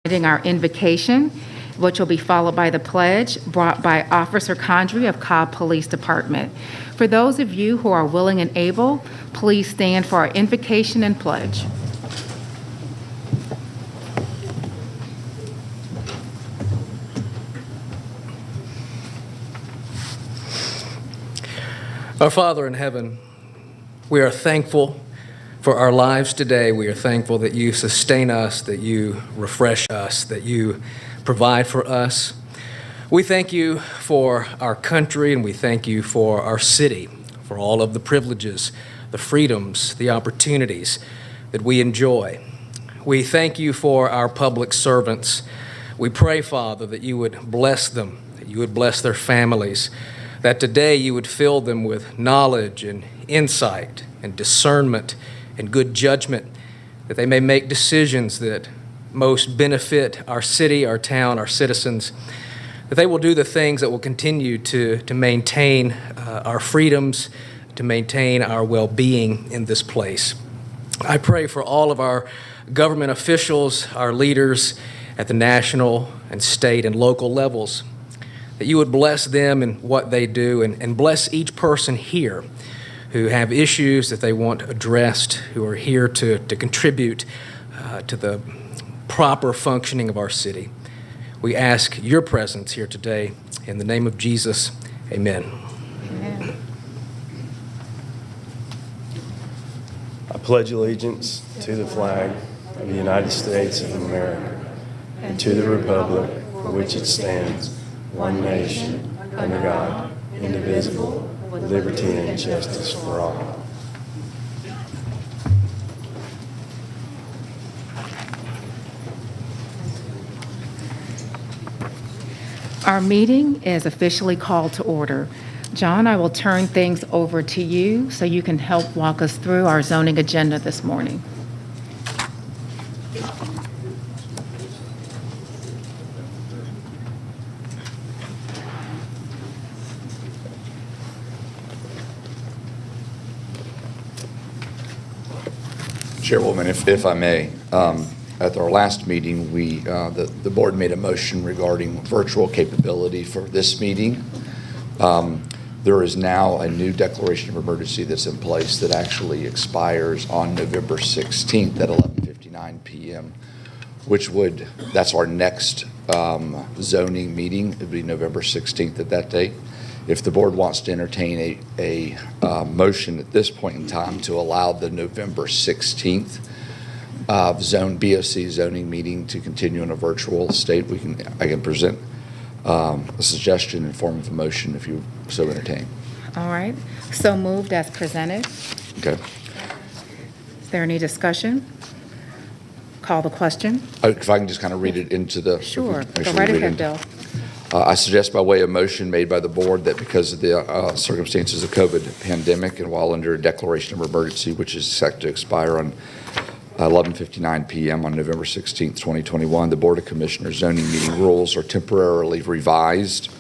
Our invocation, which will be followed by the pledge brought by Officer Condrey of Cobb Police Department. For those of you who are willing and able, please stand for our invocation and pledge. Our Father in heaven, we are thankful for our lives today. We are thankful that you sustain us, that you refresh us, that you provide for us. We thank you for our country, and we thank you for our city, for all of the privileges, the freedoms, the opportunities that we enjoy. We thank you for our public servants. We pray, Father, that you would bless them, that you would bless their families, that today you would fill them with knowledge and insight and discernment and good judgment, that they may make decisions that most benefit our city, our town, our citizens, that they will do the things that will continue to maintain our freedoms, to maintain our well-being in this place. I pray for all of our government officials, our leaders at the national and state and local levels, that you would bless them in what they do and bless each person here who have issues that they want addressed, who are here to contribute to the proper functioning of our city. We ask your presence here today. In the name of Jesus, amen. Amen. I pledge allegiance to the flag of the United States of America and to the republic for which it stands, one nation, under God, indivisible, with liberty and justice for all. Our meeting is officially called to order. John, I will turn things over to you so you can help walk us through our zoning agenda this morning. Chairwoman, if I may, at our last meeting, the board made a motion regarding virtual capability for this meeting. There is now a new declaration of emergency that's in place that actually expires on November 16th at 11:59 p.m., that's our next zoning meeting. It would be November 16th at that date. If the board wants to entertain a motion at this point in time to allow the November 16th BOC zoning meeting to continue in a virtual state, I can present a suggestion in form of a motion if you so entertain. All right. So moved as presented. Okay. Is there any discussion? Call the question. If I can just kind of read it into the... Sure. Go right ahead, Bill. I suggest by way of motion made by the board that because of the circumstances of COVID pandemic and while under a declaration of emergency, which is set to expire on 11:59 p.m. on November 16th, 2021, the Board of Commissioners zoning meeting rules are temporarily revised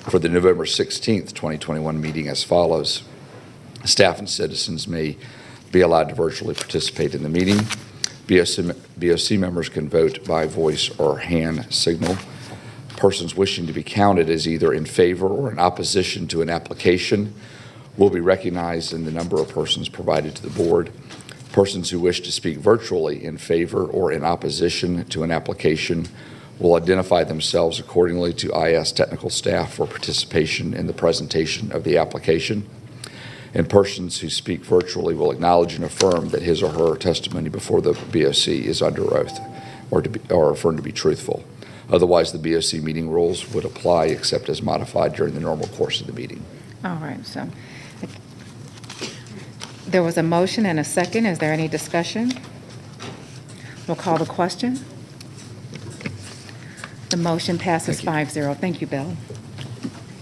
for the November 16th, 2021 meeting as follows. Staff and citizens may be allowed to virtually participate in the meeting. BOC members can vote by voice or hand signal. Persons wishing to be counted as either in favor or in opposition to an application will be recognized in the number of persons provided to the board. Persons who wish to speak virtually in favor or in opposition to an application will identify themselves accordingly to IS technical staff for participation in the presentation of the application. And persons who speak virtually will acknowledge and affirm that his or her testimony before the BOC is under oath or affirmed to be truthful. Otherwise, the BOC meeting rules would apply except as modified during the normal course of the meeting. All right. So there was a motion and a second. Is there any discussion? We'll call the question. The motion passes 5-0. Thank you, Bill.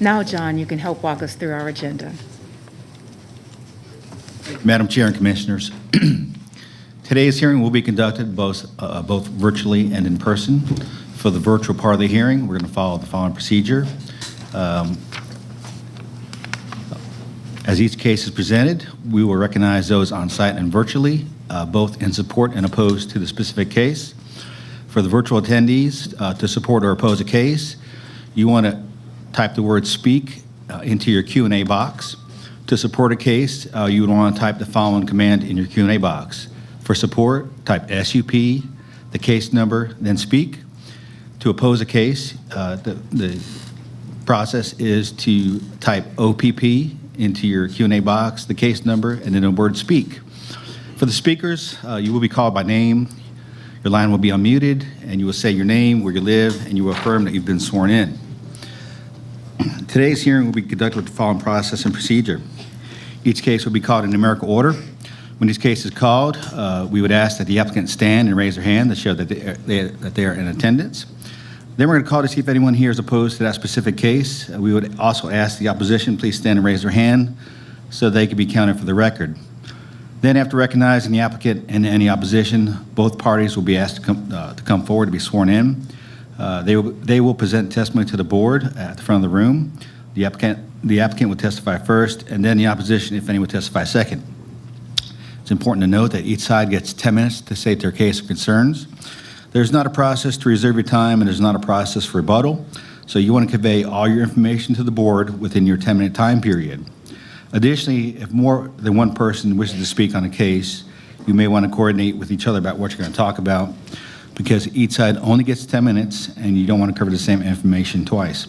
Now, John, you can help walk us through our agenda. Madam Chair and Commissioners, today's hearing will be conducted both virtually and in person. For the virtual part of the hearing, we're going to follow the following procedure. As each case is presented, we will recognize those on site and virtually, both in support and opposed to the specific case. For the virtual attendees, to support or oppose a case, you want to type the word "speak" into your Q&A box. To support a case, you would want to type the following command in your Q&A box. For support, type SUP, the case number, then speak. To oppose a case, the process is to type OPP into your Q&A box, the case number, and then the word "speak." For the speakers, you will be called by name. Your line will be unmuted, and you will say your name, where you live, and you will affirm that you've been sworn in. Today's hearing will be conducted with the following process and procedure. Each case will be called in numerical order. When each case is called, we would ask that the applicant stand and raise their hand to show that they are in attendance. Then we're going to call to see if anyone here is opposed to that specific case. We would also ask the opposition please stand and raise their hand so they can be counted for the record. Then, after recognizing the applicant and any opposition, both parties will be asked to come forward to be sworn in. They will present testimony to the board at the front of the room. The applicant will testify first, and then the opposition, if any, will testify second. It's important to note that each side gets 10 minutes to state their case or concerns. There's not a process to reserve your time, and there's not a process for rebuttal, so you want to convey all your information to the board within your 10-minute time period. Additionally, if more than one person wishes to speak on a case, you may want to coordinate with each other about what you're going to talk about, because each side only gets 10 minutes, and you don't want to cover the same information twice.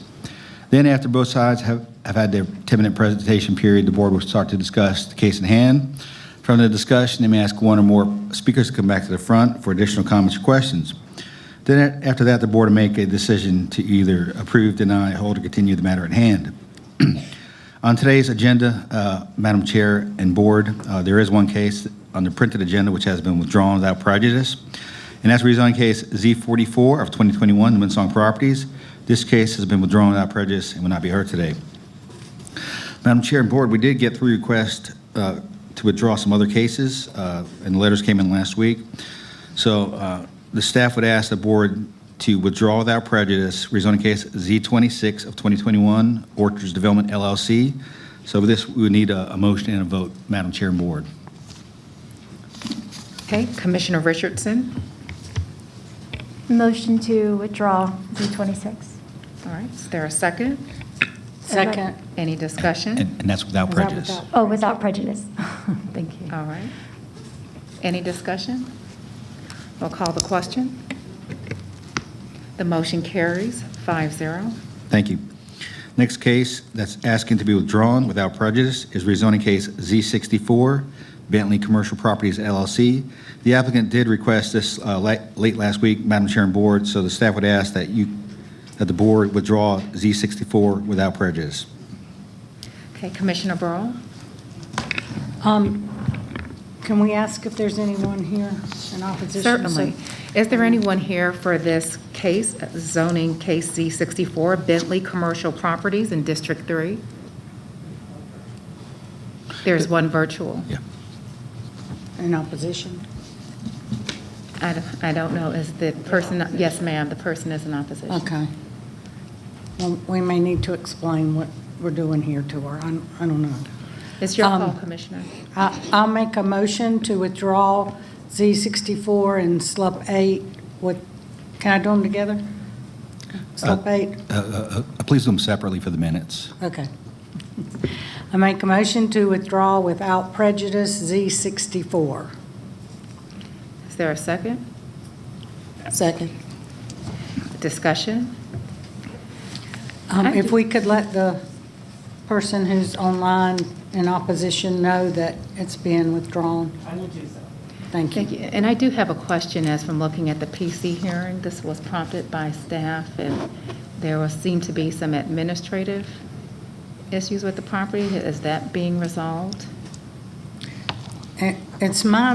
Then, after both sides have had their 10-minute presentation period, the board will start to discuss the case in hand. From the discussion, they may ask one or more speakers to come back to the front for additional comments or questions. Then, after that, the board will make a decision to either approve, deny, hold, or continue the matter at hand. On today's agenda, Madam Chair and Board, there is one case on the printed agenda which has been withdrawn without prejudice, and that's rezoning case Z44 of 2021, Windsong Properties. This case has been withdrawn without prejudice and will not be heard today. Madam Chair and Board, we did get 3 requests to withdraw some other cases, and the letters came in last week. So the staff would ask the Board to withdraw without prejudice rezoning case Z26 of 2021, Orchards Development LLC. So with this, we would need a motion and a vote, Madam Chair and Board. Okay, Commissioner Richardson. Motion to withdraw Z26. All right, is there a second? Second. Any discussion? And that's without prejudice. Oh, without prejudice. Thank you. All right. Any discussion? We'll call the question. The motion carries 5-0. Thank you. Next case that's asking to be withdrawn without prejudice is rezoning case Z64, Bentley Commercial Properties LLC. The applicant did request this late last week, Madam Chair and Board, so the staff would ask that the board withdraw Z64 without prejudice. Okay, Commissioner Burrow. Can we ask if there's anyone here in opposition? Certainly. Is there anyone here for this case, zoning case Z64, Bentley Commercial Properties in District 3? There's one virtual. Yeah. In opposition? I don't know, is the person, yes, ma'am, the person is in opposition. Okay. Well, we may need to explain what we're doing here to her. I don't know. It's your call, Commissioner. I'll make a motion to withdraw Z64 and SLUP 8 with, can I do them together? SLUP 8? Please do them separately for the minutes. Okay. I make a motion to withdraw without prejudice Z64. Is there a second? Second. Discussion? If we could let the person who's online in opposition know that it's being withdrawn. I will do so. Thank you. Thank you. And I do have a question as from looking at the PC hearing. This was prompted by staff, and there seemed to be some administrative issues with the property. Is that being resolved? It's my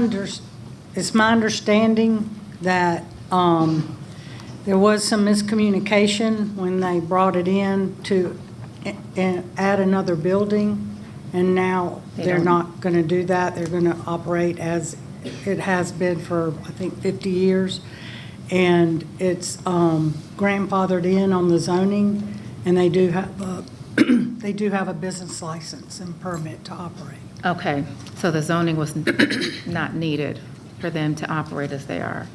understanding that there was some miscommunication when they brought it in to add another building, and now they're not going to do that. They're going to operate as it has been for, I think, 50 years, and it's grandfathered in on the zoning, and they do have a business license and permit to operate. Okay, so the zoning was not needed for them to operate as they are.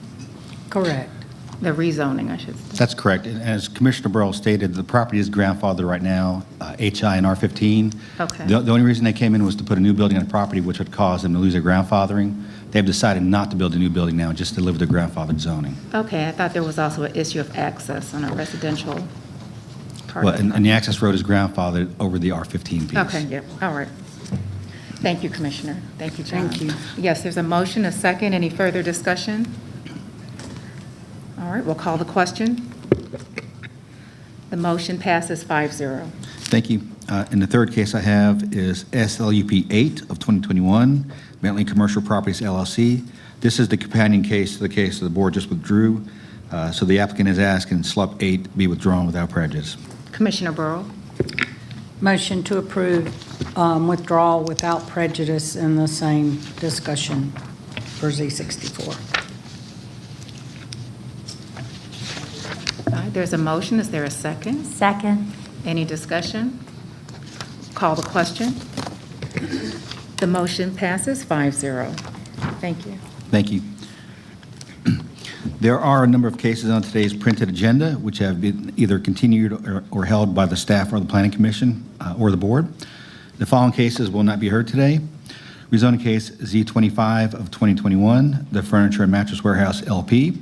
Correct. The rezoning, I should say. That's correct. And as Commissioner Burrow stated, the property is grandfathered right now, HI and R15. Okay. The only reason they came in was to put a new building on the property, which would cause them to lose their grandfathering. They've decided not to build a new building now, just to live with their grandfathered zoning. Okay, I thought there was also an issue of access on a residential part. Well, of the and the access road is grandfathered over the R15 piece. Okay, yep, all right. Thank you, Commissioner. Thank you, John. Thank you. Yes, there's a motion, a second. Any further discussion? All right, we'll call the question. The motion passes 5-0. Thank you. And the third case I have is SLUP 8 of 2021, Bentley Commercial Properties LLC. This is the companion case to the case the board just withdrew. So the applicant is asking SLUP 8 be withdrawn without prejudice. Commissioner Burrow. Motion to approve withdrawal without prejudice in the same discussion for Z64. All right, there's a motion. Is there a second? Second. Any discussion? Call the question. The motion passes 5-0. Thank you. Thank you. There are a number of cases on today's printed agenda which have been either continued or held by the staff or the Planning Commission or the board. The following cases will not be heard today. Rezoning case Z25 of 2021, the Furniture and Mattress Warehouse LP.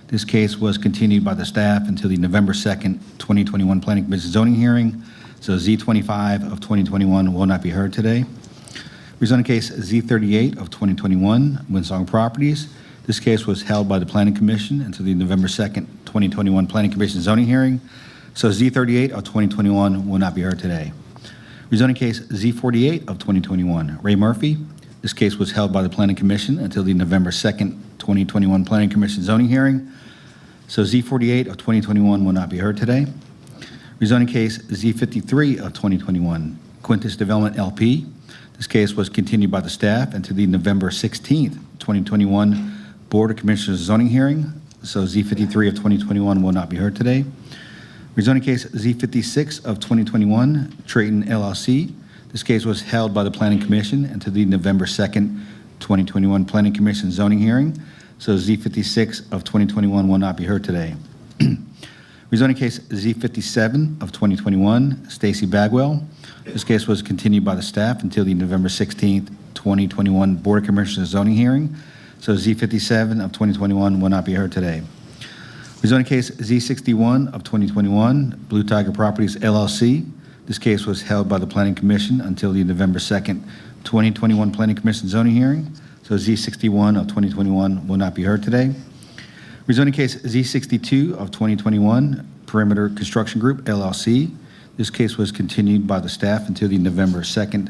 This case was continued by the staff until the November 2nd, 2021 Planning Commission zoning hearing. So Z25 of 2021 will not be heard today. Rezoning case Z38 of 2021, Winsong Properties. This case was held by the Planning Commission until the November 2nd, 2021 Planning Commission zoning hearing. So Z38 of 2021 will not be heard today. Rezoning case Z48 of 2021, Ray Murphy. This case was held by the Planning Commission until the November 2nd, 2021 Planning Commission zoning hearing. So Z48 of 2021 will not be heard today. Rezoning case Z53 of 2021, Quintus Development LP. This case was continued by the staff until the November 16th, 2021 Board of Commissioners zoning hearing. So Z53 of 2021 will not be heard today. Rezoning case Z56 of 2021, Trayton LLC. This case was held by the Planning Commission until the November 2nd, 2021 Planning Commission zoning hearing. So Z56 of 2021 will not be heard today. Rezoning case Z57 of 2021, Stacy Bagwell. This case was continued by the staff until the November 16th, 2021 Board of Commissioners zoning hearing. So Z57 of 2021 will not be heard today. Rezoning case Z61 of 2021, Blue Tiger Properties LLC. This case was held by the Planning Commission until the November 2nd, 2021 Planning Commission zoning hearing. So Z61 of 2021 will not be heard today. Rezoning case Z62 of 2021, Perimeter Construction Group LLC. This case was continued by the staff until the November 2nd,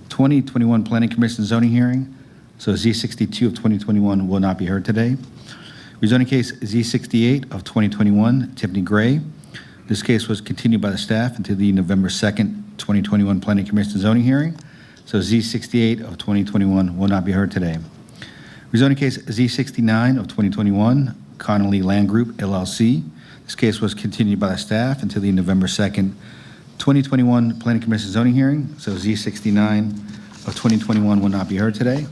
2021 Planning Commission zoning hearing. So Z62 of 2021 will not be heard today. Rezoning case Z68 of 2021, Tiffany Gray. This case was continued by the staff until the November 2nd, 2021 Planning Commission zoning hearing. So Z68 of 2021 will not be heard today. Rezoning case Z69 of 2021, Connolly Land Group LLC. This case was continued by the staff until the November 2nd, 2021 Planning Commission zoning hearing. So Z69 of 2021 will not be heard today.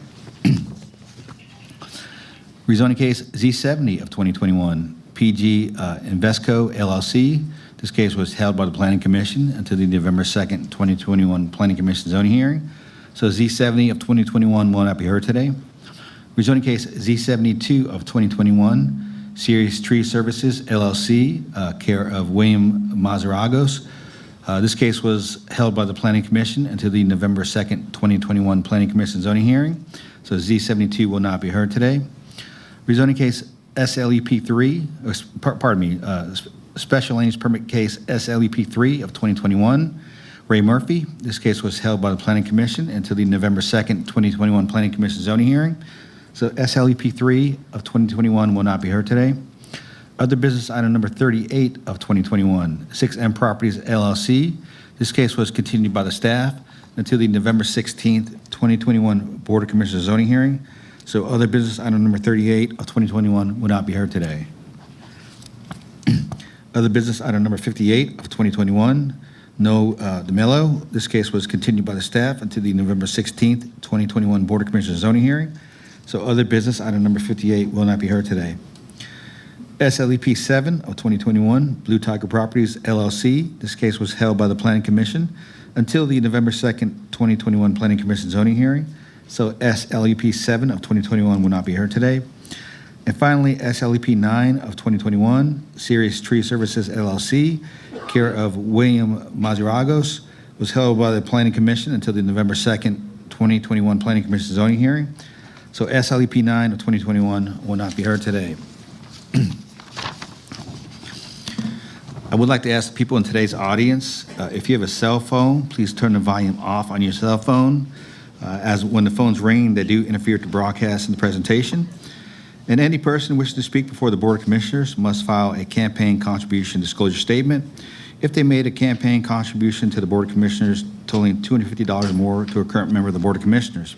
Rezoning case Z70 of 2021, PG Invesco LLC. This case was held by the Planning Commission until the November 2nd, 2021 Planning Commission zoning hearing. So Z70 of 2021 will not be heard today. Rezoning case Z72 of 2021, Serious Tree Services LLC, care of William Mazaragos. This case was held by the Planning Commission until the November 2nd, 2021 Planning Commission zoning hearing. So Z72 will not be heard today. Rezoning case SLEP3, Special Land Use Permit case SLEP3 of 2021, Ray Murphy. This case was held by the Planning Commission until the November 2nd, 2021 Planning Commission zoning hearing. So SLEP3 of 2021 will not be heard today. Other business item number 38 of 2021, 6M Properties LLC. This case was continued by the staff until the November 16th, 2021 Board of Commissioners zoning hearing. So other business item number 38 of 2021 will not be heard today. Other business item number 58 of 2021, No DeMello. This case was continued by the staff until the November 16th, 2021 Board of Commissioners zoning hearing. So other business item number 58 will not be heard today. SLEP 7 of 2021, Blue Tiger Properties LLC. This case was held by the Planning Commission until the November 2nd, 2021 Planning Commission zoning hearing. So SLEP 7 of 2021 will not be heard today. And finally, SLEP 9 of 2021, Serious Tree Services LLC, care of William Mazuragos, was held by the Planning Commission until the November 2nd, 2021 Planning Commission zoning hearing. So SLEP 9 of 2021 will not be heard today. I would like to ask people in today's audience, if you have a cell phone, please turn the volume off on your cell phone. As when the phones ring, they do interfere to broadcast in the presentation. And any person wishing to speak before the Board of Commissioners must file a campaign contribution disclosure statement if they made a campaign contribution to the Board of Commissioners totaling $250 or more to a current member of the Board of Commissioners.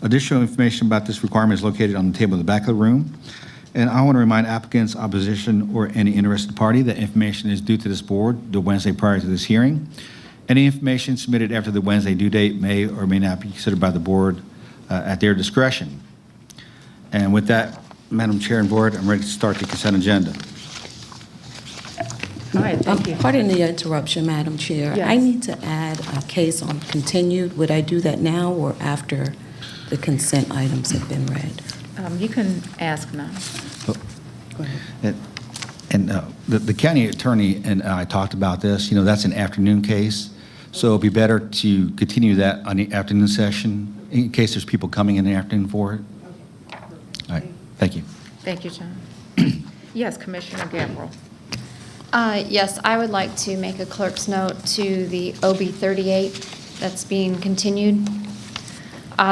Additional information about this requirement is located on the table in the back of the room. And I want to remind applicants, opposition, or any interested party that information is due to this board the Wednesday prior to this hearing. Any information submitted after the Wednesday due date may or may not be considered by the board at their discretion. And with that, Madam Chair and Board, I'm ready to start the consent agenda. All right, thank you. Pardon the interruption, Madam Chair. Yes. I need to add a case on continued. Would I do that now or after the consent items have been read? You can ask now. Go ahead. And the county attorney and I talked about this. You know, that's an afternoon case, so it'll be better to continue that on the afternoon session in case there's people coming in the afternoon for it. All right, thank you. Thank you, John. Yes, Commissioner Gamble. Yes, I would like to make a clerk's note to the OB 38 that's being continued.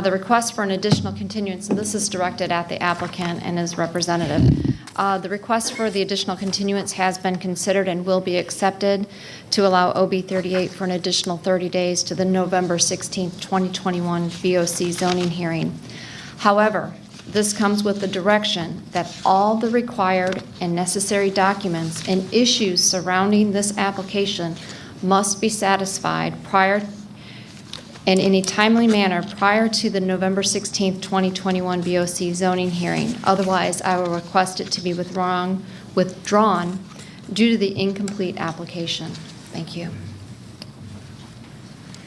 The request for an additional continuance, and this is directed at the applicant and his representative. The request for the additional continuance has been considered and will be accepted to allow OB 38 for an additional 30 days to the November 16th, 2021 VOC zoning hearing. However, this comes with the direction that all the required and necessary documents and issues surrounding this application must be satisfied prior and in a timely manner prior to the November 16th, 2021 VOC zoning hearing. Otherwise, I will request it to be withdrawn due to the incomplete application. Thank you.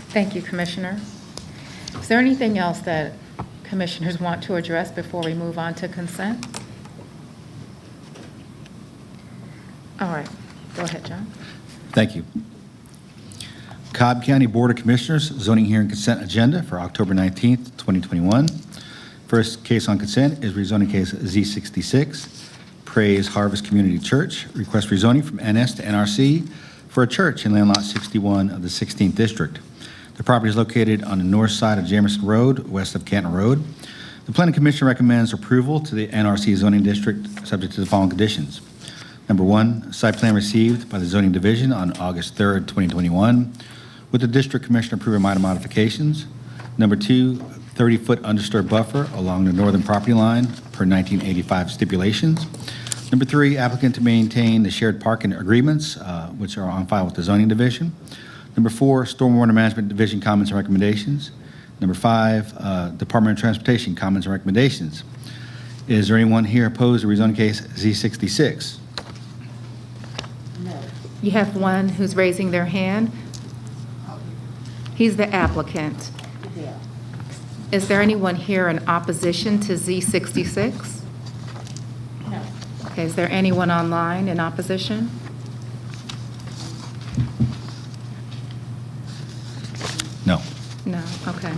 Thank you, Commissioner. Is there anything else that Commissioners want to address before we move on to consent? All right, go ahead, John. Thank you. Cobb County Board of Commissioners zoning hearing consent agenda for October 19th, 2021. First case on consent is rezoning case Z66, Praise Harvest Community Church. Request rezoning from NS to NRC for a church in land lot 61 of the 16th District. The property is located on the north side of Jamerson Road, west of Canton Road. The Planning Commission recommends approval to the NRC zoning district subject to the following conditions. Number one, site plan received by the zoning division on August 3rd, 2021, with the district commissioner approving minor modifications. Number two, 30-foot undisturbed buffer along the northern property line per 1985 stipulations. Number three, applicant to maintain the shared parking agreements, which are on file with the zoning division. Number four, Stormwater Management Division comments and recommendations. Number five, Department of Transportation comments and recommendations. Is there anyone here opposed to rezoning case Z66? You have one who's raising their hand. He's the applicant. Is there anyone here in opposition to Z66? No. Okay, is there anyone online in opposition? No. No, okay.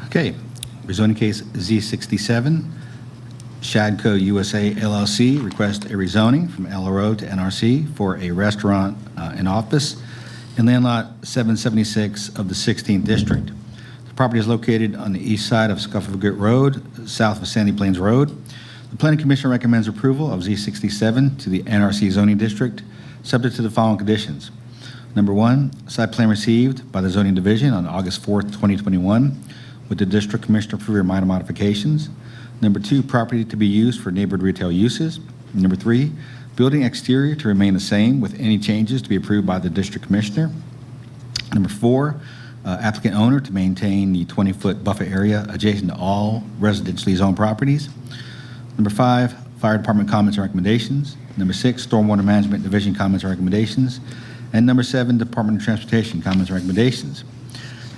Okay, rezoning case Z67, Shadco USA LLC request a rezoning from LRO to NRC for a restaurant and office in land lot 776 of the 16th District. The property is located on the east side of Scufflefoot Road, south of Sandy Plains Road. The Planning Commission recommends approval of Z67 to the NRC zoning district, subject to the following conditions. Number one, site plan received by the zoning division on August 4th, 2021, with the district commissioner approving minor modifications. Number two, property to be used for neighborhood retail uses. Number three, building exterior to remain the same with any changes to be approved by the district commissioner. Number four, applicant owner to maintain the 20-foot buffer area adjacent to all residentially zoned properties. Number 5, Fire Department comments and recommendations. Number 6, Stormwater Management Division comments and recommendations. And number 7, Department of Transportation comments and recommendations.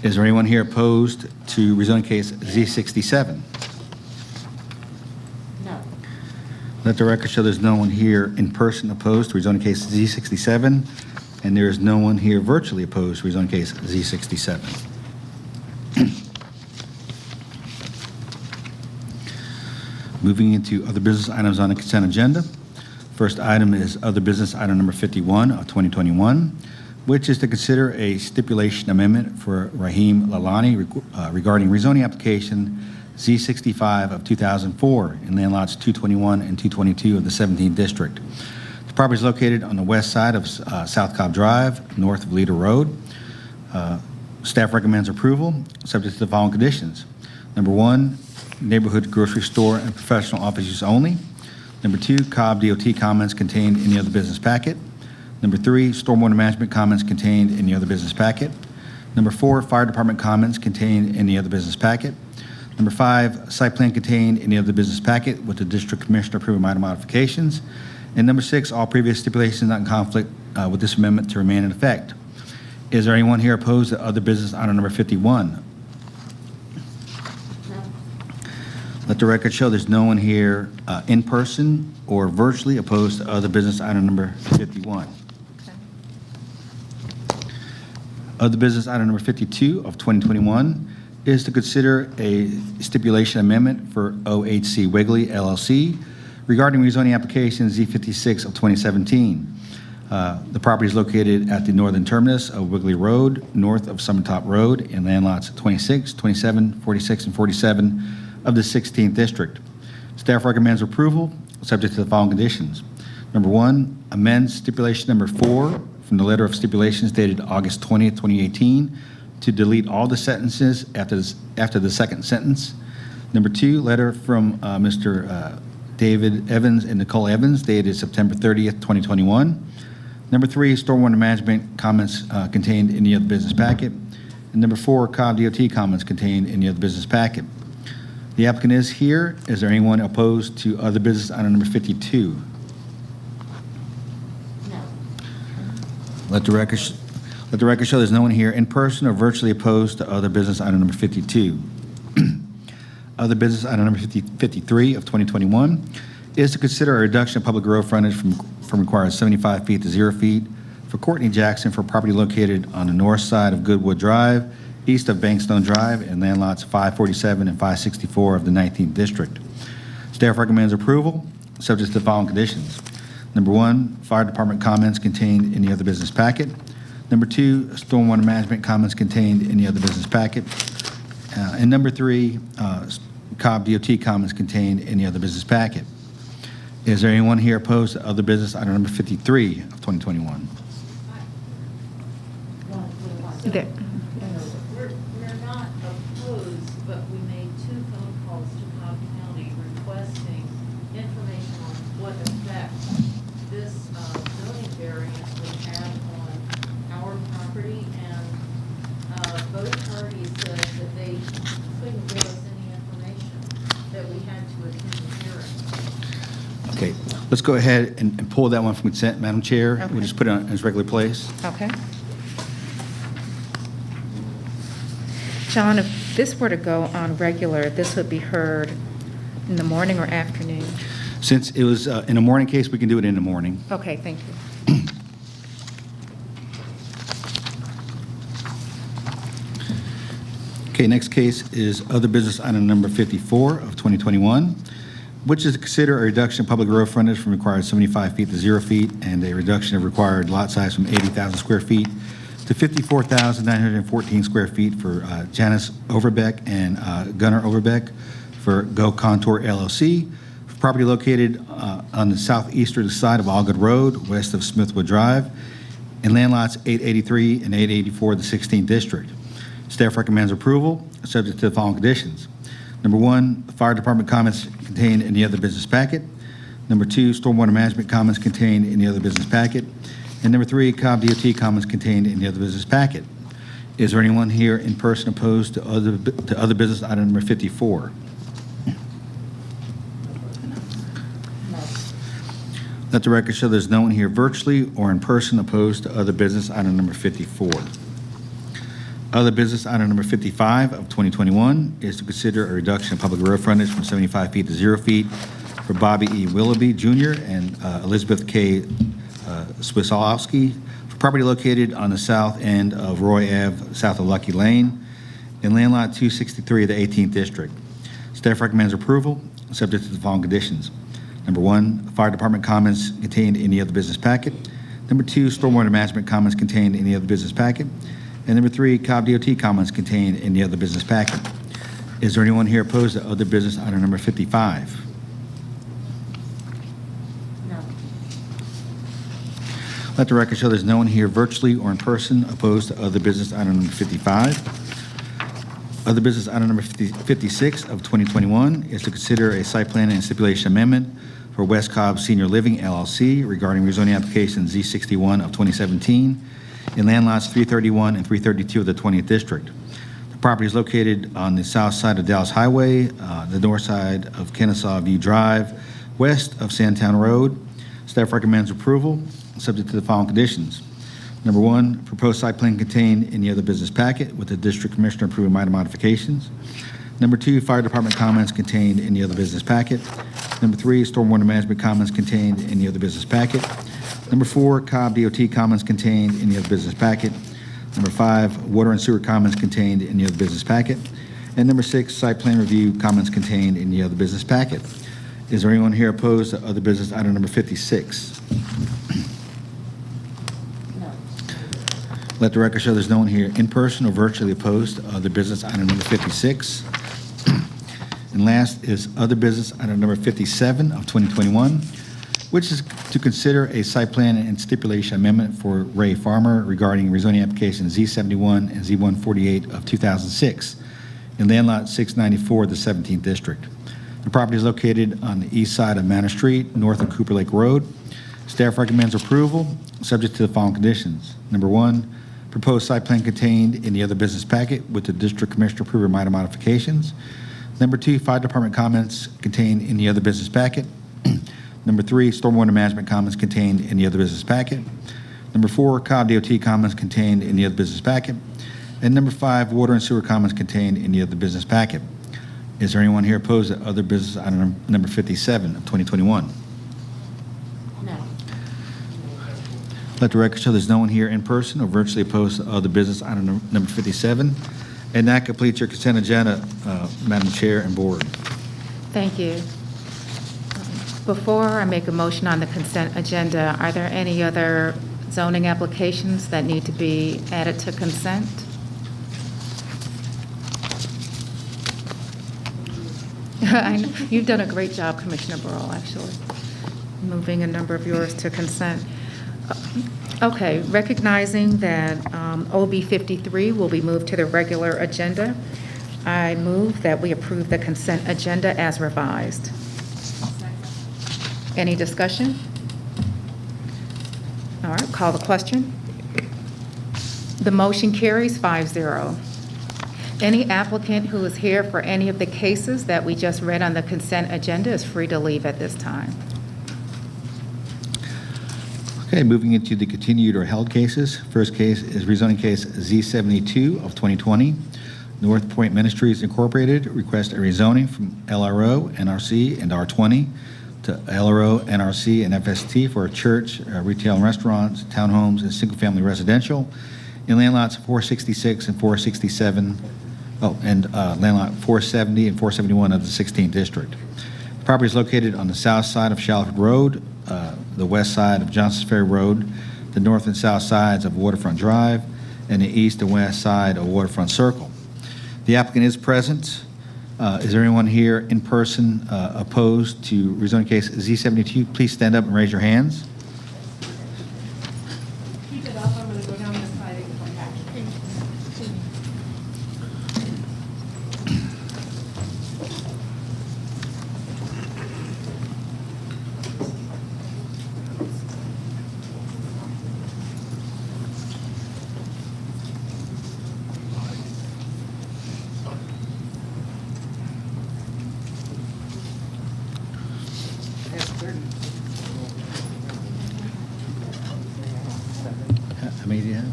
Is there anyone here opposed to rezoning case Z67? No. Let the record show there's no one here in person opposed to rezoning case Z67, and there is no one here virtually opposed to rezoning case Z67. Moving into other business items on the consent agenda. First item is other business item number 51 of 2021, which is to consider a stipulation amendment for Rahim Lalani regarding rezoning application Z65 of 2004 in land lots 221 and 222 of the 17th district. The property is located on the west side of South Cobb Drive, north of Leader Road. Staff recommends approval, subject to the following conditions. Number 1, neighborhood grocery store and professional office use only. Number 2, Cobb DOT comments contained in the other business packet. Number 3, stormwater management comments contained in the other business packet. Number 4, fire department comments contained in the other business packet. Number 5, site plan contained in the other business packet with the district commissioner approving minor modifications. And number 6, all previous stipulations not in conflict with this amendment to remain in effect. Is there anyone here opposed to other business item number 51? Let the record show there's no one here in person or virtually opposed to other business item number 51. Other business item number 52 of 2021 is to consider a stipulation amendment for OHC Wigley LLC regarding rezoning application Z56 of 2017. The property is located at the northern terminus of Wigley Road, north of Summertop Road, in land lots 26, 27, 46, and 47 of the 16th district. Staff recommends approval, subject to the following conditions. Number 1, amend stipulation number 4 from the letter of stipulations dated August 20th, 2018 to delete all the sentences after the second sentence. Number 2, letter from Mr. David Evans and Nicole Evans dated September 30th, 2021. Number 3, stormwater management comments contained in the other business packet. And number 4, Cobb DOT comments contained in the other business packet. The applicant is here. Is there anyone opposed to other business item number 52? No. Let the record show there's no one here in person or virtually opposed to other business item number 52. Other business item number 53 of 2021 is to consider a reduction of public road frontage from required 75 feet to 0 feet for Courtney Jackson for property located on the north side of Goodwood Drive, east of Bankstone Drive, and land lots 547 and 564 of the 19th district. Staff recommends approval, subject to the following conditions. Number 1, fire department comments contained in the other business packet. Number 2, stormwater management comments contained in the other business packet. And number 3, Cobb DOT comments contained in the other business packet. Is there anyone here opposed to other business item number 53 of 2021? There. We're not opposed, but we made 2 phone calls to Cobb County requesting information on what effect this zoning variance would have on our property, and both parties said that they couldn't give us any information, that we had to attend the hearing. Okay, let's go ahead and pull that one from consent, Madam Chair. Okay. We'll just put it in its regular place. Okay. John, if this were to go on regular, this would be heard in the morning or afternoon? Since it was in a morning case, we can do it in the morning. Okay, thank you. Okay, next case is other business item number 54 of 2021, which is to consider a reduction of public road frontage from required 75 feet to 0 feet and a reduction of required lot size from 80,000 square feet to 54,914 square feet for Janice Overbeck and Gunnar Overbeck for Go Contour LLC, for property located on the southeastern side of Allgood Road, west of Smithwood Drive, in land lots 883 and 884 of the 16th district. Staff recommends approval, subject to the following conditions. Number 1, fire department comments contained in the other business packet. Number 2, stormwater management comments contained in the other business packet. And number 3, Cobb DOT comments contained in the other business packet. Is there anyone here in person opposed to other business item number 54? Let the record show there's no one here virtually or in person opposed to other business item number 54. Other business item number 55 of 2021 is to consider a reduction in public road frontage from 75 feet to 0 feet for Bobby E. Willoughby Jr. and Elizabeth K. Swisolowski for property located on the south end of Roy Ave, south of Lucky Lane, in land lot 263 of the 18th District. Staff recommends approval, subject to the following conditions. Number 1, fire department comments contained in the other business packet. Number 2, stormwater management comments contained in the other business packet. And number 3, Cobb DOT comments contained in the other business packet. Is there anyone here opposed to other business item number 55? No. Let the record show there's no one here virtually or in person opposed to other business item number 55. Other business item number 56 of 2021 is to consider a site plan and stipulation amendment for West Cobb Senior Living LLC regarding rezoning application Z61 of 2017 in land lots 331 and 332 of the 20th District. The property is located on the south side of Dallas Highway, the north side of Kennesaw View Drive, west of Sandtown Road. Staff recommends approval, subject to the following conditions. Number 1, proposed site plan contained in the other business packet with the district commissioner approving minor modifications. Number 2, fire department comments contained in the other business packet. Number 3, stormwater management comments contained in the other business packet. Number 4, Cobb DOT comments contained in the other business packet. Number 5, water and sewer comments contained in the other business packet. And number 6, site plan review comments contained in the other business packet. Is there anyone here opposed to other business item number 56? Let the record show there's no one here in person or virtually opposed to other business item number 56. And last is other business item number 57 of 2021, which is to consider a site plan and stipulation amendment for Ray Farmer regarding rezoning application Z71 and Z148 of 2006 in land lot 694 of the 17th District. The property is located on the east side of Manor Street, north of Cooper Lake Road. Staff recommends approval, subject to the following conditions. Number 1, proposed site plan contained in the other business packet with the district commissioner approving minor modifications. Number 2, fire department comments contained in the other business packet. Number 3, stormwater management comments contained in the other business packet. Number 4, Cobb DOT comments contained in the other business packet. And number 5, water and sewer comments contained in the other business packet. Is there anyone here opposed to other business item number 57 of 2021? No. Let the record show there's no one here in person or virtually opposed to other business item number 57. And that completes your consent agenda, Madam Chair and Board. Thank you. Before I make a motion on the consent agenda, are there any other zoning applications that need to be added to consent? I know, you've done a great job, Commissioner Burrell, actually, moving a number of yours to consent. Okay, recognizing that OB 53 will be moved to the regular agenda, I move that we approve the consent agenda as revised. Any discussion? All right, call the question. The motion carries 5-0. Any applicant who is here for any of the cases that we just read on the consent agenda is free to leave at this time. Okay, moving into the continued or held cases. First case is rezoning case Z72 of 2020. North Point Ministries Incorporated request a rezoning from LRO, NRC, and R20 to LRO, NRC, and FST for a church, retail and restaurants, townhomes, and single-family residential in land lots 466 and 467, land lot 470 and 471 of the 16th District. The property is located on the south side of Shalford Road, the west side of Johnson's Ferry Road, the north and south sides of Waterfront Drive, and the east and west side of Waterfront Circle. The applicant is present. Is there anyone here in person opposed to rezoning case Z72? Please stand up and raise your hands. Keep it up, I'm going to go down this side and come back. many do you have?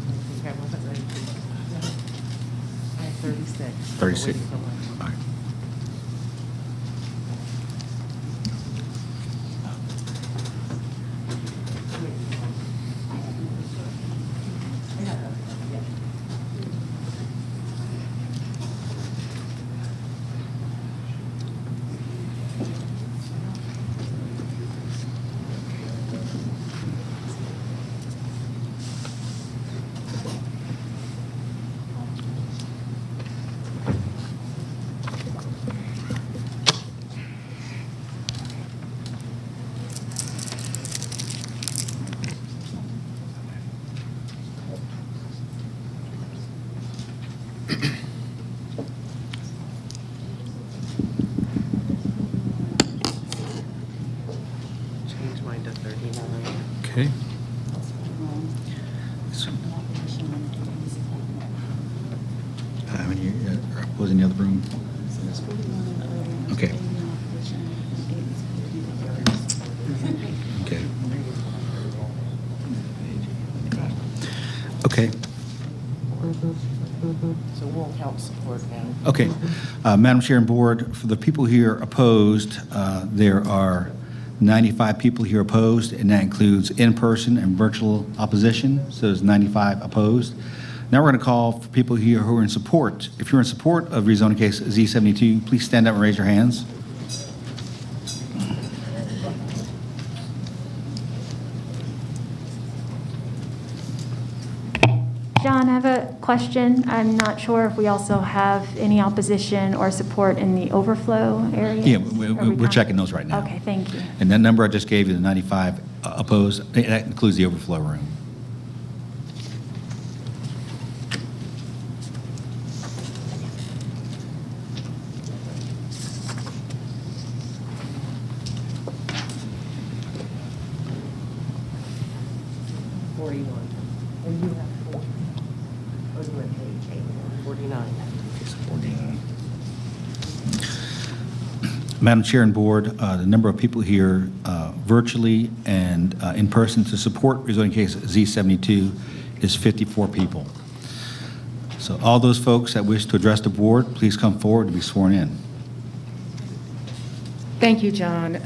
36. 36. All right. Change mine to 39. Okay. So, how many was in the other room? Okay. Okay. Okay. So we'll help support now. Okay. Madam Chair and Board, for the people here opposed, there are 95 people here opposed, and that includes in-person and virtual opposition, so there's 95 opposed. Now we're going to call for people here who are in support. If you're in support of rezoning case Z72, please stand up and raise your hands. John, I have a question. I'm not sure if we also have any opposition or support in the overflow area. Yeah, we're checking those right now. Okay, thank you. And that number I just gave you, the 95 opposed, that includes the overflow room. And you have 4. Or you have page 8, 49. Madam Chair and Board, the number of people here virtually and in person to support rezoning case Z72 is 54 people. So all those folks that wish to address the board, please come forward to be sworn in. Thank you, John.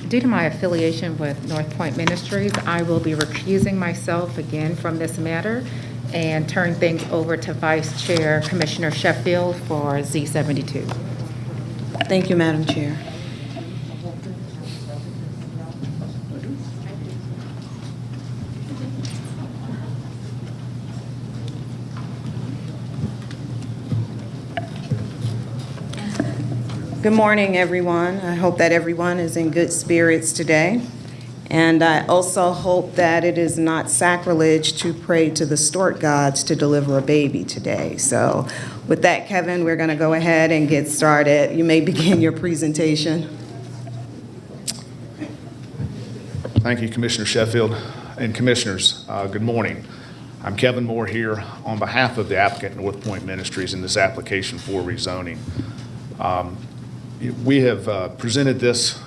Due to my affiliation with North Point Ministries, I will be recusing myself again from this matter and turn things over to Vice Chair Commissioner Sheffield for Z72. Thank you, Madam Chair. Good morning, everyone. I hope that everyone is in good spirits today. And I also hope that it is not sacrilege to pray to the stork gods to deliver a baby today. So with that, Kevin, we're going to go ahead and get started. You may begin your presentation. Thank you, Commissioner Sheffield and Commissioners. Good morning. I'm Kevin Moore here on behalf of the applicant, North Point Ministries, in this application for rezoning. We have presented this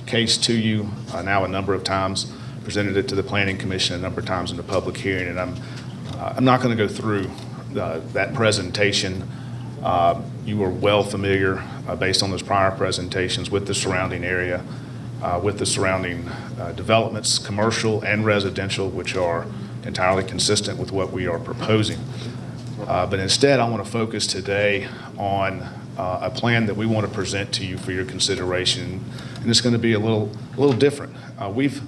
case to you now a number of times, presented it to the Planning Commission a number of times in the public hearing, and I'm not going to go through that presentation. You are well familiar, based on those prior presentations, with the surrounding area, with the surrounding developments, commercial and residential, which are entirely consistent with what we are proposing. But instead, I want to focus today on a plan that we want to present to you for your consideration, and it's going to be a little different. We've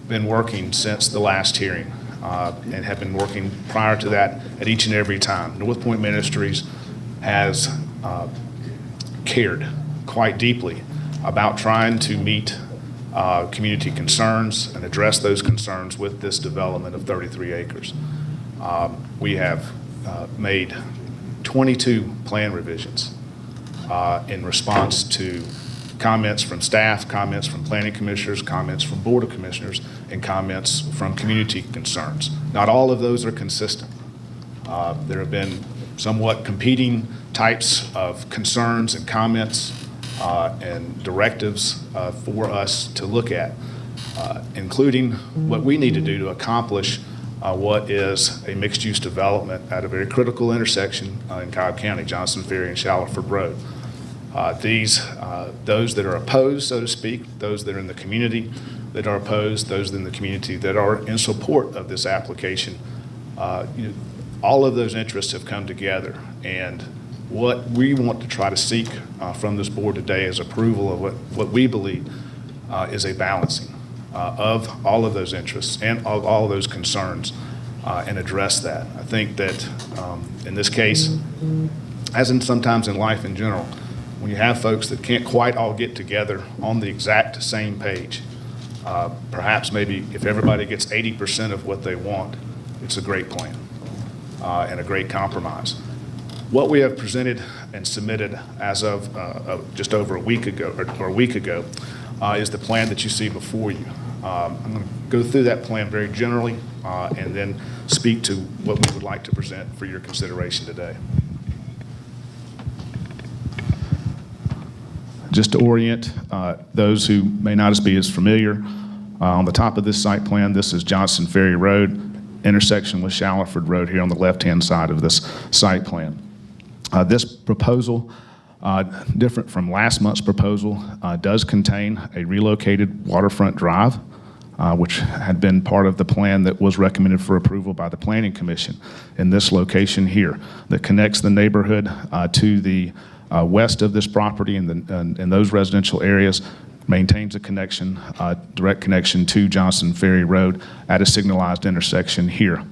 been working since the last hearing and have been working prior to that at each and every time. North Point Ministries has cared quite deeply about trying to meet community concerns and address those concerns with this development of 33 acres. We have made 22 plan revisions in response to comments from staff, comments from planning commissioners, comments from board of commissioners, and comments from community concerns. Not all of those are consistent. There have been somewhat competing types of concerns and comments and directives for us to look at, including what we need to do to accomplish what is a mixed-use development at a very critical intersection in Cobb County, Johnson Ferry and Shallowford Road. Those that are opposed, so to speak, those that are in the community that are opposed, those in the community that are in support of this application, all of those interests have come together. And what we want to try to seek from this board today is approval of what we believe is a balancing of all of those interests and of all of those concerns and address that. I think that in this case, as in sometimes in life in general, when you have folks that can't quite all get together on the exact same page, perhaps maybe if everybody gets 80% of what they want, it's a great plan and a great compromise. What we have presented and submitted as of just over a week ago, is the plan that you see before you. I'm going to go through that plan very generally and then speak to what we would like to present for your consideration today. Just to orient those who may not be as familiar, on the top of this site plan, this is Johnson Ferry Road, intersection with Shallowford Road here on the left-hand side of this site plan. This proposal, different from last month's proposal, does contain a relocated waterfront drive, which had been part of the plan that was recommended for approval by the Planning Commission in this location here that connects the neighborhood to the west of this property and those residential areas, maintains a connection, direct connection to Johnson Ferry Road at a signalized intersection here.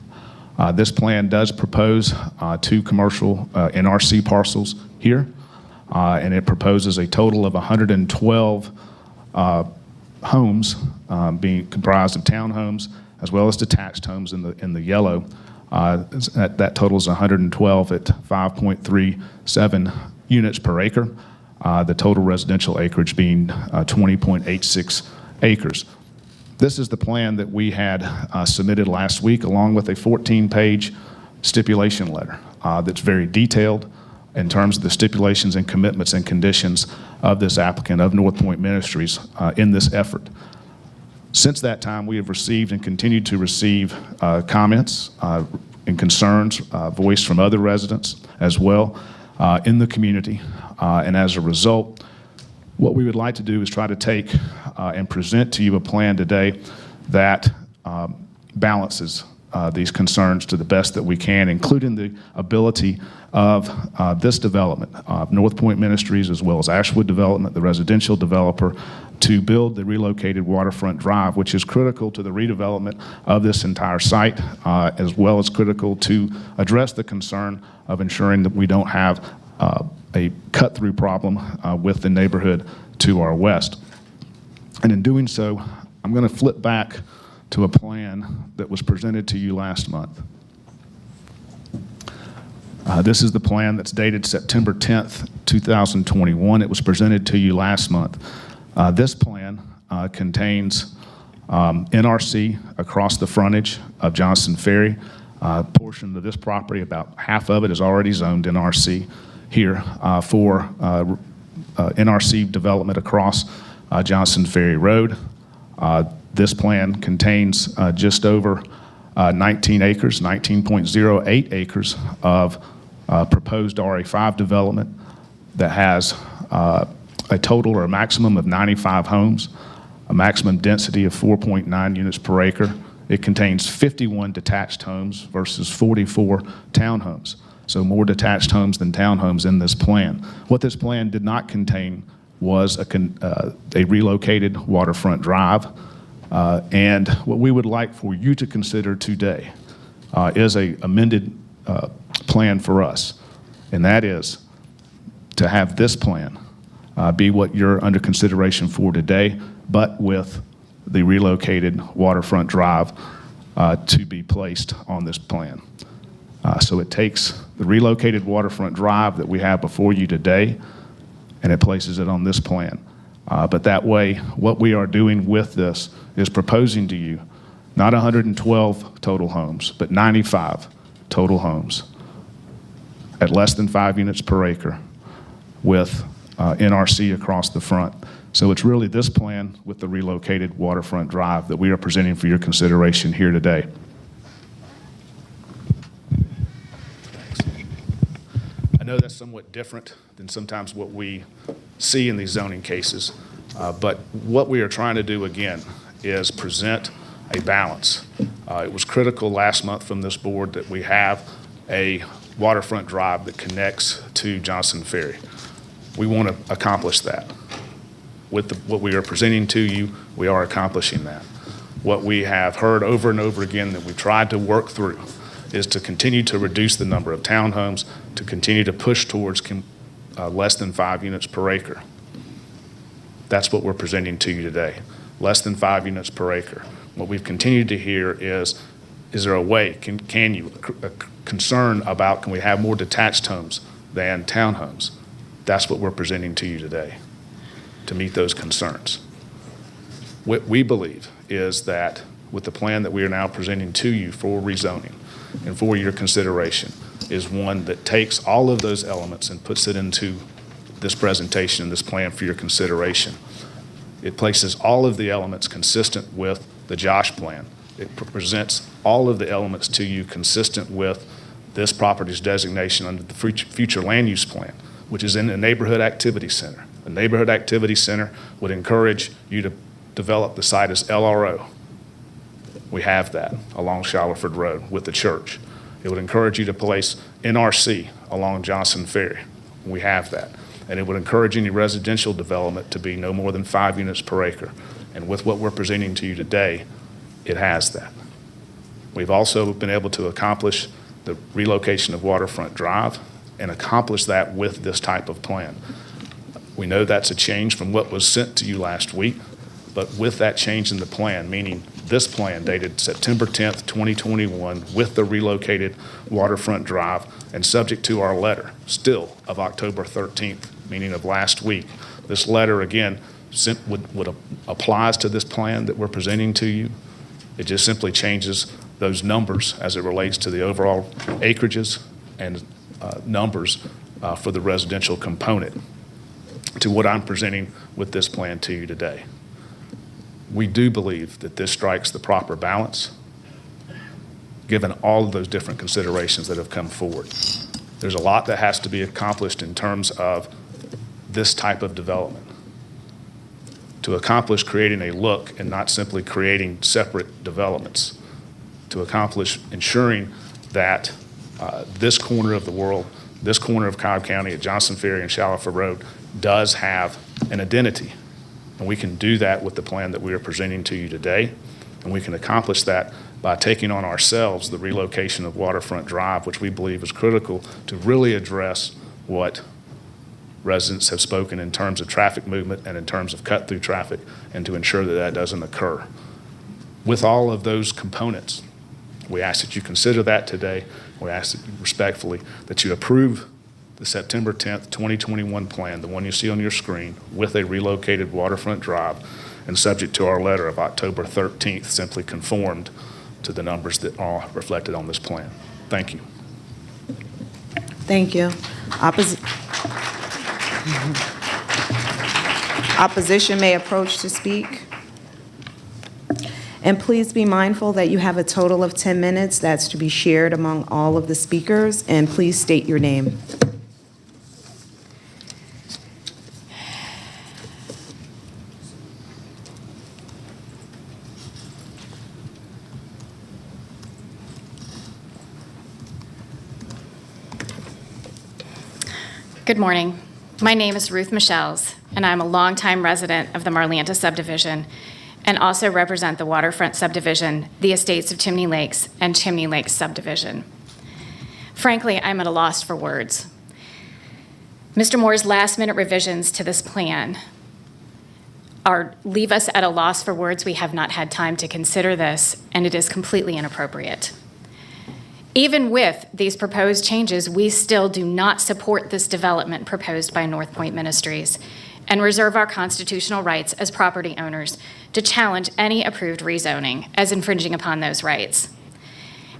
This plan does propose two commercial NRC parcels here, and it proposes a total of 112 homes being comprised of townhomes as well as detached homes in the yellow. That totals 112 at 5.37 units per acre, the total residential acreage being 20.86 acres. This is the plan that we had submitted last week along with a 14-page stipulation letter that's very detailed in terms of the stipulations and commitments and conditions of this applicant of North Point Ministries in this effort. Since that time, we have received and continue to receive comments and concerns voiced from other residents as well in the community. And as a result, what we would like to do is try to take and present to you a plan today that balances these concerns to the best that we can, including the ability of this development, North Point Ministries as well as Ashwood Development, the residential developer, to build the relocated waterfront drive, which is critical to the redevelopment of this entire site, as well as critical to address the concern of ensuring that we don't have a cut-through problem with the neighborhood to our west. And in doing so, I'm going to flip back to a plan that was presented to you last month. This is the plan that's dated September 10th, 2021. It was presented to you last month. This plan contains NRC across the frontage of Johnson Ferry. Portion of this property, about half of it, is already zoned NRC here for NRC development across Johnson Ferry Road. This plan contains just over 19 acres, 19.08 acres of proposed RA5 development that has a total or a maximum of 95 homes, a maximum density of 4.9 units per acre. It contains 51 detached homes versus 44 townhomes. So more detached homes than townhomes in this plan. What this plan did not contain was a relocated waterfront drive. And what we would like for you to consider today is an amended plan for us. And that is to have this plan be what you're under consideration for today, but with the relocated waterfront drive to be placed on this plan. So it takes the relocated waterfront drive that we have before you today, and it places it on this plan. But that way, what we are doing with this is proposing to you not 112 total homes, but 95 total homes at less than 5 units per acre with NRC across the front. So it's really this plan with the relocated waterfront drive that we are presenting for your consideration here today. know that's somewhat different than sometimes what we see in these zoning cases, but what we are trying to do again is present a balance. It was critical last month from this board that we have a waterfront drive that connects to Johnson Ferry. We want to accomplish that. With what we are presenting to you, we are accomplishing that. What we have heard over and over again that we tried to work through is to continue to reduce the number of townhomes, to continue to push towards less than 5 units per acre. That's what we're presenting to you today, less than 5 units per acre. What we've continued to hear is there a way, can you, a concern about can we have more detached homes than townhomes? That's what we're presenting to you today, to meet those concerns. What we believe is that with the plan that we are now presenting to you for rezoning and for your consideration is one that takes all of those elements and puts it into this presentation, this plan for your consideration. It places all of the elements consistent with the Josh plan. It presents all of the elements to you consistent with this property's designation under the future land use plan, which is in a neighborhood activity center. A neighborhood activity center would encourage you to develop the site as LRO. We have that along Shilerford Road with the church. It would encourage you to place NRC along Johnson Ferry. We have that. And it would encourage any residential development to be no more than 5 units per acre. And with what we're presenting to you today, it has that. We've also been able to accomplish the relocation of Waterfront Drive and accomplish that with this type of plan. We know that's a change from what was sent to you last week, but with that change in the plan, meaning this plan dated September 10th, 2021, with the relocated Waterfront Drive and subject to our letter still of October 13th, meaning of last week. This letter, again, applies to this plan that we're presenting to you. It just simply changes those numbers as it relates to the overall acreages and numbers for the residential component to what I'm presenting with this plan to you today. We do believe that this strikes the proper balance given all of those different considerations that have come forward. There's a lot that has to be accomplished in terms of this type of development to accomplish creating a look and not simply creating separate developments, to accomplish ensuring that this corner of the world, this corner of Cobb County at Johnson Ferry and Shilerford Road does have an identity. And we can do that with the plan that we are presenting to you today. And we can accomplish that by taking on ourselves the relocation of Waterfront Drive, which we believe is critical to really address what residents have spoken in terms of traffic movement and in terms of cut-through traffic, and to ensure that that doesn't occur. With all of those components, we ask that you consider that today. We ask that respectfully that you approve the September 10th, 2021 plan, the one you see on your screen, with a relocated Waterfront Drive, and subject to our letter of October 13th, simply conformed to the numbers that are reflected on this plan. Thank you. Thank you. Opposition may approach to speak. And please be mindful that you have a total of 10 minutes. That's to be shared among all of the speakers. And please state your name. Good morning. My name is Ruth Michels, and I'm a longtime resident of the Marlanta subdivision and also represent the waterfront subdivision, the estates of Chimney Lakes, and Chimney Lakes subdivision. Frankly, I'm at a loss for words. Mr. Moore's last-minute revisions to this plan leave us at a loss for words. We have not had time to consider this, and it is completely inappropriate. Even with these proposed changes, we still do not support this development proposed by North Point Ministries and reserve our constitutional rights as property owners to challenge any approved rezoning as infringing upon those rights.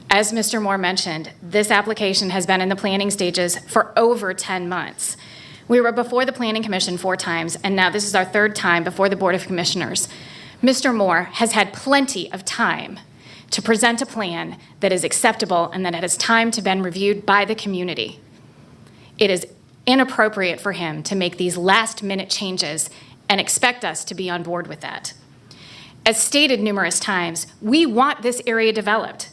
As Mr. Moore mentioned, this application has been in the planning stages for over 10 months. We were before the Planning Commission 4 times, and now this is our 3rd time before the Board of Commissioners. Mr. Moore has had plenty of time to present a plan that is acceptable and that has time to be reviewed by the community. it is inappropriate for him to make these last-minute changes and expect us to be on board with that. As stated numerous times, we want this area developed,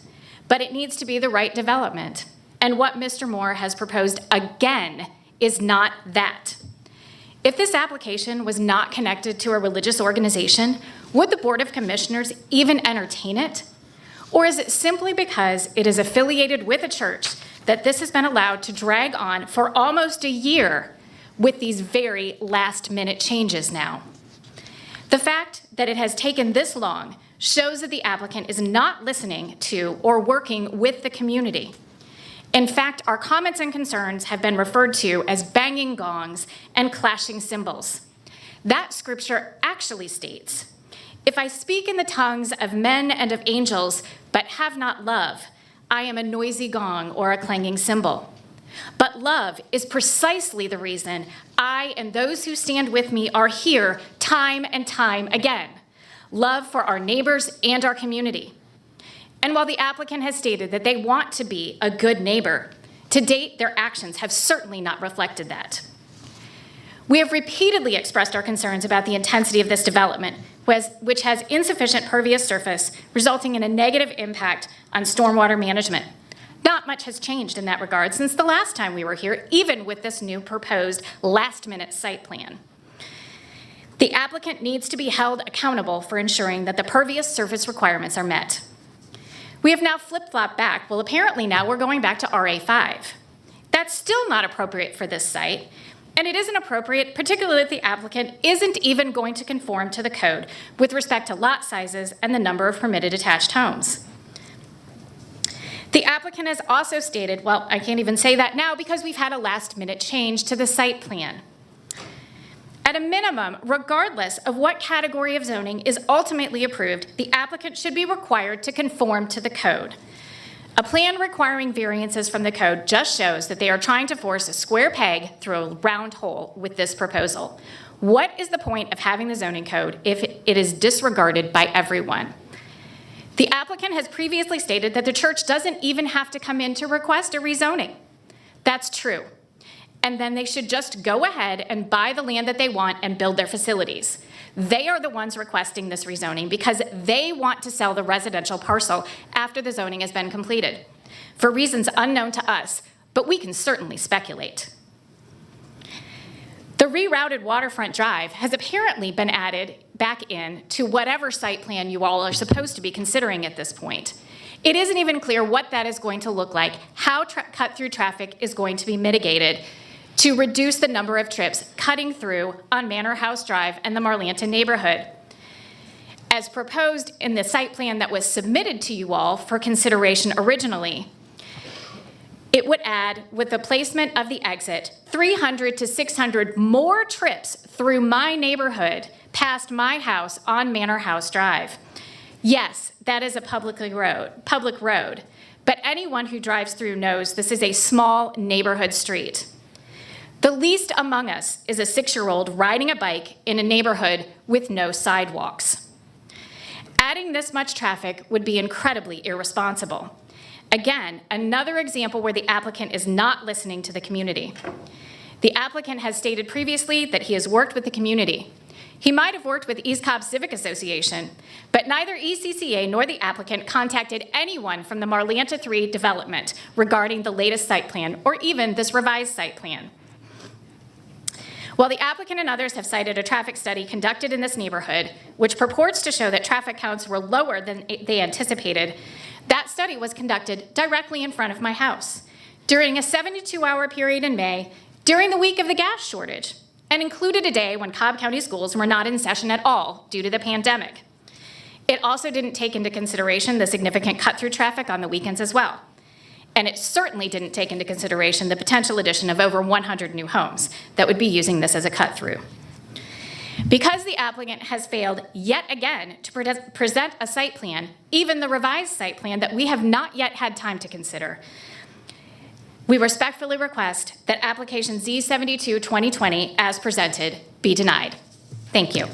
but it needs to be the right development. And what Mr. Moore has proposed again is not that. If this application was not connected to a religious organization, would the Board of Commissioners even entertain it? Or is it simply because it is affiliated with a church that this has been allowed to drag on for almost a year with these very last-minute changes now? The fact that it has taken this long shows that the applicant is not listening to or working with the community. In fact, our comments and concerns have been referred to as banging gongs and clashing cymbals. That scripture actually states, "If I speak in the tongues of men and of angels, but have not love, I am a noisy gong or a clanging cymbal." But love is precisely the reason I and those who stand with me are here time and time again. Love for our neighbors and our community. And while the applicant has stated that they want to be a good neighbor, to date, their actions have certainly not reflected that. We have repeatedly expressed our concerns about the intensity of this development, which has insufficient pervious surface, resulting in a negative impact on stormwater management. Not much has changed in that regard since the last time we were here, even with this new proposed last-minute site plan. The applicant needs to be held accountable for ensuring that the pervious surface requirements are met. We have now flip-flopped back. Well, apparently now we're going back to RA5. That's still not appropriate for this site, and it isn't appropriate, particularly if the applicant isn't even going to conform to the code with respect to lot sizes and the number of permitted attached homes. The applicant has also stated, well, I can't even say that now because we've had a last-minute change to the site plan. At a minimum, regardless of what category of zoning is ultimately approved, the applicant should be required to conform to the code. A plan requiring variances from the code just shows that they are trying to force a square peg through a round hole with this proposal. What is the point of having the zoning code if it is disregarded by everyone? The applicant has previously stated that the church doesn't even have to come in to request a rezoning. That's true. And then they should just go ahead and buy the land that they want and build their facilities. They are the ones requesting this rezoning because they want to sell the residential parcel after the zoning has been completed, for reasons unknown to us, but we can certainly speculate. The rerouted waterfront drive has apparently been added back in to whatever site plan you all are supposed to be considering at this point. It isn't even clear what that is going to look like, how cut-through traffic is going to be mitigated to reduce the number of trips cutting through on Manor House Drive and the Marlanton neighborhood. As proposed in the site plan that was submitted to you all for consideration originally, it would add, with the placement of the exit, 300 to 600 more trips through my neighborhood past my house on Manor House Drive. Yes, that is a public road, but anyone who drives through knows this is a small neighborhood street. The least among us is a 6-year-old riding a bike in a neighborhood with no sidewalks. Adding this much traffic would be incredibly irresponsible. Again, another example where the applicant is not listening to the community. The applicant has stated previously that he has worked with the community. He might have worked with East Cobb Civic Association, but neither ECCA nor the applicant contacted anyone from the Marlanta 3 development regarding the latest site plan or even this revised site plan. While the applicant and others have cited a traffic study conducted in this neighborhood, which purports to show that traffic counts were lower than they anticipated, that study was conducted directly in front of my house during a 72-hour period in May during the week of the gas shortage, and included a day when Cobb County schools were not in session at all due to the pandemic. It also didn't take into consideration the significant cut-through traffic on the weekends as well. And it certainly didn't take into consideration the potential addition of over 100 new homes that would be using this as a cut-through. Because the applicant has failed yet again to present a site plan, even the revised site plan that we have not yet had time to consider, we respectfully request that application Z72 2020 as presented be denied. Thank you.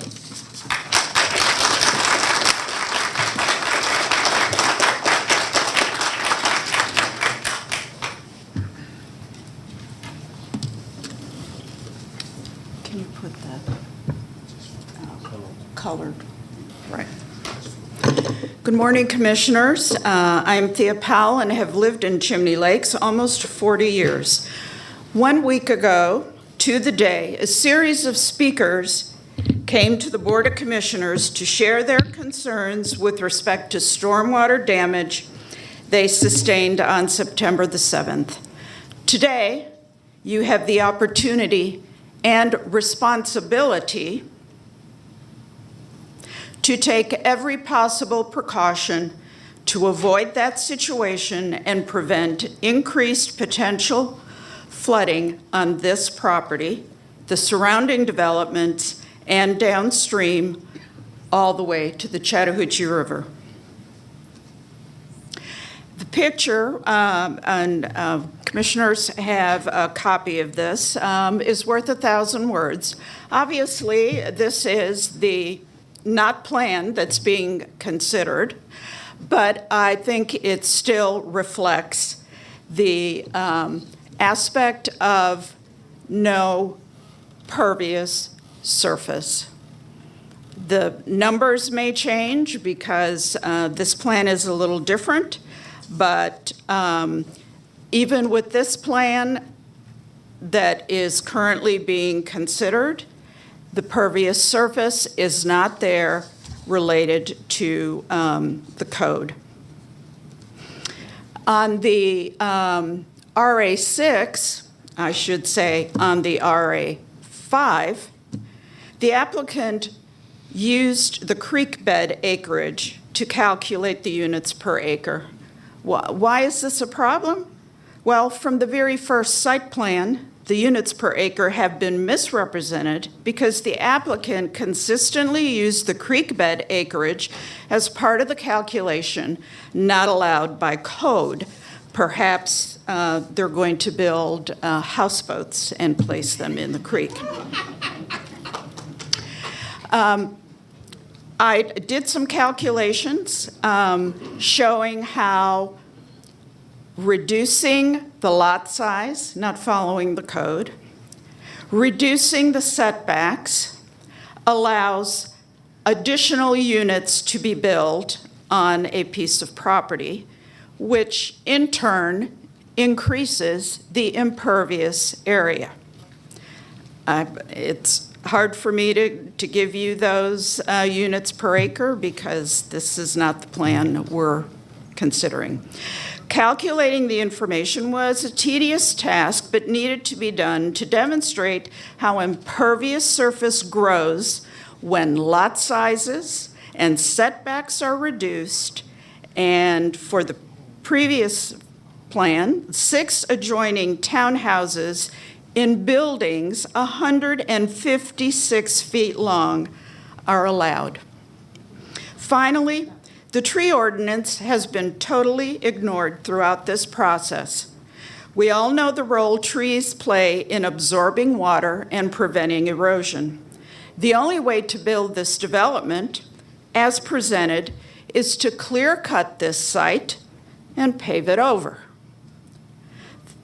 colored. Right. Good morning, Commissioners. I'm Thea Powell and have lived in Chimney Lakes almost 40 years. 1 week ago, to the day, a series of speakers came to the Board of Commissioners to share their concerns with respect to stormwater damage they sustained on September the 7th. Today, you have the opportunity and responsibility to take every possible precaution to avoid that situation and prevent increased potential flooding on this property, the surrounding developments, and downstream all the way to the Chattahoochee River. The picture, and commissioners have a copy of this, is worth 1,000 words. Obviously, this is the not plan that's being considered, but I think it still reflects the aspect of no pervious surface. The numbers may change because this plan is a little different, but even with this plan that is currently being considered, the pervious surface is not there related to the code. On the RA6, I should say on the RA5, the applicant used the creek bed acreage to calculate the units per acre. Why is this a problem? Well, from the very first site plan, the units per acre have been misrepresented because the applicant consistently used the creek bed acreage as part of the calculation not allowed by code. Perhaps they're going to build houseboats and place them in the creek. I did some calculations showing how reducing the lot size, not following the code, reducing the setbacks allows additional units to be built on a piece of property, which in turn increases the impervious area. It's hard for me to give you those units per acre because this is not the plan we're considering. Calculating the information was a tedious task, but needed to be done to demonstrate how impervious surface grows when lot sizes and setbacks are reduced. And for the previous plan, 6 adjoining townhouses in buildings 156 feet long are allowed. Finally, the tree ordinance has been totally ignored throughout this process. We all know the role trees play in absorbing water and preventing erosion. The only way to build this development, as presented, is to clear-cut this site and pave it over.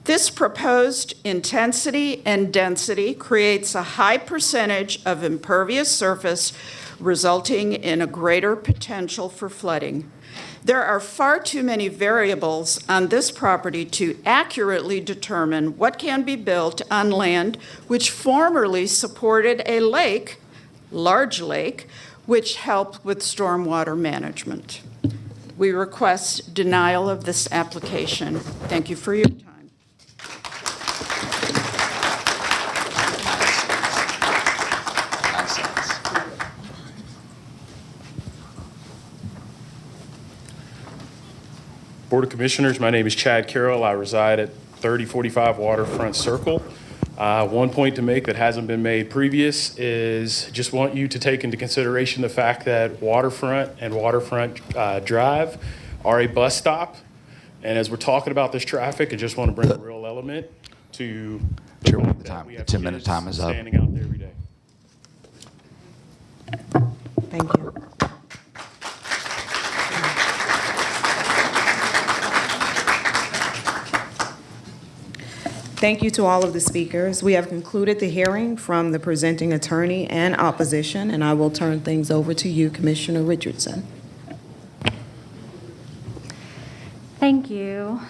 This proposed intensity and density creates a high percentage of impervious surface, resulting in a greater potential for flooding. There are far too many variables on this property to accurately determine what can be built on land which formerly supported a lake, large lake, which helped with stormwater management. We request denial of this application. Thank you for your time. Board of Commissioners, my name is Chad Carroll. I reside at 3045 Waterfront Circle. One point to make that hasn't been made previous is just want you to take into consideration the fact that Waterfront and Waterfront Drive are a bus stop. And as we're talking about this traffic, I just want to bring a real element to the fact that we have 10-minute time is up. standing out there every day. Thank you. Thank you to all of the speakers. We have concluded the hearing from the presenting attorney and opposition, and I will turn things over to you, Commissioner Richardson. Thank you.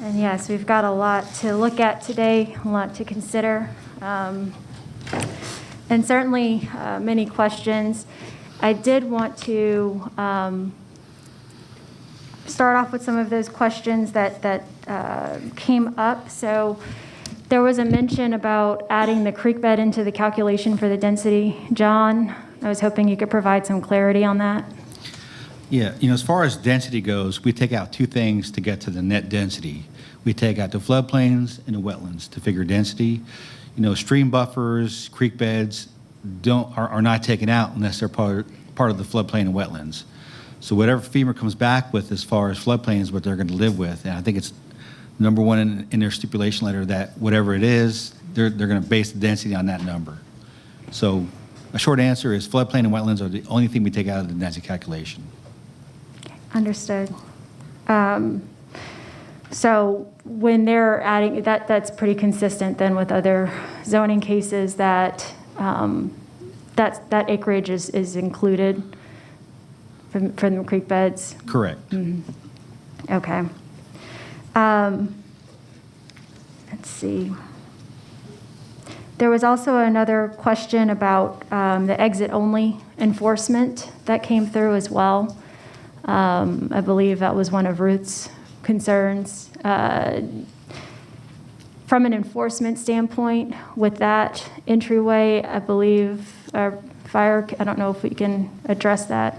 And yes, we've got a lot to look at today, a lot to consider, and certainly many questions. I did want to start off with some of those questions that came up. So there was a mention about adding the creek bed into the calculation for the density. John, I was hoping you could provide some clarity on that. Yeah, as far as density goes, we take out two things to get to the net density. We take out the floodplains and the wetlands to figure density. Stream buffers, creek beds are not taken out unless they're part of the floodplain and wetlands. So whatever FEMA comes back with as far as floodplains is what they're going to live with. And I think it's number one in their stipulation letter that whatever it is, they're going to base the density on that number. So a short answer is floodplain and wetlands are the only thing we take out of the density calculation. Understood. So when they're adding, that's pretty consistent then with other zoning cases that that acreage is included from the creek beds? Correct. Mm-hmm. Okay. Let's see. There was also another question about the exit-only enforcement that came through as well. I believe that was one of Ruth's concerns. From an enforcement standpoint, with that entryway, I believe our fire, I don't know if we can address that.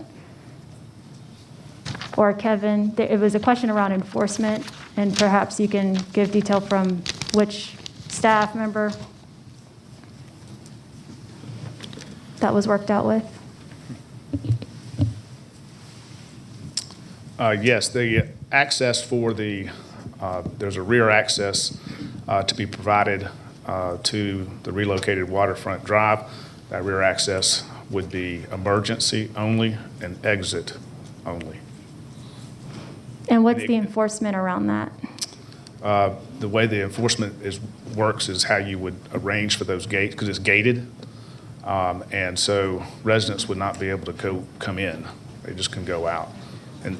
Or Kevin, it was a question around enforcement, and perhaps you can give detail from which staff member that was worked out with. Yes, the access for there's a rear access to be provided to the relocated waterfront drive. That rear access would be emergency only and exit only. And what's the enforcement around that? The way the enforcement works is how you would arrange for those gates, because it's gated. And so residents would not be able to come in. They just can go out. And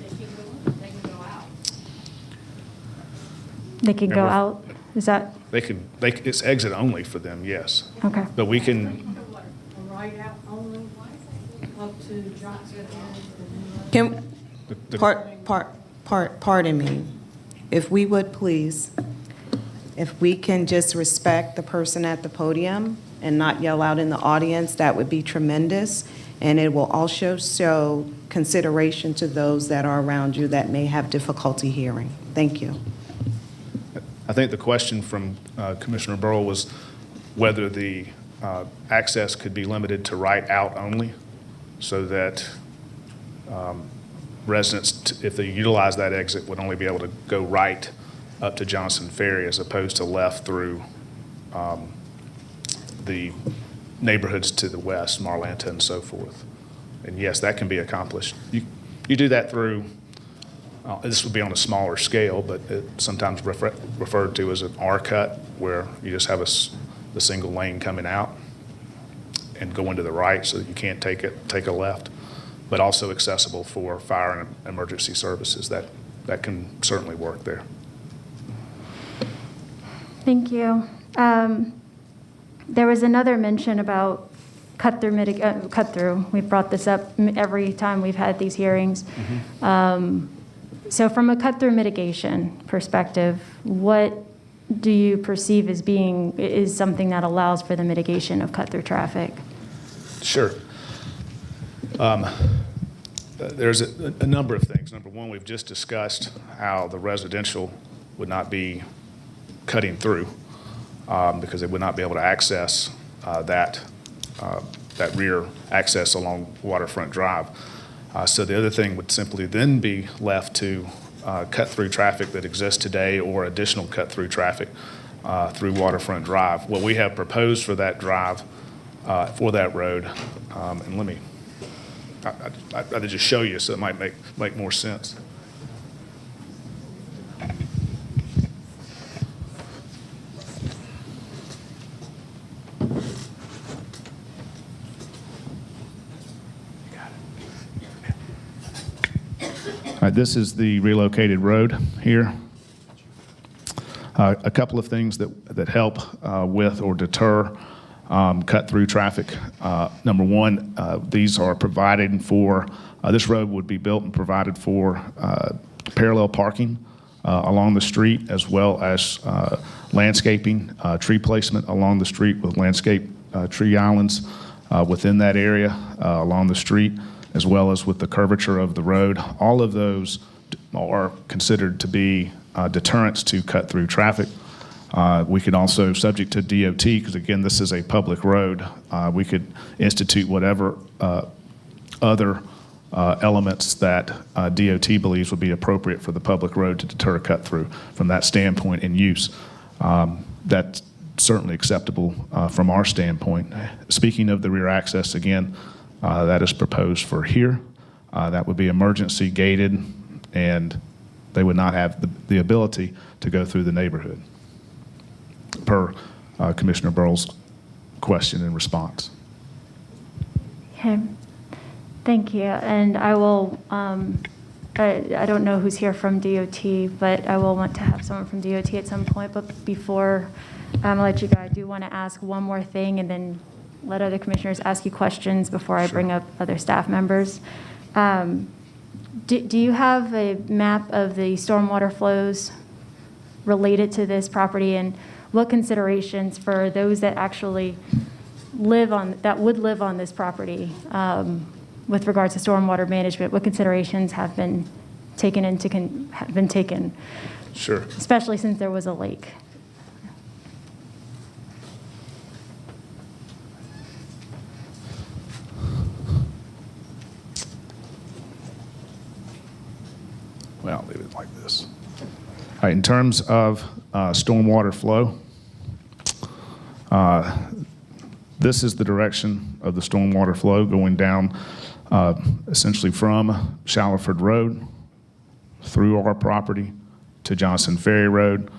they can go out? Is that? It's exit only for them, yes. Okay. But we can. Right out only up to Johnson. Pardon me. If we would please, if we can just respect the person at the podium and not yell out in the audience, that would be tremendous. And it will also show consideration to those that are around you that may have difficulty hearing. Thank you. I think the question from Commissioner Burrow was whether the access could be limited to right out only, so that residents, if they utilize that exit, would only be able to go right up to Johnson Ferry as opposed to left through the neighborhoods to the west, Marlanta and so forth. And yes, that can be accomplished. You do that through, this would be on a smaller scale, but it's sometimes referred to as an R-cut, where you just have the single lane coming out and go into the right so that you can't take a left, but also accessible for fire and emergency services. That can certainly work there. Thank you. There was another mention about cut-through. We've brought this up every time we've had these hearings. Mm-hmm. So from a cut-through mitigation perspective, what do you perceive as is something that allows for the mitigation of cut-through traffic? Sure. There's a number of things. Number one, we've just discussed how the residential would not be cutting through because they would not be able to access that rear access along Waterfront Drive. So the other thing would simply then be left to cut-through traffic that exists today or additional cut-through traffic through Waterfront Drive. What we have proposed for that drive, for that road, and let me, I'll just show you so it might make more sense. right, this is the relocated road here. A couple of things that help with or deter cut-through traffic. Number one, these are provided for, this road would be built and provided for parallel parking along the street, as well as landscaping, tree placement along the street with landscape tree islands within that area along the street, as well as with the curvature of the road. All of those are considered to be deterrents to cut-through traffic. We could also, subject to DOT, because again, this is a public road, we could institute whatever other elements that DOT believes would be appropriate for the public road to deter cut-through from that standpoint in use. That's certainly acceptable from our standpoint. Speaking of the rear access, again, that is proposed for here. That would be emergency gated, and they would not have the ability to go through the neighborhood, per Commissioner Burrell's question and response. Okay, thank you. And I will, I don't know who's here from DOT, but I will want to have someone from DOT at some point. But before I let you go, I do want to ask one more thing and then let other commissioners ask you questions before I bring up other staff members. Do you have a map of the stormwater flows related to this property, and what considerations for those that actually live on, that would live on this property with regards to stormwater management, what considerations have been taken Sure. especially since there was a lake? Well, I'll leave it like this. All right, in terms of stormwater flow, this is the direction of the stormwater flow going down essentially from Shallowford Road through our property to Johnson Ferry Road.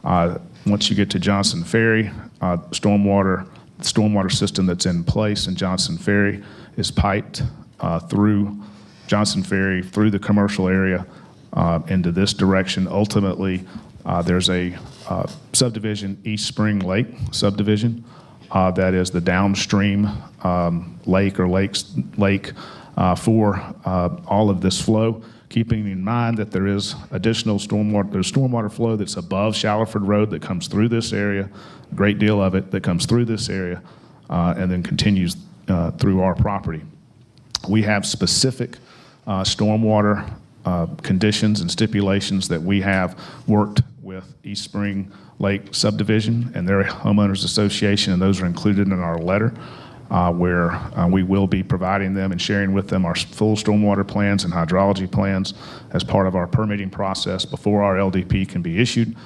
Once you get to Johnson Ferry, the stormwater system that's in place in Johnson Ferry is piped through Johnson Ferry, through the commercial area, into this direction. Ultimately, there's a subdivision, East Spring Lake subdivision, that is the downstream lake or lake for all of this flow, keeping in mind that there is additional stormwater flow that's above Shallowford Road that comes through this area, a great deal of it that comes through this area, and then continues through our property. We have specific stormwater conditions and stipulations that we have worked with East Spring Lake Subdivision and their homeowners association, and those are included in our letter where we will be providing them and sharing with them our full stormwater plans and hydrology plans as part of our permitting process before our LDP can be issued,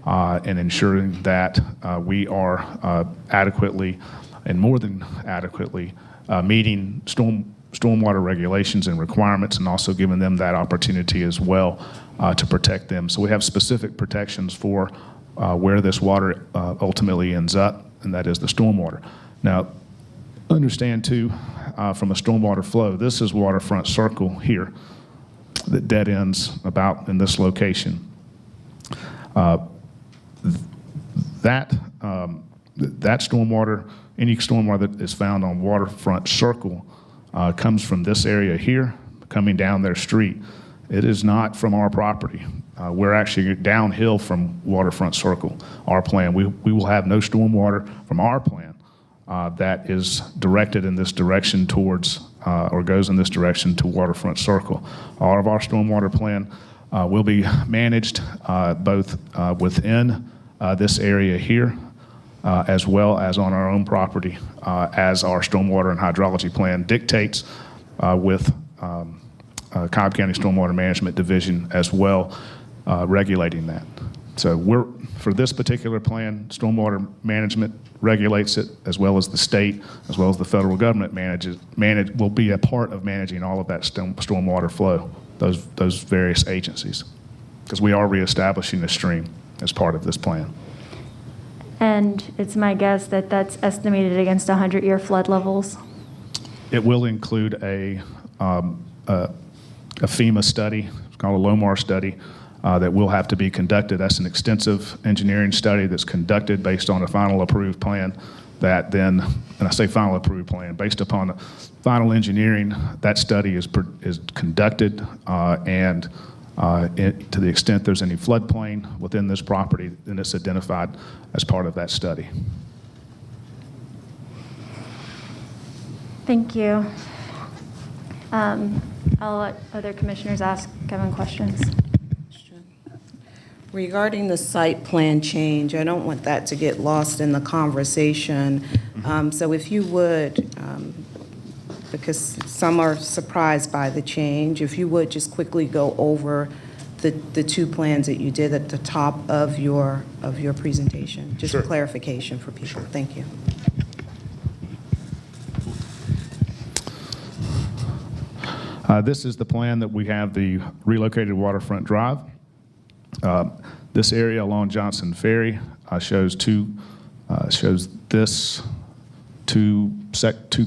and ensuring that we are adequately and more than adequately meeting stormwater regulations and requirements, and also giving them that opportunity as well to protect them. So we have specific protections for where this water ultimately ends up, and that is the stormwater. Now, understand too, from a stormwater flow, this is waterfront circle here that dead ends about in this location. That stormwater, any stormwater that is found on waterfront circle comes from this area here, coming down their street. It is not from our property. We're actually downhill from waterfront circle, our plan. We will have no stormwater from our plan that is directed in this direction towards, or goes in this direction to waterfront circle. All of our stormwater plan will be managed both within this area here, as well as on our own property, as our stormwater and hydrology plan dictates, with Cobb County Stormwater Management Division as well, regulating that. So for this particular plan, stormwater management regulates it, as well as the state, as well as the federal government will be a part of managing all of that stormwater flow, those various agencies, because we are reestablishing the stream as part of this plan. And it's my guess that that's estimated against 100-year flood levels? It will include a FEMA study called a LOMAR study that will have to be conducted. That's an extensive engineering study that's conducted based on a final approved plan that then, and I say final approved plan, based upon the final engineering, that study is conducted and to the extent there's any floodplain within this property, then it's identified as part of that study. Thank you. I'll let other commissioners ask Kevin questions. Regarding the site plan change, I don't want that to get lost in the conversation. So if you would, because some are surprised by the change, if you would just quickly go over the two plans that you did at the top of your presentation, just for clarification for people. Sure. Thank you. This is the plan that we have the relocated waterfront drive. This area along Johnson Ferry shows this two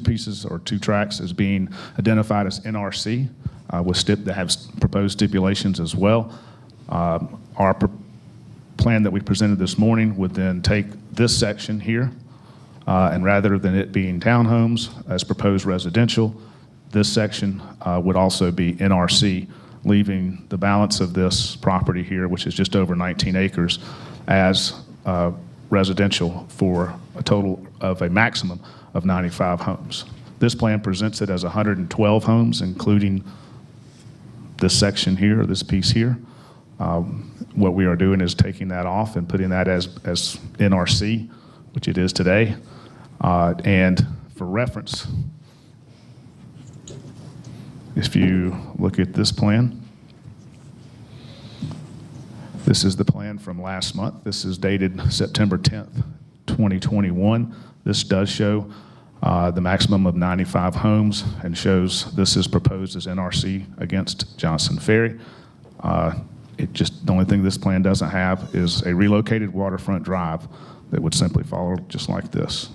pieces or two tracks as being identified as NRC that have proposed stipulations as well. Our plan that we presented this morning would then take this section here and rather than it being townhomes as proposed residential, this section would also be NRC, leaving the balance of this property here, which is just over 19 acres, as residential for a total of a maximum of 95 homes. This plan presents it as 112 homes, including this section here, this piece here. What we are doing is taking that off and putting that as NRC, which it is today. And for reference, if you look at this plan, this is the plan from last month. This is dated September 10th, 2021. This does show the maximum of 95 homes and shows this is proposed as NRC against Johnson Ferry. The only thing this plan doesn't have is a relocated waterfront drive that would simply follow just like this,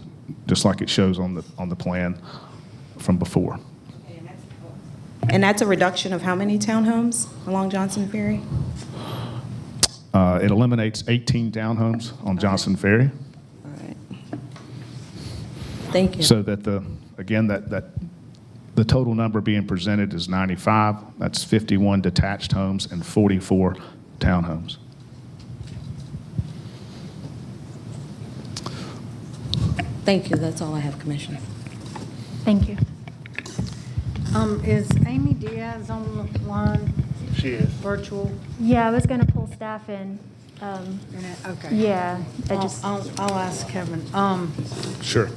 just like it shows on the plan from before. And that's a reduction of how many townhomes along Johnson Ferry? It eliminates 18 townhomes on Johnson Ferry. All right. Thank you. So that the total number being presented is 95. That's 51 detached homes and 44 townhomes. Thank you. That's all I have, Commissioner. Thank you. Is Amy Diaz on the line? She is. Virtual? Yeah, I was going to pull staff in. Okay. Yeah, I'll ask Kevin. Sure.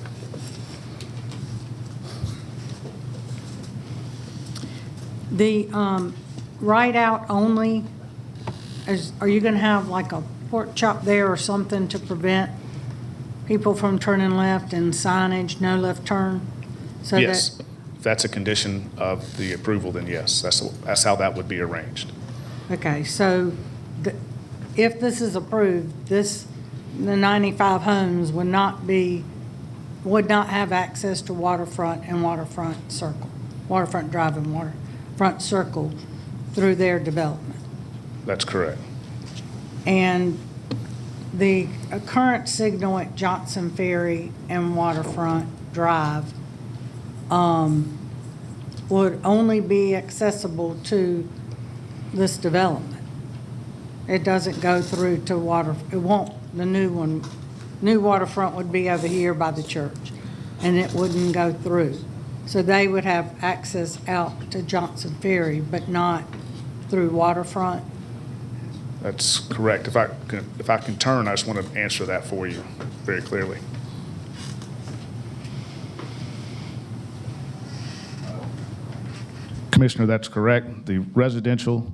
The ride out only, are you going to have like a pork chop there or something to prevent people from turning left and signage, no left turn? So yes. If that's a condition of the approval, then yes, that's how that would be arranged. Okay, so if this is approved, the 95 homes would not have access to waterfront and waterfront drive and waterfront circle through their development. That's correct. And the current signal at Johnson Ferry and Waterfront Drive would only be accessible to this development. It doesn't go through to the new waterfront would be over here by the church, and it wouldn't go through. So they would have access out to Johnson Ferry, but not through waterfront. That's correct. If I can turn, I just want to answer that for you very clearly. Commissioner, that's correct. The residential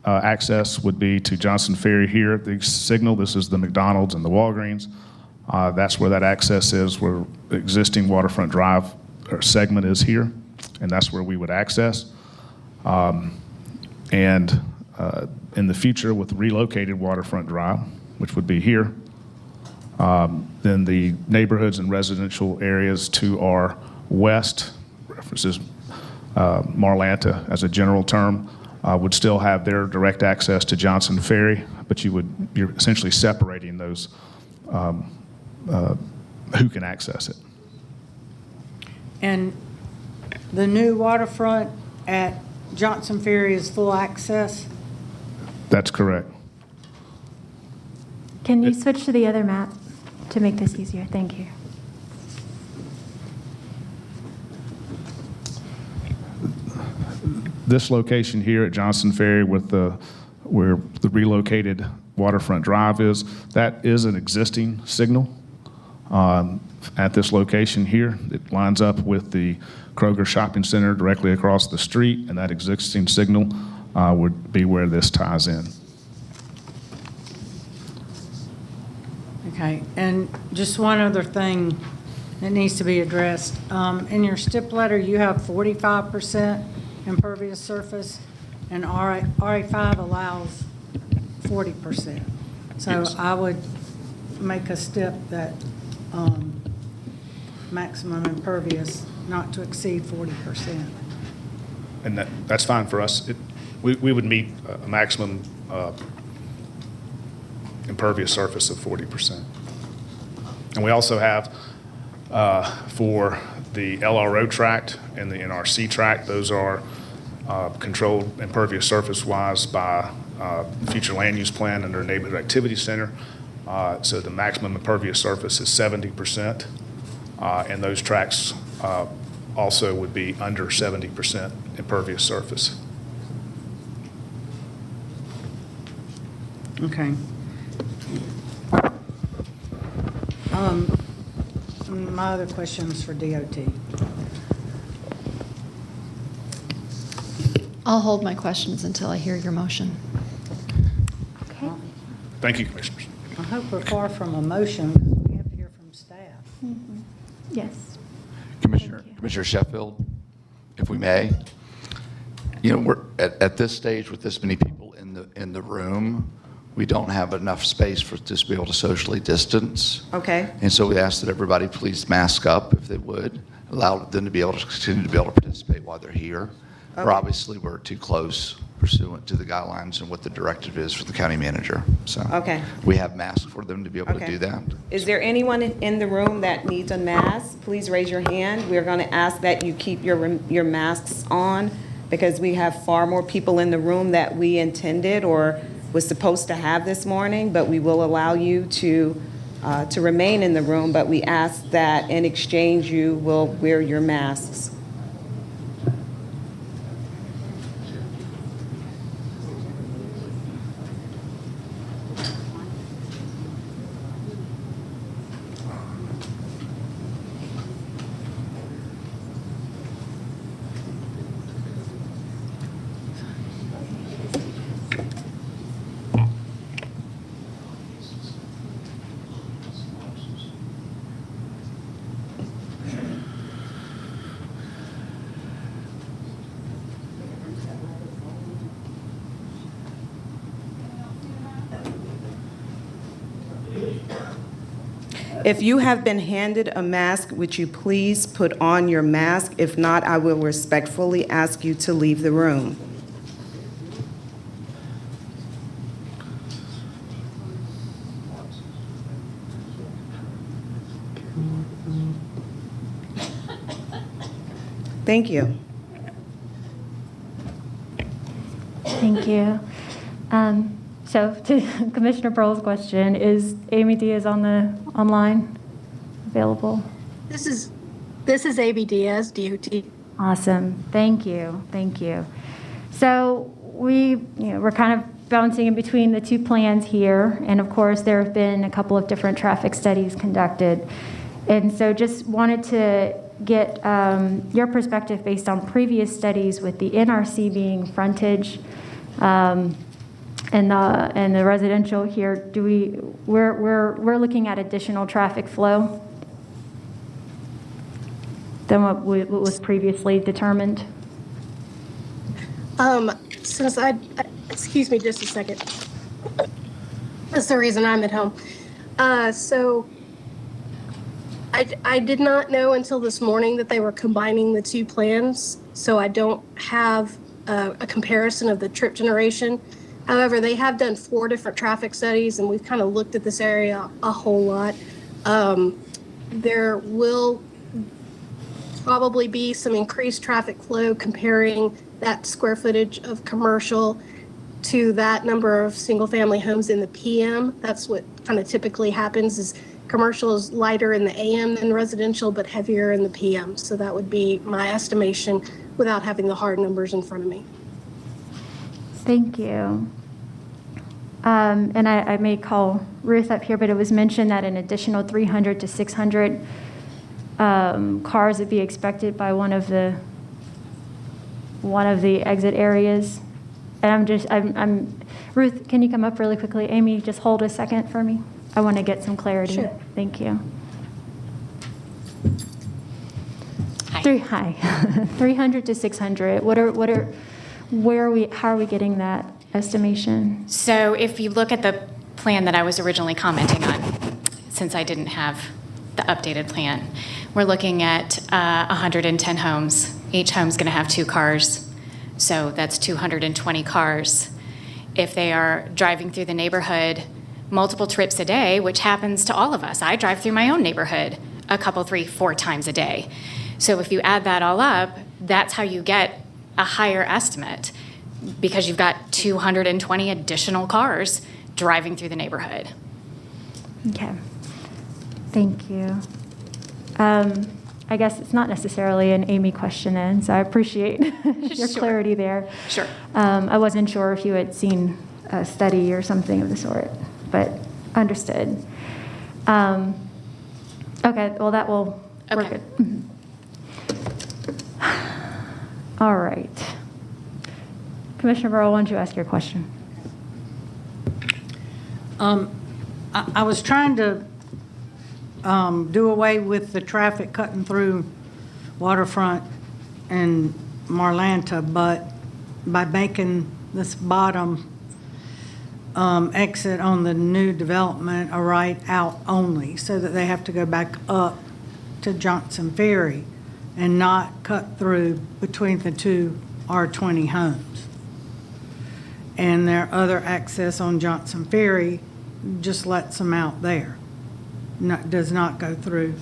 access would be to Johnson Ferry here at the signal. This is the McDonald's and the Walgreens. That's where that access is, where the existing waterfront drive or segment is here, and that's where we would access. In the future, with relocated waterfront drive, which would be here, then the neighborhoods and residential areas to our west, references Marlanta as a general term, would still have their direct access to Johnson Ferry, but you're essentially separating those who can access it. And the new waterfront at Johnson Ferry is full access? That's correct. Can you switch to the other map to make this easier? Thank you. This location here at Johnson Ferry with where the relocated waterfront drive is, that is an existing signal at this location here. It lines up with the Kroger Shopping Center directly across the street, and that existing signal would be where this ties in. Okay, and just one other thing that needs to be addressed. In your STIP letter, you have 45% impervious surface, and RA5 allows 40%. So Yes. I would make a STIP that maximum impervious not to exceed 40%. And that's fine for us. We would meet a maximum impervious surface of 40%. And we also have, for the LRO tract and the NRC tract, those are controlled impervious surface-wise by future land use plan under neighborhood activity center. So the maximum impervious surface is 70%, and those tracts also would be under 70% impervious surface. Okay. My other question is for DOT. I'll hold my questions until I hear your motion. Okay. Thank you, Commissioners. I hope we're far from a motion because we have to hear from staff. Yes. Commissioner Thank you. Commissioner Sheffield, if we may, we're at this stage with this many people in the room, we don't have enough space for us to be able to socially distance. Okay. And so we ask that everybody please mask up if they would, allow them to be able to continue to be able to participate while they're here. Okay. Or obviously we're too close pursuant to the guidelines and what the directive is for the county manager. So Okay. we have masks for them to be able to Okay. do that. Is there anyone in the room that needs a mask? Please raise your hand. We're going to ask that you keep your masks on because we have far more people in the room that we intended or was supposed to have this morning, but we will allow you to remain in the room, but we ask that in exchange you will wear your masks. If you have been handed a mask, would you please put on your mask? If not, I will respectfully ask you to leave the room. Thank you. Thank you. So to Commissioner Pearl's question, is Amy Diaz online available? This is Amy Diaz, DOT. Awesome. Thank you. Thank you. So we're kind of bouncing in between the two plans here. And of course, there have been a couple of different traffic studies conducted. And so just wanted to get your perspective based on previous studies with the NRC being frontage and the residential here. We're looking at additional traffic flow than what was previously determined? Since excuse me just a second. That's the reason I'm at home. So I did not know until this morning that they were combining the two plans, so I don't have a comparison of the trip generation. However, they have done 4 different traffic studies, and we've kind of looked at this area a whole lot. There will probably be some increased traffic flow comparing that square footage of commercial to that number of single-family homes in the PM. That's what kind of typically happens, is commercial is lighter in the AM than residential, but heavier in the PM. So that would be my estimation without having the hard numbers in front of me. Thank you. And I may call Ruth up here, but it was mentioned that an additional 300 to 600 cars would be expected by one of the exit areas. And I'm Ruth, can you come up really quickly? Amy, just hold a second for me. I want to get some clarity. Sure. Thank you. Hi. 300 to 600. How are we getting that estimation? So if you look at the plan that I was originally commenting on, since I didn't have the updated plan, we're looking at 110 homes. Each home's going to have 2 cars, so that's 220 cars. If they are driving through the neighborhood multiple trips a day, which happens to all of us, I drive through my own neighborhood a couple, 3, 4 times a day. So if you add that all up, that's how you get a higher estimate, because you've got 220 additional cars driving through the neighborhood. Okay. Thank you. I guess it's not necessarily an Amy question then, so I appreciate your clarity there. Sure. I wasn't sure if you had seen a study or something of the sort, but understood. Okay, well, that will work Okay. good. All right. Commissioner Burrow, why don't you ask your question? I was trying to do away with the traffic cutting through Waterfront and Marlanta, but by making this bottom exit on the new development a right out only, so that they have to go back up to Johnson Ferry and not cut through between the 2 R20 homes. And their other access on Johnson Ferry just lets them out there, does not go through.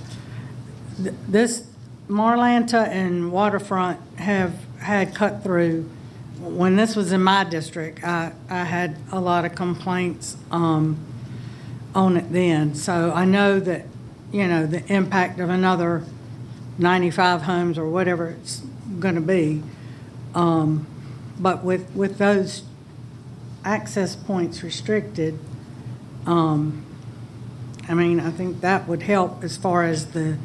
This Marlanta and Waterfront have had cut through. When this was in my district, I had a lot of complaints on it then. So I know that, the impact of another 95 homes or whatever it's going to be. But with those access points restricted, I think that would help as far as the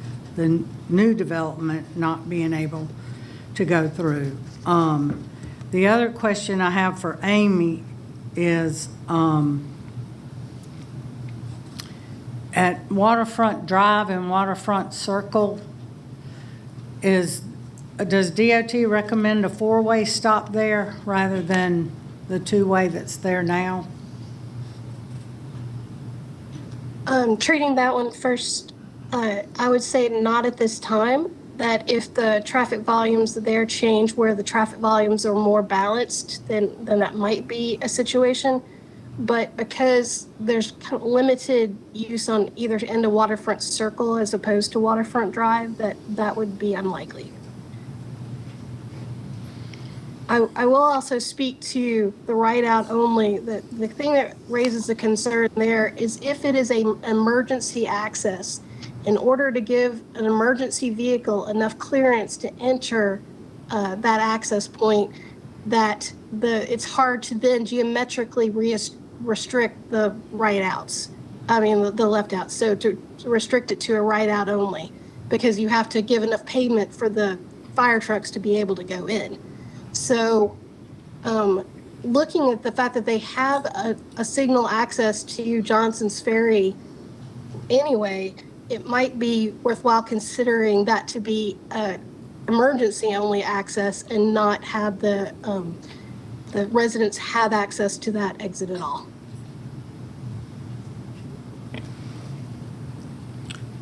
new development not being able to go through. The other question I have for Amy is, at Waterfront Drive and Waterfront Circle, does DOT recommend a 4-way stop there rather than the 2-way that's there now? Treating that one first, I would say not at this time, that if the traffic volumes there change where the traffic volumes are more balanced, then that might be a situation. But because there's kind of limited use on either end of Waterfront Circle as opposed to Waterfront Drive, that would be unlikely. I will also speak to the right out only. The thing that raises the concern there is if it is an emergency access, in order to give an emergency vehicle enough clearance to enter that access point, that it's hard to then geometrically restrict the right outs. The left outs. So to restrict it to a right out only, because you have to give enough pavement for the fire trucks to be able to go in. So looking at the fact that they have a signal access to Johnson's Ferry anyway, it might be worthwhile considering that to be emergency only access and not have the residents have access to that exit at all.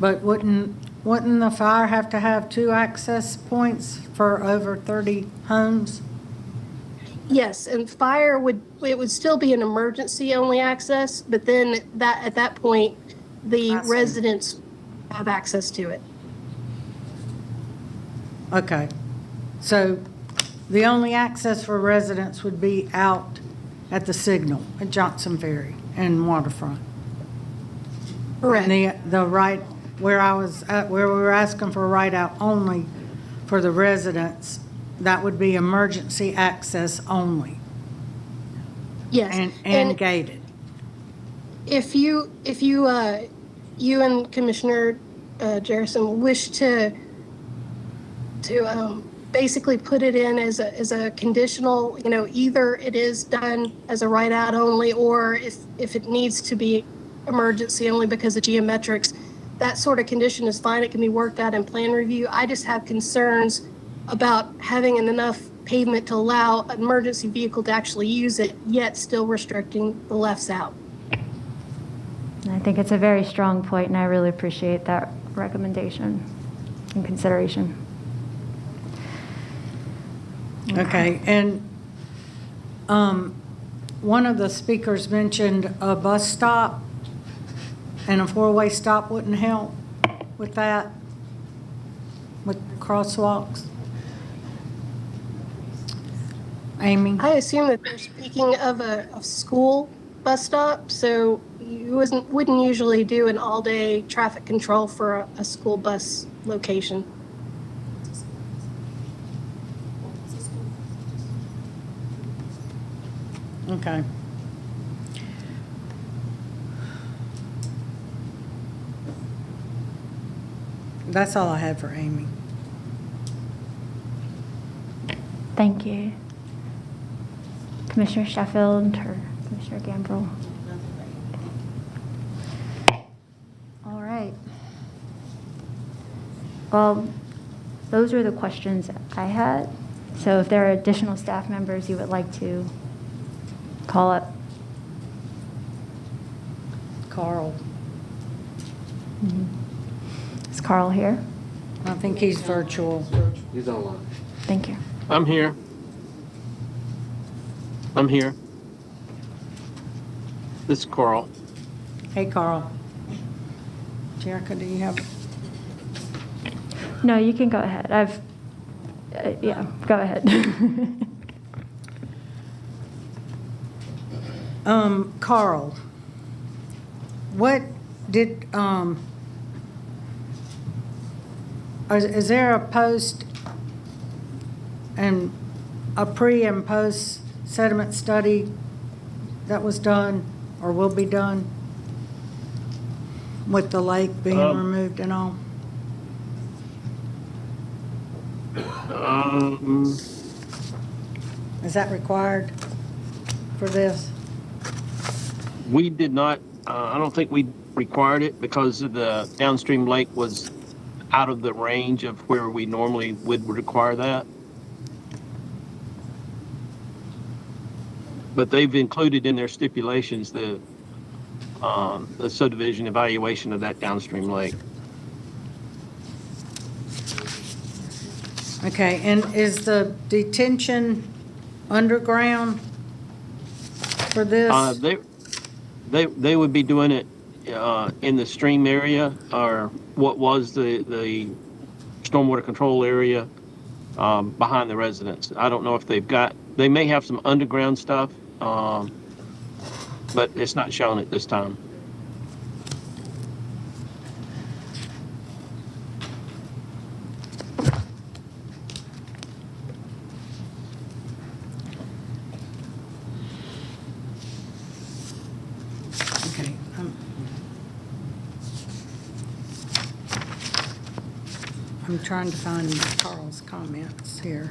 But wouldn't the fire have to have 2 access points for over 30 homes? Yes, and fire would still be an emergency only access, but then at that point, the residents have access to it. Okay. So the only access for residents would be out at the signal at Johnson Ferry and Waterfront. Correct. And the right, where I was at, where we were asking for a right out only for the residents, that would be emergency access only. Yes. And gated. If you and Commissioner Jerrison wish to basically put it in as a conditional, either it is done as a right out only, or if it needs to be emergency only because of geometrics, that sort of condition is fine. It can be worked out in plan review. I just have concerns about having enough pavement to allow an emergency vehicle to actually use it, yet still restricting the lefts out. I think it's a very strong point, and I really appreciate that recommendation and consideration. Okay, and one of the speakers mentioned a bus stop, and a four-way stop wouldn't help with that, with crosswalks. Amy? I assume that they're speaking of a school bus stop, so you wouldn't usually do an all-day traffic control for a school bus location. Okay. That's all I had for Amy. Thank you. Commissioner Sheffield or Commissioner Gambrill? All right. Well, those are the questions I had. So if there are additional staff members you would like to call up. Carl. Is Carl here? I think he's virtual. He's online. Thank you. I'm here. This is Carl. Hey, Carl. Jerica, do you have? No, you can go ahead. Yeah, go ahead. Carl, what did, is there a post and a pre and post sediment study that was done or will be done with the lake being removed and all? Is that required for this? We did not, I don't think we required it because the downstream lake was out of the range of where we normally would require that. But they've included in their stipulations the subdivision evaluation of that downstream lake. Okay, and is the detention underground for this? They would be doing it in the stream area, or what was the stormwater control area behind the residence. I don't know if they may have some underground stuff, but it's not shown at this time. Okay. I'm trying to find Carl's comments here.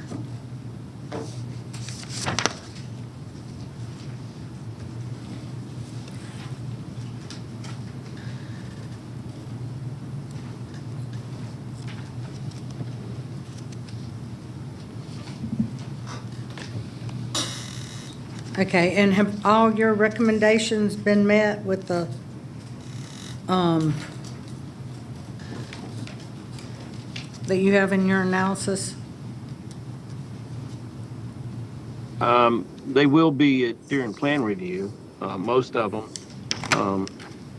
Okay, and have all your recommendations been met with the, that you have in your analysis? They will be during plan review, most of them.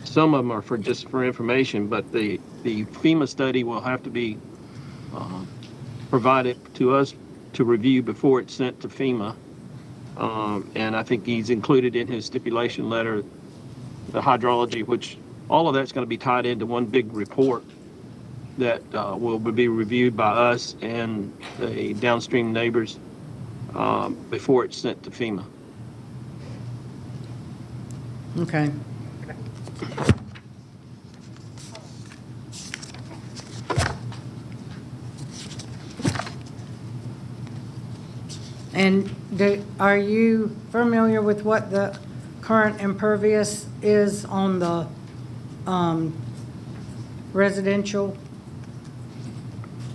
Some of them are just for information, but the FEMA study will have to be provided to us to review before it's sent to FEMA. And I think he's included in his stipulation letter the hydrology, which all of that's going to be tied into one big report that will be reviewed by us and the downstream neighbors before it's sent to FEMA. Okay. And are you familiar with what the current impervious is on the residential?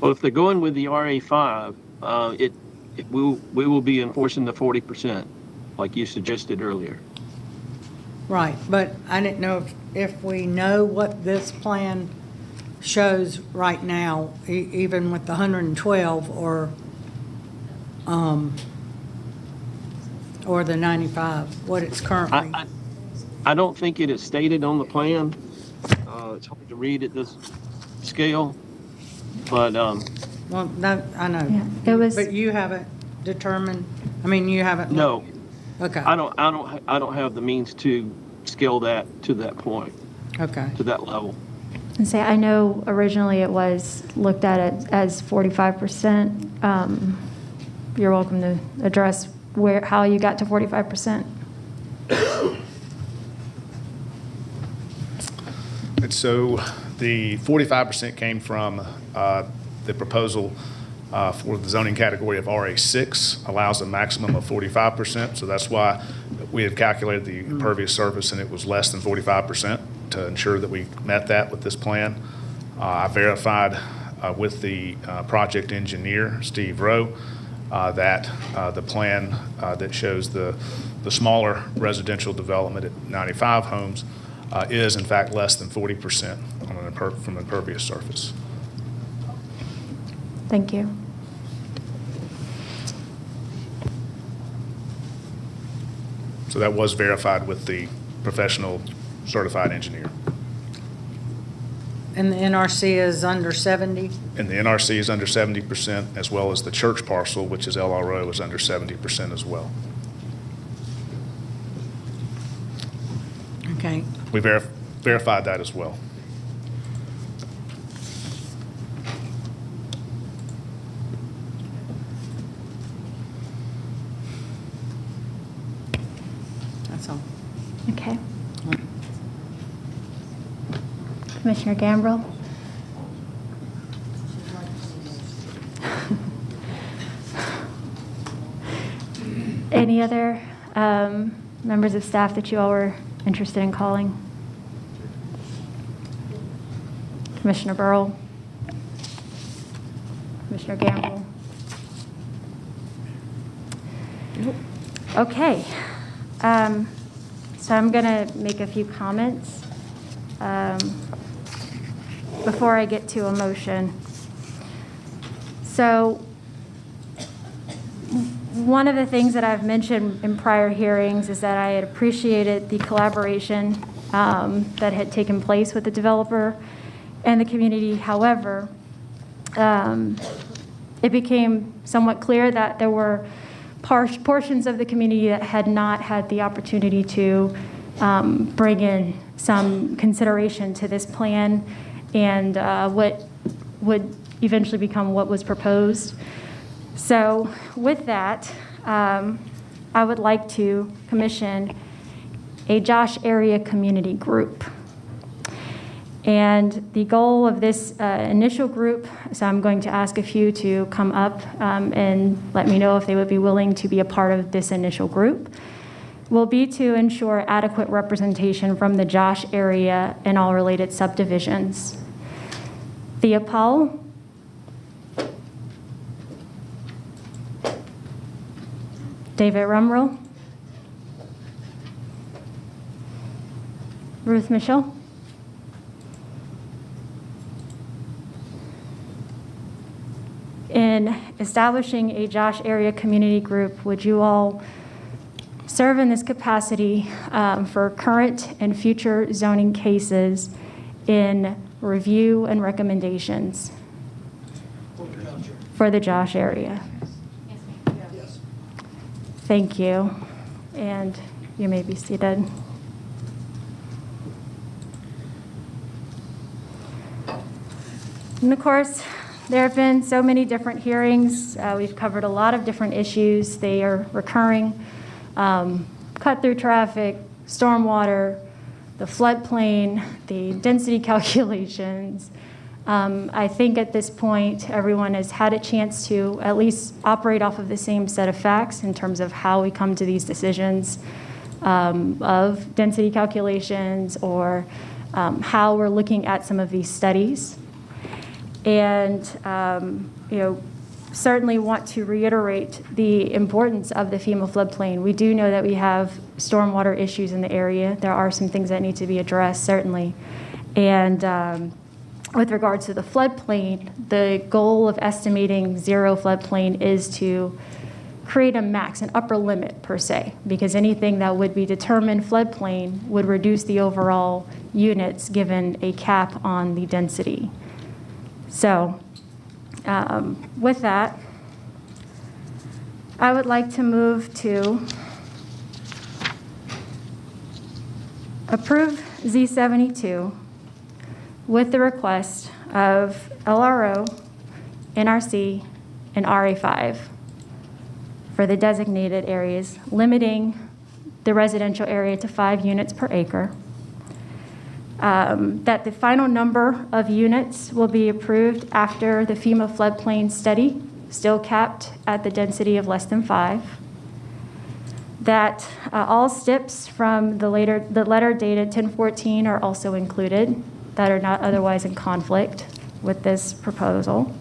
Well, if they're going with the RA5, we will be enforcing the 40%, like you suggested earlier. Right, but I didn't know if we know what this plan shows right now, even with the 112 or the 95, what it's currently. I don't think it is stated on the plan. It's hard to read at this scale, but Well, that, I know. Yeah, it was. But you haven't determined, I mean, you haven't. no, Okay. I don't have the means to scale that to that point, Okay. to that level. And say, I know originally it was looked at it as 45%. You're welcome to address how you got to 45%. And so the 45% came from the proposal for the zoning category of RA6 allows a maximum of 45%. So that's why we had calculated the impervious surface and it was less than 45% to ensure that we met that with this plan. I verified with the project engineer, Steve Rowe, that the plan that shows the smaller residential development at 95 homes is in fact less than 40% from impervious surface. Thank you. So that was verified with the professional certified engineer. And the NRC is under 70? And the NRC is under 70%, as well as the church parcel, which is LRO, is under 70% as well. Okay. We verified that as well. That's all. Okay. Commissioner Gambrill? Any other members of staff that you all were interested in calling? Commissioner Burrell? Commissioner Gambrill? Okay. So I'm going to make a few comments before I get to a motion. So one of the things that I've mentioned in prior hearings is that I had appreciated the collaboration that had taken place with the developer and the community. However, it became somewhat clear that there were portions of the community that had not had the opportunity to bring in some consideration to this plan and what would eventually become what was proposed. So with that, I would like to commission a Josh area community group. And the goal of this initial group, so I'm going to ask a few to come up and let me know if they would be willing to be a part of this initial group, will be to ensure adequate representation from the Josh area and all related subdivisions. Thea Powell. David Rumrell. Ruth Michelle. In establishing a Josh area community group, would you all serve in this capacity for current and future zoning cases in review and recommendations for the Josh area? Yes. Thank you. And you may be seated. And of course, there have been so many different hearings. We've covered a lot of different issues. They are recurring. Cut-through traffic, stormwater, the floodplain, the density calculations. I think at this point, everyone has had a chance to at least operate off of the same set of facts in terms of how we come to these decisions of density calculations or how we're looking at some of these studies. And, certainly want to reiterate the importance of the FEMA floodplain. We do know that we have stormwater issues in the area. There are some things that need to be addressed, certainly. And with regards to the floodplain, the goal of estimating zero floodplain is to create a max, an upper limit per se, because anything that would be determined floodplain would reduce the overall units given a cap on the density. So with that, I would like to move to approve Z72 with the request of LRO, NRC, and RA5 for the designated areas, limiting the residential area to 5 units per acre. That the final number of units will be approved after the FEMA floodplain study, still capped at the density of less than 5. That all STIPs from the letter dated 10/14 are also included that are not otherwise in conflict with this proposal.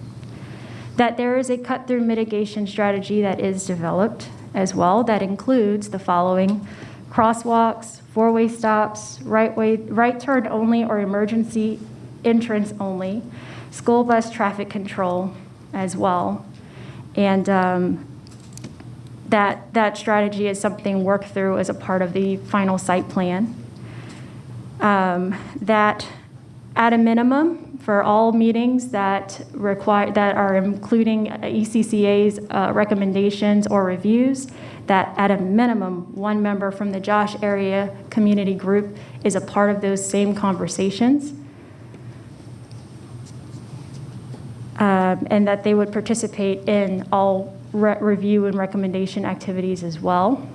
That there is a cut-through mitigation strategy that is developed as well that includes the following: crosswalks, 4-way stops, right turn only or emergency entrance only, school bus traffic control as well. And that strategy is something worked through as a part of the final site plan. That at a minimum, for all meetings that are including ECCA's recommendations or reviews, that at a minimum, one member from the Josh area community group is a part of those same conversations. And that they would participate in all review and recommendation activities as well.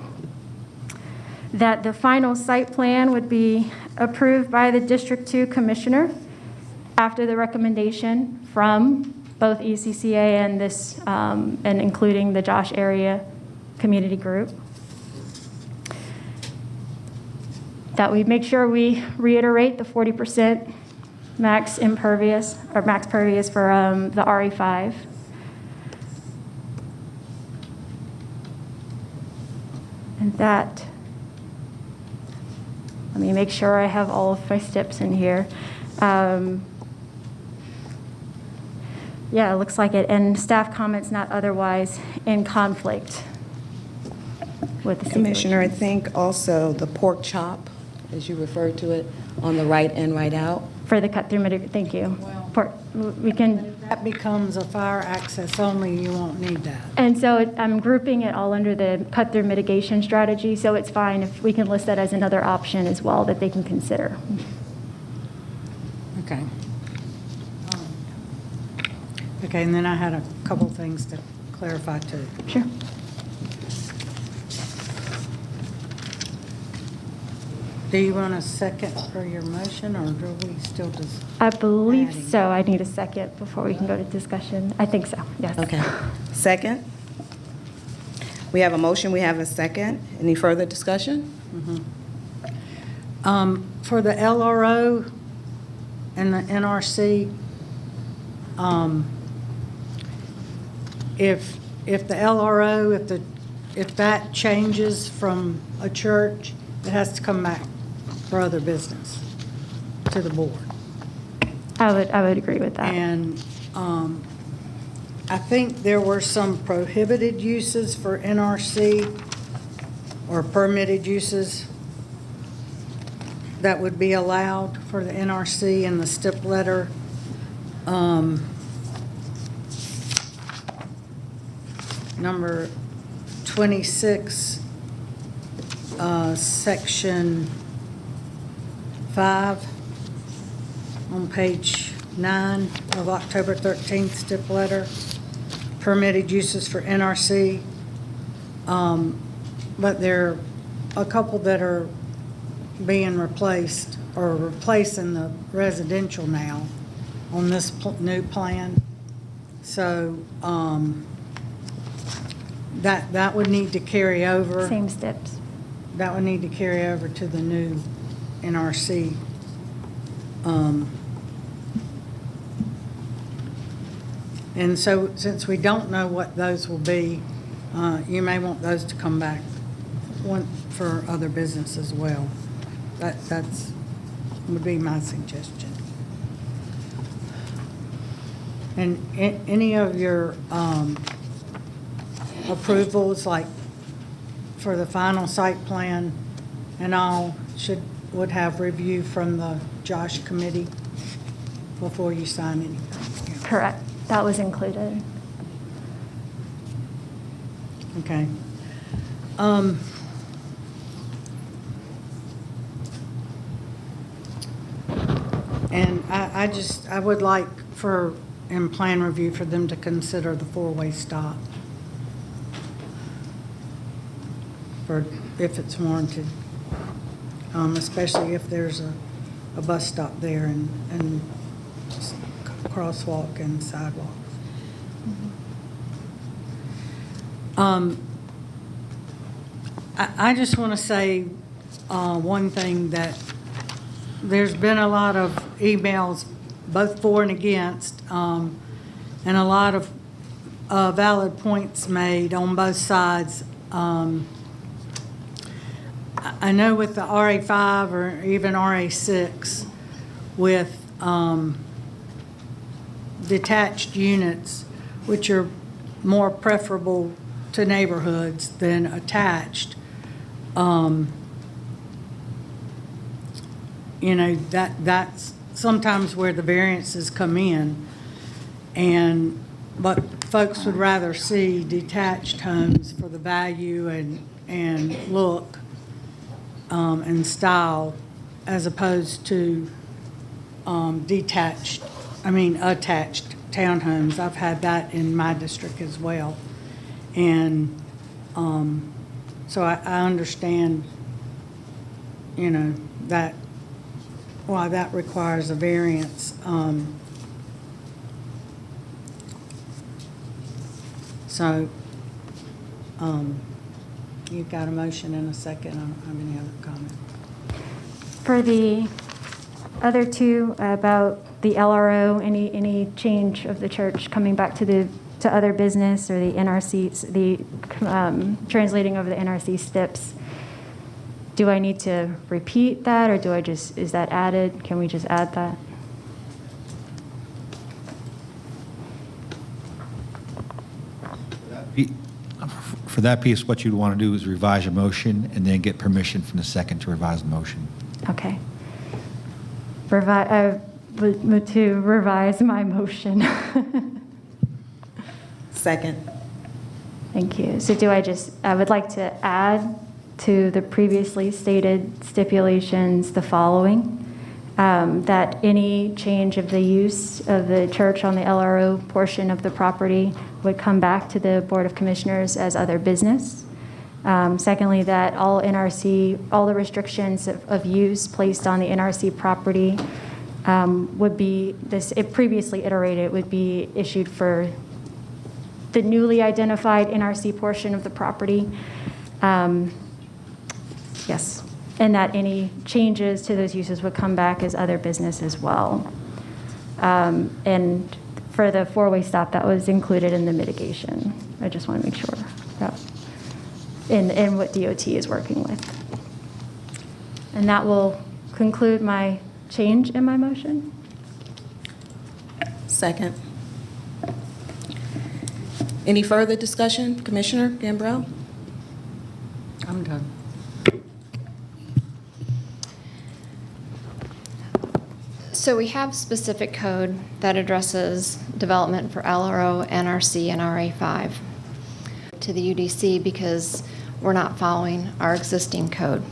That the final site plan would be approved by the District 2 Commissioner after the recommendation from both ECCA and this, and including the Josh area community group. That we make sure we reiterate the 40% max impervious or max pervious for the RE5. And that, let me make sure I have all of my steps in here. Yeah, it looks like it. And staff comments not otherwise in conflict with the Commissioner, I think also the pork chop, as you referred to it, on the right in, right out. For the cut-through mitigation, thank you. We can. If that becomes a fire access only, you won't need that. And so I'm grouping it all under the cut-through mitigation strategy, so it's fine if we can list that as another option as well that they can consider. Okay. Okay, and then I had a couple things to clarify too. Sure. Do you want a second for your motion, or do we still just? I believe so. I need a second before we can go to discussion. I think so, yes. Okay. Second? We have a motion, we have a second. Any further discussion? For the LRO and the NRC, if the LRO, if that changes from a church, it has to come back for other business to the board. I would agree with that. And I think there were some prohibited uses for NRC or permitted uses that would be allowed for the NRC in the stip letter. Number 26, section 5 on page 9 of October 13th stip letter, permitted uses for NRC. But there are a couple that are being replaced or replacing the residential now on this new plan. So that would need to carry over. Same steps. That would need to carry over to the new NRC. And so since we don't know what those will be, you may want those to come back for other business as well. That's would be my suggestion. And any of your approvals, like for the final site plan and all, would have review from the Josh committee before you sign anything. Correct. That was included. Okay. And I would like in plan review for them to consider the four-way stop if it's warranted, especially if there's a bus stop there and crosswalk and sidewalks. I just want to say one thing, that there's been a lot of emails, both for and against, and a lot of valid points made on both sides. I know with the RA5 or even RA6, with detached units, which are more preferable to neighborhoods than attached, you know, that's sometimes where the variances come in. But folks would rather see detached homes for the value and look and style, as opposed to attached townhomes. I've had that in my district as well. And so I understand, you know, why that requires a variance. You've got a motion and a second. I don't have any other comment. For the other two, about the LRO, any change of the church coming back to other business, or the NRC, the translating over the NRC steps, do I need to repeat that, or is that added? Can we just add that? For that piece, what you'd want to do is revise your motion and then get permission from the second to revise the motion. Okay. To revise my motion. Second. Thank you. So I would like to add to the previously stated stipulations the following, that any change of the use of the church on the LRO portion of the property would come back to the Board of Commissioners as other business. Secondly, that all the restrictions of use placed on the NRC property would be, it previously iterated, would be issued for the newly identified NRC portion of the property. Yes, and that any changes to those uses would come back as other business as well. And for the four-way stop, that was included in the mitigation. I just want to make sure that in what DOT is working with. And that will conclude my change in my motion. Second. Any further discussion? Commissioner Gambrell? I'm done. So we have specific code that addresses development for LRO, NRC, and RA5 to the UDC because we're not following our existing code.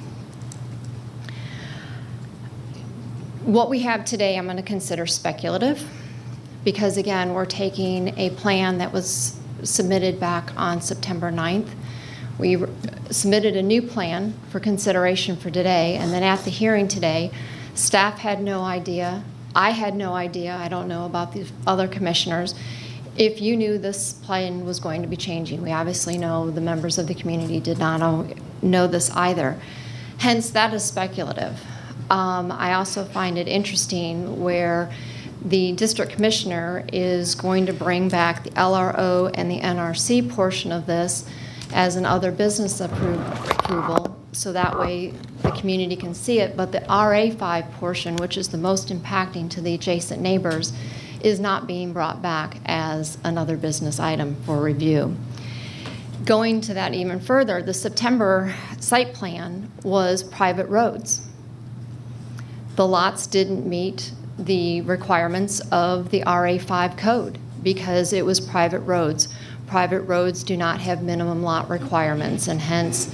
What we have today, I'm going to consider speculative because, again, we're taking a plan that was submitted back on September 9th. We submitted a new plan for consideration for today, and then at the hearing today, staff had no idea. I had no idea. I don't know about the other commissioners. If you knew this plan was going to be changing, we obviously know the members of the community did not know this either. Hence, that is speculative. I also find it interesting where the district commissioner is going to bring back the LRO and the NRC portion of this as an other business approval, so that way the community can see it. But the RA5 portion, which is the most impacting to the adjacent neighbors, is not being brought back as another business item for review. Going to that even further, the September site plan was private roads. The lots didn't meet the requirements of the RA5 code because it was private roads. Private roads do not have minimum lot requirements, and hence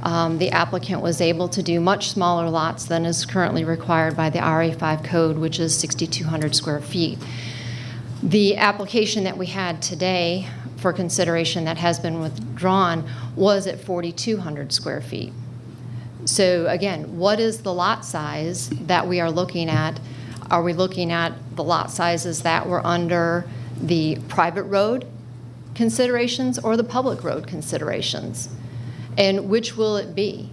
the applicant was able to do much smaller lots than is currently required by the RA5 code, which is 6,200 square feet. The application that we had today for consideration that has been withdrawn was at 4,200 square feet. So again, what is the lot size that we are looking at? Are we looking at the lot sizes that were under the private road considerations or the public road considerations? And which will it be?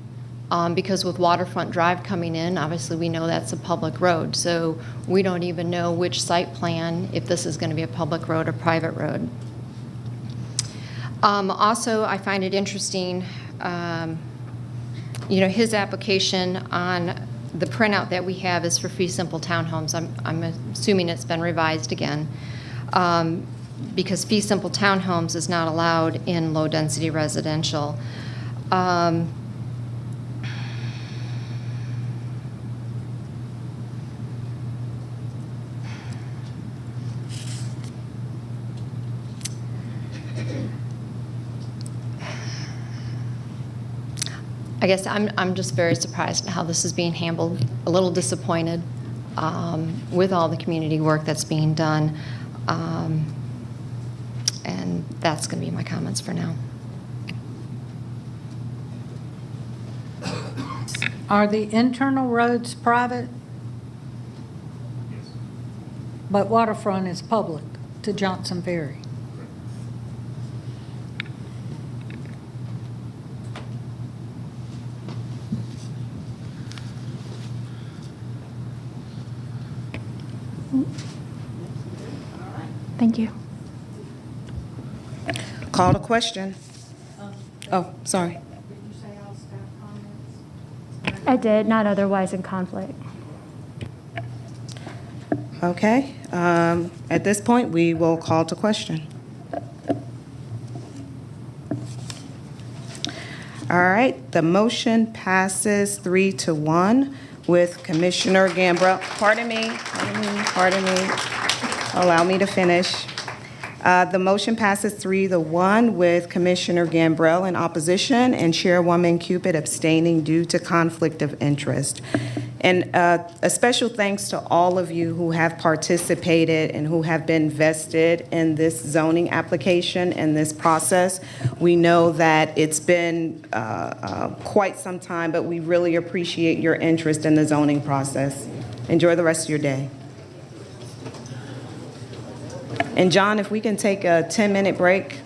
Because with Waterfront Drive coming in, obviously we know that's a public road, so we don't even know which site plan, if this is going to be a public road or private road. Also, I find it interesting, his application on the printout that we have is for fee simple townhomes. I'm assuming it's been revised again because fee simple townhomes is not allowed in low density residential. I guess I'm just very surprised at how this is being handled, a little disappointed with all the community work that's being done. And that's going to be my comments for now. Are the internal roads private? Yes. But Waterfront is public to Johnson Ferry? Thank you. Call to question. Oh, sorry. I did, not otherwise in conflict. Okay. At this point, we will call to question. All right. The motion passes 3-1 with Commissioner Gambrell. Pardon me. Allow me to finish. The motion passes 3-1 with Commissioner Gambrell in opposition and Chairwoman Cupid abstaining due to conflict of interest. And a special thanks to all of you who have participated and who have been vested in this zoning application and this process. We know that it's been quite some time, but we really appreciate your interest in the zoning process. Enjoy the rest of your day. And John, if we can take a 10-minute break.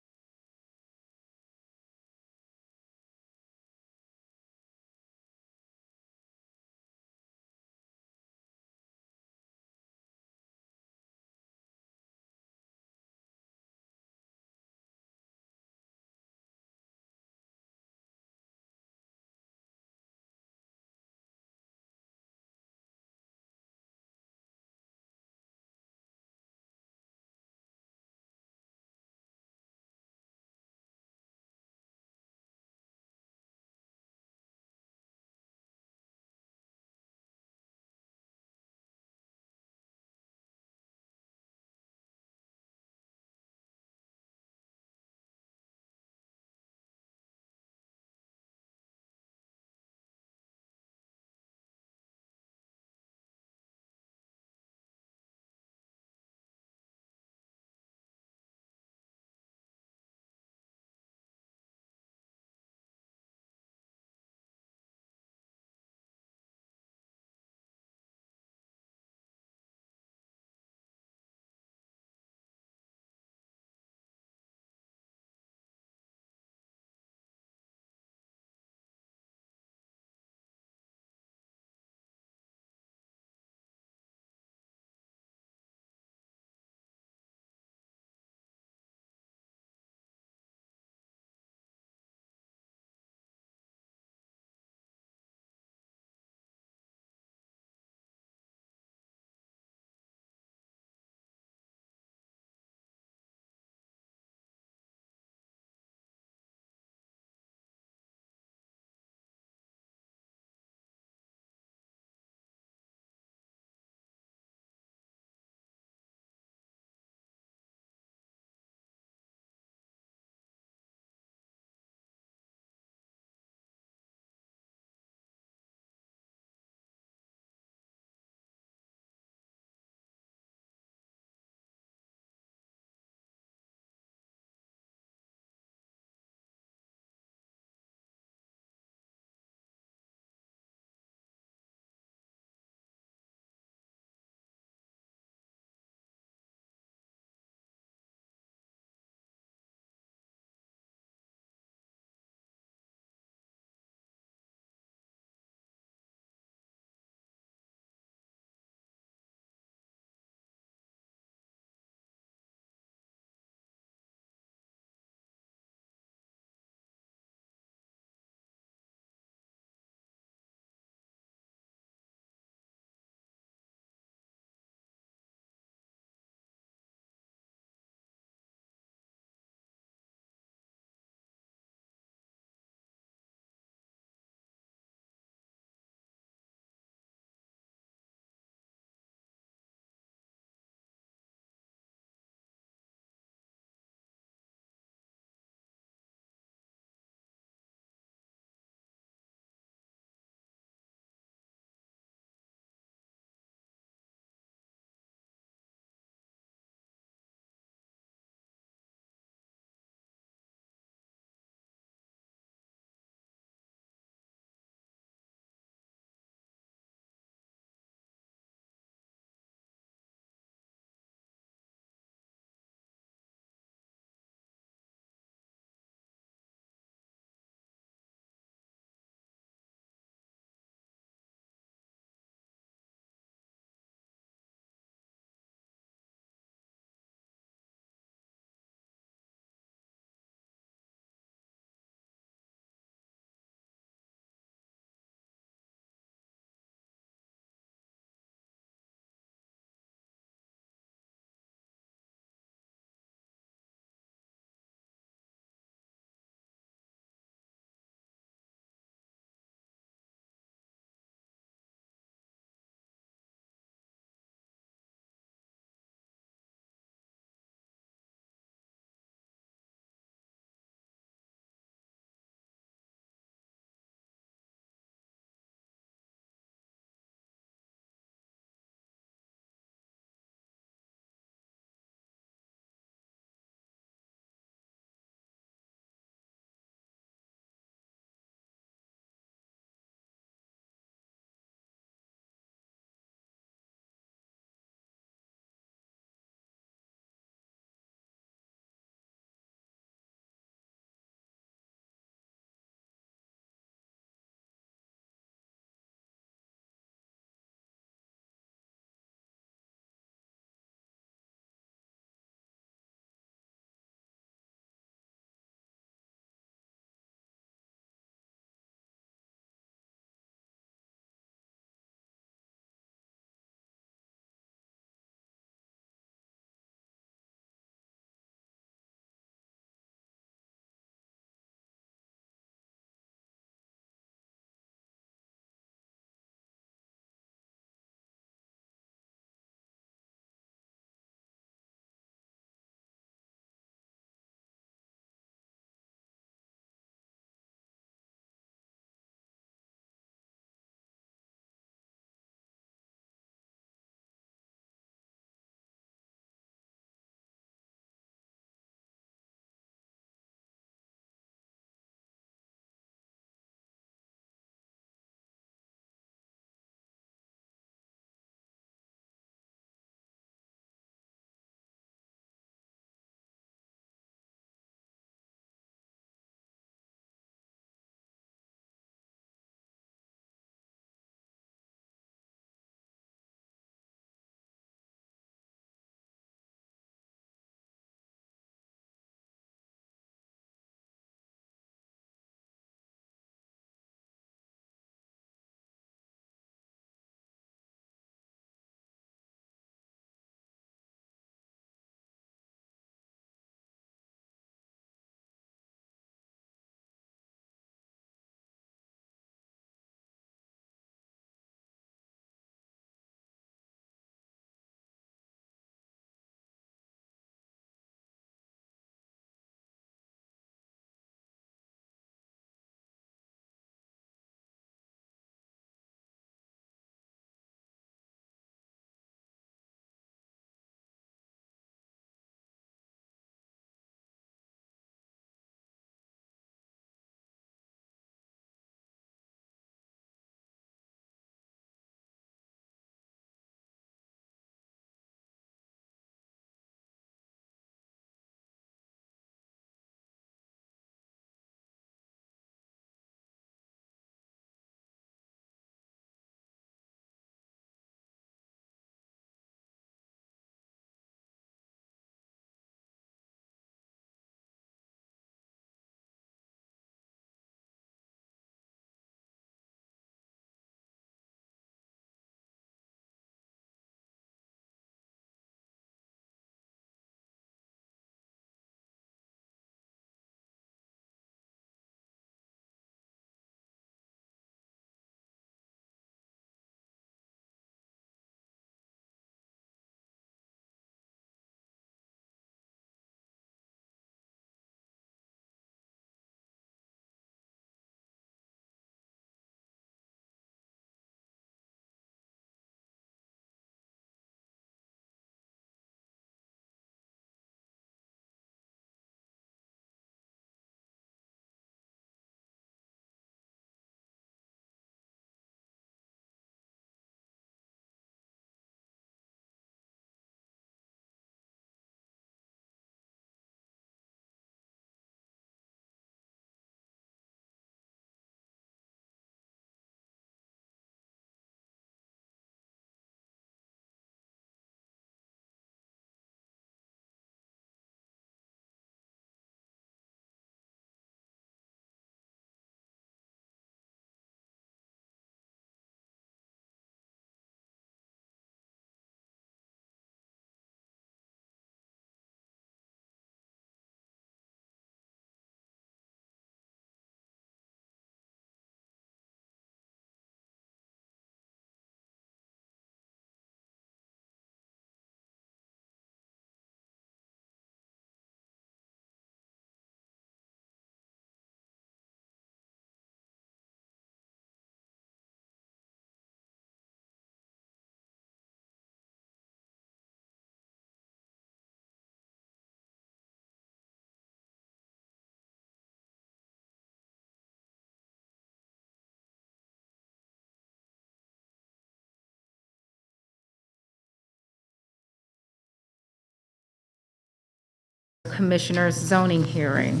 Commissioners' zoning hearing.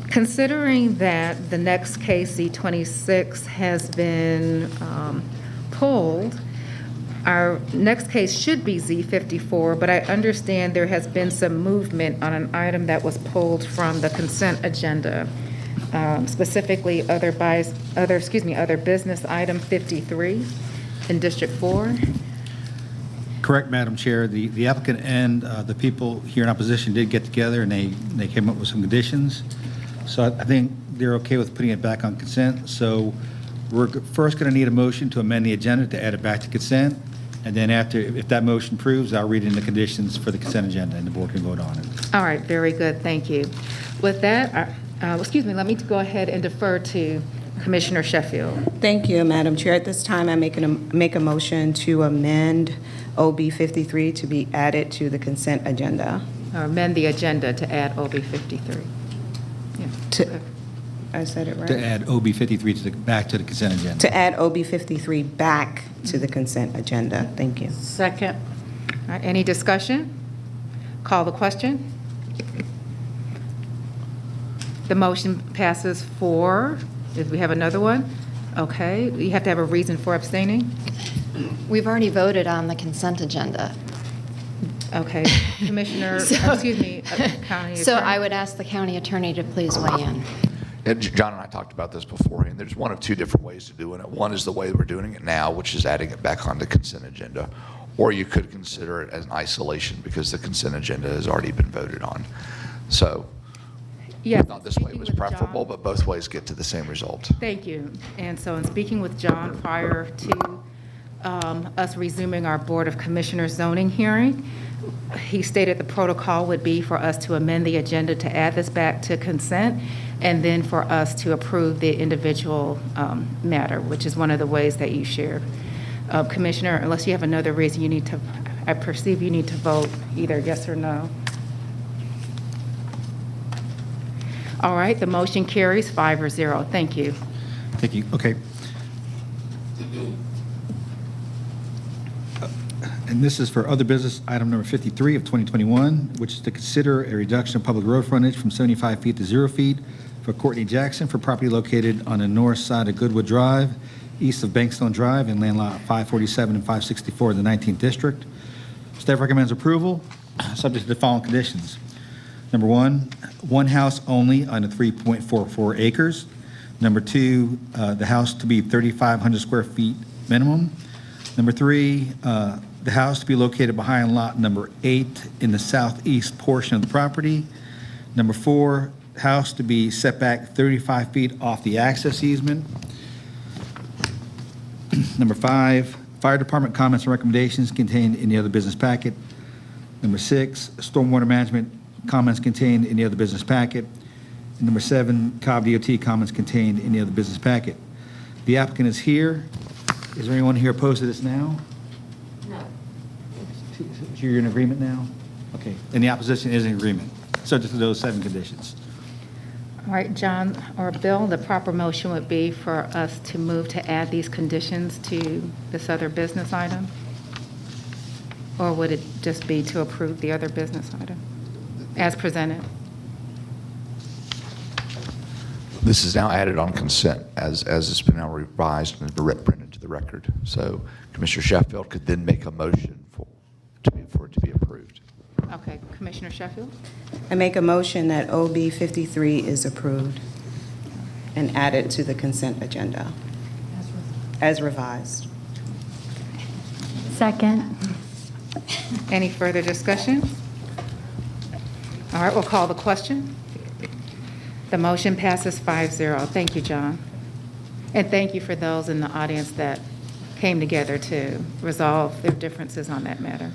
Considering that the next case, Z26, has been pulled, our next case should be Z54, but I understand there has been some movement on an item that was pulled from the consent agenda, specifically other business item 53 in District 4. Correct, Madam Chair. The applicant and the people here in opposition did get together, and they came up with some conditions. So I think they're okay with putting it back on consent. So we're first going to need a motion to amend the agenda to add it back to consent. And then after, if that motion proves, I'll read in the conditions for the consent agenda, and the board can vote on it. All right, very good, thank you. With that, let me go ahead and defer to Commissioner Sheffield. Thank you, Madam Chair. At this time, I make a motion to amend OB 53 to be added to the consent agenda. Or amend the agenda to add OB 53. Yeah. I said it right? To add OB 53 back to the consent agenda. To add OB 53 back to the consent agenda. Thank you. Second. All right, any discussion? Call the question. The motion passes 4. Did we have another one? Okay, you have to have a reason for abstaining? We've already voted on the consent agenda. Okay, Commissioner, County So Attorney. I would ask the county attorney to please weigh in. And John and I talked about this beforehand. There's one of two different ways of doing it. One is the way we're doing it now, which is adding it back on the consent agenda. Or you could consider it as an isolation because the consent agenda has already been voted on. So Yeah, we thought this way was speaking with preferable, John. but both ways get to the same result. Thank you. And so in speaking with John prior to us resuming our Board of Commissioners zoning hearing, he stated the protocol would be for us to amend the agenda to add this back to consent, and then for us to approve the individual matter, which is one of the ways that you shared. Commissioner, unless you have another reason, I perceive you need to vote either yes or no. All right, the motion carries 5-0. Thank you. Thank you. Okay. And this is for other business, item number 53 of 2021, which is to consider a reduction of public road frontage from 75 feet to 0 feet for Courtney Jackson for property located on the north side of Goodwood Drive, east of Bankstone Drive, in land lot 547 and 564 in the 19th District. Staff recommends approval, subject to the following conditions. Number one house only on the 3.44 acres. Number 2, the house to be 3,500 square feet minimum. Number 3, the house to be located behind lot number 8 in the southeast portion of the property. Number 4, house to be set back 35 feet off the access easement. Number 5, fire department comments and recommendations contained in the other business packet. Number 6, stormwater management comments contained in the other business packet. And number 7, Cobb DOT comments contained in the other business packet. The applicant is here. Is there anyone here opposed to this now? No. So you're in agreement now? Okay. And the opposition is in agreement, subject to those 7 conditions. All right, John or Bill, the proper motion would be for us to move to add these conditions to this other business item? Or would it just be to approve the other business item as presented? This is now added on consent as it's been now revised and printed to the record. So Commissioner Sheffield could then make a motion for it to be approved. Okay, Commissioner Sheffield? I make a motion that OB 53 is approved and added to the consent agenda as revised. Second. Any further discussion? All right, we'll call the question. The motion passes 5-0. Thank you, John. And thank you for those in the audience that came together to resolve their differences on that matter.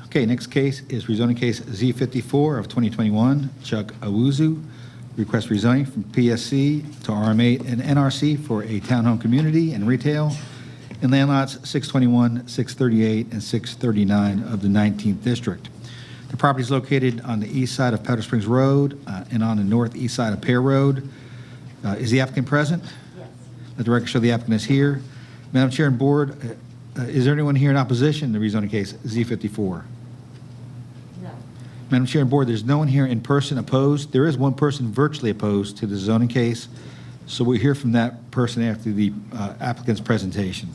Okay, next case is rezoning case Z54 of 2021. Chuck Awuzu requests rezoning from PSC to RM8 and NRC for a townhome community and retail in land lots 621, 638, and 639 of the 19th District. The property is located on the east side of Powder Springs Road and on the northeast side of Pear Road. Is the applicant present? Yes. Let the record show the applicant is here. Madam Chair and Board, is there anyone here in opposition to rezoning case Z54? No. Madam Chair and Board, there's no one here in person opposed. There is one person virtually opposed to the zoning case, so we'll hear from that person after the applicant's presentation.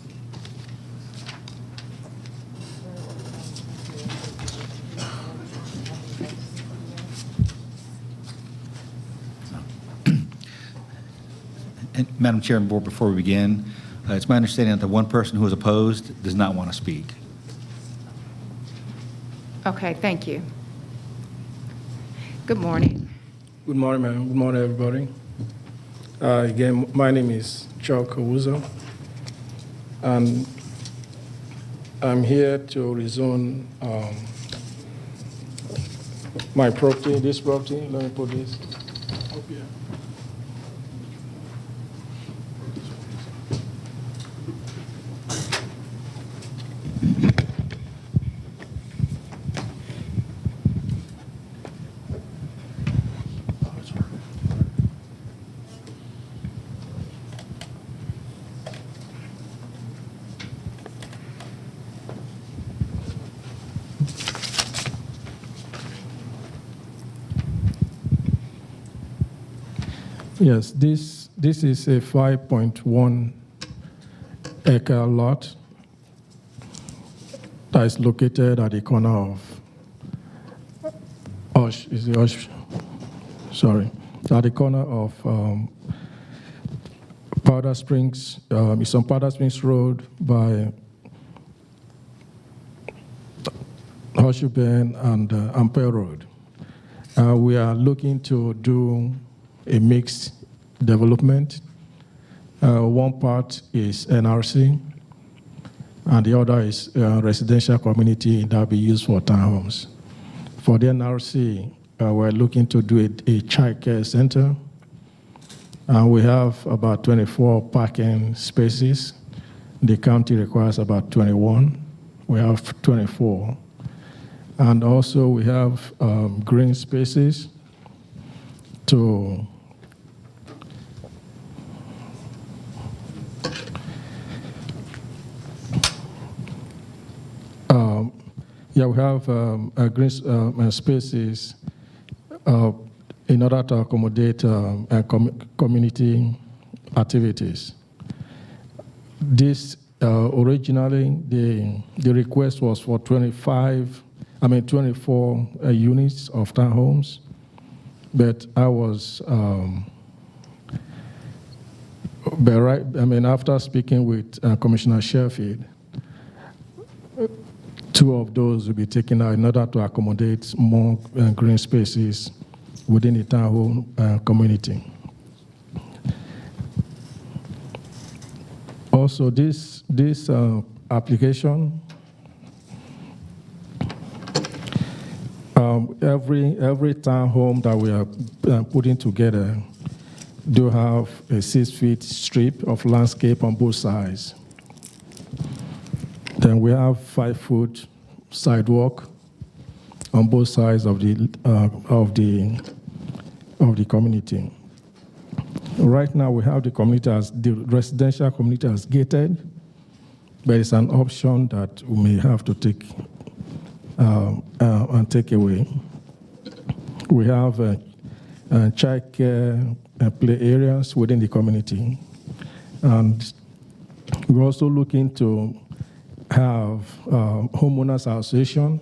And Madam Chair and Board, before we begin, it's my understanding that the one person who is opposed does not want to speak. Okay, thank you. Good morning. Good morning, ma'am. Good morning, everybody. Again, my name is Chuck Owuzo, and I'm here to rezone my property, this property. Let me put this up here. Yes, this is a 5.1 acre lot that is located at the corner of at the corner of Powder Springs. It's on Powder Springs Road by Horseshoe Bend and Ampere Road. We are looking to do a mixed development. One part is NRC, and the other is residential community that will be used for townhomes. For the NRC, we're looking to do a child care center. We have about 24 parking spaces. The county requires about 21. We have 24. And also we have green spaces to we have green spaces in order to accommodate community activities. This originally the request was for 24 units of townhomes, but after speaking with Commissioner Sheffield, 2 of those will be taken out in order to accommodate more green spaces within the townhome community. Also, this application, every townhome that we are putting together do have a 6-foot strip of landscape on both sides. Then we have 5-foot sidewalk on both sides of the community. Right now, we have the residential community as gated, but it's an option that we may have to take and take away. We have child care play areas within the community, and we're also looking to have homeowners association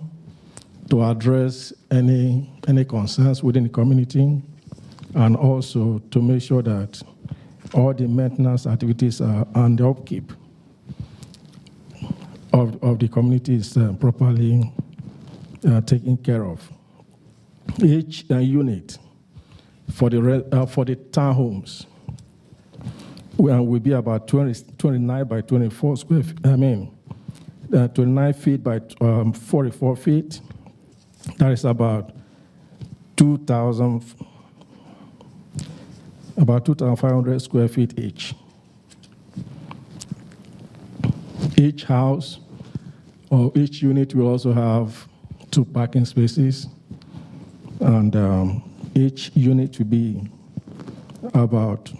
to address any concerns within the community, and also to make sure that all the maintenance activities and the upkeep of the community is properly taken care of. Each unit for the townhomes will be about 29 by 24 square feet. 29 feet by 44 feet. That is about 2,500 square feet each. Each house or each unit will also have 2 parking spaces, and each unit will be about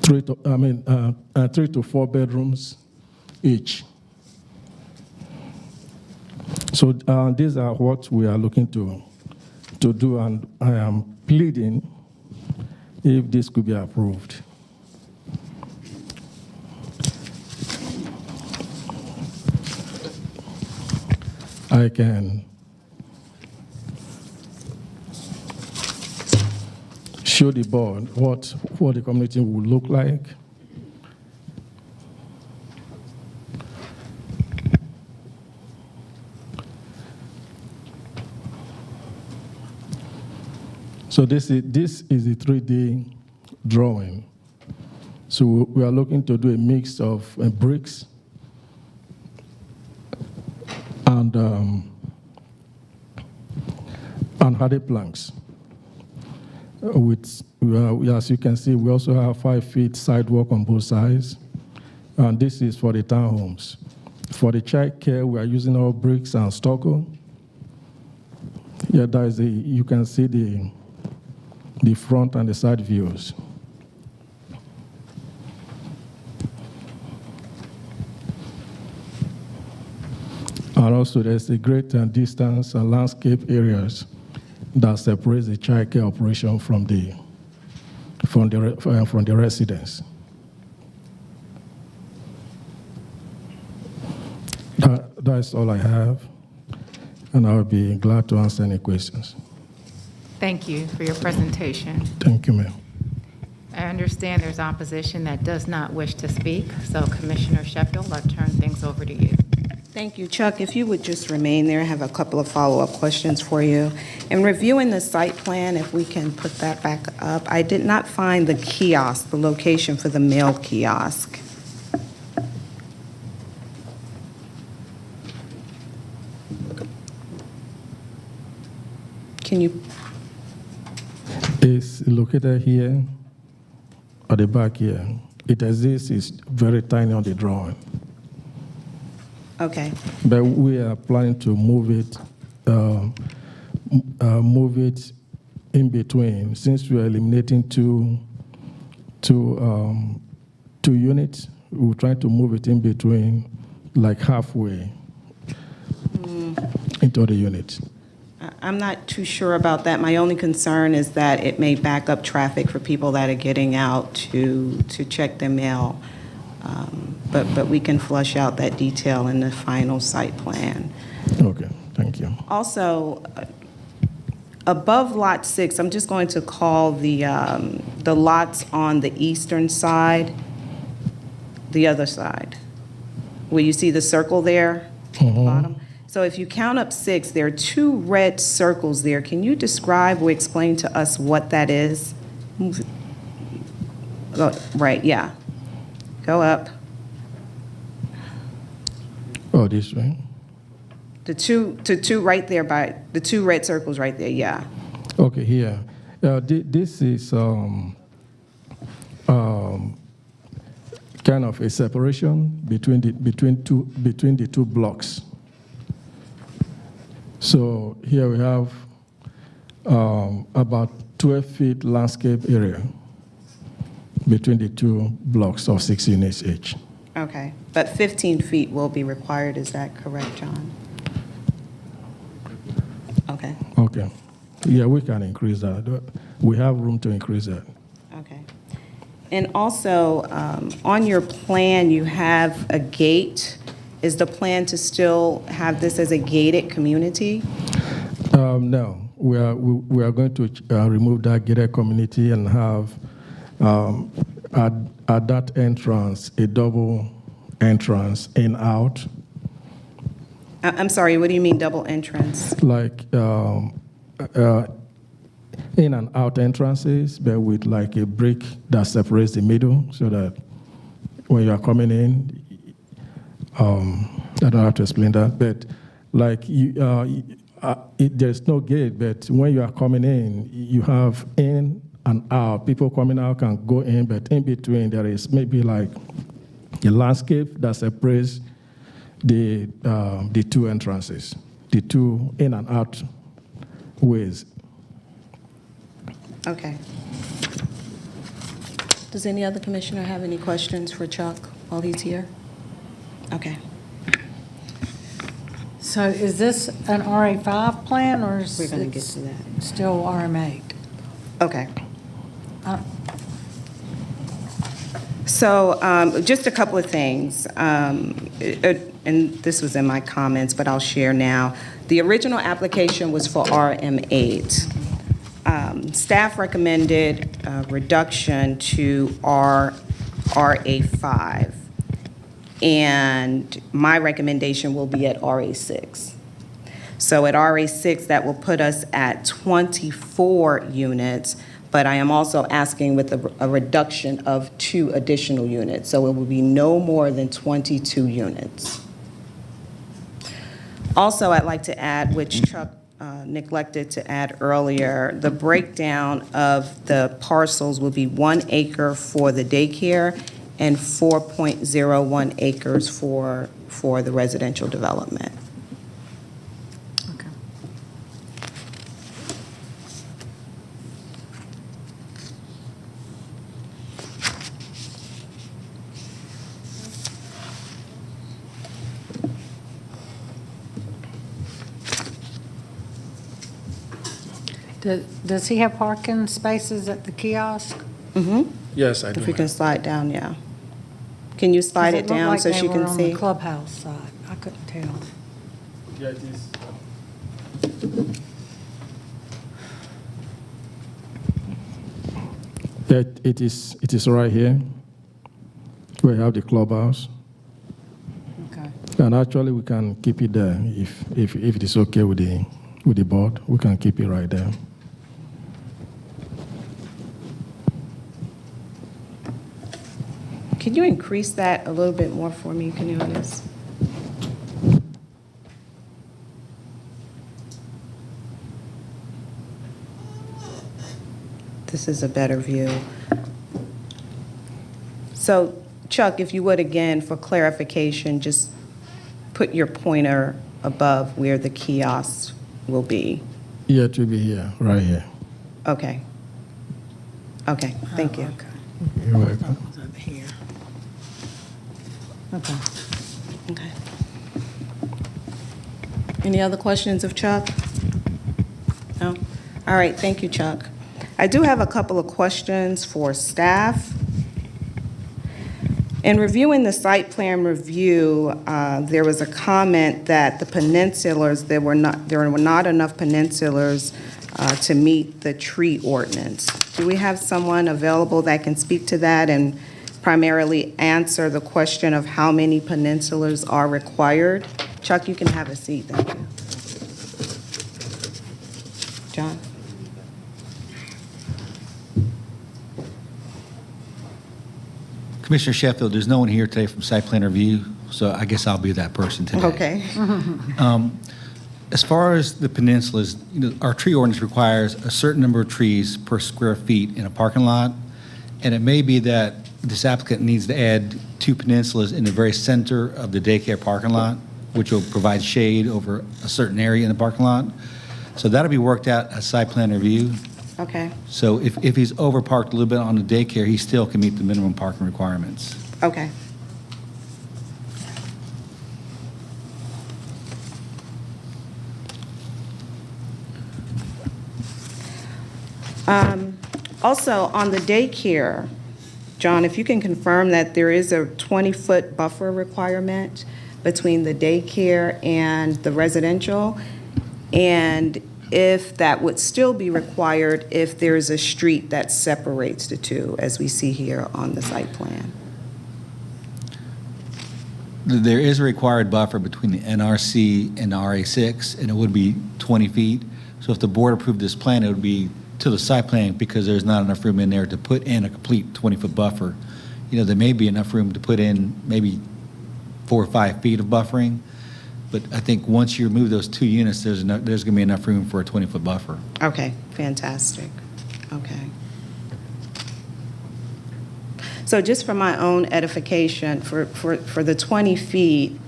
3 to 4 bedrooms each. So these are what we are looking to do, and I am pleading if this could be approved. I can show the board what the community would look like. So this is a 3D drawing. So we are looking to do a mix of bricks and hardy planks. As you can see, we also have 5 feet sidewalk on both sides, and this is for the townhomes. For the child care, we are using all bricks and stucco. Yeah, you can see the front and the side views. And also there's a great distance and landscape areas that separates the child care operation from the residents. That's all I have, and I'll be glad to answer any questions. Thank you for your presentation. Thank you, ma'am. I understand there's opposition that does not wish to speak, so Commissioner Sheffield, I'll turn things over to you. Thank you. Chuck, if you would just remain there, I have a couple of follow-up questions for you. In reviewing the site plan, if we can put that back up, I did not find the kiosk, the location for the mail kiosk. Can you? It's located here at the back here. It exists, it's very tiny on the drawing. Okay. But we are planning to move it in between. Since we are eliminating two units, we're trying to move it in between, like halfway into the units. I'm not too sure about that. My only concern is that it may back up traffic for people that are getting out to check their mail. But we can flush out that detail in the final site plan. Okay, thank you. Also, above Lot 6, I'm just going to call the lots on the eastern side, the other side, where you see the circle there at the bottom. So if you count up 6, there are 2 red circles there. Can you describe or explain to us what that is? Move it. Oh, right, yeah. Go up. Oh, this way? The two right there by the 2 red circles right there, yeah. Okay, here. This is kind of a separation between the two blocks. So here we have about 12 feet landscape area between the 2 blocks of 6 units each. Okay, but 15 feet will be required, is that correct, John? Okay. Okay. Yeah, we can increase that. We have room to increase that. Okay. And also, on your plan, you have a gate. Is the plan to still have this as a gated community? No, we are going to remove that gated community and have at that entrance a double entrance in out. I'm sorry, what do you mean double entrance? Like in and out entrances, but with like a brick that separates the middle, so that when you are coming in, I don't have to explain that, but like there's no gate, but when you are coming in, you have in and out. People coming out can go in, but in between there is maybe like a landscape that separates the 2 entrances, the 2 in and out ways. Okay. Does any other commissioner have any questions for Chuck while he's here? Okay. So is this an RA5 plan, or is We're gonna get it to that. still RM8? Okay. So just a couple of things, and this was in my comments, but I'll share now. The original application was for RM8. Staff recommended a reduction to RA5, and my recommendation will be at RA6. So at RA6, that will put us at 24 units, but I am also asking with a reduction of 2 additional units. So it will be no more than 22 units. Also, I'd like to add, which Chuck neglected to add earlier, the breakdown of the parcels will be 1 acre for the daycare and 4.01 acres for the residential development. Does he have parking spaces at the kiosk? Mm-hmm. Yes, I do. If we can slide down, yeah. Can you slide it down so she can on see? the clubhouse side. I couldn't tell. Yeah, it is. That it is right here. We have the clubhouse. Okay. And actually, we can keep it there if it is okay with the board. We can keep it right there. Can you increase that a little bit more for me, Continuances? This is a better view. So, Chuck, if you would again, for clarification, just put your pointer above where the kiosk will be. Yeah, it will be here, right here. Okay. Okay, thank you. You're welcome. Over here. Okay. Okay. Any other questions of Chuck? No? All right, thank you, Chuck. I do have a couple of questions for staff. In reviewing the site plan review, there was a comment that the peninsulars, there were not enough peninsulars to meet the tree ordinance. Do we have someone available that can speak to that and primarily answer the question of how many peninsulars are required? Chuck, you can have a seat, thank you. John? Commissioner Sheffield, there's no one here today from site plan review, so I guess I'll be that person today. Okay. As far as the peninsulas, our tree ordinance requires a certain number of trees per square feet in a parking lot, and it may be that this applicant needs to add 2 peninsulas in the very center of the daycare parking lot, which will provide shade over a certain area in the parking lot. So that'll be worked out at site plan review. Okay. So if he's overparked a little bit on the daycare, he still can meet the minimum parking requirements. Okay. Also, on the daycare, John, if you can confirm that there is a 20-foot buffer requirement between the daycare and the residential, and if that would still be required if there's a street that separates the two, as we see here on the site plan. There is a required buffer between the NRC and the RA6, and it would be 20 feet. So if the board approved this plan, it would be to the site plan because there's not enough room in there to put in a complete 20-foot buffer. There may be enough room to put in maybe 4 or 5 feet of buffering, but I think once you remove those 2 units, there's going to be enough room for a 20-foot buffer. Okay, fantastic. Okay. So just for my own edification, for the 20 feet,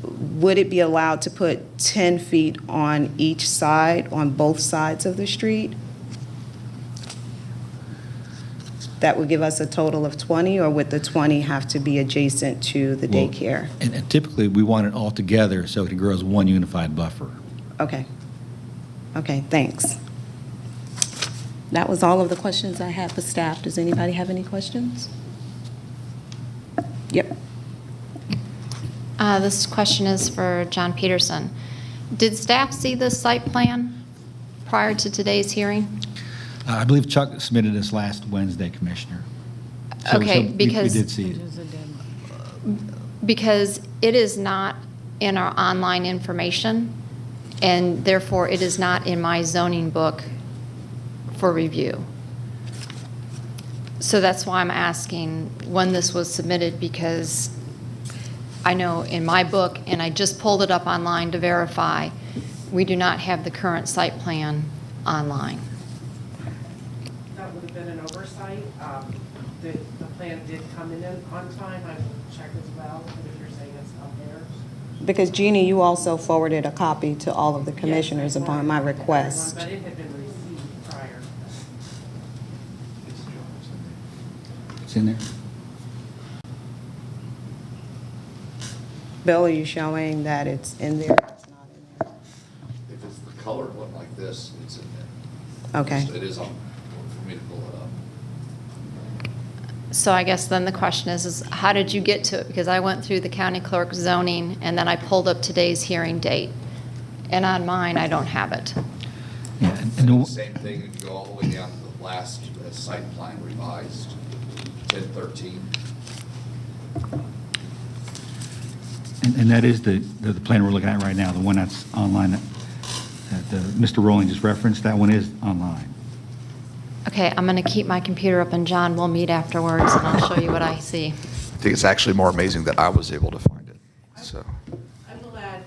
would it be allowed to put 10 feet on each side, on both sides of the street? That would give us a total of 20, or would the 20 have to be adjacent to the Well, daycare? And typically, we want it all together so it can grow as one unified buffer. Okay. Okay, thanks. That was all of the questions I had for staff. Does anybody have any questions? Yep. This question is for John Peterson. Did staff see this site plan prior to today's hearing? I believe Chuck submitted this last Wednesday, Commissioner. Okay, we because- did see it. Because it is not in our online information, and therefore it is not in my zoning book for review. So that's why I'm asking when this was submitted, because I know in my book, and I just pulled it up online to verify, we do not have the current site plan online. That would have been an oversight. The plan did come in on time. I will check as well, but if you're saying it's not there. Because Jeannie, you also forwarded a copy to all of the commissioners Yes, I upon my forwarded it to request. everyone, but it had been received prior. It's in there? Bill, are you showing that it's in there? It's not in there? If it's the colored one like this, it's in there. Okay. It is on, for me to pull it up. So I guess then the question is how did you get to it? Because I went through the county clerk zoning, and then I pulled up today's hearing date. And on mine, I don't have it. Yeah, And the same thing, if you go all the way down to the last site plan revised, 1013. And that is the plan we're looking at right now, the one that's online that Mr. Rowling just referenced. That one is online. Okay, I'm going to keep my computer up, and John, we'll meet afterwards, and I'll show you what I see. I think it's actually more amazing that I was able to find it, so. I will add,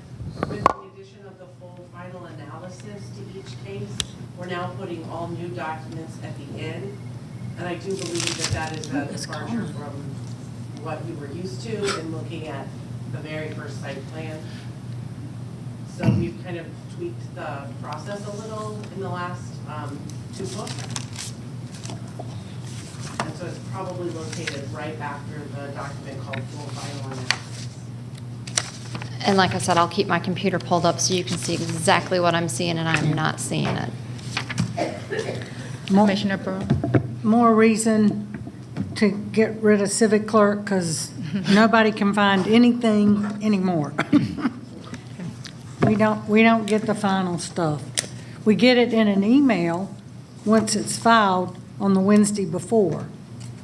with the addition of the full final analysis to each case, we're now putting all new documents at the end. And I do believe that that is a departure from what we were used to in looking at the very first site plan. So we've kind of tweaked the process a little in the last two books. And so it's probably located right after the document called full final analysis. And like I said, I'll keep my computer pulled up so you can see exactly what I'm seeing, and I'm not seeing it. Commissioner Pearl? More reason to get rid of civic clerk, because nobody can find anything anymore. We don't get the final stuff. We get it in an email once it's filed on the Wednesday before.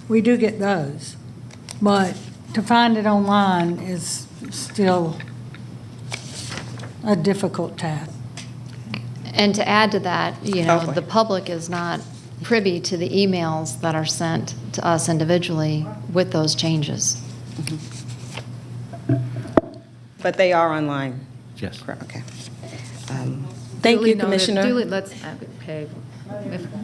We do get those, but to find it online is still a difficult task. And to add to that, you know, Okay. the public is not privy to the emails that are sent to us individually with those changes. But they are online. Yes. Correct, okay. Thank Duly you, noted. Commissioner. Duly, let's, okay,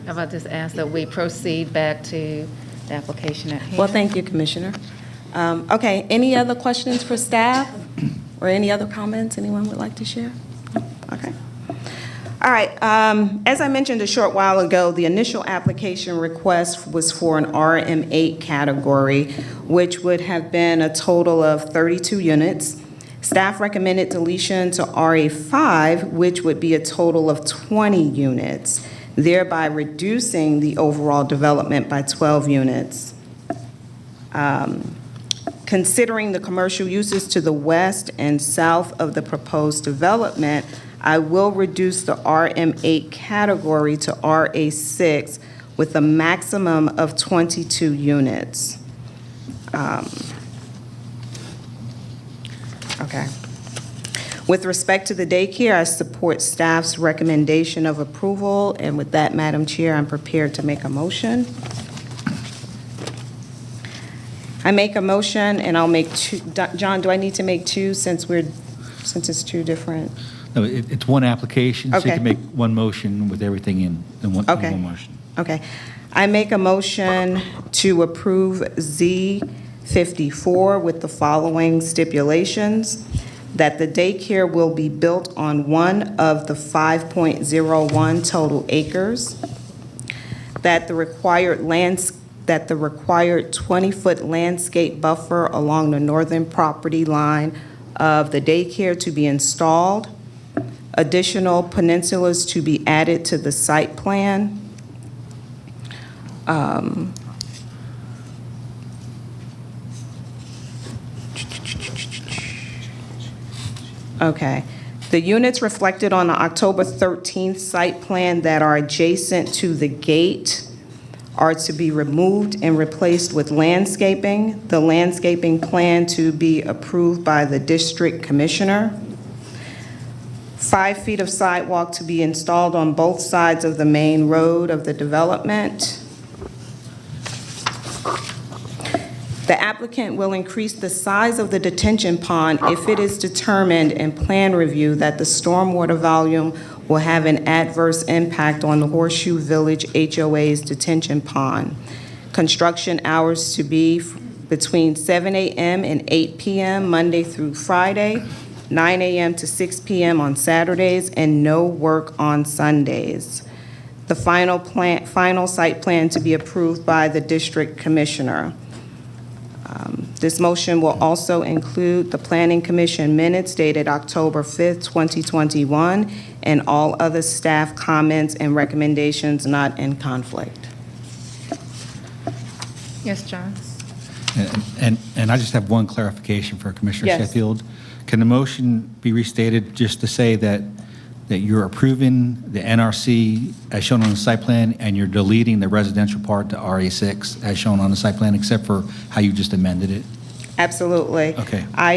how about just ask that we proceed back to the application at hand? Well, thank you, Commissioner. Okay, any other questions for staff? Or any other comments anyone would like to share? Okay. All right, as I mentioned a short while ago, the initial application request was for an RM8 category, which would have been a total of 32 units. Staff recommended deletion to RA5, which would be a total of 20 units, thereby reducing the overall development by 12 units. Considering the commercial uses to the west and south of the proposed development, I will reduce the RM8 category to RA6 with a maximum of 22 units. Okay. With respect to the daycare, I support staff's recommendation of approval, and with that, Madam Chair, I'm prepared to make a motion. I make a motion, and I'll make two. John, do I need to make two since it's two different? No, it's one application, so you Okay. can make one motion with everything in one Okay. motion. Okay. I make a motion to approve Z54 with the following stipulations: that the daycare will be built on one of the 5.01 total acres, that the required that the required 20-foot landscape buffer along the northern property line of the daycare to be installed, additional peninsulas to be added to the site plan. Okay. The units reflected on the October 13th site plan that are adjacent to the gate are to be removed and replaced with landscaping. The landscaping plan to be approved by the district commissioner. 5 feet of sidewalk to be installed on both sides of the main road of the development. The applicant will increase the size of the detention pond if it is determined in plan review that the stormwater volume will have an adverse impact on the Horseshoe Village HOA's detention pond. Construction hours to be between 7 a.m. and 8 p.m. Monday through Friday, 9 a.m. to 6 p.m. on Saturdays, and no work on Sundays. The final site plan to be approved by the district commissioner. This motion will also include the Planning Commission minutes dated October 5th, 2021, and all other staff comments and recommendations not in conflict. Yes, John? And I just have one clarification for Commissioner Yes. Sheffield. Can the motion be restated just to say that you're approving the NRC as shown on the site plan and you're deleting the residential part to RA6 as shown on the site plan, except for how you just amended it? Absolutely. Okay. I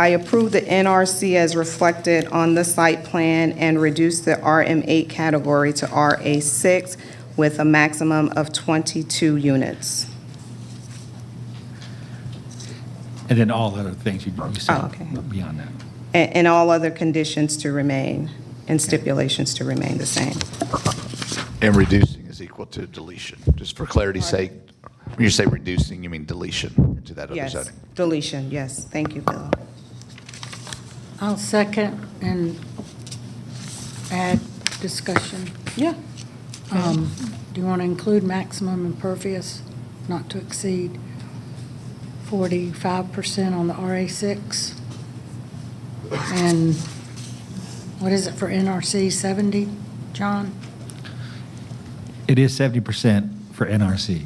approve the NRC as reflected on the site plan and reduce the RM8 category to RA6 with a maximum of 22 units. And then all other things you said okay. beyond that. And all other conditions to remain and stipulations to remain the same. And reducing is equal to deletion. Just for clarity's sake, when you say reducing, you mean deletion into that other Yes, zoning. deletion, yes. Thank you, Bill. I'll second and add discussion. Yeah. Do you want to include maximum impervious not to exceed 45% on the RA6? And what is it for NRC, 70, John? It is 70% for NRC.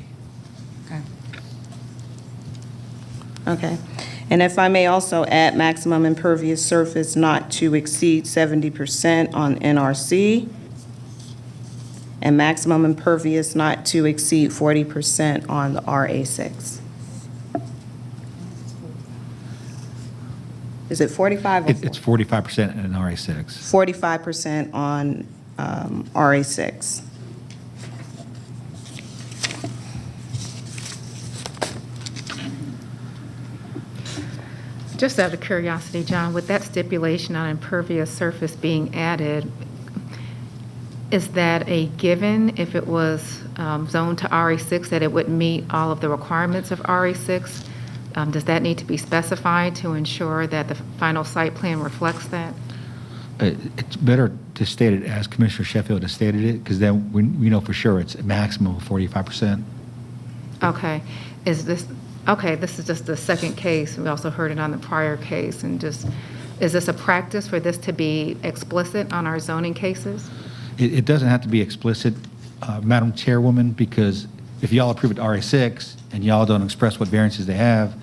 Okay. Okay. And if I may also add maximum impervious surface not to exceed 70% on NRC, and maximum impervious not to exceed 40% on the RA6. Is it 45 or It's 45% in RA6. 45% on RA6? Just out of curiosity, John, with that stipulation on impervious surface being added, is that a given if it was zoned to RA6 that it would meet all of the requirements of RA6? Does that need to be specified to ensure that the final site plan reflects that? It's better to state it as Commissioner Sheffield has stated it, because then we know for sure it's a maximum of 45%. Okay. Okay, this is just the second case. We also heard it on the prior case. And just, is this a practice for this to be explicit on our zoning cases? It doesn't have to be explicit, Madam Chairwoman, because if y'all approve it RA6 and y'all don't express what variances they have,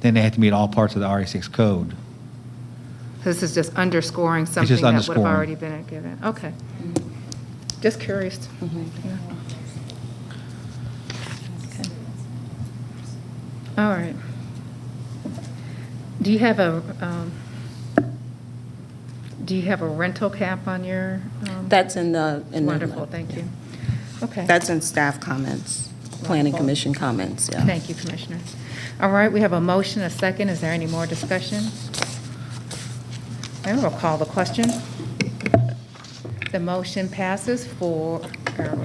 then they have to meet all parts of the RA6 code. This is just underscoring something just that would underscoring. have already been given. Okay. Just curious. Yeah. Okay. All right. Do you have a rental cap on your? That's in the. Wonderful, thank you. Okay. That's in staff comments, Planning Commission comments, yeah. Thank you, Commissioner. All right, we have a motion, a second. Is there any more discussion? And we'll call the question. The motion passes we're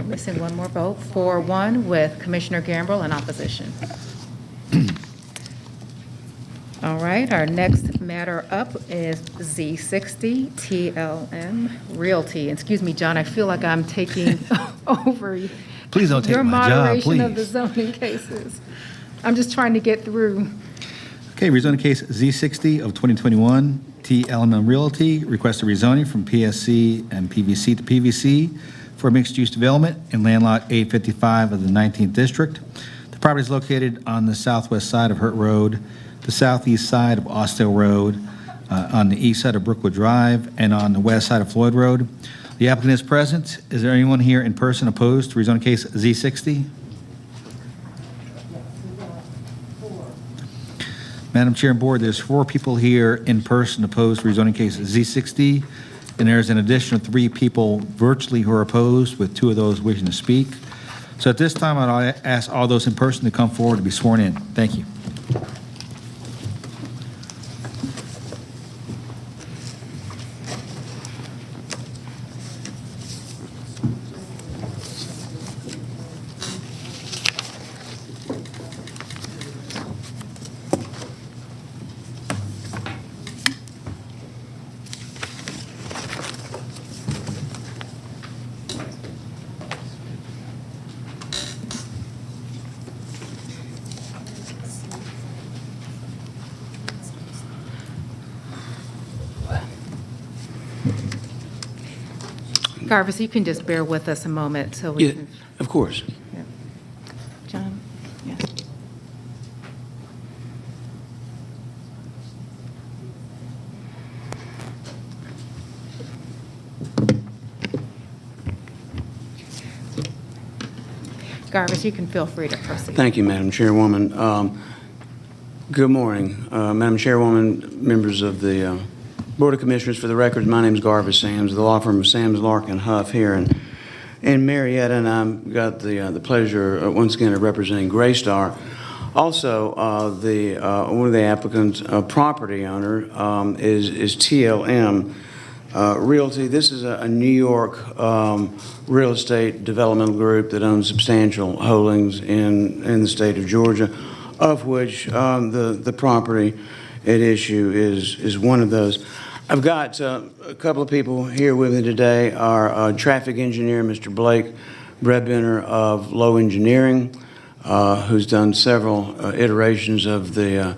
missing one more vote, 4-1 with Commissioner Gambrill in opposition. All right, our next matter up is Z60 TLM Realty. Excuse me, John, I feel like I'm taking over. Please don't take Your my job, moderation of the please. zoning cases. I'm just trying to get through. Okay, rezoning case Z60 of 2021, TLMM Realty requests a rezoning from PSC and PVC to PVC for mixed-use development in land lot 855 of the 19th District. The property is located on the southwest side of Hurt Road, the southeast side of Austell Road, on the east side of Brookwood Drive, and on the west side of Floyd Road. The applicant is present. Is there anyone here in person opposed to rezoning case Z60? Madam Chair and Board, there's 4 people here in person opposed to rezoning case Z60, and there's an additional 3 people virtually who are opposed, with 2 of those wishing to speak. So at this time, I'd ask all those in person to come forward to be sworn in. Thank you. Garvis, you can just bear with us a moment so we Yeah, can. of course. John? Yeah. Garvis, you can feel free to proceed. Thank you, Madam Chairwoman. Good morning, Madam Chairwoman, members of the Board of Commissioners. For the record, my name is Garvis Sams, the law firm of Sams, Larkin, Huff here in Marietta, and I've got the pleasure once again of representing Graystar. Also, one of the applicants' property owner is TLM Realty. This is a New York real estate developmental group that owns substantial holdings in the state of Georgia, of which the property at issue is one of those. I've got a couple of people here with me today. Our traffic engineer, Mr. Blake Bredbender of Low Engineering, who's done several iterations of the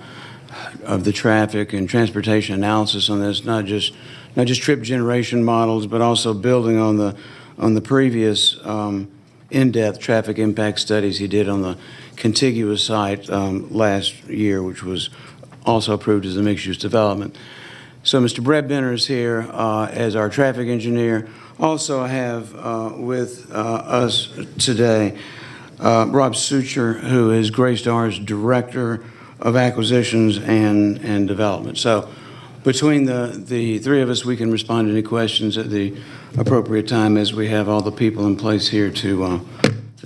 traffic and transportation analysis on this, not just trip generation models, but also building on the previous in-depth traffic impact studies he did on the contiguous site last year, which was also approved as a mixed-use development. So Mr. Bredbender is here as our traffic engineer. Also I have with us today Rob Sucher, who is Graystar's Director of Acquisitions and Development. So between the 3 of us, we can respond to any questions at the appropriate time as we have all the people in place here to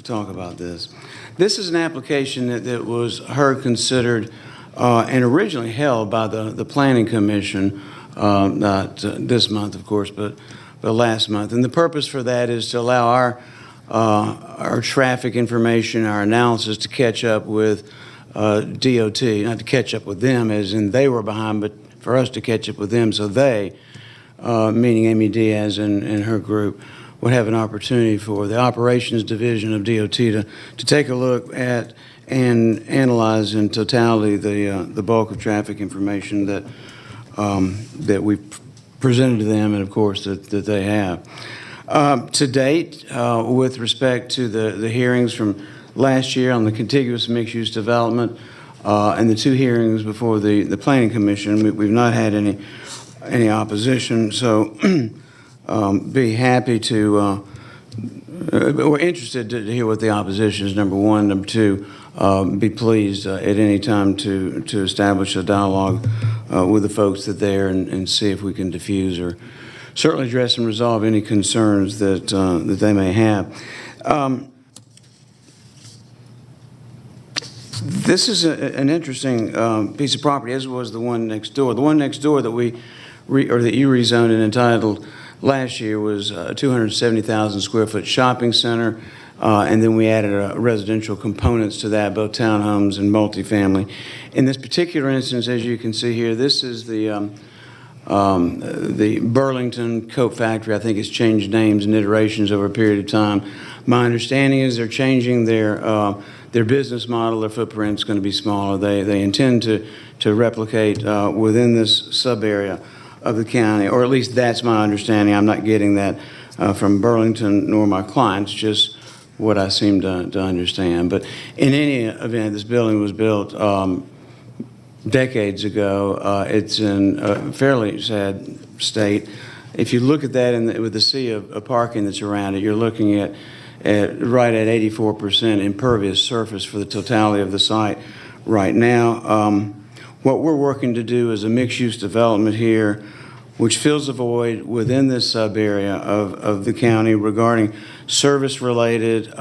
talk about this. This is an application that was heard, considered, and originally held by the Planning Commission, not this month, of course, but last month. And the purpose for that is to allow our traffic information, our analysis to catch up with DOT, not to catch up with them as in they were behind, but for us to catch up with them so they, meaning Amy Diaz and her group, would have an opportunity for the operations division of DOT to take a look at and analyze in totality the bulk of traffic information that we've presented to them and, of course, that they have. To date, with respect to the hearings from last year on the contiguous mixed-use development and the 2 hearings before the Planning Commission, we've not had any opposition. So be happy to, we're interested to hear what the opposition is, number 1. Number 2, be pleased at any time to establish a dialogue with the folks that are there and see if we can diffuse or certainly address and resolve any concerns that they may have. This is an interesting piece of property, as was the one next door. The one next door that that you rezoned and entitled last year was a 270,000 square foot shopping center, and then we added residential components to that, both townhomes and multifamily. In this particular instance, as you can see here, this is the Burlington Coat Factory. I think it's changed names and iterations over a period of time, My understanding is they're changing their business model. Their footprint's going to be smaller. They intend to replicate within this sub-area of the county, or at least that's my understanding. I'm not getting that from Burlington nor my clients, just what I seem to understand. But in any event, this building was built decades ago. It's in a fairly sad state. If you look at that with the sea of parking that's around it, you're looking at right at 84% impervious surface for the totality of the site right now. What we're working to do is a mixed-use development here, which fills a void within this sub-area of the county regarding service-related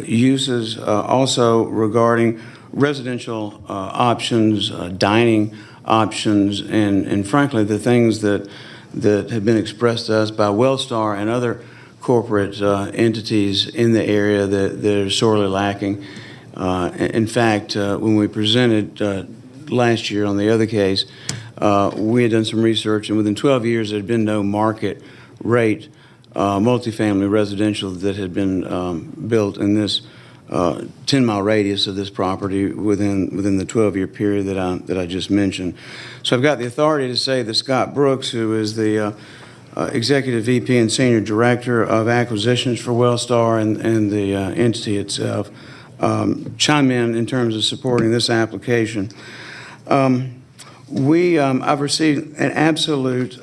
uses, also regarding residential options, dining options, and frankly, the things that have been expressed to us by Wellstar and other corporate entities in the area that are sorely lacking. In fact, when we presented last year on the other case, we had done some research, and within 12 years, there had been no market rate multifamily residential that had been built in this 10-mile radius of this property within the 12-year period that I just mentioned. So I've got the authority to say that Scott Brooks, who is the Executive VP and Senior Director of Acquisitions for Wellstar and the entity itself, chime in terms of supporting this application. I've received an absolute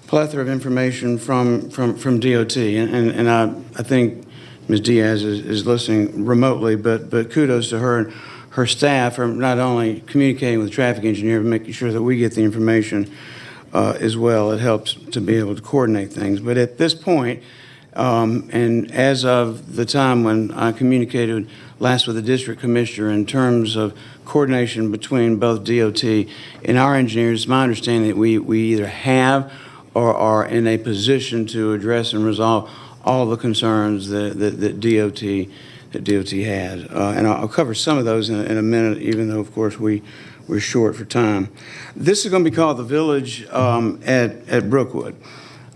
plethora of information from DOT, and I think Ms. Diaz is listening remotely, but kudos to her and her staff for not only communicating with the traffic engineer, but making sure that we get the information as well. It helps to be able to coordinate things. But at this point, and as of the time when I communicated last with the district commissioner in terms of coordination between both DOT and our engineers, it's my understanding that we either have or are in a position to address and resolve all the concerns that DOT had. And I'll cover some of those in a minute, even though, of course, we're short for time. This is going to be called the Village at Brookwood.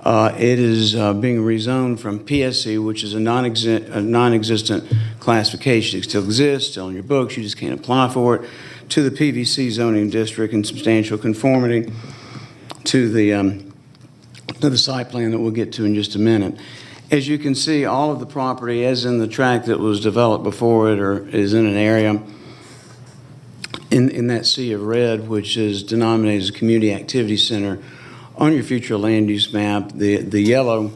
It is being rezoned from PSC, which is a non-existent classification. It still exists, still in your books, you just can't apply for it, to the PVC zoning district in substantial conformity to the site plan that we'll get to in just a minute. As you can see, all of the property, as in the tract that was developed before it, is in an area in that sea of red, which is denominated as a community activity center. On your future land use map, the yellow,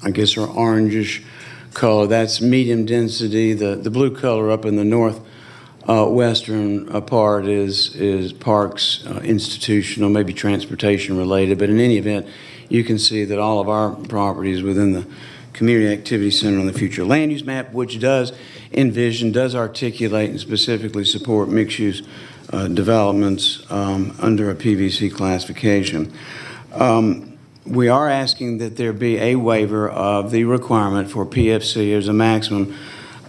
I guess, or orangish color, that's medium density. The blue color up in the north western part is parks, institutional, maybe transportation related, but in any event, you can see that all of our properties within the community activity center on the future land use map, which does envision, does articulate, and specifically support mixed-use developments under a PVC classification. We are asking that there be a waiver of the requirement for PFC as a minimum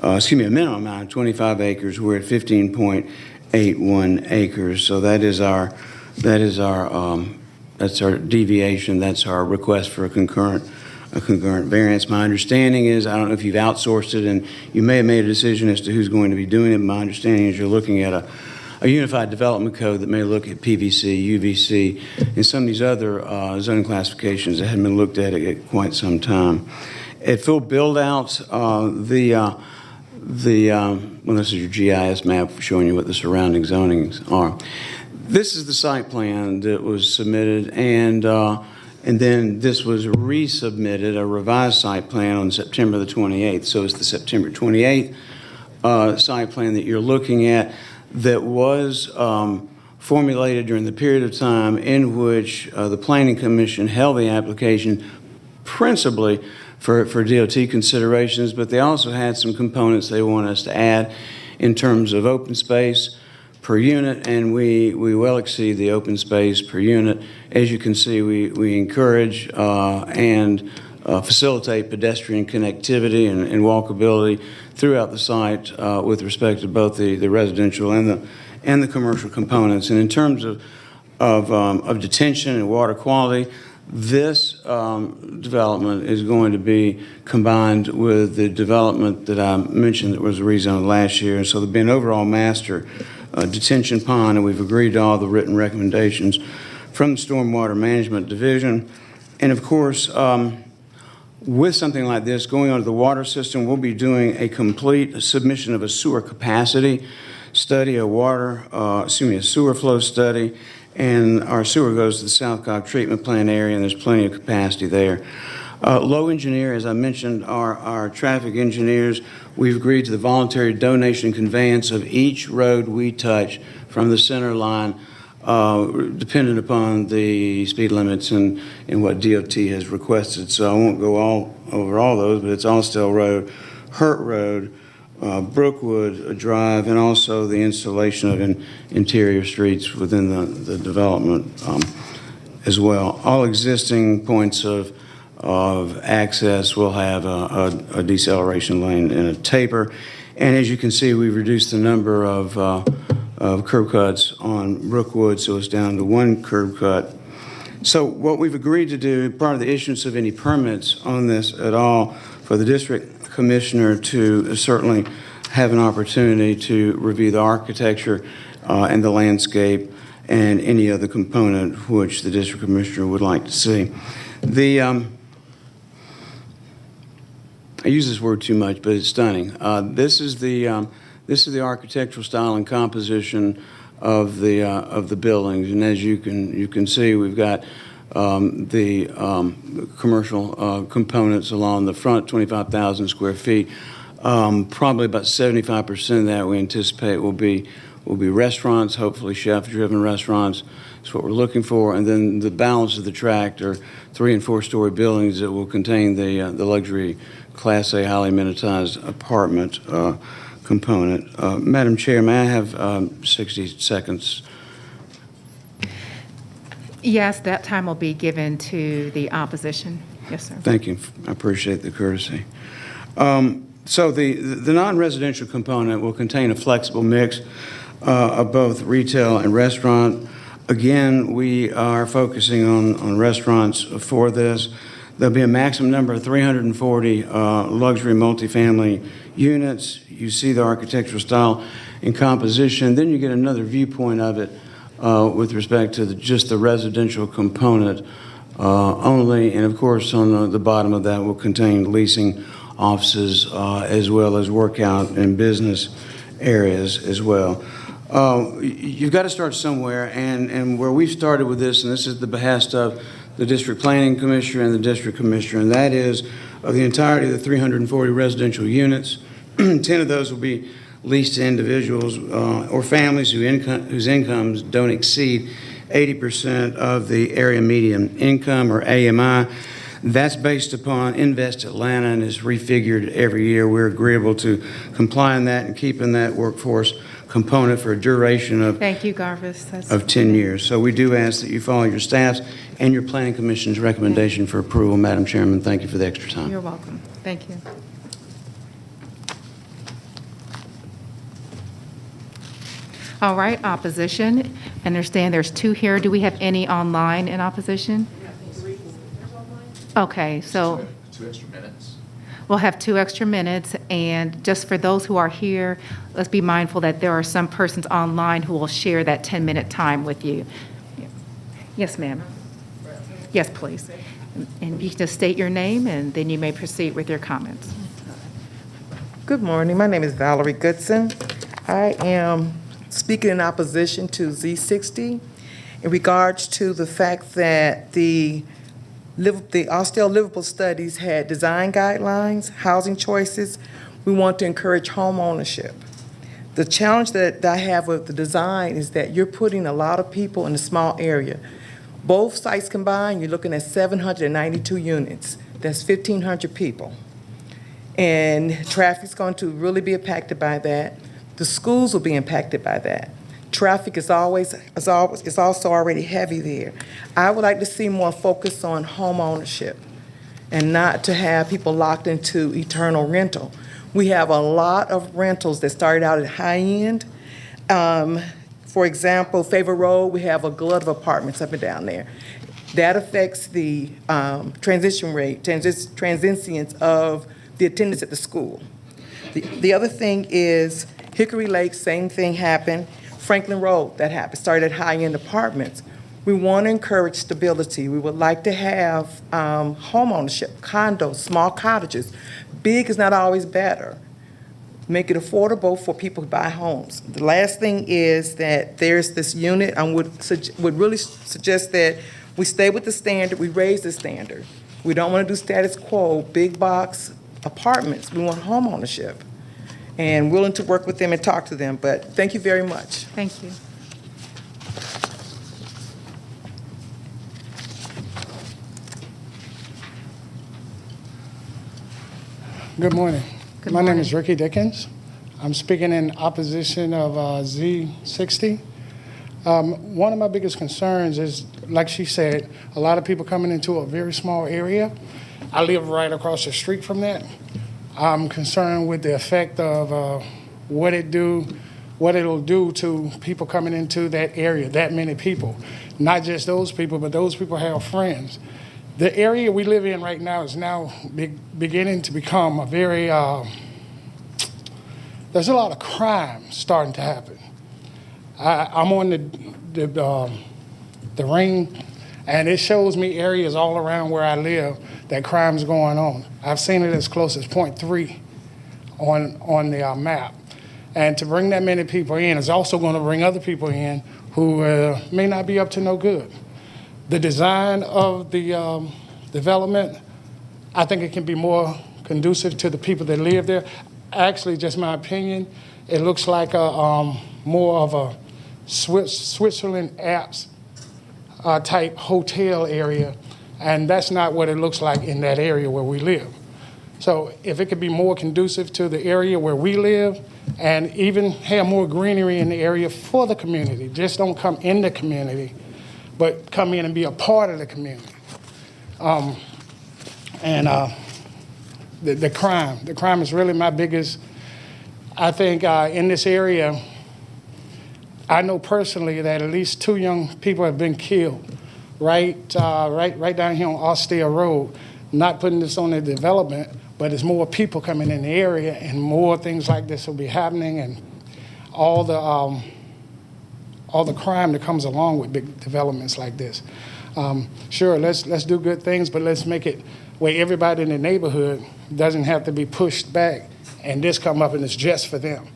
amount of 25 acres. We're at 15.81 acres, so that's our deviation. That's our request for a concurrent variance. My understanding is, I don't know if you've outsourced it, and you may have made a decision as to who's going to be doing it. My understanding is you're looking at a unified development code that may look at PVC, UVC, and some of these other zoning classifications that haven't been looked at quite some time. At full build-out, well, this is your GIS map showing you what the surrounding zonings are. This is the site plan that was submitted, and then this was resubmitted, a revised site plan on September the 28th. So it's the September 28th site plan that you're looking at that was formulated during the period of time in which the Planning Commission held the application principally for DOT considerations, but they also had some components they want us to add in terms of open space per unit, and we well exceed the open space per unit. As you can see, we encourage and facilitate pedestrian connectivity and walkability throughout the site with respect to both the residential and the commercial components. And in terms of detention and water quality, This development is going to be combined with the development that I mentioned that was rezoned last year. And so there'll be an overall master detention pond, and we've agreed to all the written recommendations from the Stormwater Management Division. And of course, with something like this going onto the water system, we'll be doing a complete submission of a sewer capacity study, a sewer flow study, and our sewer goes to the South Cobb treatment plant area, and there's plenty of capacity there. Low engineer, as I mentioned, are our traffic engineers. We've agreed to the voluntary donation and conveyance of each road we touch from the center line, dependent upon the speed limits and what DOT has requested. So I won't go over all those, but it's Allsdale Road, Hurt Road, Brookwood Drive, and also the installation of interior streets within the development as well. All existing points of access will have a deceleration lane and a taper. And as you can see, we've reduced the number of curb cuts on Brookwood, so it's down to one curb cut. So what we've agreed to do, part of the issuance of any permits on this at all, for the district commissioner to certainly have an opportunity to review the architecture and the landscape and any other component which the district commissioner would like to see. I use this word too much, but it's stunning. This is the architectural style and composition of the buildings, and as you can see, we've got the commercial components along the front, 25,000 square feet. Probably about 75% of that we anticipate will be restaurants, hopefully chef-driven restaurants. That's what we're looking for. And then the balance of the tract are 3- and 4-story buildings that will contain the luxury Class A highly amenitized apartment component. Madam Chair, may I have 60 seconds? Yes, that time will be given to the opposition. Yes, sir. Thank you. I appreciate the courtesy. So the non-residential component will contain a flexible mix of both retail and restaurant. Again, we are focusing on restaurants for this. There'll be a maximum number of 340 luxury multifamily units. You see the architectural style and composition. Then you get another viewpoint of it with respect to just the residential component only. And of course, on the bottom of that will contain leasing offices as well as workout and business areas as well. You've got to start somewhere, and where we've started with this, and this is the behest of the District Planning Commissioner and the District Commissioner, and that is of the entirety of the 340 residential units, 10 of those will be leased to individuals or families whose incomes don't exceed 80% of the area median income, or AMI. That's based upon Invest Atlanta and is refigured every year. We're agreeable to complying that and keeping that workforce component for a duration of Thank you, Garvis. of 10 years. So we do ask that you follow your staff's and your Planning Commission's recommendation for approval. Madam Chairman, thank you for the extra time. You're welcome. Thank you. All right, opposition. I understand there's 2 here. Do we have any online in opposition? Okay, so 2 extra minutes. we'll have 2 extra minutes, and just for those who are here, let's be mindful that there are some persons online who will share that 10-minute time with you. Yes, ma'am. Yes, please. And you can just state your name, and then you may proceed with your comments. Good morning. My name is Valerie Goodson. I am speaking in opposition to Z60 in regards to the fact that the Austell Livable Studies had design guidelines, housing choices. We want to encourage home ownership. The challenge that I have with the design is that you're putting a lot of people in a small area. Both sites combined, you're looking at 792 units. That's 1,500 people. And traffic's going to really be impacted by that. The schools will be impacted by that. Traffic is also already heavy there. I would like to see more focus on home ownership and not to have people locked into eternal rental. We have a lot of rentals that started out at high end. For example, Favor Road, we have a glut of apartments up and down there. That affects the transition rate, transience of the attendance at the school. The other thing is Hickory Lake, same thing happened. Franklin Road, that happened, started high-end apartments. We want to encourage stability. We would like to have home ownership, condos, small cottages. Big is not always better. Make it affordable for people to buy homes. The last thing is that there's this unit, I would really suggest that we stay with the standard, we raise the standard. We don't want to do status quo, big box apartments. We want home ownership. And willing to work with them and talk to them, but thank you very much. Thank you. Good morning. Good My morning. name is Ricky Dickens. I'm speaking in opposition of Z60. One of my biggest concerns is, like she said, a lot of people coming into a very small area. I live right across the street from that. I'm concerned with the effect of what it'll do to people coming into that area, that many people. Not just those people, but those people have friends. The area we live in right now is now beginning to become a very, there's a lot of crime starting to happen. I'm on the ring, and it shows me areas all around where I live that crime's going on. I've seen it as close as 0.3 on the map. And to bring that many people in is also going to bring other people in who may not be up to no good. The design of the development, I think it can be more conducive to the people that live there. Actually, just my opinion, it looks like more of a Switzerland Alps type hotel area, and that's not what it looks like in that area where we live. So if it could be more conducive to the area where we live and even have more greenery in the area for the community, just don't come in the community, but come in and be a part of the community. The crime is really my biggest, I think in this area, I know personally that at least 2 young people have been killed right down here on Austere Road. Not putting this on the development, but there's more people coming in the area and more things like this will be happening, and all the crime that comes along with big developments like this. Sure, let's do good things, but let's make it where everybody in the neighborhood doesn't have to be pushed back and this come up and it's just for them.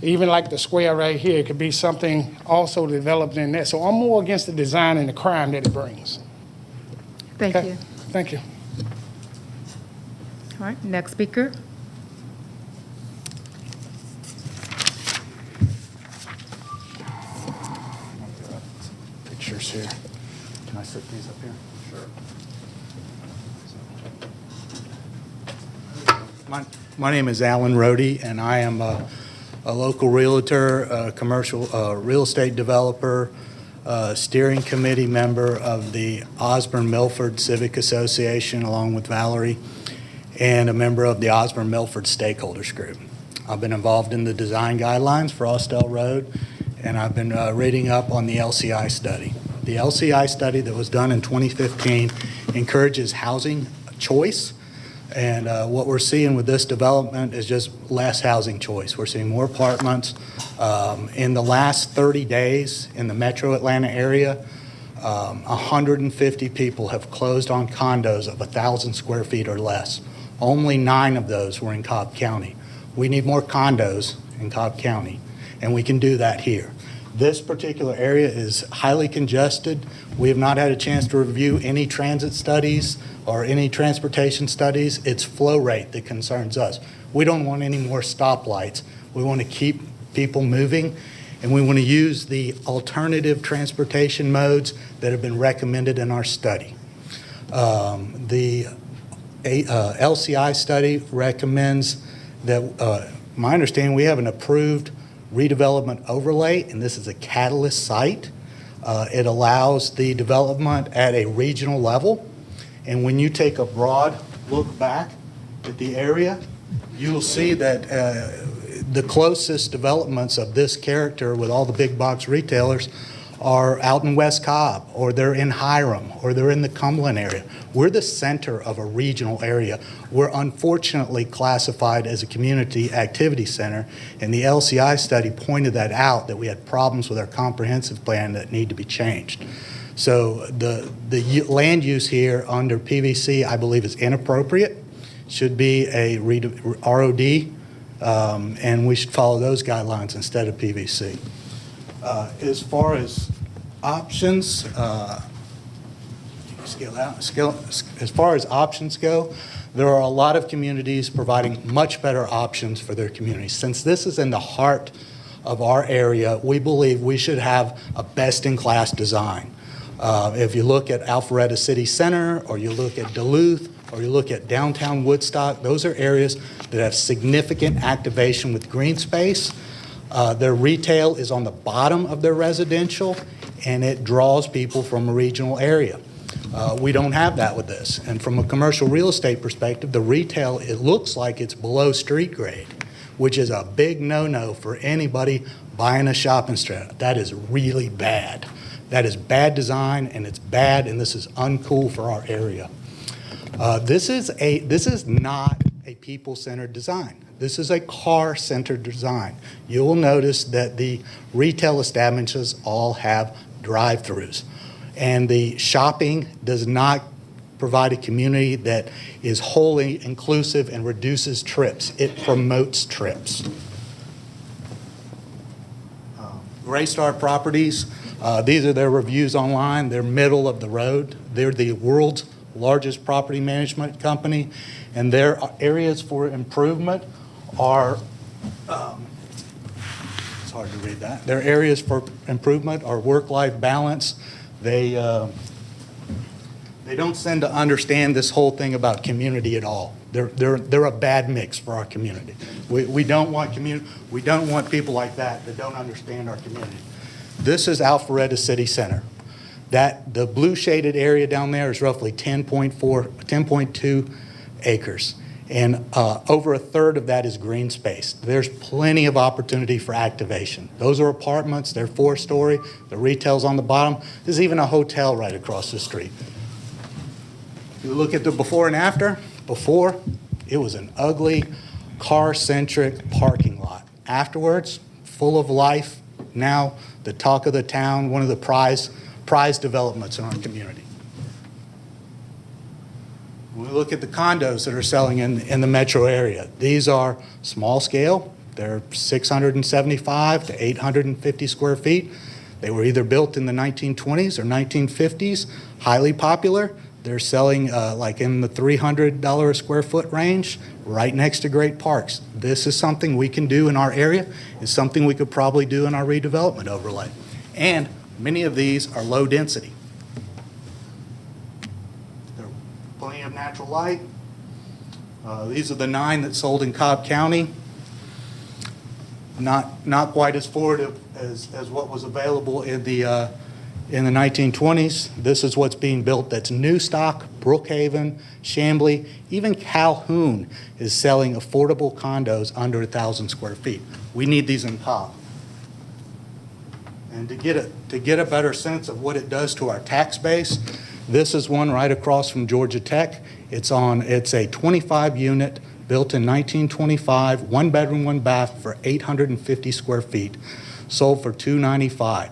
Even like the square right here, it could be something also developed in that. So I'm more against the design and the crime that it brings. Thank you. Thank you. All right, next speaker. Pictures here. Can I set these up here? Sure. My name is Alan Rohde, and I am a local realtor, a commercial real estate developer, steering committee member of the Osborne-Milford Civic Association, along with Valerie, and a member of the Osborne-Milford Stakeholders Group. I've been involved in the design guidelines for Austell Road, and I've been reading up on the LCI study. The LCI study that was done in 2015 encourages housing choice, and what we're seeing with this development is just less housing choice. We're seeing more apartments. In the last 30 days in the metro Atlanta area, 150 people have closed on condos of 1,000 square feet or less. Only 9 of those were in Cobb County. We need more condos in Cobb County, and we can do that here. This particular area is highly congested. We have not had a chance to review any transit studies or any transportation studies. It's flow rate that concerns us. We don't want any more stoplights. We want to keep people moving, and we want to use the alternative transportation modes that have been recommended in our study. The LCI study recommends that, my understanding, we have an approved redevelopment overlay, and this is a catalyst site. It allows the development at a regional level, and when you take a broad look back at the area, you'll see that the closest developments of this character with all the big box retailers are out in West Cobb, or they're in Hiram, or they're in the Cumberland area. We're the center of a regional area. We're unfortunately classified as a community activity center, and the LCI study pointed that out, that we had problems with our comprehensive plan that need to be changed. So the land use here under PVC, I believe, is inappropriate. Should be a ROD, and we should follow those guidelines instead of PVC. As far as options, as far as options go, there are a lot of communities providing much better options for their communities. Since this is in the heart of our area, we believe we should have a best-in-class design. If you look at Alpharetta City Center, or you look at Duluth, or you look at downtown Woodstock, those are areas that have significant activation with green space. Their retail is on the bottom of their residential, and it draws people from a regional area. We don't have that with this. And from a commercial real estate perspective, the retail, it looks like it's below street grade, which is a big no-no for anybody buying a shopping strip. That is really bad. That is bad design, and it's bad, and this is uncool for our area. This is not a people-centered design. This is a car-centered design. You will notice that the retail establishments all have drive-throughs, and the shopping does not provide a community that is wholly inclusive and reduces trips. It promotes trips. Graystar Properties, these are their reviews online. They're middle of the road. They're the world's largest property management company, and their areas for improvement are, it's hard to read that. Their areas for improvement are work-life balance. They don't seem to understand this whole thing about community at all. They're a bad mix for our community. We don't want people like that don't understand our community. This is Alpharetta City Center. The blue shaded area down there is roughly 10.2 acres. And over a third of that is green space. There's plenty of opportunity for activation. Those are apartments, they're 4-story, the retail's on the bottom. There's even a hotel right across the street. If you look at the before and after, before, it was an ugly, car-centric parking lot. Afterwards, full of life, now the talk of the town, one of the prize developments in our community. When we look at the condos that are selling in the metro area, these are small scale. They're 675 to 850 square feet. They were either built in the 1920s or 1950s, highly popular. They're selling like in the $300 a square foot range, right next to great parks. This is something we can do in our area. It's something we could probably do in our redevelopment overlay. And many of these are low density. There are plenty of natural light. These are the 9 that sold in Cobb County. Not quite as forward as what was available in the 1920s. This is what's being built that's new stock. Brookhaven, Chamblee, even Calhoun is selling affordable condos under 1,000 square feet. We need these in Cobb. And to get a better sense of what it does to our tax base, this is one right across from Georgia Tech. It's a 25-unit, built in 1925, 1 bedroom, 1 bath for 850 square feet, sold for $295.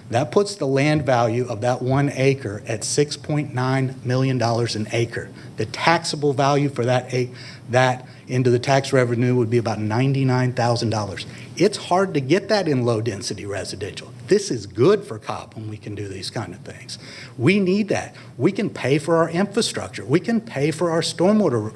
That puts the land value of that 1 acre at $6.9 million an acre. The taxable value for that into the tax revenue would be about $99,000. It's hard to get that in low-density residential. This is good for Cobb when we can do these kind of things. We need that. We can pay for our infrastructure. We can pay for our stormwater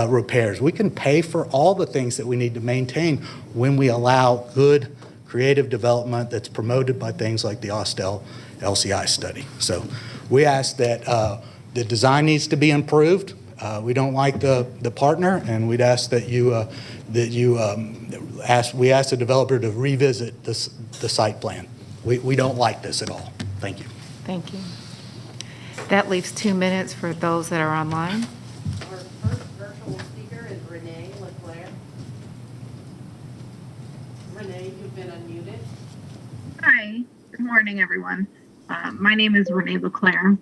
repairs. We can pay for all the things that we need to maintain when we allow good creative development that's promoted by things like the Austell LCI study. So we ask that the design needs to be improved. We don't like the partner, and we'd ask that we ask the developer to revisit the site plan. We don't like this at all. Thank you. Thank you. That leaves 2 minutes for those that are online. Our first virtual speaker is Renee LeClaire. Renee, you've been unmuted. Hi, good morning, everyone. My name is Renee LeClaire,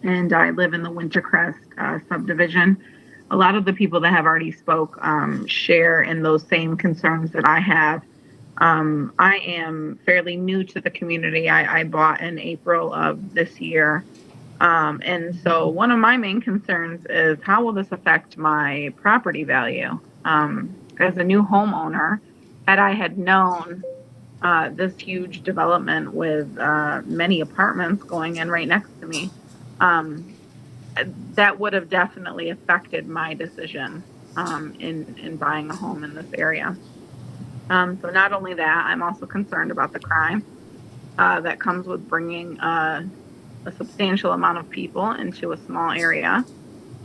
and I live in the Wintercrest subdivision. A lot of the people that have already spoke share in those same concerns that I have. I am fairly new to the community. I bought in April of this year. And so one of my main concerns is how will this affect my property value? As a new homeowner, had known this huge development with many apartments going in right next to me, that would have definitely affected my decision in buying a home in this area. So not only that, I'm also concerned about the crime that comes with bringing a substantial amount of people into a small area.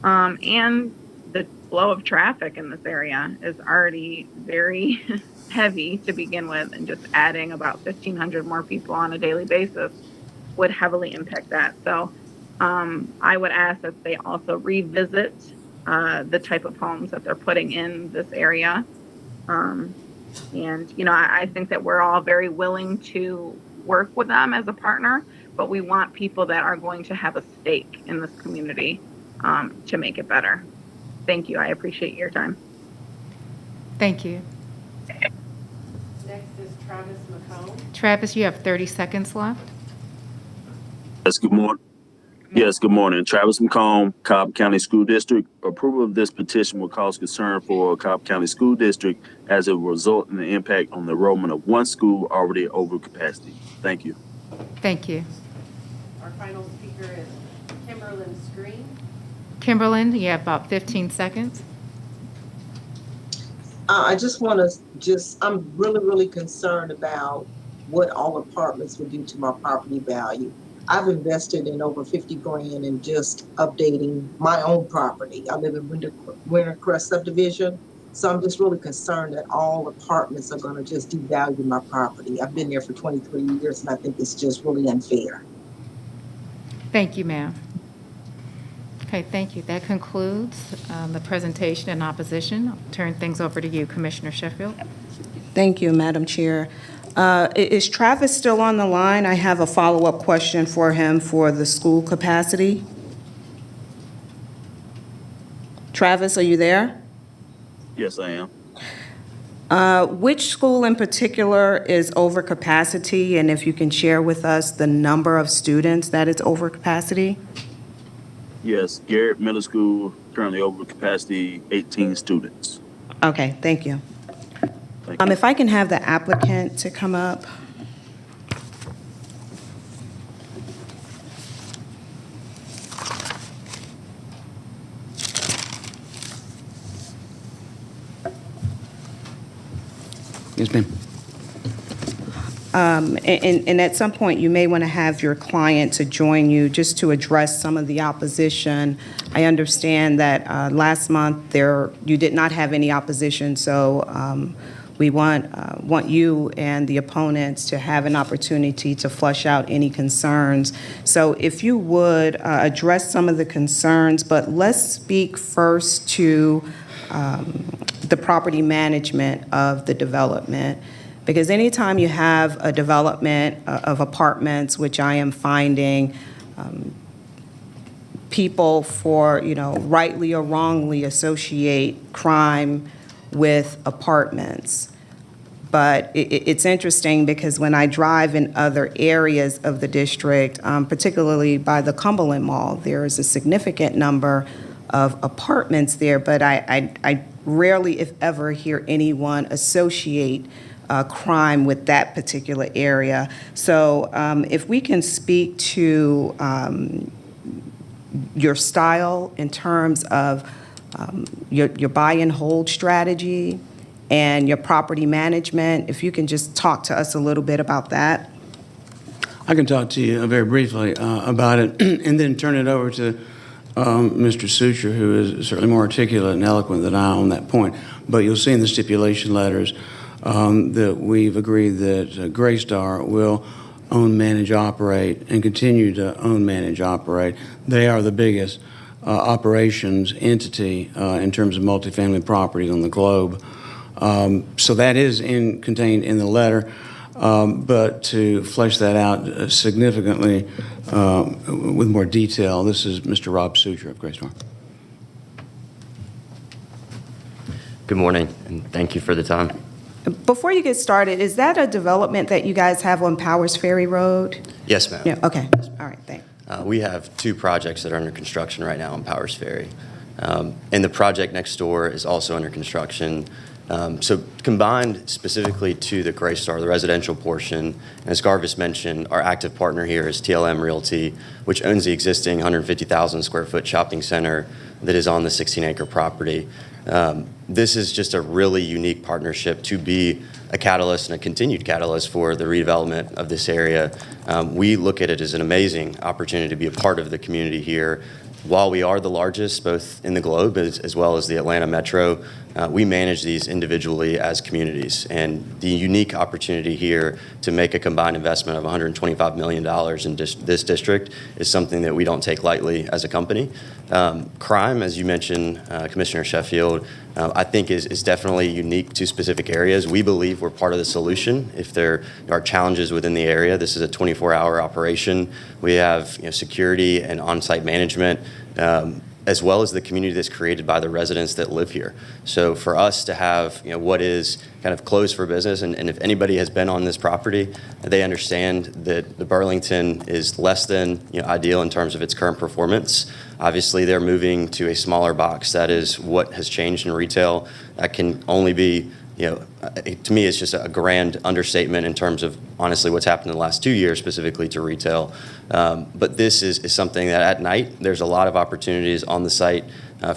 And the flow of traffic in this area is already very heavy to begin with, and just adding about 1,500 more people on a daily basis would heavily impact that. So I would ask that they also revisit the type of homes that they're putting in this area. And, you know, I think that we're all very willing to work with them as a partner, but we want people that are going to have a stake in this community to make it better. Thank you. I appreciate your time. Thank you. Next is Travis McComb. Travis, you have 30 seconds left. Yes, good morning. Yes, good morning. Travis McComb, Cobb County School District. Approval of this petition will cause concern for Cobb County School District as it will result in the impact on the enrollment of one school already over capacity. Thank you. Thank you. Our final speaker is Kimberlyn Screen. Kimberlyn, you have about 15 seconds. I just want to I'm really concerned about what all apartments would do to my property value. I've invested in over 50 grand in just updating my own property. I live in Wintercrest subdivision. So I'm just really concerned that all apartments are going to just devalue my property. I've been there for 23 years, and I think it's just really unfair. Thank you, ma'am. Okay, thank you. That concludes the presentation in opposition. I'll turn things over to you, Commissioner Sheffield. Thank you, Madam Chair. Is Travis still on the line? I have a follow-up question for him for the school capacity. Travis, are you there? Yes, I am. Which school in particular is over capacity, and if you can share with us the number of students that is over capacity? Yes, Garrett Middle School, currently over capacity, 18 students. Okay, thank you. If I can have the applicant to come up. Yes, ma'am. And at some point, you may want to have your client to join you just to address some of the opposition. I understand that last month you did not have any opposition, so we want you and the opponents to have an opportunity to flush out any concerns. So if you would address some of the concerns, but let's speak first to the property management of the development. Because anytime you have a development of apartments, which I am finding people rightly or wrongly associate crime with apartments. But it's interesting because when I drive in other areas of the district, particularly by the Cumberland Mall, there is a significant number of apartments there, but I rarely, if ever, hear anyone associate crime with that particular area. So if we can speak to your style in terms of your buy and hold strategy and your property management, if you can just talk to us a little bit about that. I can talk to you very briefly about it and then turn it over to Mr. Sucher, who is certainly more articulate and eloquent than I on that point. But you'll see in the stipulation letters that we've agreed that Graystar will own, manage, operate, and continue to own, manage, operate. They are the biggest operations entity in terms of multifamily properties on the globe. So that is contained in the letter. But to flesh that out significantly with more detail, this is Mr. Rob Sucher of Greystorm. Good morning, and thank you for the time. Before you get started, is that a development that you guys have on Powers Ferry Road? Yes, ma'am. Yeah, okay. All right, thanks. We have 2 projects that are under construction right now on Powers Ferry. And the project next door is also under construction. So combined specifically to the Greystar, the residential portion, as Garvis mentioned, our active partner here is TLM Realty, which owns the existing 150,000 square foot shopping center that is on the 16-acre property. This is just a really unique partnership to be a catalyst and a continued catalyst for the redevelopment of this area. We look at it as an amazing opportunity to be a part of the community here. While we are the largest, both in the globe as well as the Atlanta metro, we manage these individually as communities. And the unique opportunity here to make a combined investment of $125 million in this district is something that we don't take lightly as a company. Crime, as you mentioned, Commissioner Sheffield, I think is definitely unique to specific areas. We believe we're part of the solution. If there are challenges within the area, this is a 24-hour operation. We have security and on-site management, as well as the community that's created by the residents that live here. So for us to have what is kind of closed for business, and if anybody has been on this property, they understand that the Burlington is less than ideal in terms of its current performance. Obviously, they're moving to a smaller box. That is what has changed in retail. That can only be, to me, it's just a grand understatement in terms of honestly what's happened in the last 2 years specifically to retail. But this is something that at night, there's a lot of opportunities on the site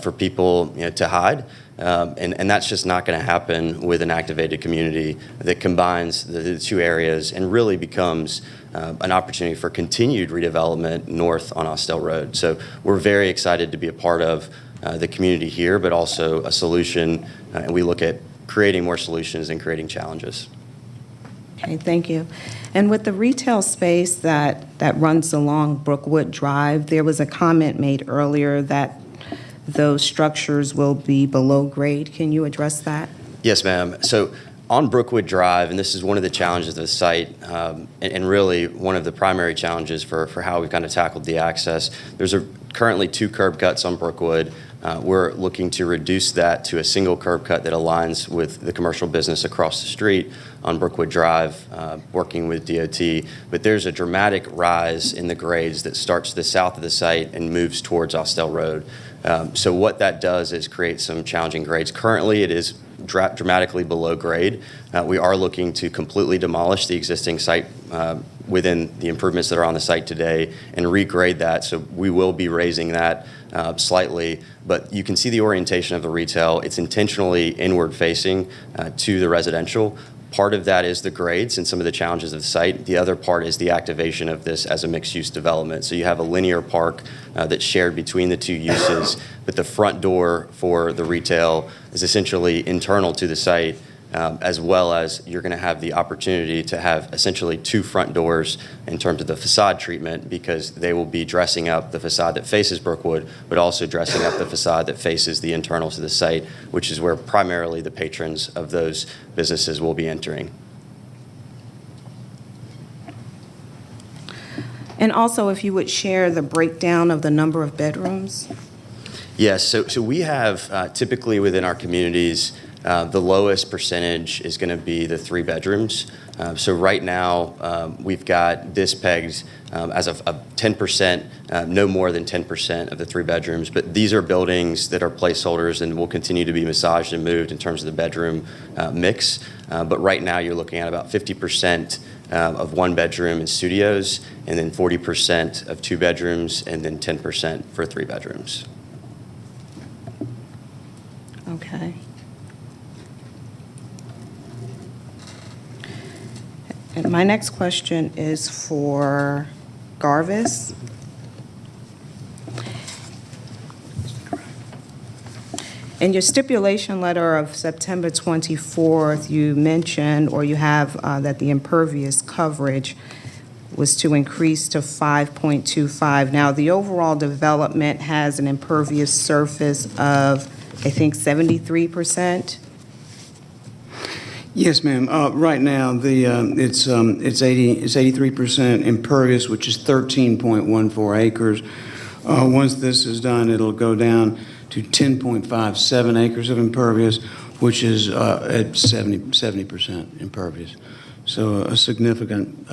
for people to hide. And that's just not going to happen with an activated community that combines the 2 areas and really becomes an opportunity for continued redevelopment north on Austell Road. So we're very excited to be a part of the community here, but also a solution. And we look at creating more solutions and creating challenges. Okay, thank you. And with the retail space that runs along Brookwood Drive, there was a comment made earlier that those structures will be below grade. Can you address that? Yes, ma'am. So on Brookwood Drive, and this is one of the challenges of the site, and really one of the primary challenges for how we've kind of tackled the access, there's currently 2 curb cuts on Brookwood. We're looking to reduce that to a single curb cut that aligns with the commercial business across the street on Brookwood Drive, working with DOT. But there's a dramatic rise in the grades that starts to the south of the site and moves towards Austell Road. So what that does is create some challenging grades. Currently, it is dramatically below grade. We are looking to completely demolish the existing site within the improvements that are on the site today and regrade that. So we will be raising that slightly, but you can see the orientation of the retail. It's intentionally inward facing to the residential. Part of that is the grades and some of the challenges of the site. The other part is the activation of this as a mixed-use development. So you have a linear park that's shared between the 2 uses, but the front door for the retail is essentially internal to the site, as well as you're going to have the opportunity to have essentially 2 front doors in terms of the facade treatment, because they will be dressing up the facade that faces Brookwood, but also dressing up the facade that faces the internals of the site, which is where primarily the patrons of those businesses will be entering. And also, if you would share the breakdown of the number of bedrooms? Yes, so we have typically within our communities, the lowest percentage is going to be the 3 bedrooms. So right now, we've got this pegged as a 10%, no more than 10% of the 3 bedrooms. But these are buildings that are placeholders and will continue to be massaged and moved in terms of the bedroom mix. But right now, you're looking at about 50% of 1 bedroom and studios, and then 40% of 2 bedrooms, and then 10% for 3 bedrooms. Okay. And my next question is for Garvis. In your stipulation letter of September 24th, you mentioned, or you have, that the impervious coverage was to increase to 5.25. Now, the overall development has an impervious surface of, I think, 73%. Yes, ma'am. Right now, it's 83% impervious, which is 13.14 acres. Once this is done, it'll go down to 10.57 acres of impervious, which is at 70% impervious. So a significant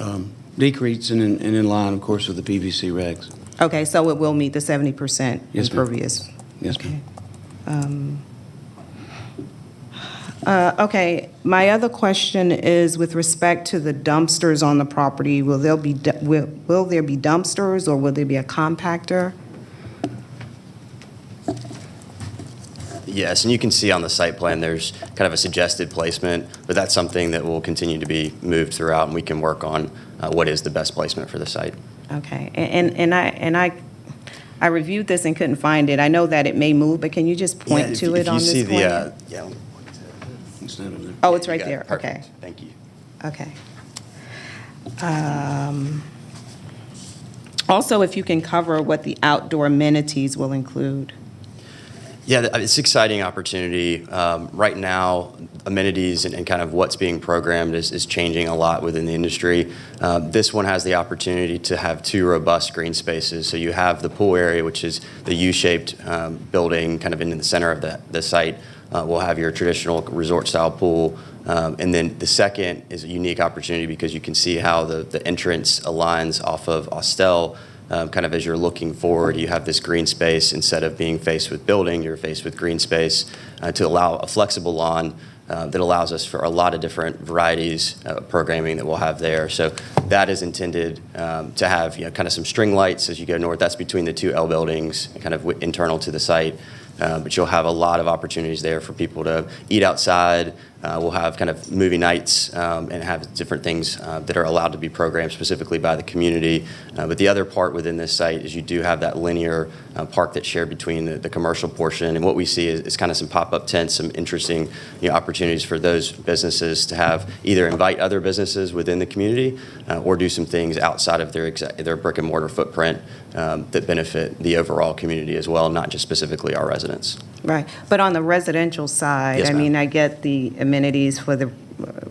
decrease and in line, of course, with the PVC regs. Okay, so it will meet the 70% Yes, ma'am. impervious? Yes, ma'am. Okay, my other question is with respect to the dumpsters on the property. Will there be dumpsters, or will there be a compactor? Yes, and you can see on the site plan, there's kind of a suggested placement, but that's something that will continue to be moved throughout, and we can work on what is the best placement for the site. Okay, and I reviewed this and couldn't find it. I know that it may move, but can you just point to it on this plan? If you see the, yeah. Oh, it's right You got it. there, Perfect. okay. Thank you. Okay. Also, if you can cover what the outdoor amenities will include. Yeah, it's an exciting opportunity. Right now, amenities and kind of what's being programmed is changing a lot within the industry. This one has the opportunity to have 2 robust green spaces. So you have the pool area, which is the U-shaped building kind of in the center of the site. We'll have your traditional resort-style pool. And then the second is a unique opportunity because you can see how the entrance aligns off of Austell. Kind of as you're looking forward, you have this green space. Instead of being faced with building, you're faced with green space to allow a flexible lawn that allows us for a lot of different varieties of programming that we'll have there. So that is intended to have kind of some string lights as you go north. That's between the 2 L buildings, kind of internal to the site. But you'll have a lot of opportunities there for people to eat outside. We'll have kind of movie nights and have different things that are allowed to be programmed specifically by the community. But the other part within this site is you do have that linear park that's shared between the commercial portion. And what we see is kind of some pop-up tents, some interesting opportunities for those businesses to have either invite other businesses within the community or do some things outside of their brick and mortar footprint that benefit the overall community as well, not just specifically our residents. Right, but on the residential side, Yes, I ma'am. mean, I get the amenities for the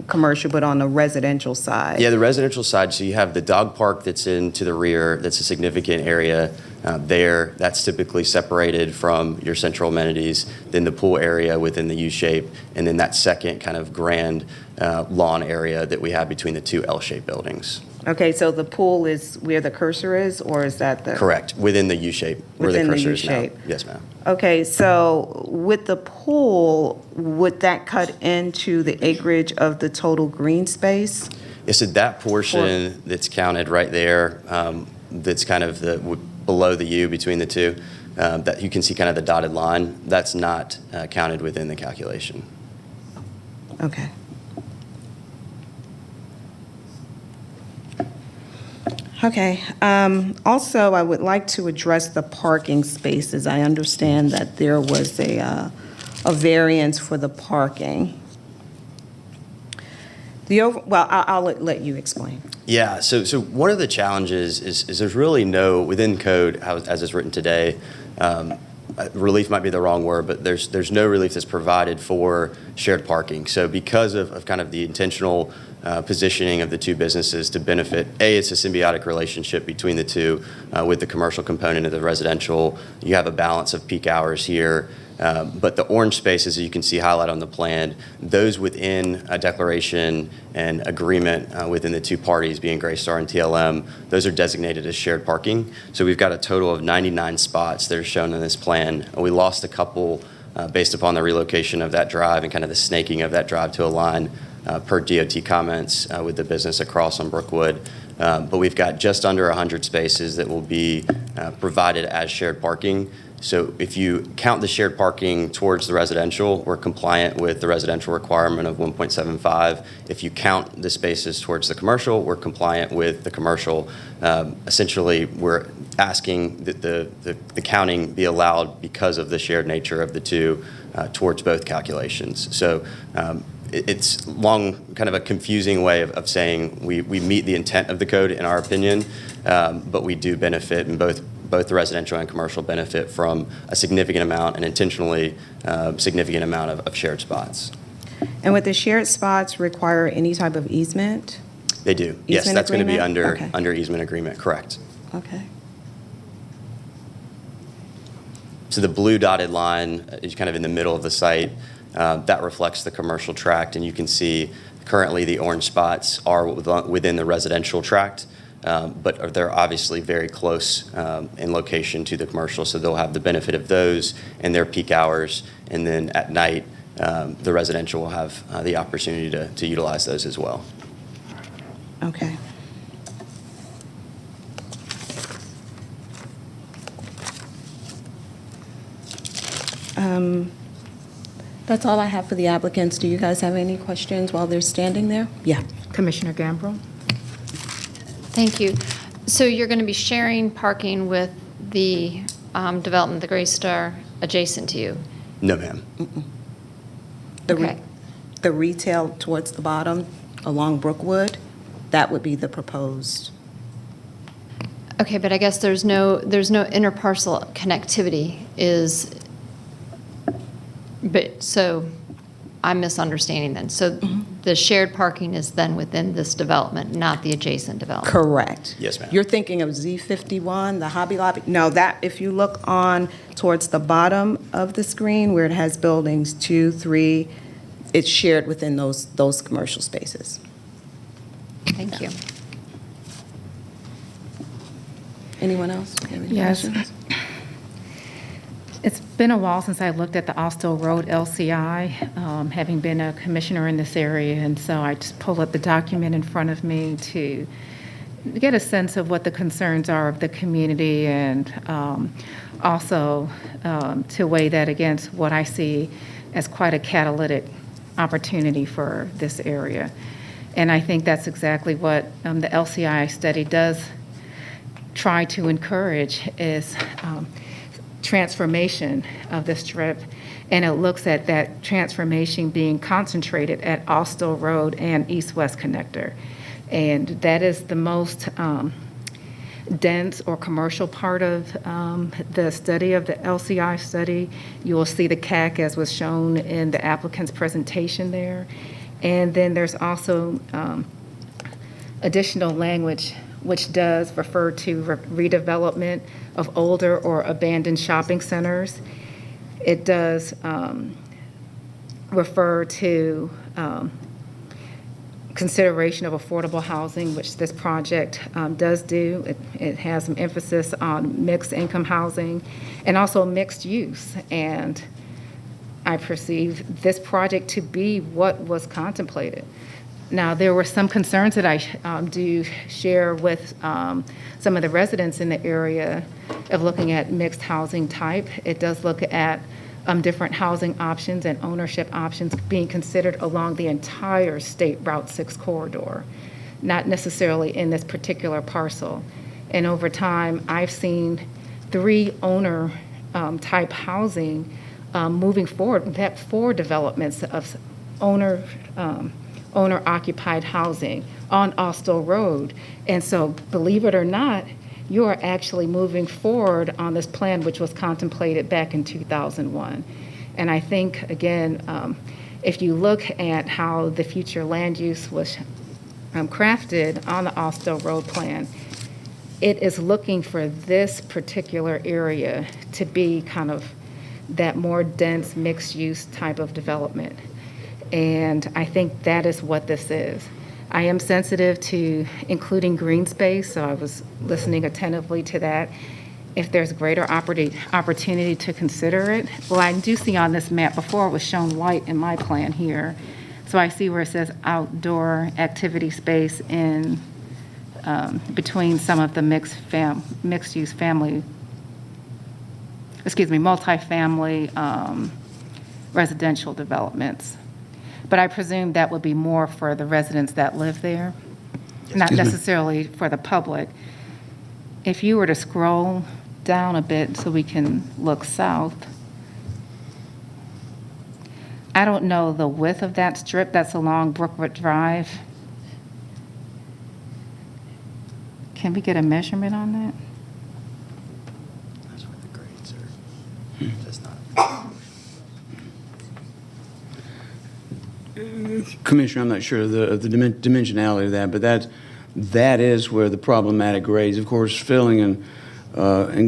commercial, but on the residential side? Yeah, the residential side, so you have the dog park that's in to the rear. That's a significant area there. That's typically separated from your central amenities, then the pool area within the U-shape, and then that second kind of grand lawn area that we have between the 2 L-shaped buildings. Okay, so the pool is where the cursor is, or is that the? Correct, within the U-shape, where the Within the cursor is now. U-shape. Yes, ma'am. Okay, so with the pool, would that cut into the acreage of the total green space? Yeah, so that portion that's counted right there, that's kind of below the U between the 2, that you can see kind of the dotted line, that's not counted within the calculation. Okay. Okay. Also, I would like to address the parking spaces. I understand that there was a variance for the parking. Well, I'll let you explain. Yeah, so one of the challenges is there's really no, within code, as it's written today, relief might be the wrong word, but there's no relief that's provided for shared parking. So because of kind of the intentional positioning of the 2 businesses to benefit, it's a symbiotic relationship between the 2 with the commercial component of the residential. You have a balance of peak hours here. But the orange spaces, as you can see highlighted on the plan, those within a declaration and agreement within the 2 parties, being Greystar and TLM, those are designated as shared parking. So we've got a total of 99 spots that are shown in this plan. We lost a couple based upon the relocation of that drive and kind of the snaking of that drive to align per DOT comments with the business across on Brookwood. But we've got just under 100 spaces that will be provided as shared parking. So if you count the shared parking towards the residential, we're compliant with the residential requirement of 1.75. If you count the spaces towards the commercial, we're compliant with the commercial. Essentially, we're asking that the counting be allowed because of the shared nature of the 2 towards both calculations. So it's long, kind of a confusing way of saying we meet the intent of the code in our opinion, but we do benefit in both the residential and commercial benefit from a significant amount and intentionally significant amount of shared spots. And would the shared spots require any type of easement? They do. Yes, Easement that's going to be agreement? under easement agreement, correct. Okay. So the blue dotted line is kind of in the middle of the site. That reflects the commercial tract, and you can see currently the orange spots are within the residential tract, but they're obviously very close in location to the commercial, so they'll have the benefit of those in their peak hours, and then at night, the residential will have the opportunity to utilize those as well. Okay. That's all I have for the applicants. Do you guys have any questions while they're standing there? Yeah. Commissioner Gambrill? Thank you. So you're going to be sharing parking with the development, the Gray Star, adjacent to you? No, ma'am. The retail towards the bottom along Brookwood, that would be the proposed. Okay, but I guess there's no interparcel connectivity but so I'm misunderstanding then. So the shared parking is then within this development, not the adjacent development? Correct. Yes, ma'am. You're thinking of Z51, the Hobby Lobby? No, that, if you look on towards the bottom of the screen where it has buildings 2, 3, it's shared within those commercial spaces. Thank you. Anyone else? Have any Yes. questions? It's been a while since I looked at the Austell Road LCI, having been a commissioner in this area, and so I just pulled up the document in front of me to get a sense of what the concerns are of the community, and also to weigh that against what I see as quite a catalytic opportunity for this area. And I think that's exactly what the LCI study does try to encourage is transformation of the strip, and it looks at that transformation being concentrated at Austell Road and East-West Connector. And that is the most dense or commercial part of the study of the LCI study. You will see the CAC as was shown in the applicant's presentation there. And then there's also additional language which does refer to redevelopment of older or abandoned shopping centers. It does refer to consideration of affordable housing, which this project does do. It has some emphasis on mixed income housing and also mixed use. And I perceive this project to be what was contemplated. Now, there were some concerns that I do share with some of the residents in the area of looking at mixed housing type. It does look at different housing options and ownership options being considered along the entire State Route 6 corridor, not necessarily in this particular parcel. And over time, I've seen 3 owner type housing moving forward. We've had 4 developments of owner-occupied housing on Austell Road. And so, believe it or not, you are actually moving forward on this plan, which was contemplated back in 2001. And I think, again, if you look at how the future land use was crafted on the Austell Road plan, it is looking for this particular area to be kind of that more dense mixed-use type of development. And I think that is what this is. I am sensitive to including green space, so I was listening attentively to that. If there's greater opportunity to consider it. Well, I do see on this map, before it was shown white in my plan here. So I see where it says outdoor activity space in between some of the mixed-use family, multifamily residential developments. But I presume that would be more for the residents that live there, not necessarily for the public. If you were to scroll down a bit so we can look south, I don't know the width of that strip that's along Brookwood Drive. Can we get a measurement on that? That's where the grades are. That's not. Commissioner, I'm not sure of the dimensionality of that, but that is where the problematic grades, of course, filling and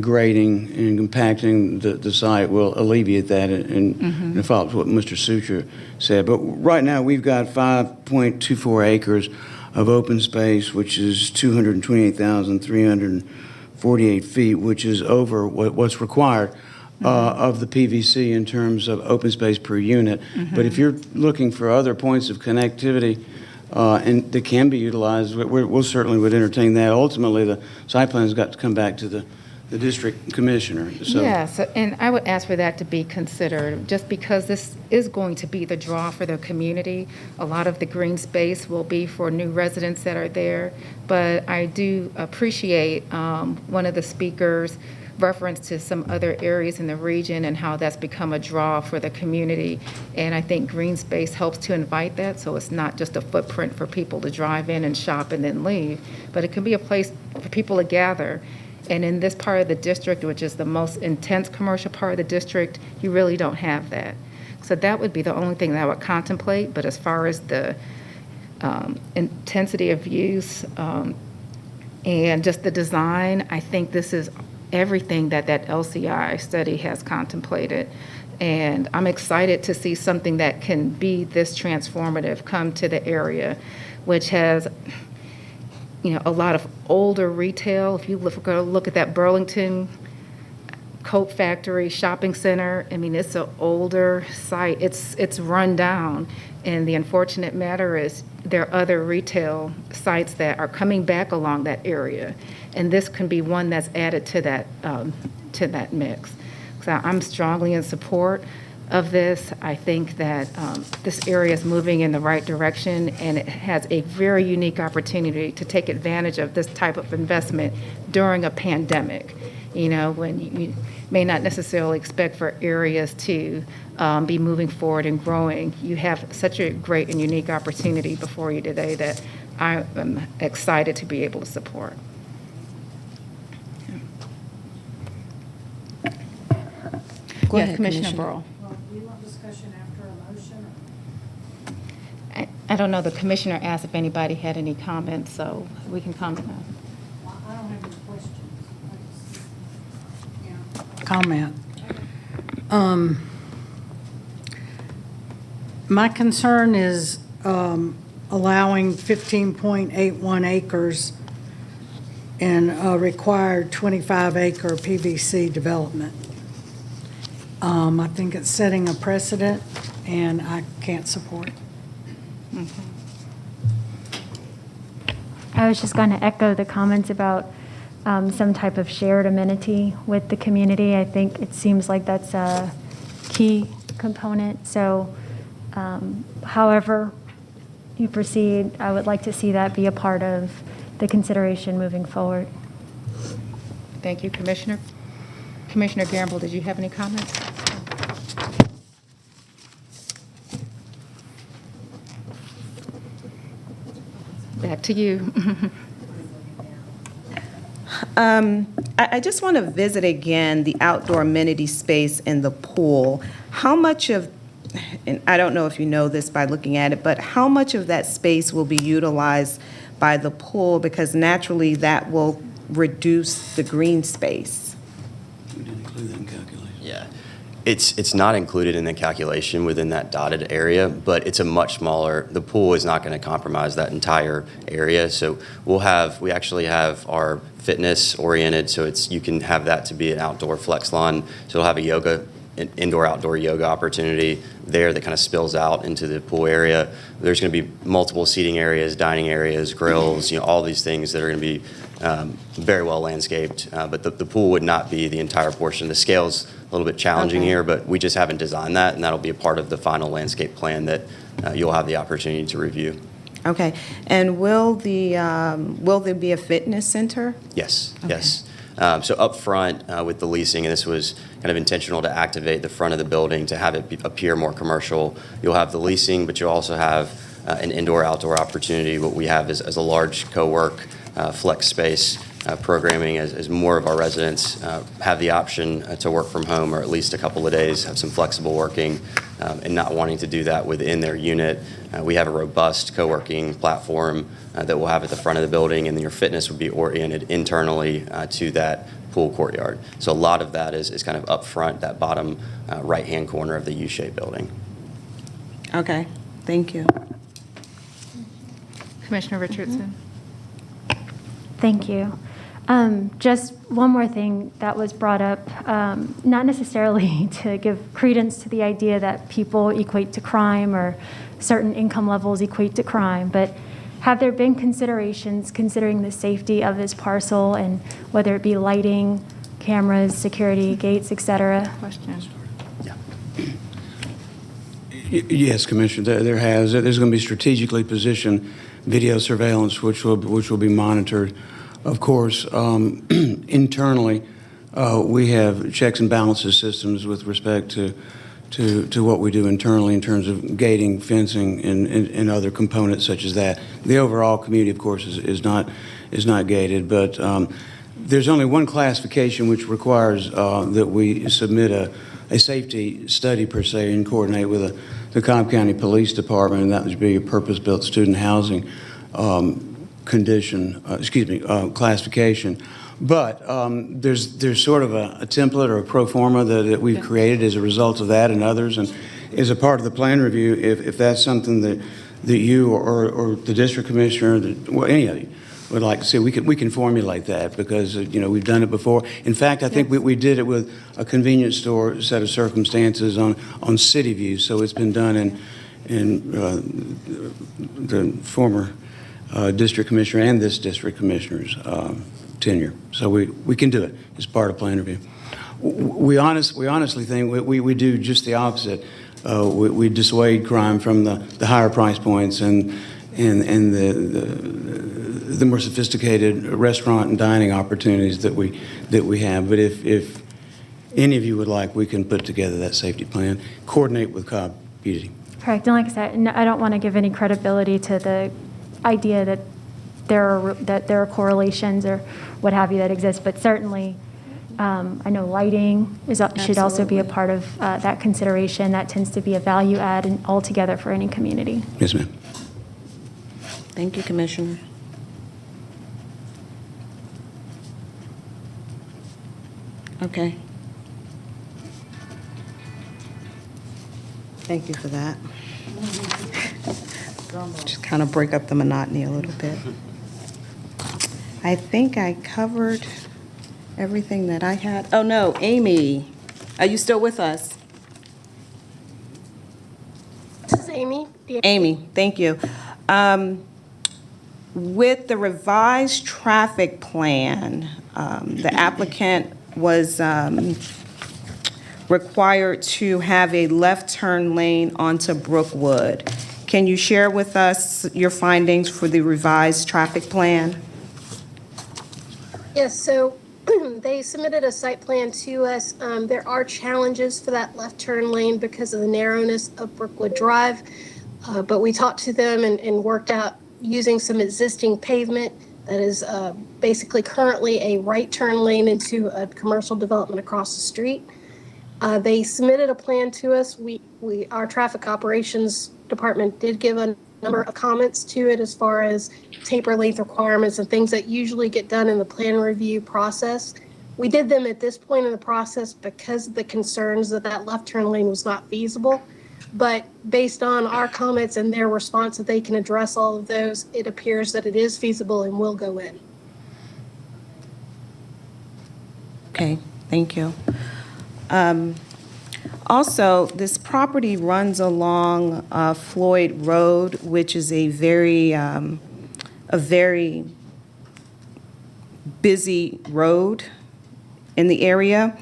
grading and compacting the site will alleviate that and it follows what Mr. Sucher said. But right now, we've got 5.24 acres of open space, which is 228,348 feet, which is over what's required of the PVC in terms of open space per unit. But if you're looking for other points of connectivity and that can be utilized, we'll certainly would entertain that. Ultimately, the site plan has got to come back to the district commissioner. So. Yes, and I would ask for that to be considered, just because this is going to be the draw for the community. A lot of the green space will be for new residents that are there, but I do appreciate one of the speakers' reference to some other areas in the region and how that's become a draw for the community. And I think green space helps to invite that, so it's not just a footprint for people to drive in and shop and then leave, but it can be a place for people to gather. And in this part of the district, which is the most intense commercial part of the district, you really don't have that. So that would be the only thing that I would contemplate. But as far as the intensity of use and just the design, I think this is everything that LCI study has contemplated. And I'm excited to see something that can be this transformative come to the area, which has a lot of older retail. If you go look at that Burlington Coat Factory shopping center, I mean, it's an older site. It's run down. And the unfortunate matter is there are other retail sites that are coming back along that area. And this can be one that's added to that mix. So I'm strongly in support of this. I think that this area is moving in the right direction, and it has a very unique opportunity to take advantage of this type of investment during a pandemic, when you may not necessarily expect for areas to be moving forward and growing. You have such a great and unique opportunity before you today that I am excited to be able to support. Go ahead, Commissioner Burrow. Do you want discussion after a motion? I don't know, the commissioner asked if anybody had any comments, so we can comment on. I don't have any questions. Comment. My concern is allowing 15.81 acres in a required 25-acre PVC development. I think it's setting a precedent, and I can't support it. I was just going to echo the comments about some type of shared amenity with the community. I think it seems like that's a key component. So however you proceed, I would like to see that be a part of the consideration moving forward. Thank you, Commissioner. Commissioner Gamble, did you have any comments? Back to you. I just want to visit again the outdoor amenity space and the pool. How much of, and I don't know if you know this by looking at it, but how much of that space will be utilized by the pool? Because naturally that will reduce the green space. We didn't include that in calculation. Yeah. It's not included in the calculation within that dotted area, but it's a much smaller, the pool is not going to compromise that entire area. So we actually have our fitness oriented, so you can have that to be an outdoor flex lawn. So it'll have an indoor-outdoor yoga opportunity there that kind of spills out into the pool area. There's going to be multiple seating areas, dining areas, grills, all these things that are going to be very well landscaped. But the pool would not be the entire portion. The scale's a little bit challenging here, but we just haven't designed that, and that'll be a part of the final landscape plan that you'll have the opportunity to review. Okay, and will there be a fitness center? Yes, okay. Yes. So up front with the leasing, and this was kind of intentional to activate the front of the building to have it appear more commercial. You'll have the leasing, but you'll also have an indoor-outdoor opportunity. What we have is a large co-work flex space programming as more of our residents have the option to work from home, or at least a couple of days, have some flexible working, and not wanting to do that within their unit. We have a robust co-working platform that we'll have at the front of the building, and then your fitness would be oriented internally to that pool courtyard. So a lot of that is kind of up front, that bottom right-hand corner of the U-shaped building. Okay, thank you. Commissioner Richardson. Thank you. Just one more thing that was brought up, not necessarily to give credence to the idea that people equate to crime or certain income levels equate to crime, but have there been considerations considering the safety of this parcel, and whether it be lighting, cameras, security, gates, et cetera? Question. Yes, Commissioner, there has. There's going to be strategically positioned video surveillance, which will be monitored. Of course, internally, we have checks and balances systems with respect to what we do internally in terms of gating, fencing, and other components such as that. The overall community, of course, is not gated, but there's only one classification which requires that we submit a safety study per se and coordinate with the Cobb County Police Department, and that would be a purpose-built student housing classification. But there's sort of a template or a pro forma that we've created as a result of that and others, and as a part of the plan review, if that's something that you or the district commissioner, any of you would like to see, we can formulate that, because we've done it before. In fact, I think we did it with a convenience store set of circumstances on City View, so it's been done in the former district commissioner and this district commissioner's tenure. So we can do it as part of plan review. We honestly think we do just the opposite. We dissuade crime from the higher price points and the more sophisticated restaurant and dining opportunities that we have. But if any of you would like, we can put together that safety plan, coordinate with Cobb PD. Correct. And like I said, I don't want to give any credibility to the idea that there are correlations or what have you that exist, but certainly I know lighting should also be a part of that consideration. That tends to be a value add and altogether for any community. Yes, ma'am. Thank you, Commissioner. Okay. Thank you for that. Just kind of break up the monotony a little bit. I think I covered everything that I had. Oh, no, Amy, are you still with us? This is Amy. Amy, thank you. With the revised traffic plan, the applicant was required to have a left turn lane onto Brookwood. Can you share with us your findings for the revised traffic plan? Yes, so they submitted a site plan to us. There are challenges for that left turn lane because of the narrowness of Brookwood Drive, but we talked to them and worked out using some existing pavement that is basically currently a right turn lane into a commercial development across the street. They submitted a plan to us. Our traffic operations department did give a number of comments to it as far as taper length requirements and things that usually get done in the plan review process. We did them at this point in the process because of the concerns that left turn lane was not feasible. But based on our comments and their response that they can address all of those, it appears that it is feasible and will go in. Okay, thank you. Also, this property runs along Floyd Road, which is a very busy road in the area.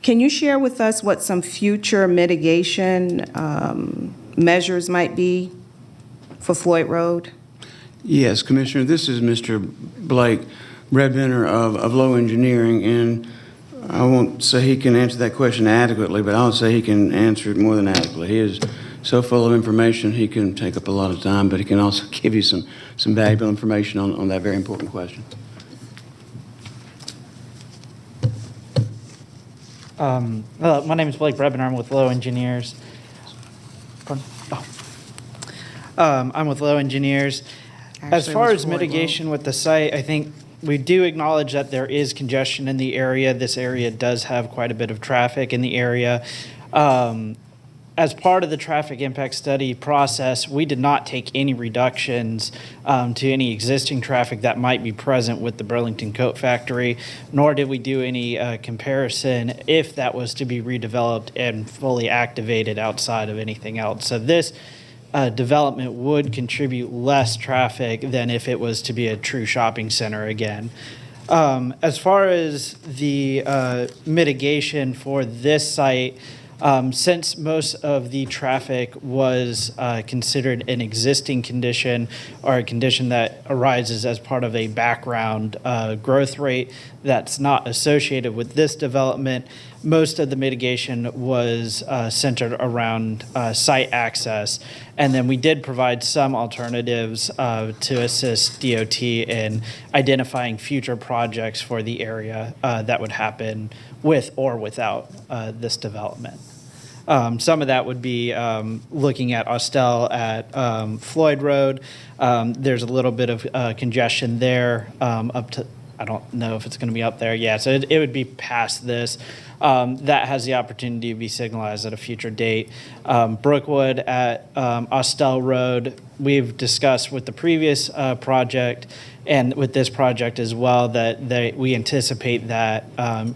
Can you share with us what some future mitigation measures might be for Floyd Road? Yes, Commissioner, this is Mr. Blake Redbender of Low Engineering, and I won't say he can answer that question adequately, but I'll say he can answer it more than adequately. He is so full of information, he can take up a lot of time, but he can also give you some valuable information on that very important question. My name is Blake Brebner. I'm with Low Engineers. I'm with Low Engineers. As Actually, it far was as Floyd mitigation with the site, I think we do acknowledge that there is congestion in the area. This area does have quite a bit of traffic in the area. As part of the traffic impact study process, we did not take any reductions to any existing traffic that might be present with the Burlington Coat Factory, nor did we do any comparison if that was to be redeveloped and fully activated outside of anything else. So this development would contribute less traffic than if it was to be a true shopping center again. As far as the mitigation for this site, since most of the traffic was considered an existing condition or a condition that arises as part of a background growth rate that's not associated with this development, most of the mitigation was centered around site access. And then we did provide some alternatives to assist DOT in identifying future projects for the area that would happen with or without this development. Some of that would be looking at Austell at Floyd Road. There's a little bit of congestion there up to, I don't know if it's going to be up there. Yeah, so it would be past this. That has the opportunity to be signalized at a future date. Brookwood at Austell Road, we've discussed with the previous project and with this project as well that we anticipate that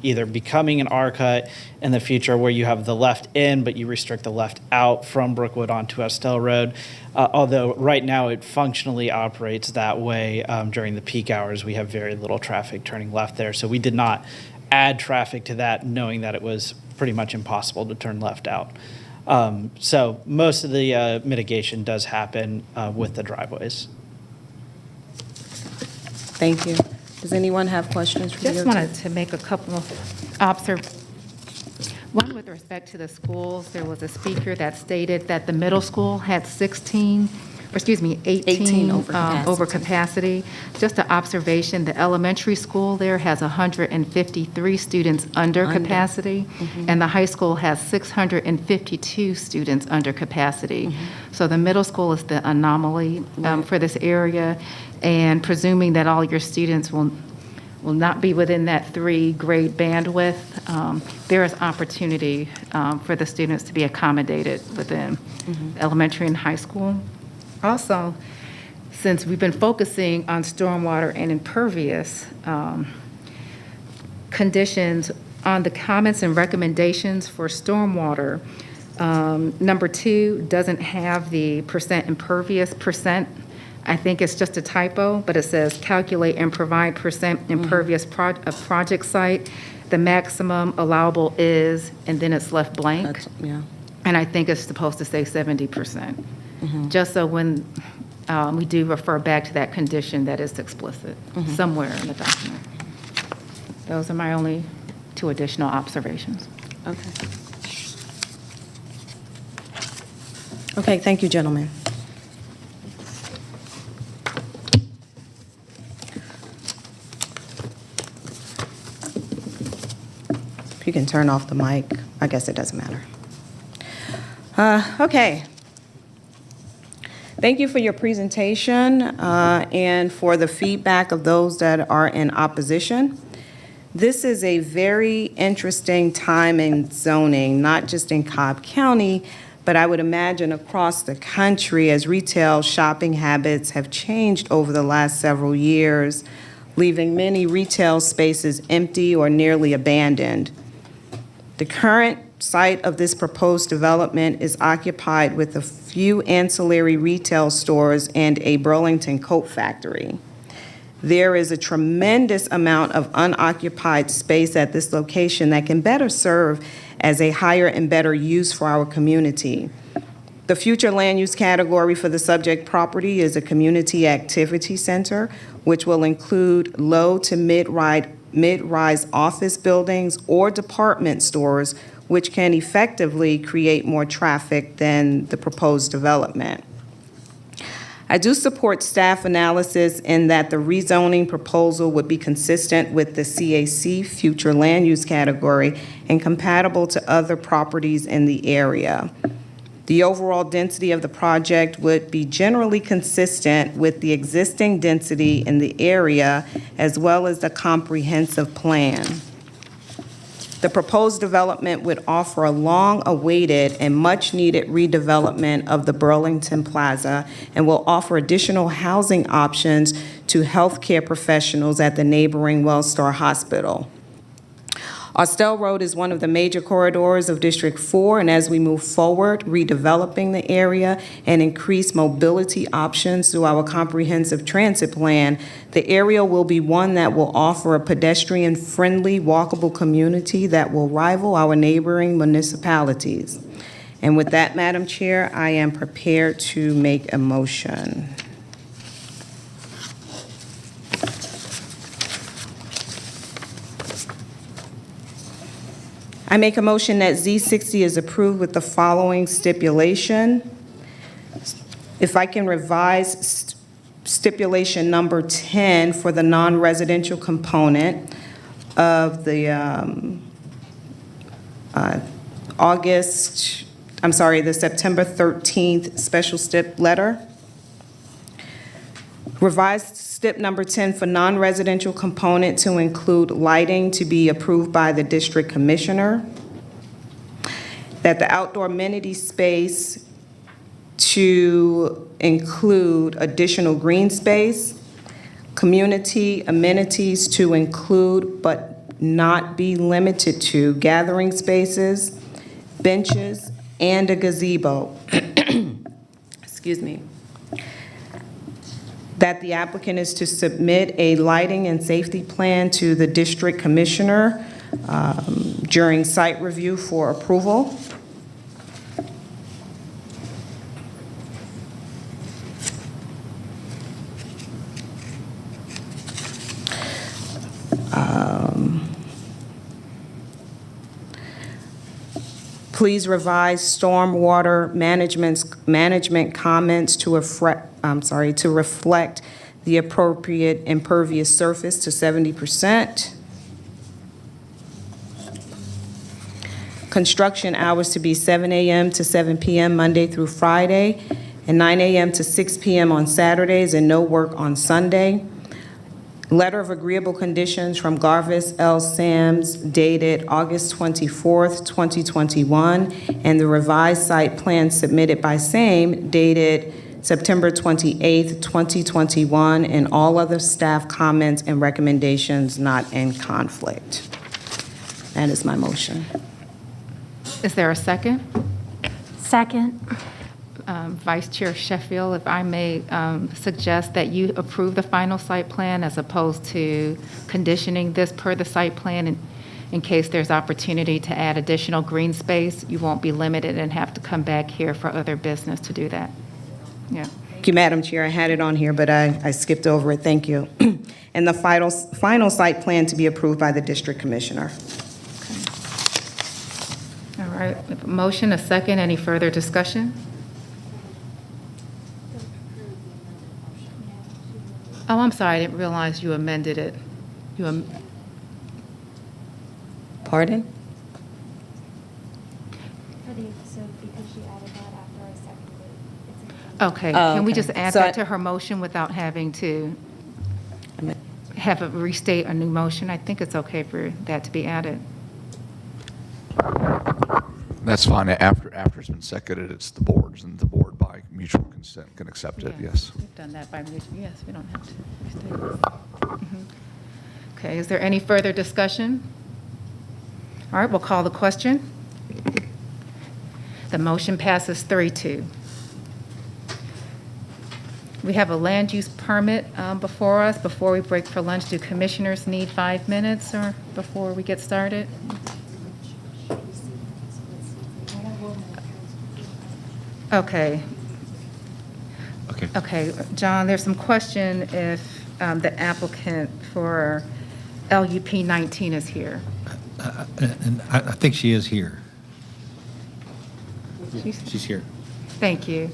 either becoming an R-cut in the future where you have the left in but you restrict the left out from Brookwood onto Austell Road. Although right now it functionally operates that way during the peak hours. We have very little traffic turning left there. So we did not add traffic to that knowing that it was pretty much impossible to turn left out. So most of the mitigation does happen with the driveways. Thank you. Does anyone have questions for Just DOT? wanted to make a couple of observations. One with respect to the schools, there was a speaker that stated that the middle school had 18 over capacity. Just an observation, the elementary school there has 153 students under capacity, and the high school has 652 students under capacity. So the middle school is the anomaly for this area, and presuming that all your students will not be within that 3-grade bandwidth, there is opportunity for the students to be accommodated within elementary and high school. Also, since we've been focusing on stormwater and impervious conditions, on the comments and recommendations for stormwater, number 2 doesn't have the percent impervious percent. I think it's just a typo, but it says calculate and provide percent impervious project site. The maximum allowable is, and then it's left blank. And I think it's supposed to say 70%. Just so when we do refer back to that condition, that is explicit somewhere in the document. Those are my only 2 additional observations. Okay. Okay, thank you, gentlemen. If you can turn off the mic, I guess it doesn't matter. Okay. Thank you for your presentation and for the feedback of those that are in opposition. This is a very interesting time in zoning, not just in Cobb County, but I would imagine across the country as retail shopping habits have changed over the last several years, leaving many retail spaces empty or nearly abandoned. The current site of this proposed development is occupied with a few ancillary retail stores and a Burlington Coat Factory. There is a tremendous amount of unoccupied space at this location that can better serve as a higher and better use for our community. The future land use category for the subject property is a community activity center, which will include low to mid-rise office buildings or department stores, which can effectively create more traffic than the proposed development. I do support staff analysis in that the rezoning proposal would be consistent with the CAC future land use category and compatible to other properties in the area. The overall density of the project would be generally consistent with the existing density in the area as well as the comprehensive plan. The proposed development would offer a long-awaited and much-needed redevelopment of the Burlington Plaza and will offer additional housing options to healthcare professionals at the neighboring Wellstar Hospital. Austell Road is one of the major corridors of District 4, and as we move forward, redeveloping the area and increase mobility options through our comprehensive transit plan, the area will be one that will offer a pedestrian-friendly, walkable community that will rival our neighboring municipalities. And with that, Madam Chair, I am prepared to make a motion. I make a motion that Z60 is approved with the following stipulation. If I can revise stipulation number 10 for the non-residential component of the the September 13th special stip letter. Revised stip number 10 for non-residential component to include lighting to be approved by the district commissioner. That the outdoor amenity space to include additional green space, community amenities to include but not be limited to gathering spaces, benches, and a gazebo. Excuse me. That the applicant is to submit a lighting and safety plan to the district commissioner during site review for approval. Please revise stormwater management comments to reflect the appropriate impervious surface to 70%. Construction hours to be 7 a.m. to 7 p.m. Monday through Friday, and 9 a.m. to 6 p.m. on Saturdays, and no work on Sunday. Letter of agreeable conditions from Garvis L. Sams dated August 24th, 2021, and the revised site plan submitted by same dated September 28th, 2021, and all other staff comments and recommendations not in conflict. That is my motion. Is there a second? Second. Vice Chair Sheffield, if I may suggest that you approve the final site plan as opposed to conditioning this per the site plan in case there's opportunity to add additional green space. You won't be limited and have to come back here for other business to do that. Yeah. Thank you, Madam Chair. I had it on here, but I skipped over it. Thank you. And the final site plan to be approved by the district commissioner. Okay. All right. We have a motion, a second. Any further discussion? Oh, I'm sorry, I didn't realize you amended it. Pardon? Okay, can we just add that to her motion without having to restate a new motion? I think it's okay for that to be added. That's fine. After it's been seconded, it's the boards, and the board by mutual consent can accept it, yes. We've done that by mutual, yes, we don't have to restate it. Okay, is there any further discussion? All right, we'll call the question. The motion passes 3-2. We have a land use permit before us. Before we break for lunch, do commissioners need 5 minutes or before we get started? Okay. Okay, John, there's some question if the applicant for LUP 19 is here. And I think she is here. She's here. Thank you.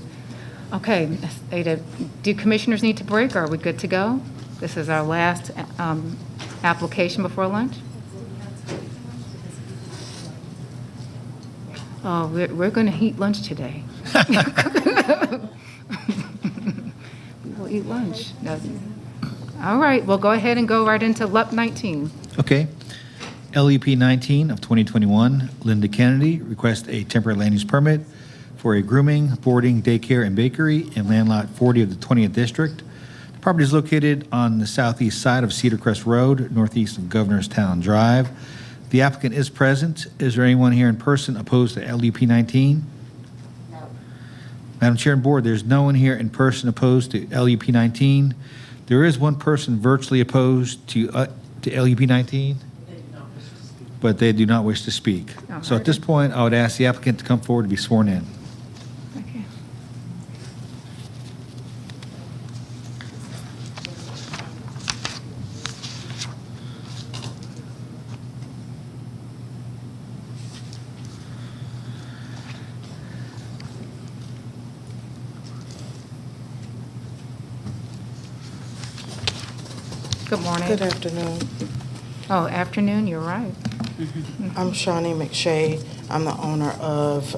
Okay, Ms. Ada, do commissioners need to break, or are we good to go? This is our last application before lunch. Oh, we're going to eat lunch today. We will eat lunch. All right, we'll go ahead and go right into LUP 19. Okay. LUP 19 of 2021, Linda Kennedy requests a temporary land use permit for a grooming, boarding, daycare, and bakery in land lot 40 of the 20th District. The property is located on the southeast side of Cedar Crest Road, northeast of Governorstown Drive. The applicant is present. Is there anyone here in person opposed to LUP 19? No. Madam Chair and Board, there's no one here in person opposed to LUP 19. There is one person virtually opposed to LUP 19, but they do not wish to speak. So at this point, I would ask the applicant to come forward to be sworn in. Okay. Good morning. Good afternoon. Oh, afternoon, you're right. I'm Shawnee McShay. I'm the owner of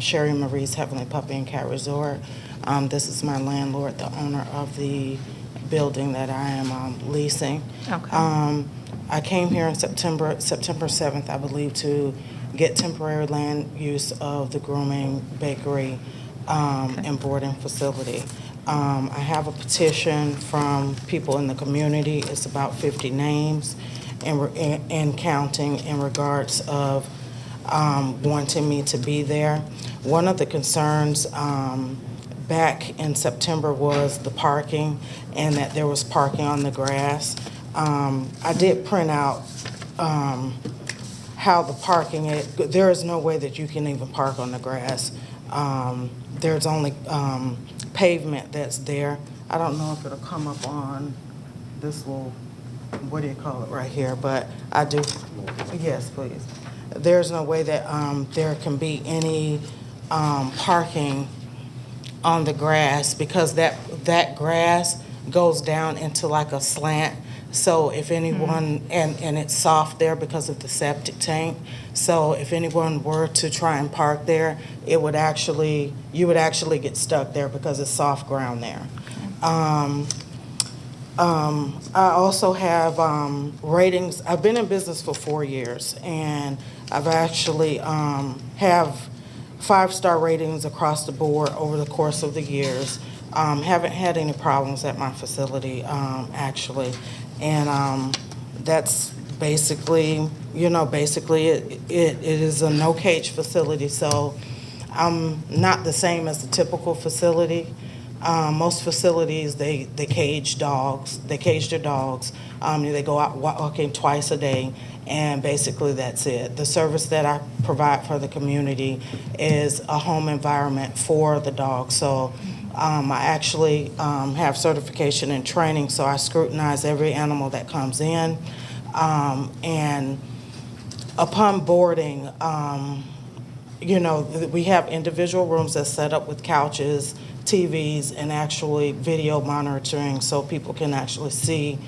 Sherry and Marie's Heavenly Puppy and Cat Resort. This is my landlord, the owner of the building that I am leasing. Okay. I came here in September 7th, I believe, to get temporary land use of the grooming, bakery, and boarding facility. I have a petition from people in the community. It's about 50 names and counting in regards of wanting me to be there. One of the concerns back in September was the parking and that there was parking on the grass. I did print out how the parking is. There is no way that you can even park on the grass. There's only pavement that's there. I don't know if it'll come up on this little, what do you call it right here, but I do, yes, please. There's no way that there can be any parking on the grass because that grass goes down into like a slant. So if anyone, and it's soft there because of the septic tank. So if anyone were to try and park there, you would actually get stuck there because it's soft ground there. I also have ratings. I've been in business for 4 years, and I've actually have 5-star ratings across the board over the course of the years. Haven't had any problems at my facility, actually. And that's basically, it is a no-cage facility, so I'm not the same as the typical facility. Most facilities, they cage dogs. They cage their dogs. They go out walking twice a day, and basically that's it. The service that I provide for the community is a home environment for the dog. So I actually have certification and training, so I scrutinize every animal that comes in. And upon boarding, we have individual rooms that's set up with couches, TVs, and actually video monitoring so people can actually see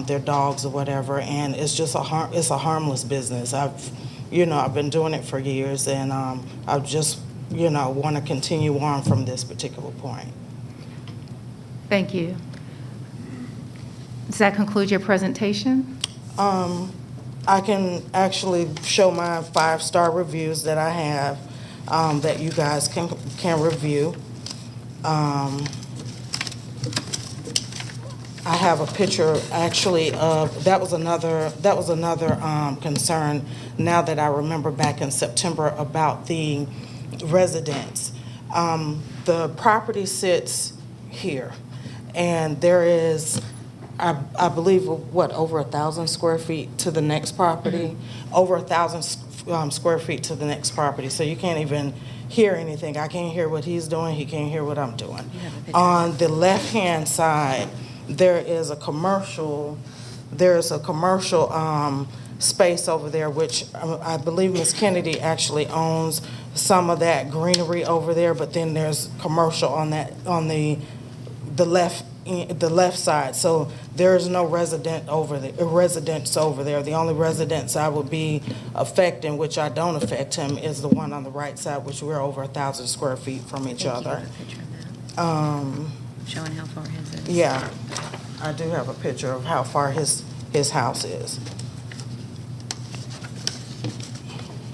their dogs or whatever. And it's just it's a harmless business. I've been doing it for years, and I just want to continue on from this particular point. Thank you. Does that conclude your presentation? I can actually show my 5-star reviews that I have that you guys can review. I have a picture actually of that was another concern. Now that I remember back in September about the residents, the property sits here, and there is, I believe, over 1,000 square feet to the next property, over 1,000 square feet to the next property. So you can't even hear anything. I can't hear what he's doing. He can't hear what I'm doing. On the left-hand side, there is a commercial space over there, which I believe Ms. Kennedy actually owns some of that greenery over there, but then there's commercial on the left side. So there's no residents over there. The only residence I would be affecting, which I don't affect him, is the one on the right side, which we're over 1,000 square feet from each other. Showing how far his is. Yeah, I do have a picture of how far his house is.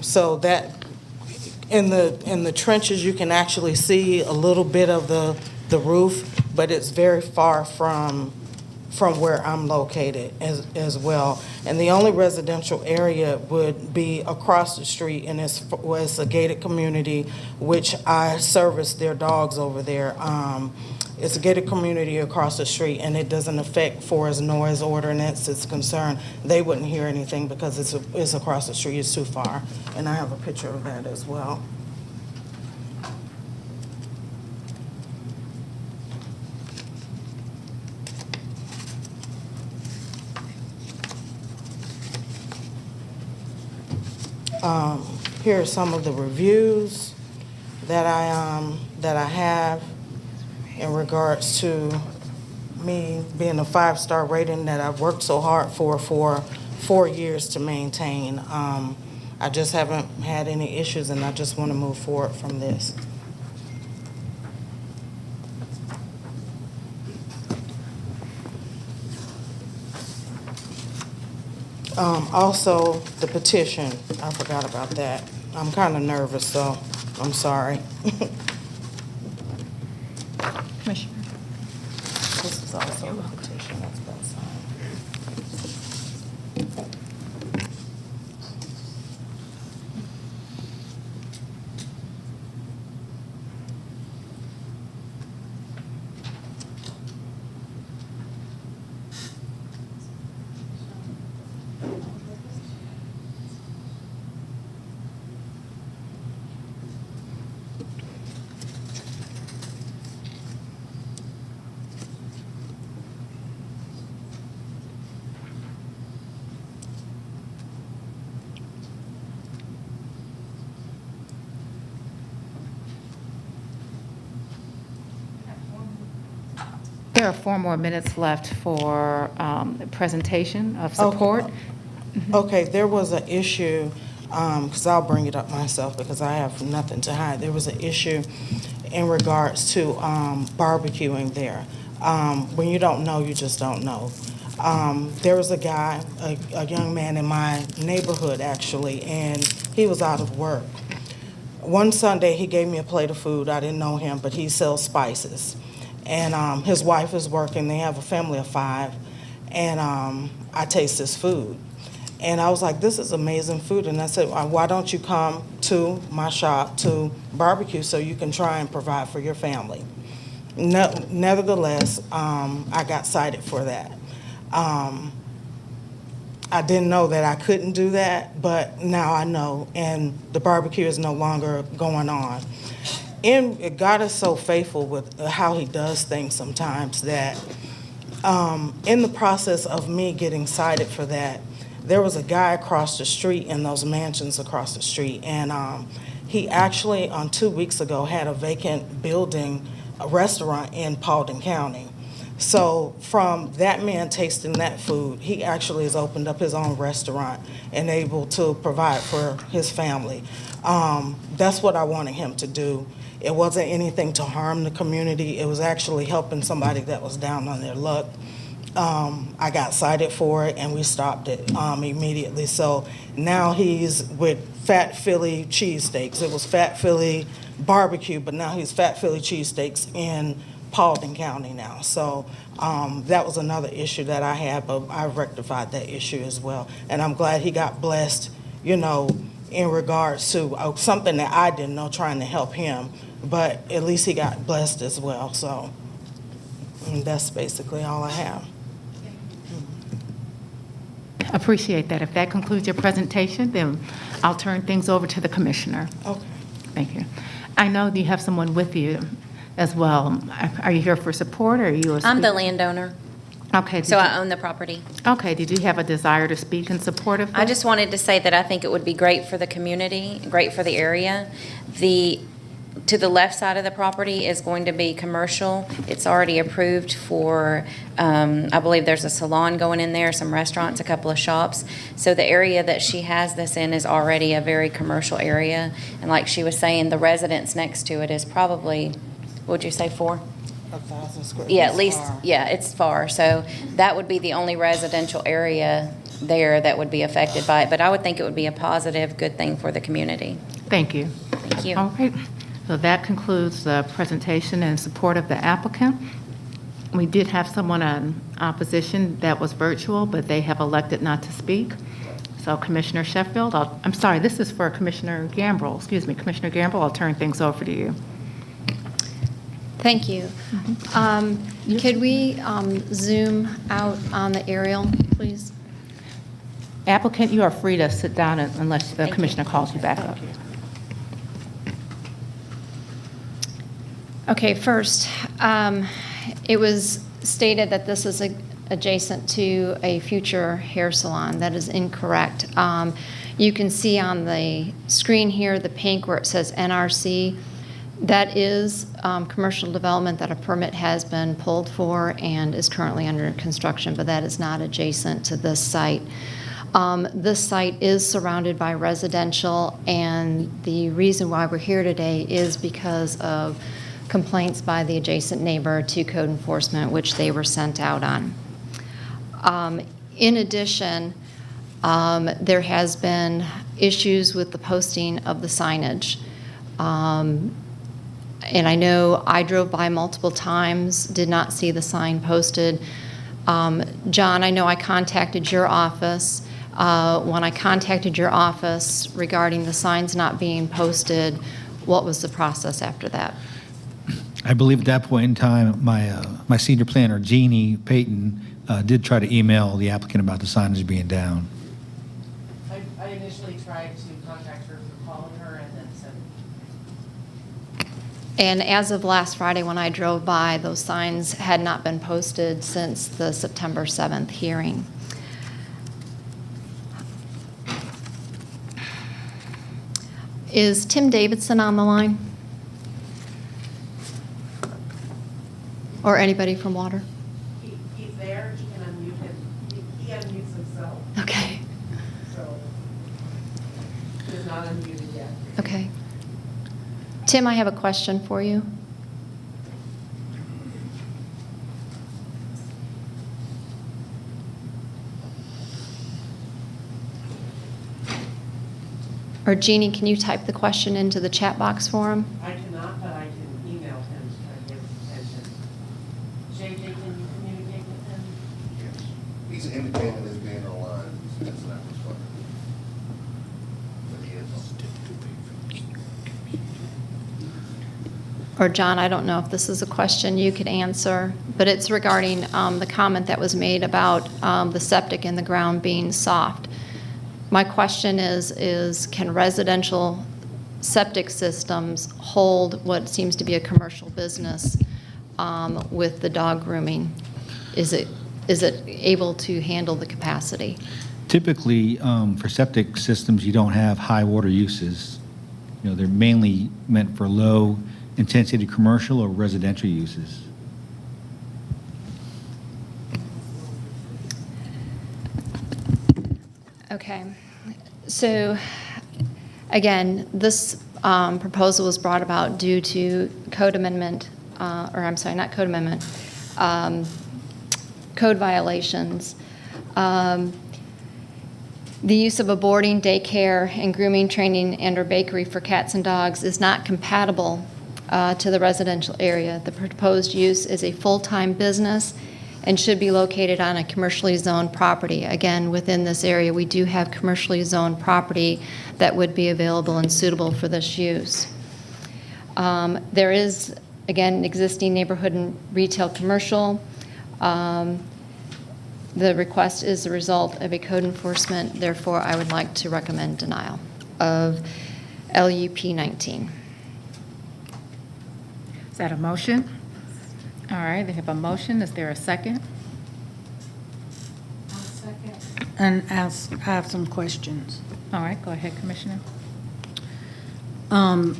So that, in the trenches, you can actually see a little bit of the roof, but it's very far from where I'm located as well. And the only residential area would be across the street, and it's a gated community, which I service their dogs over there. It's a gated community across the street, and it doesn't affect for as noise ordinance is concerned. They wouldn't hear anything because it's across the street, it's too far. And I have a picture of that as well. Here are some of the reviews that I have in regards to me being a 5-star rating that I've worked so hard for 4 years to maintain. I just haven't had any issues, and I just want to move forward from this. Also, the petition, I forgot about that. I'm kind of nervous, so I'm sorry. Commissioner. This is also the petition that's been signed. There are 4 more minutes left for the presentation of support. Okay, there was an issue, because I'll bring it up myself because I have nothing to hide. There was an issue in regards to barbecuing there. When you don't know, you just don't know. There was a guy, a young man in my neighborhood actually, and he was out of work. One Sunday, he gave me a plate of food. I didn't know him, but he sells spices. And his wife is working. They have a family of 5. And I taste this food. And I was like, this is amazing food. And I said, why don't you come to my shop to barbecue so you can try and provide for your family? Nevertheless, I got cited for that. I didn't know that I couldn't do that, but now I know. And the barbecue is no longer going on. And God is so faithful with how he does things sometimes that in the process of me getting cited for that, there was a guy across the street in those mansions across the street, and he actually on 2 weeks ago had a vacant building, a restaurant in Paulding County. So from that man tasting that food, he actually has opened up his own restaurant and able to provide for his family. That's what I wanted him to do. It wasn't anything to harm the community. It was actually helping somebody that was down on their luck. I got cited for it, and we stopped it immediately. So now he's with Fat Philly cheesesteaks. It was Fat Philly barbecue, but now he's Fat Philly cheesesteaks in Paulding County now. So that was another issue that I had, but I rectified that issue as well. And I'm glad he got blessed, you know, in regards to something that I didn't know, trying to help him. But at least he got blessed as well. So that's basically all I have. Appreciate that. If that concludes your presentation, then I'll turn things over to the commissioner. Okay. Thank you. I know you have someone with you as well. Are you here for support, or are you a I'm the landowner. Okay. So I own the property. Okay, did you have a desire to speak in support of that? I just wanted to say that I think it would be great for the community, great for the area. To the left side of the property is going to be commercial. It's already approved for, I believe there's a salon going in there, some restaurants, a couple of shops. So the area that she has this in is already a very commercial area. And like she was saying, the residence next to it is probably, would you say 4? 1,000 square. Yeah, at least, yeah, it's far. So that would be the only residential area there that would be affected by it. But I would think it would be a positive, good thing for the community. Thank you. Thank you. All right. So that concludes the presentation in support of the applicant. We did have someone in opposition that was virtual, but they have elected not to speak. So Commissioner Sheffield, I'm sorry, this is for Commissioner Gambrell. Excuse me, Commissioner Gambrell, I'll turn things over to you. Thank you. Could we zoom out on the aerial, please? Applicant, you are free to sit down unless the commissioner calls you back up. Okay, first, it was stated that this is adjacent to a future hair salon. That is incorrect. You can see on the screen here the pink where it says NRC. That is commercial development that a permit has been pulled for and is currently under construction, but that is not adjacent to this site. This site is surrounded by residential, and the reason why we're here today is because of complaints by the adjacent neighbor to code enforcement, which they were sent out on. In addition, there has been issues with the posting of the signage. And I know I drove by multiple times, did not see the sign posted. John, I know I contacted your office. When I contacted your office regarding the signs not being posted, what was the process after that? I believe at that point in time, my senior planner, Jeannie Payton, did try to email the applicant about the signage being down. I initially tried to contact her for calling her and then sent. And as of last Friday when I drove by, those signs had not been posted since the September 7th hearing. Is Tim Davidson on the line? Or anybody from Water? He's there, he can unmute him, he unmutes himself. Okay. So, he's not unmuted yet. Okay. Tim, I have a question for you. Or Jeannie, can you type the question into the chat box for him? I cannot, but I can email him to try to get his attention. JJ, can you communicate with him? Yes. He's indicated as being online. That's not responding. But he is. Or John, I don't know if this is a question you could answer, but it's regarding the comment that was made about the septic in the ground being soft. My question is can residential septic systems hold what seems to be a commercial business with the dog grooming? Is it able to handle the capacity? Typically, for septic systems, you don't have high water uses. You know, they're mainly meant for low intensity commercial or residential uses. Okay, so again, this proposal was brought about due to code amendment, or I'm sorry, not code amendment, code violations. The use of a boarding, daycare, and grooming, training, and/or bakery for cats and dogs is not compatible to the residential area. The proposed use is a full-time business and should be located on a commercially zoned property. Again, within this area, we do have commercially zoned property that would be available and suitable for this use. There is, again, existing neighborhood and retail commercial. The request is the result of a code enforcement. Therefore, I would like to recommend denial of LUP 19. Is that a motion? All right, they have a motion. Is there a second? and have some questions. All right, go ahead, Commissioner. And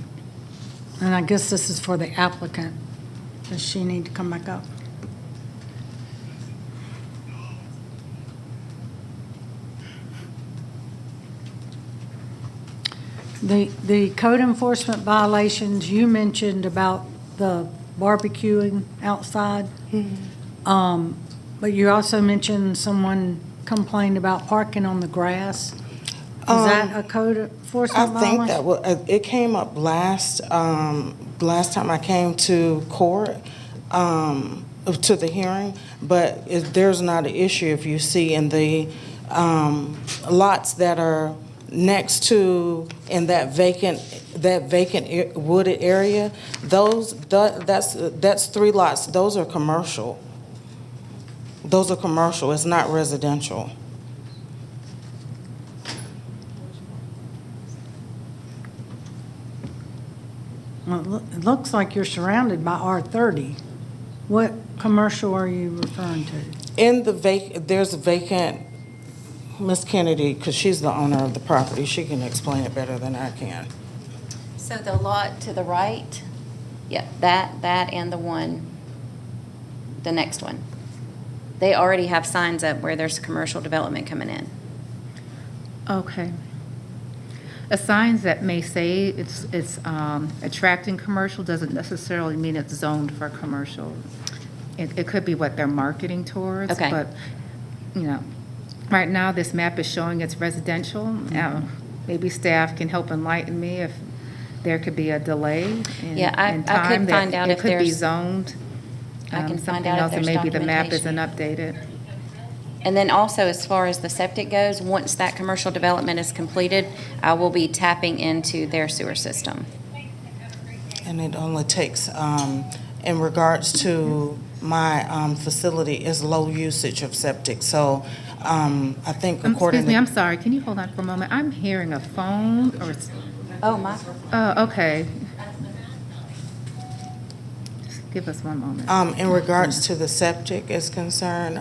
I guess this is for the applicant. Does she need to come back up? The code enforcement violations, you mentioned about the barbecuing outside. But you also mentioned someone complained about parking on the grass. Is that a code enforcement violation? I think that it came up last time I came to court, to the hearing, but there's not an issue if you see in the lots that are next to in that vacant wooded area. That's 3 lots. Those are commercial. Those are commercial. It's not residential. Well, it looks like you're surrounded by R30. What commercial are you referring to? In the there's a vacant, Miss Kennedy, because she's the owner of the property, she can explain it better than I can. So the lot to the right, yeah, that and the next one. They already have signs up where there's commercial development coming in. Okay. A signs that may say it's attracting commercial doesn't necessarily mean it's zoned for commercial. It could be what they're marketing towards. Okay. But, you know, right now this map is showing it's residential. Now, maybe staff can help enlighten me if there could be a delay in Yeah, I in could time that find out if it could be there's- zoned. I can find something out if else, and there's maybe the map isn't documentation. updated. And then also, as far as the septic goes, once that commercial development is completed, I will be tapping into their sewer system. And it only takes, in regards to my facility, is low usage of septic. So I think according Excuse me, to... I'm sorry. Can you hold on for a moment? I'm hearing a phone or... Oh, my. Oh, okay. Just give us one moment. In regards to the septic is concerned,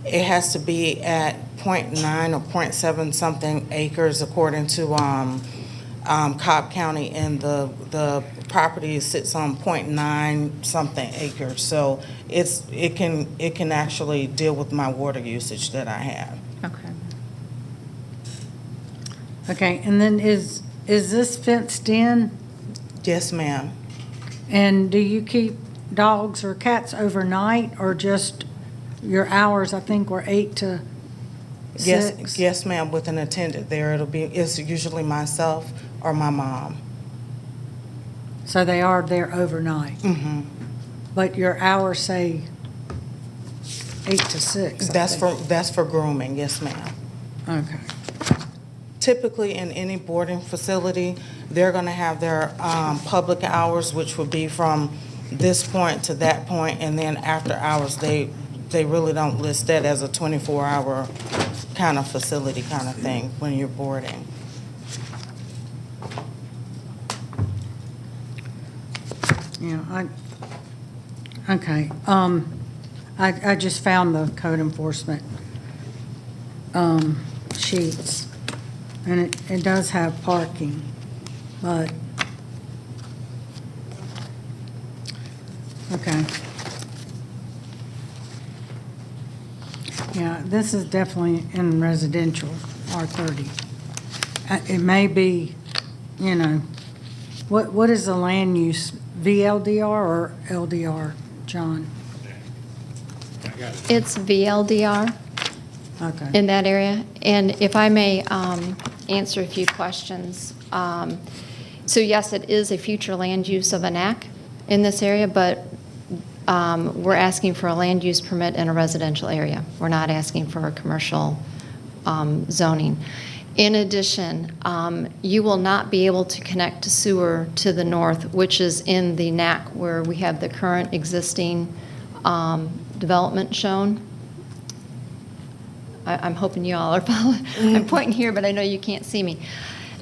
it has to be at 0.9 or 0.7 something acres according to Cobb County, and the property sits on 0.9 something acres. So it can actually deal with my water usage that I have. Okay. Okay, and then is this fenced in? Yes, ma'am. And do you keep dogs or cats overnight, or just your hours, I think, were 8 to 6? Yes, ma'am, with an attendant there. It's usually myself or my mom. So they are there overnight? Mm-hmm. But your hours say 8 to 6? That's for grooming, yes, ma'am. Okay. Typically, in any boarding facility, they're going to have their public hours, which would be from this point to that point, and then after hours, they really don't list that as a 24-hour kind of facility kind of thing when you're boarding. Yeah, okay. I just found the code enforcement sheets, and it does have parking, but, okay. Yeah, this is definitely in residential, R30. It may be, you know, what is the land use, VLDR or LDR, John? It's VLDR Okay. in that area. And if I may answer a few questions. So yes, it is a future land use of an AC in this area, but we're asking for a land use permit in a residential area. We're not asking for a commercial zoning. In addition, you will not be able to connect to sewer to the north, which is in the NAC where we have the current existing development shown. I'm hoping you all are following. I'm pointing here, but I know you can't see me.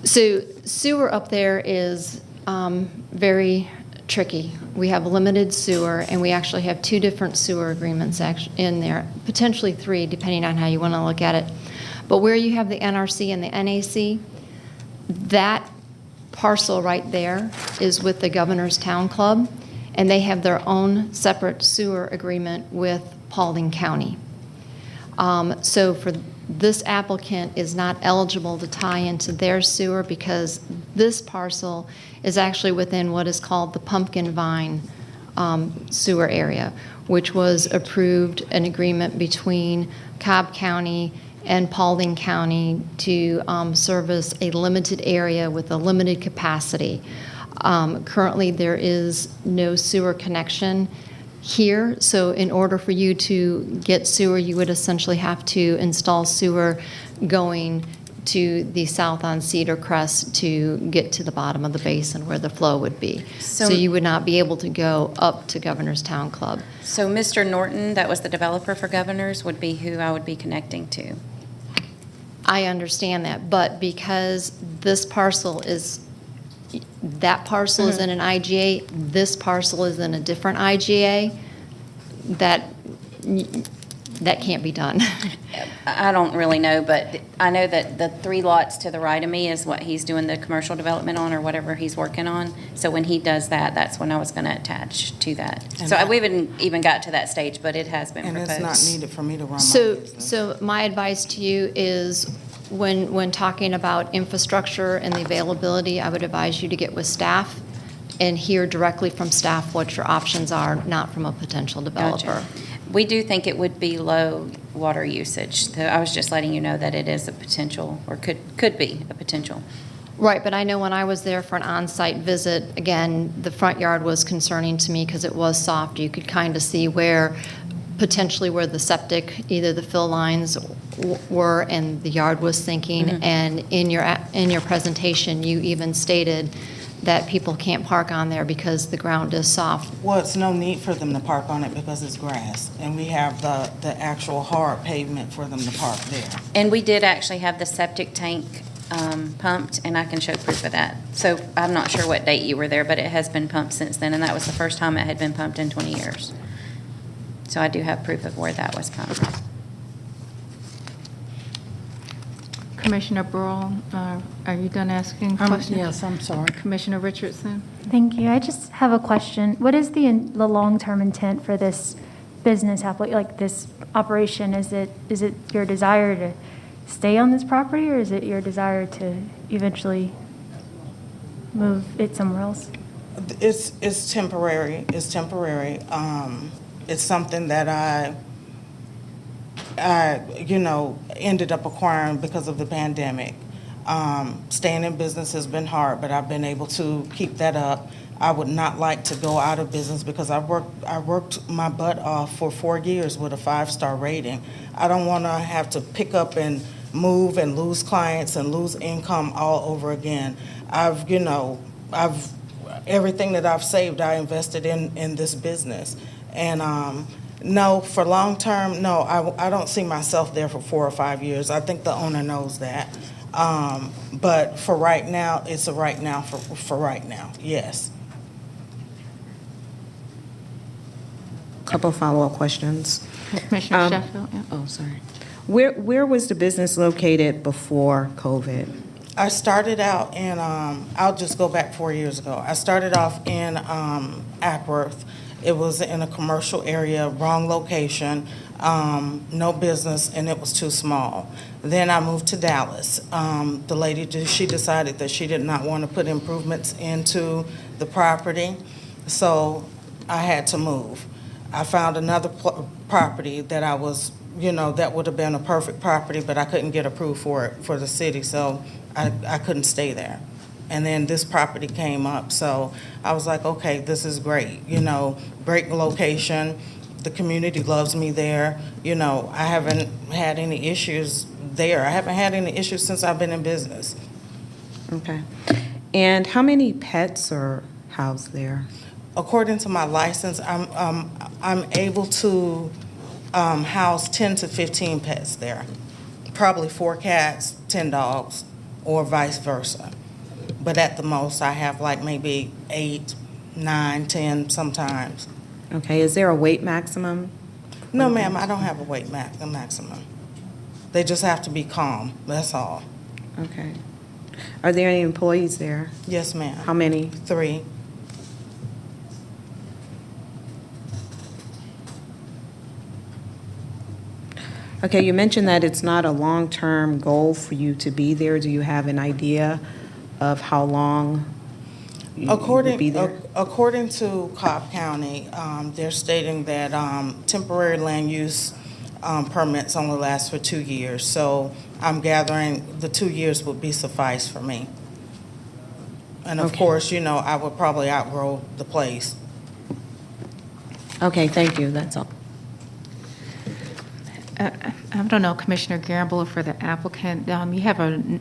So sewer up there is very tricky. We have limited sewer, and we actually have 2 different sewer agreements in there, potentially 3, depending on how you want to look at it. But where you have the NRC and the NAC, that parcel right there is with the Governor's Town Club, and they have their own separate sewer agreement with Paulding County. So for this applicant is not eligible to tie into their sewer because this parcel is actually within what is called the Pumpkin Vine sewer area, which was approved an agreement between Cobb County and Paulding County to service a limited area with a limited capacity. Currently, there is no sewer connection here, so in order for you to get sewer, you would essentially have to install sewer going to the south on Cedar Crest to get to the bottom of the basin where the flow would be. So you would not be able to go up to Governor's Town Club. So Mr. Norton, that was the developer for Governors, would be who I would be connecting to. I understand that, but because this parcel is, that parcel is in an IGA, this parcel is in a different IGA, that can't be done. I don't really know, but I know that the 3 lots to the right of me is what he's doing the commercial development on or whatever he's working on. So when he does that, that's when I was going to attach to that. And So we haven't even got to that stage, but it has been proposed. And it's not needed for me to run my So, business. so my advice to you is when talking about infrastructure and the availability, I would advise you to get with staff and hear directly from staff what your options are, not from a potential developer. Gotcha. We do think it would be low water usage. So I was just letting you know that it is a potential, or could be a potential. Right, but I know when I was there for an on-site visit, again, the front yard was concerning to me because it was soft. You could kind of see potentially where the septic, either the fill lines were and the yard was sinking. Mhm. And in your presentation, you even stated that people can't park on there because the ground is soft. Well, it's no need for them to park on it because it's grass, and we have the actual hard pavement for them to park there. And we did actually have the septic tank pumped, and I can show proof of that. So I'm not sure what date you were there, but it has been pumped since then, and that was the first time it had been pumped in 20 years. So I do have proof of where that was pumped. Commissioner Burrow, are you done asking questions? Yes, I'm sorry. Commissioner Richardson? Thank you. I just have a question. What is the long-term intent for this business, like this operation? Is it your desire to stay on this property, or is it your desire to eventually move it somewhere else? It's temporary. It's temporary. It's something that I ended up acquiring because of the pandemic. Staying in business has been hard, but I've been able to keep that up. I would not like to go out of business because I worked my butt off for 4 years with a 5-star rating. I don't want to have to pick up and move and lose clients and lose income all over again. Everything that I've saved, I invested in this business. And no, for long term, no, I don't see myself there for 4 or 5 years. I think the owner knows that. But for right now, it's a right now for right now, yes. Couple follow-up questions. Commissioner Sheffield? Yeah. Oh, sorry. Where was the business located before COVID? I started out in, I'll just go back 4 years ago. I started off in Ackworth. It was in a commercial area, wrong location, no business, and it was too small. Then I moved to Dallas. The lady, she decided that she did not want to put improvements into the property, so I had to move. I found another property that I was, that would have been a perfect property, but I couldn't get approved for it for the city, so I couldn't stay there. And then this property came up, so I was like, okay, this is great, great location. The community loves me there. I haven't had any issues there. I haven't had any issues since I've been in business. Okay. And how many pets are housed there? According to my license, I'm able to house 10 to 15 pets there. Probably 4 cats, 10 dogs, or vice versa. But at the most, I have like maybe 8, 9, 10 sometimes. Okay, is there a weight maximum? No, ma'am, I don't have a weight maximum. They just have to be calm, that's all. Okay. Are there any employees there? Yes, ma'am. How many? 3. Okay, you mentioned that it's not a long-term goal for you to be there. Do you have an idea of how long you would be there? According to Cobb County, they're stating that temporary land use permits only last for 2 years. So I'm gathering the 2 years would be suffice for me. And of course, you know, I would probably outgrow the place. Okay, thank you. That's all. I don't know, Commissioner Gamble, for the applicant, you have a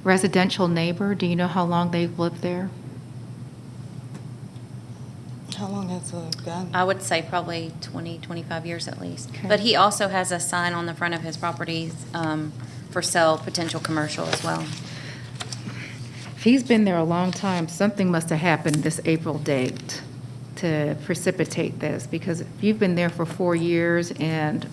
residential neighbor. Do you know how long they've lived there? How long has the guy? I would say probably 20, 25 years at least. Okay. But he also has a sign on the front of his property for sale, potential commercial as well. If he's been there a long time, something must have happened this April date to precipitate this, because if you've been there for 4 years and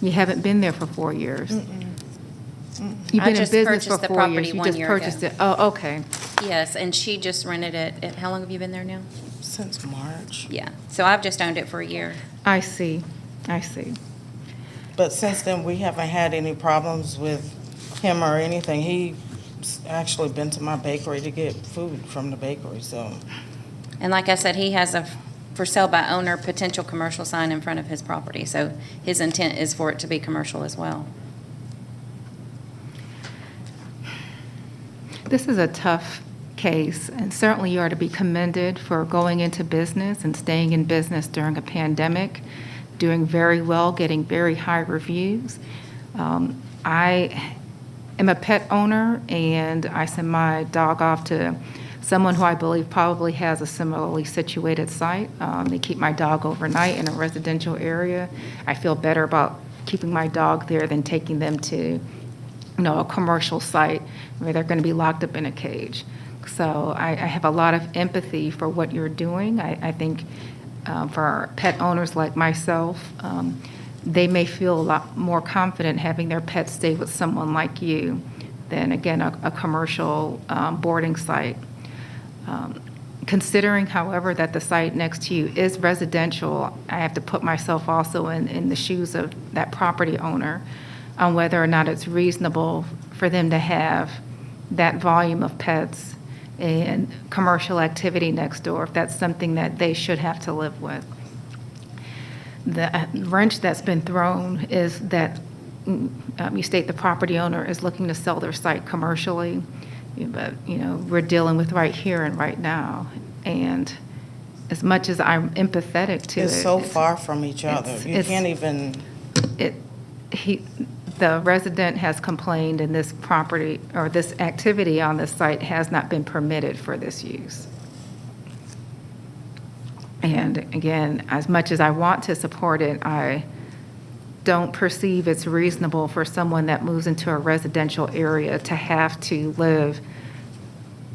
you haven't been there for 4 years. You've been in business for 4 years. You just purchased it. Oh, okay. Yes, and she just rented it. How long have you been there now? Since March. Yeah, so I've just owned it for a year. I see. I see. But since then, we haven't had any problems with him or anything. He's actually been to my bakery to get food from the bakery, so. And like I said, he has a for sale by owner potential commercial sign in front of his property. So his intent is for it to be commercial as well. This is a tough case, and certainly you are to be commended for going into business and staying in business during a pandemic, doing very well, getting very high reviews. I am a pet owner, and I send my dog off to someone who I believe probably has a similarly situated site. They keep my dog overnight in a residential area. I feel better about keeping my dog there than taking them to, a commercial site where they're going to be locked up in a cage. So I have a lot of empathy for what you're doing. I think for pet owners like myself, they may feel a lot more confident having their pets stay with someone like you than, again, a commercial boarding site. Considering, however, that the site next to you is residential, I have to put myself also in the shoes of that property owner on whether or not it's reasonable for them to have that volume of pets and commercial activity next door, if that's something that they should have to live with. The wrench that's been thrown is that you state the property owner is looking to sell their site commercially. But, we're dealing with right here and right now. And as much as I'm empathetic to it. It's so far from each other. You can't even. The resident has complained, and this property or this activity on this site has not been permitted for this use. And again, as much as I want to support it, I don't perceive it's reasonable for someone that moves into a residential area to have to live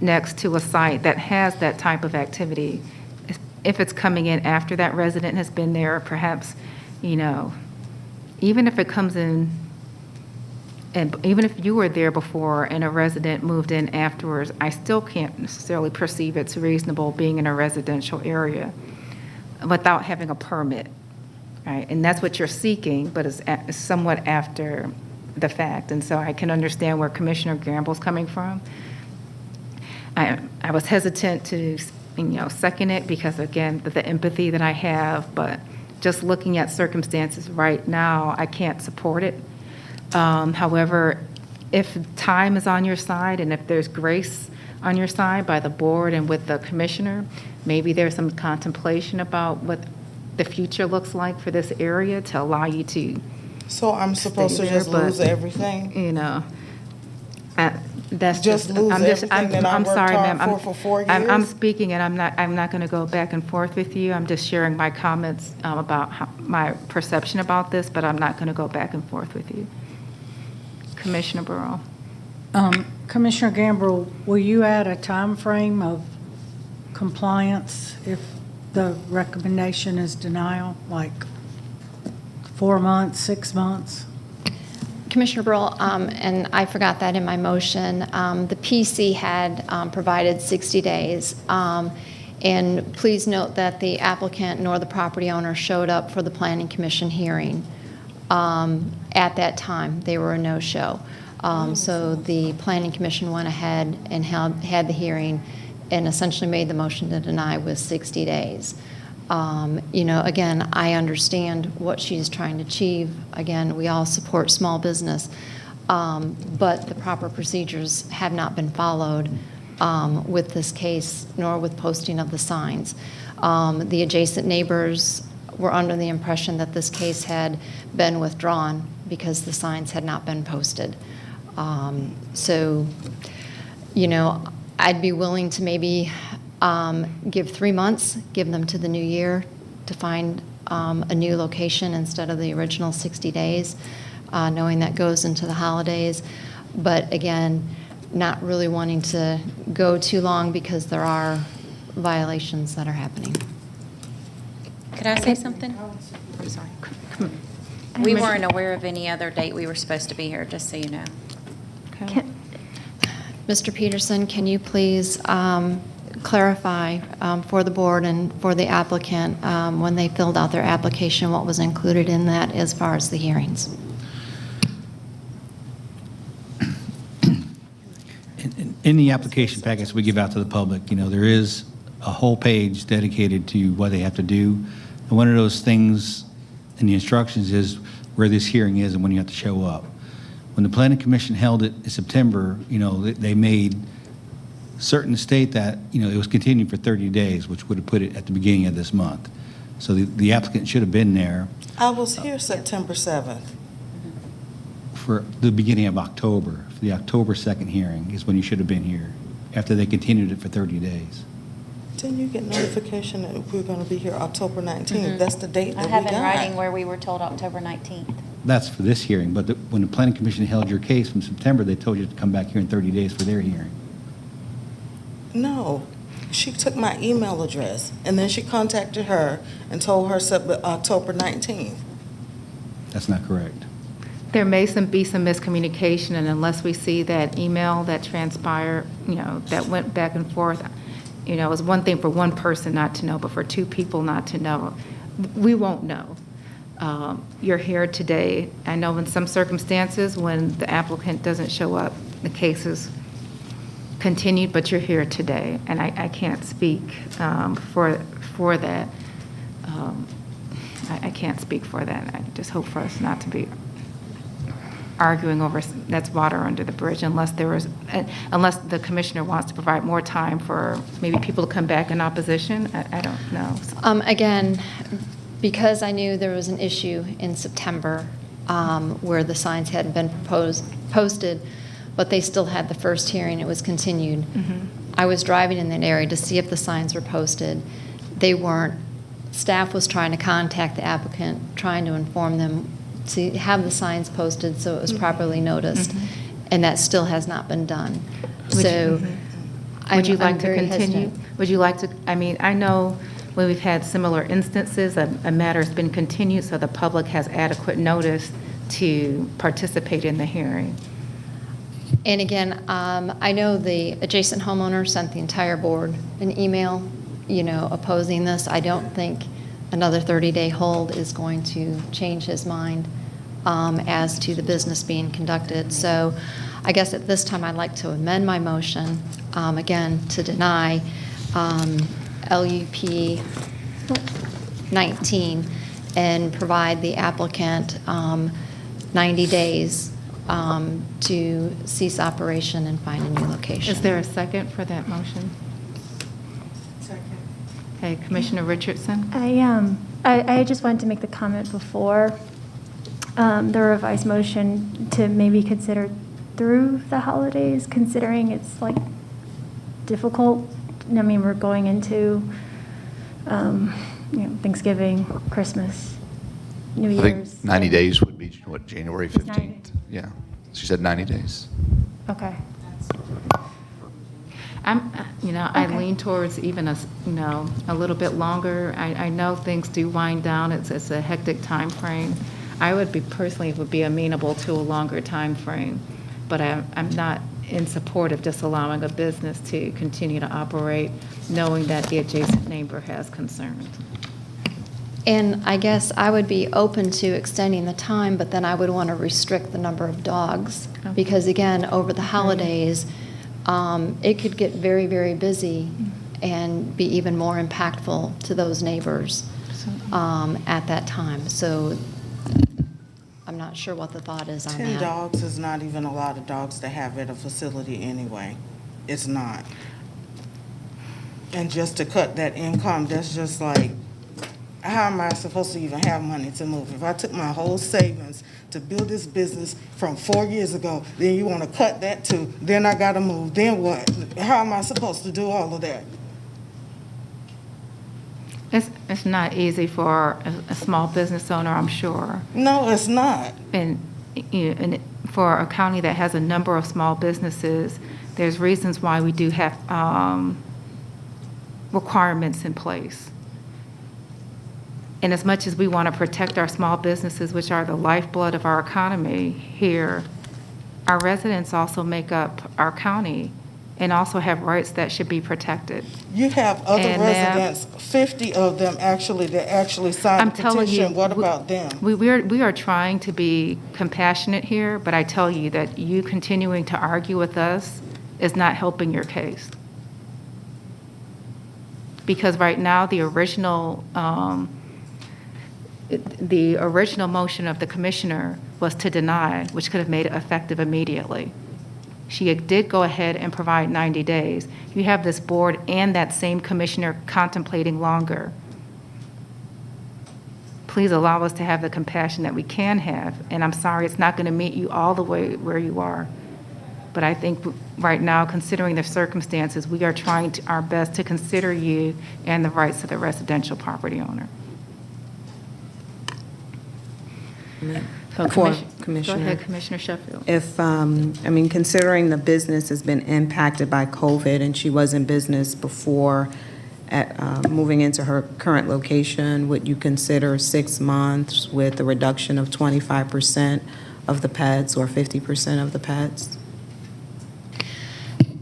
next to a site that has that type of activity. If it's coming in after that resident has been there, perhaps, even if it comes in, and even if you were there before and a resident moved in afterwards, I still can't necessarily perceive it's reasonable being in a residential area without having a permit. Right, and that's what you're seeking, but it's somewhat after the fact. And so I can understand where Commissioner Gamble's coming from. I was hesitant to, second it because, again, the empathy that I have, but just looking at circumstances right now, I can't support it. However, if time is on your side and if there's grace on your side by the board and with the commissioner, maybe there's some contemplation about what the future looks like for this area to allow you to. So I'm supposed to just lose everything? That's just lose everything that I worked hard for 4 years? I'm speaking, and I'm not going to go back and forth with you. I'm just sharing my comments about my perception about this, but I'm not going to go back and forth with you. Commissioner Burrow. Commissioner Gamble, will you add a time frame of compliance if the recommendation is denial, like 4 months, 6 months? Commissioner Brill, and I forgot that in my motion, the PC had provided 60 days. And please note that the applicant nor the property owner showed up for the Planning Commission hearing. At that time, they were a no-show. So the Planning Commission went ahead and had the hearing and essentially made the motion to deny with 60 days. Again, I understand what she's trying to achieve. Again, we all support small business, but the proper procedures have not been followed with this case, nor with posting of the signs. The adjacent neighbors were under the impression that this case had been withdrawn because the signs had not been posted. I'd be willing to maybe give 3 months, give them to the new year to find a new location instead of the original 60 days, knowing that goes into the holidays. But again, not really wanting to go too long because there are violations that are happening. Could I say something? I'm sorry. We weren't aware of any other date we were supposed to be here, just so you know. Okay. Mr. Peterson, can you please clarify for the board and for the applicant when they filled out their application what was included in that as far as the hearings? In the application packets we give out to the public, there is a whole page dedicated to what they have to do. And one of those things in the instructions is where this hearing is and when you have to show up. When the Planning Commission held it in September, they made certain to state that, it was continued for 30 days, which would have put it at the beginning of this month. So the applicant should have been there I was here September 7th. for the beginning of October. For the October 2nd hearing is when you should have been here, after they continued it for 30 days. Didn't you get notification that we were going to be here October 19th? That's the date that I we have got. in writing where we were told October 19th. That's for this hearing, but when the Planning Commission held your case from September, they told you to come back here in 30 days for their hearing. No, she took my email address, and then she contacted her and told her October 19th. That's not correct. There may be some miscommunication, and unless we see that email that transpired, that went back and forth, it was one thing for one person not to know, but for two people not to know, we won't know. You're here today. I know in some circumstances when the applicant doesn't show up, the case is continued, but you're here today, and I can't speak for that. I can't speak for that. I just hope for us not to be arguing over that's water under the bridge unless unless the commissioner wants to provide more time for maybe people to come back in opposition. I don't know. Again, because I knew there was an issue in September where the signs hadn't been posted, but they still had the first hearing, it was continued. Mm-hmm. I was driving in that area to see if the signs were posted. They weren't. Staff was trying to contact the applicant, trying to inform them to have the signs posted so it was properly noticed, and that still has not been done. Would you like to continue? Would you like to, I know when we've had similar instances, a matter has been continued so the public has adequate notice to participate in the hearing. And again, I know the adjacent homeowner sent the entire board an email, opposing this. I don't think another 30-day hold is going to change his mind as to the business being conducted. So I guess at this time I'd like to amend my motion, again, to deny LUP 19 and provide the applicant 90 days to cease operation and find a new location. Is there a second for that motion? Second. Okay, Commissioner Richardson? I just wanted to make the comment before the revised motion to maybe consider through the holidays, considering it's difficult. We're going into Thanksgiving, Christmas, New Year's. I think 90 days would be, January 15th? Yeah. She said 90 days. Okay. I lean towards even a little bit longer. I know things do wind down. It's a hectic time frame. I would be personally would be amenable to a longer time frame, but I'm not in support of disallowing a business to continue to operate, knowing that the adjacent neighbor has concerns. And I guess I would be open to extending the time, but then I would want to restrict the number of dogs. Okay. Because again, over the holidays, it could get very, very busy and be even more impactful to those neighbors at that time. So I'm not sure what the thought is on 10 that. dogs is not even a lot of dogs to have at a facility anyway. It's not. And just to cut that income, that's just like, how am I supposed to even have money to move? If I took my whole savings to build this business from 4 years ago, then you want to cut that too, then I got to move, then what? How am I supposed to do all of that? It's not easy for a small business owner, I'm sure. No, it's not. And, and for a county that has a number of small businesses, there's reasons why we do have requirements in place. And as much as we want to protect our small businesses, which are the lifeblood of our economy here, our residents also make up our county and also have rights that should be protected. You have other And residents, 50 of them actually, that actually signed I'm the telling you, petition. What about them? We are trying to be compassionate here, but I tell you that you continuing to argue with us is not helping your case. Because right now, the original motion of the commissioner was to deny, which could have made it effective immediately. She did go ahead and provide 90 days. You have this board and that same commissioner contemplating longer. Please allow us to have the compassion that we can have. And I'm sorry, it's not going to meet you all the way where you are. But I think right now, considering the circumstances, we are trying our best to consider you and the rights of the residential property owner. So Commissioner. Go ahead, Commissioner Sheffield. If, considering the business has been impacted by COVID and she was in business before moving into her current location, would you consider 6 months with a reduction of 25% of the pets or 50% of the pets?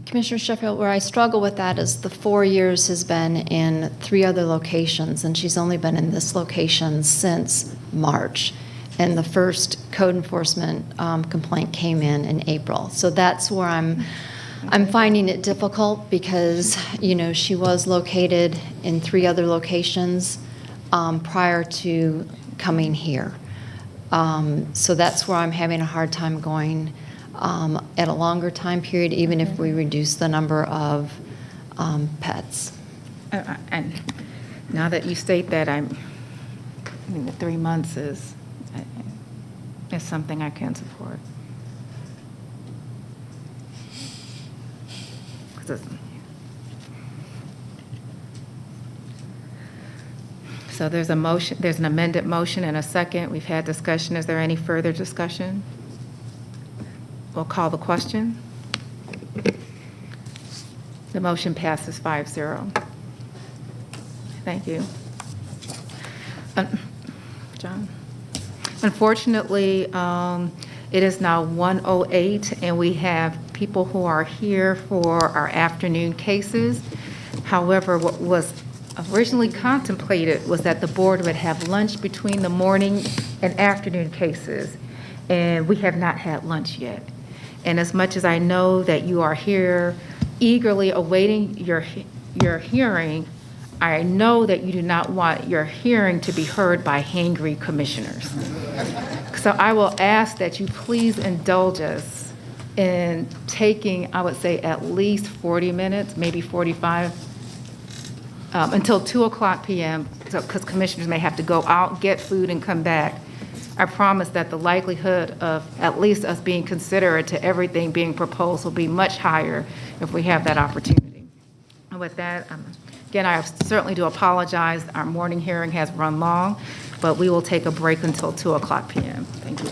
Commissioner Sheffield, where I struggle with that is the 4 years has been in 3 other locations, and she's only been in this location since March. And the first code enforcement complaint came in April. So that's where I'm finding it difficult because, she was located in 3 other locations prior to coming here. So that's where I'm having a hard time going at a longer time period, even if we reduce the number of pets. And now that you state that, the 3 months is something I can support. So there's a motion, there's an amended motion and a second. We've had discussion. Is there any further discussion? We'll call the question. The motion passes 5-0. Thank you. John? Unfortunately, it is now 1:08, and we have people who are here for our afternoon cases. However, what was originally contemplated was that the board would have lunch between the morning and afternoon cases, and we have not had lunch yet. And as much as I know that you are here eagerly awaiting your hearing, I know that you do not want your hearing to be heard by hangry commissioners. So I will ask that you please indulge us in taking, I would say, at least 40 minutes, maybe 45, until 2:00 p.m., because commissioners may have to go out, get food, and come back. I promise that the likelihood of at least us being considerate to everything being proposed will be much higher if we have that opportunity. And with that, again, I certainly do apologize. Our morning hearing has run long, but we will take a break until 2:00 p.m. Thank you.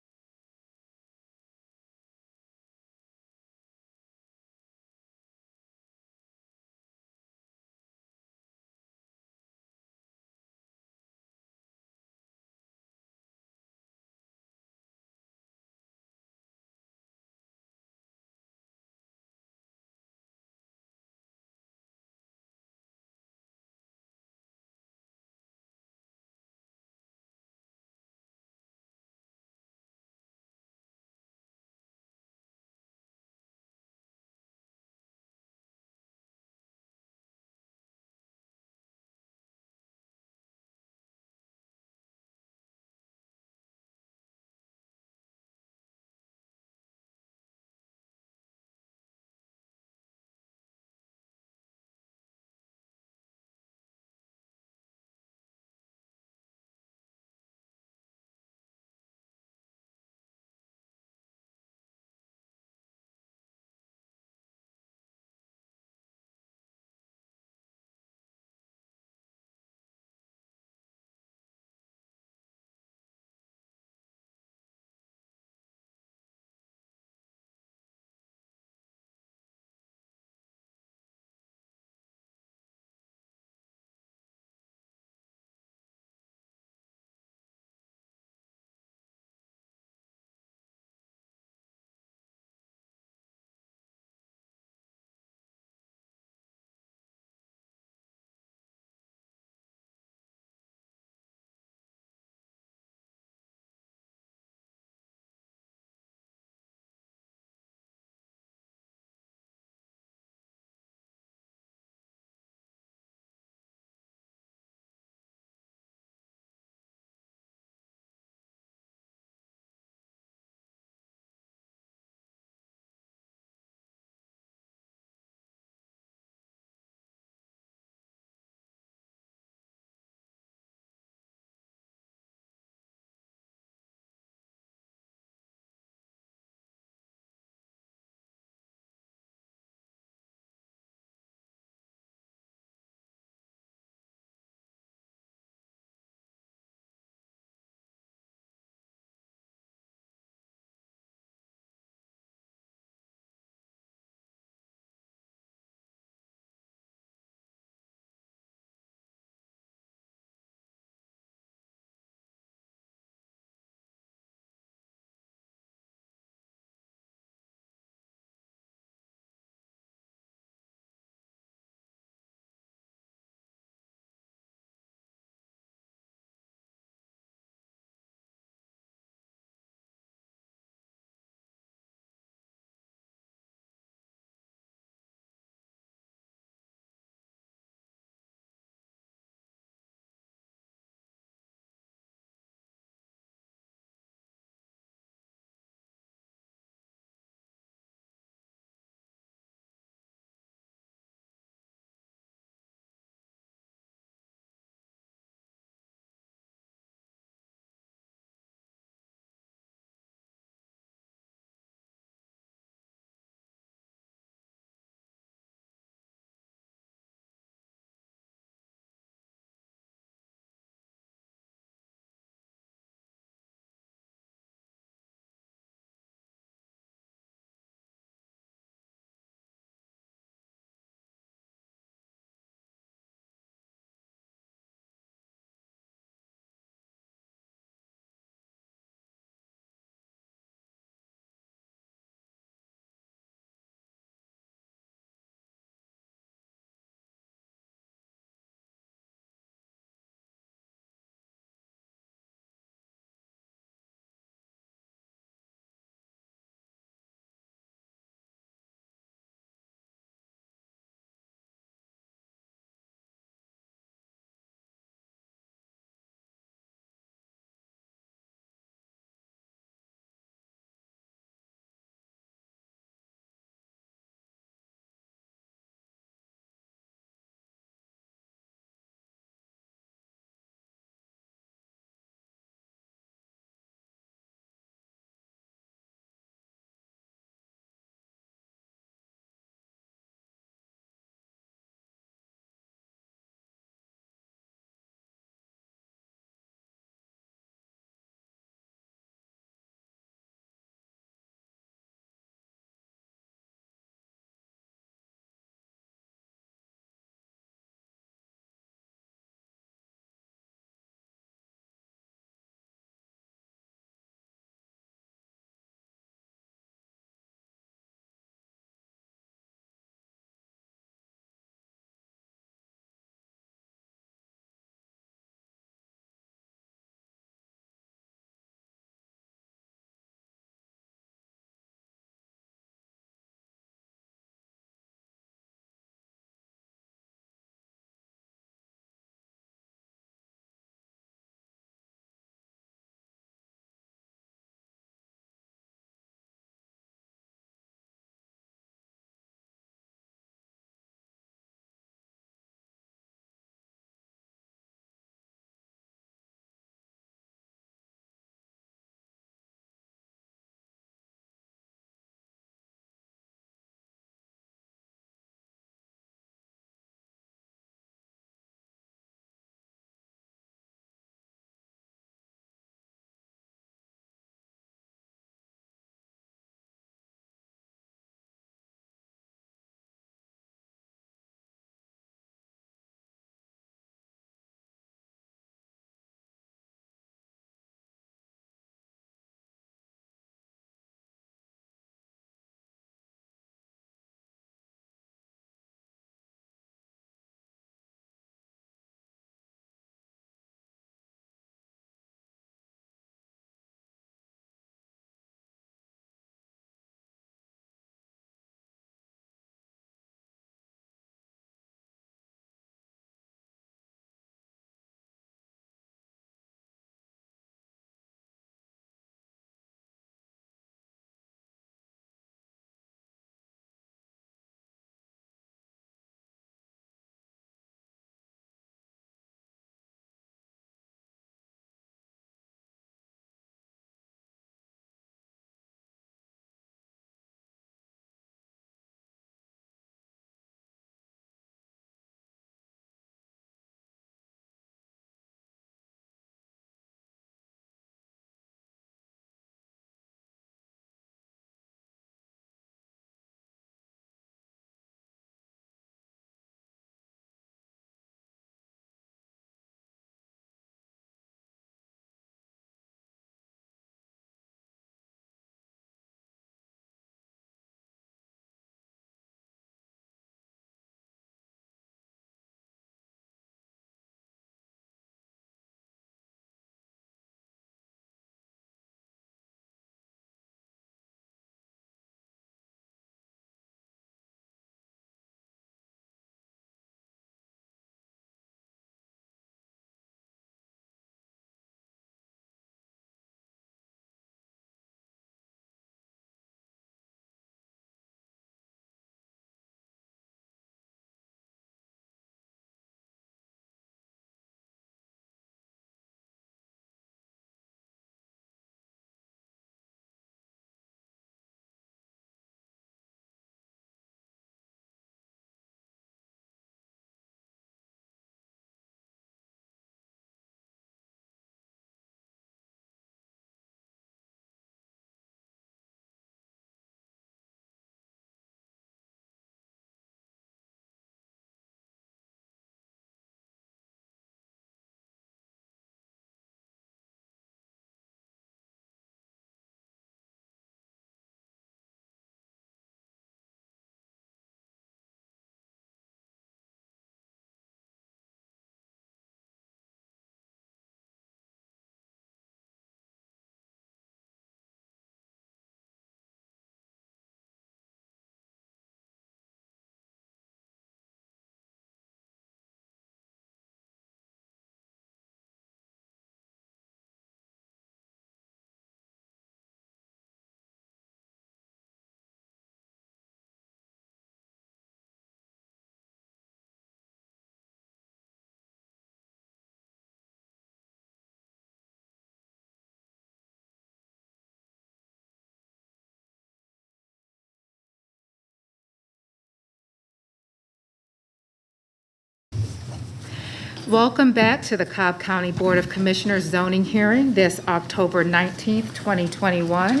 Welcome back to the Cobb County Board of Commissioners zoning hearing this October 19th, 2021.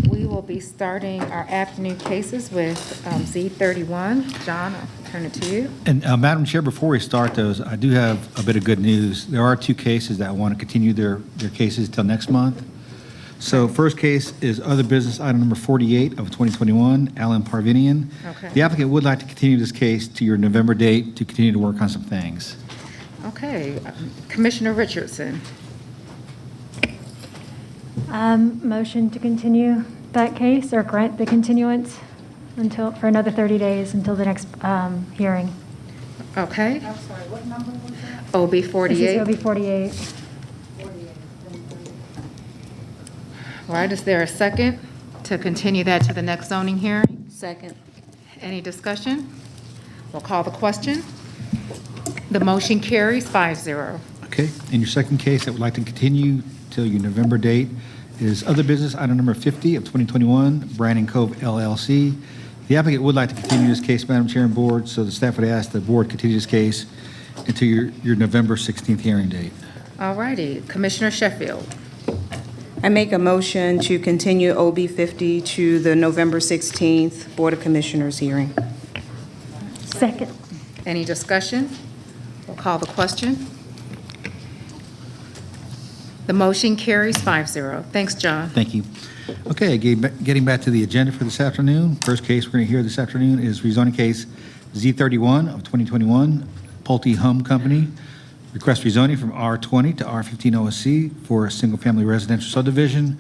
We will be starting our afternoon cases with Z31. John, I'll turn it to you. And Madam Chair, before we start those, I do have a bit of good news. There are two cases that want to continue their cases till next month. So first case is other business item number 48 of 2021, Alan Parvinian. Okay. The applicant would like to continue this case to your November date to continue to work on some things. Okay, Commissioner Richardson. Motion to continue that case or grant the continuance for another 30 days until the next hearing. Okay. I'm sorry, what number was that? OB 48. This is OB 48. All right, is there a second to continue that to the next zoning hearing? Second. Any discussion? We'll call the question. The motion carries 5-0. Okay, and your second case that would like to continue till your November date is other business item number 50 of 2021, Brandon Cove LLC. The applicant would like to continue this case, Madam Chair and Board, so the staff would ask the Board continue this case until your November 16th hearing date. All righty, Commissioner Sheffield. I make a motion to continue OB 50 to the November 16th Board of Commissioners hearing. Second. Any discussion? We'll call the question. The motion carries 5-0. Thanks, John. Thank you. Okay, getting back to the agenda for this afternoon. First case we're going to hear this afternoon is rezoning case Z31 of 2021, Pulte Home Company. Request rezoning from R20 to R15 OSC for a single-family residential subdivision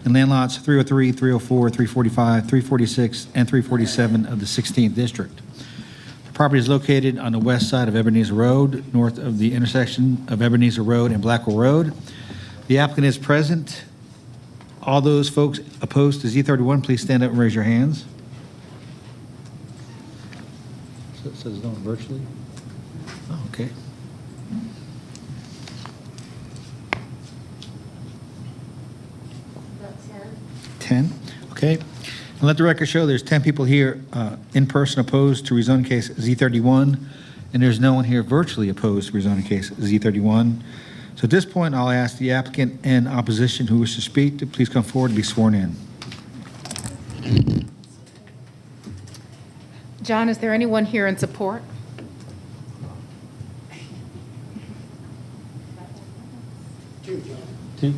in land lots 303, 304, 345, 346, and 347 of the 16th District. The property is located on the west side of Ebenezer Road, north of the intersection of Ebenezer Road and Blackwell Road. The applicant is present. All those folks opposed to Z31, please stand up and raise your hands. So it says no virtually? Oh, okay. That's 10. Okay. And let the record show there's 10 people here in person opposed to rezoning case Z31, and there's no one here virtually opposed to rezoning case Z31. So at this point, I'll ask the applicant and opposition who wish to speak to please come forward and be sworn in. John, is there anyone here in support? Two.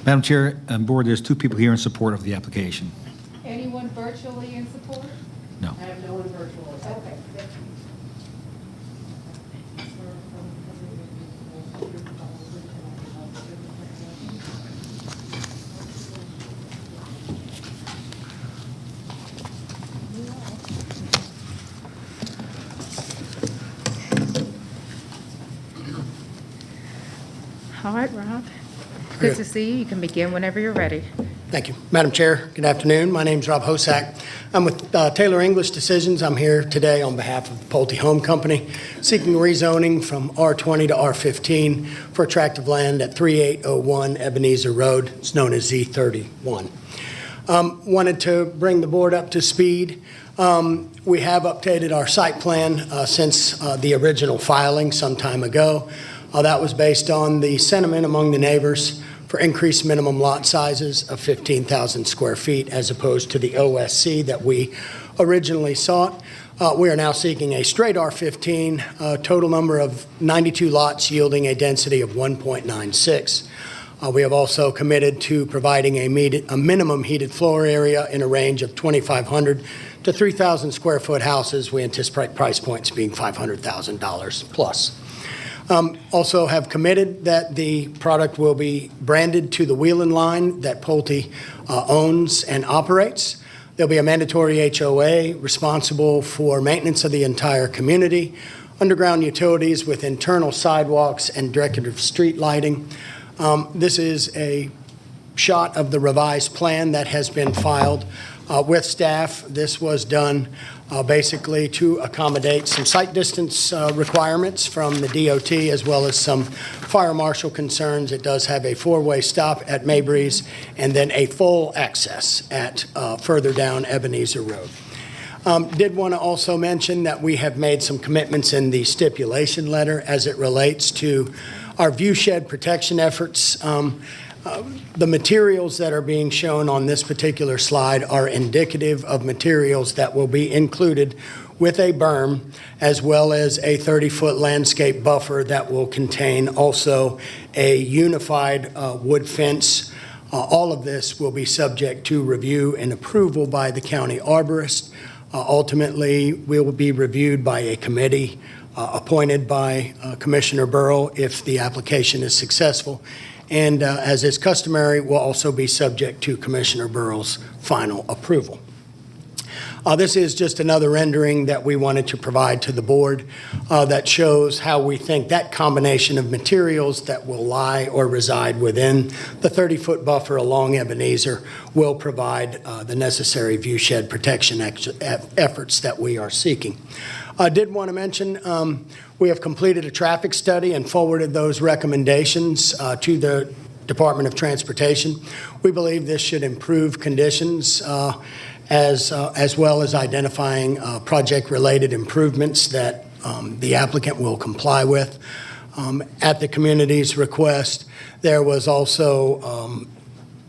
Madam Chair and Board, there's two people here in support of the application. Anyone virtually in support? No. I have no one virtual. Okay. All right, Rob. Good to see you. You can begin whenever you're ready. Thank you. Madam Chair, good afternoon. My name is Rob Hosack. I'm with Taylor English Decisions. I'm here today on behalf of the Pulte Home Company, seeking rezoning from R20 to R15 for a tract of land at 3801 Ebenezer Road. It's known as Z31. Wanted to bring the board up to speed. We have updated our site plan since the original filing some time ago. That was based on the sentiment among the neighbors for increased minimum lot sizes of 15,000 square feet as opposed to the OSC that we originally sought. We are now seeking a straight R15, total number of 92 lots yielding a density of 1.96. We have also committed to providing a minimum heated floor area in a range of 2,500 to 3,000 square foot houses. We anticipate price points being $500,000 plus. Also have committed that the product will be branded to the Wheelan line that Pulte owns and operates. There'll be a mandatory HOA responsible for maintenance of the entire community, underground utilities with internal sidewalks and decorative street lighting. This is a shot of the revised plan that has been filed with staff. This was done basically to accommodate some site distance requirements from the DOT as well as some fire marshal concerns. It does have a four-way stop at Maybreeze and then a full access at further down Ebenezer Road. Did want to also mention that we have made some commitments in the stipulation letter as it relates to our view shed protection efforts. The materials that are being shown on this particular slide are indicative of materials that will be included with a berm, as well as a 30-foot landscape buffer that will contain also a unified wood fence. All of this will be subject to review and approval by the county arborist. Ultimately, we will be reviewed by a committee appointed by Commissioner Burrow if the application is successful. And as is customary, will also be subject to Commissioner Burrow's final approval. This is just another rendering that we wanted to provide to the board that shows how we think that combination of materials that will lie or reside within the 30-foot buffer along Ebenezer will provide the necessary view shed protection efforts that we are seeking. I did want to mention we have completed a traffic study and forwarded those recommendations to the Department of Transportation. We believe this should improve conditions as well as identifying project-related improvements that the applicant will comply with. At the community's request, there was also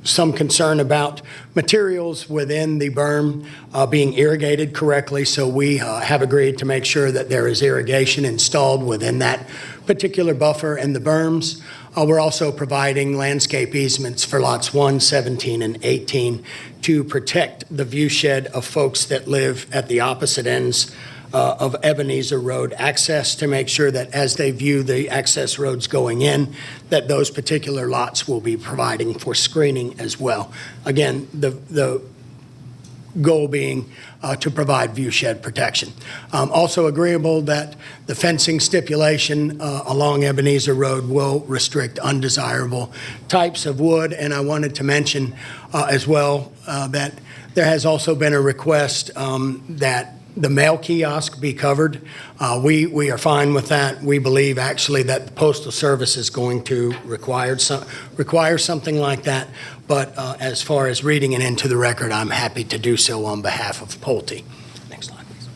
some concern about materials within the berm being irrigated correctly, so we have agreed to make sure that there is irrigation installed within that particular buffer and the berms. We're also providing landscape easements for lots 1, 17, and 18 to protect the view shed of folks that live at the opposite ends of Ebenezer Road access, to make sure that as they view the access roads going in, that those particular lots will be providing for screening as well. Again, the goal being to provide view shed protection. Also agreeable that the fencing stipulation along Ebenezer Road will restrict undesirable types of wood. And I wanted to mention as well that there has also been a request that the mail kiosk be covered. We are fine with that. We believe actually that the Postal Service is going to require something like that. But as far as reading it into the record, I'm happy to do so on behalf of Pulte. Next slide, please.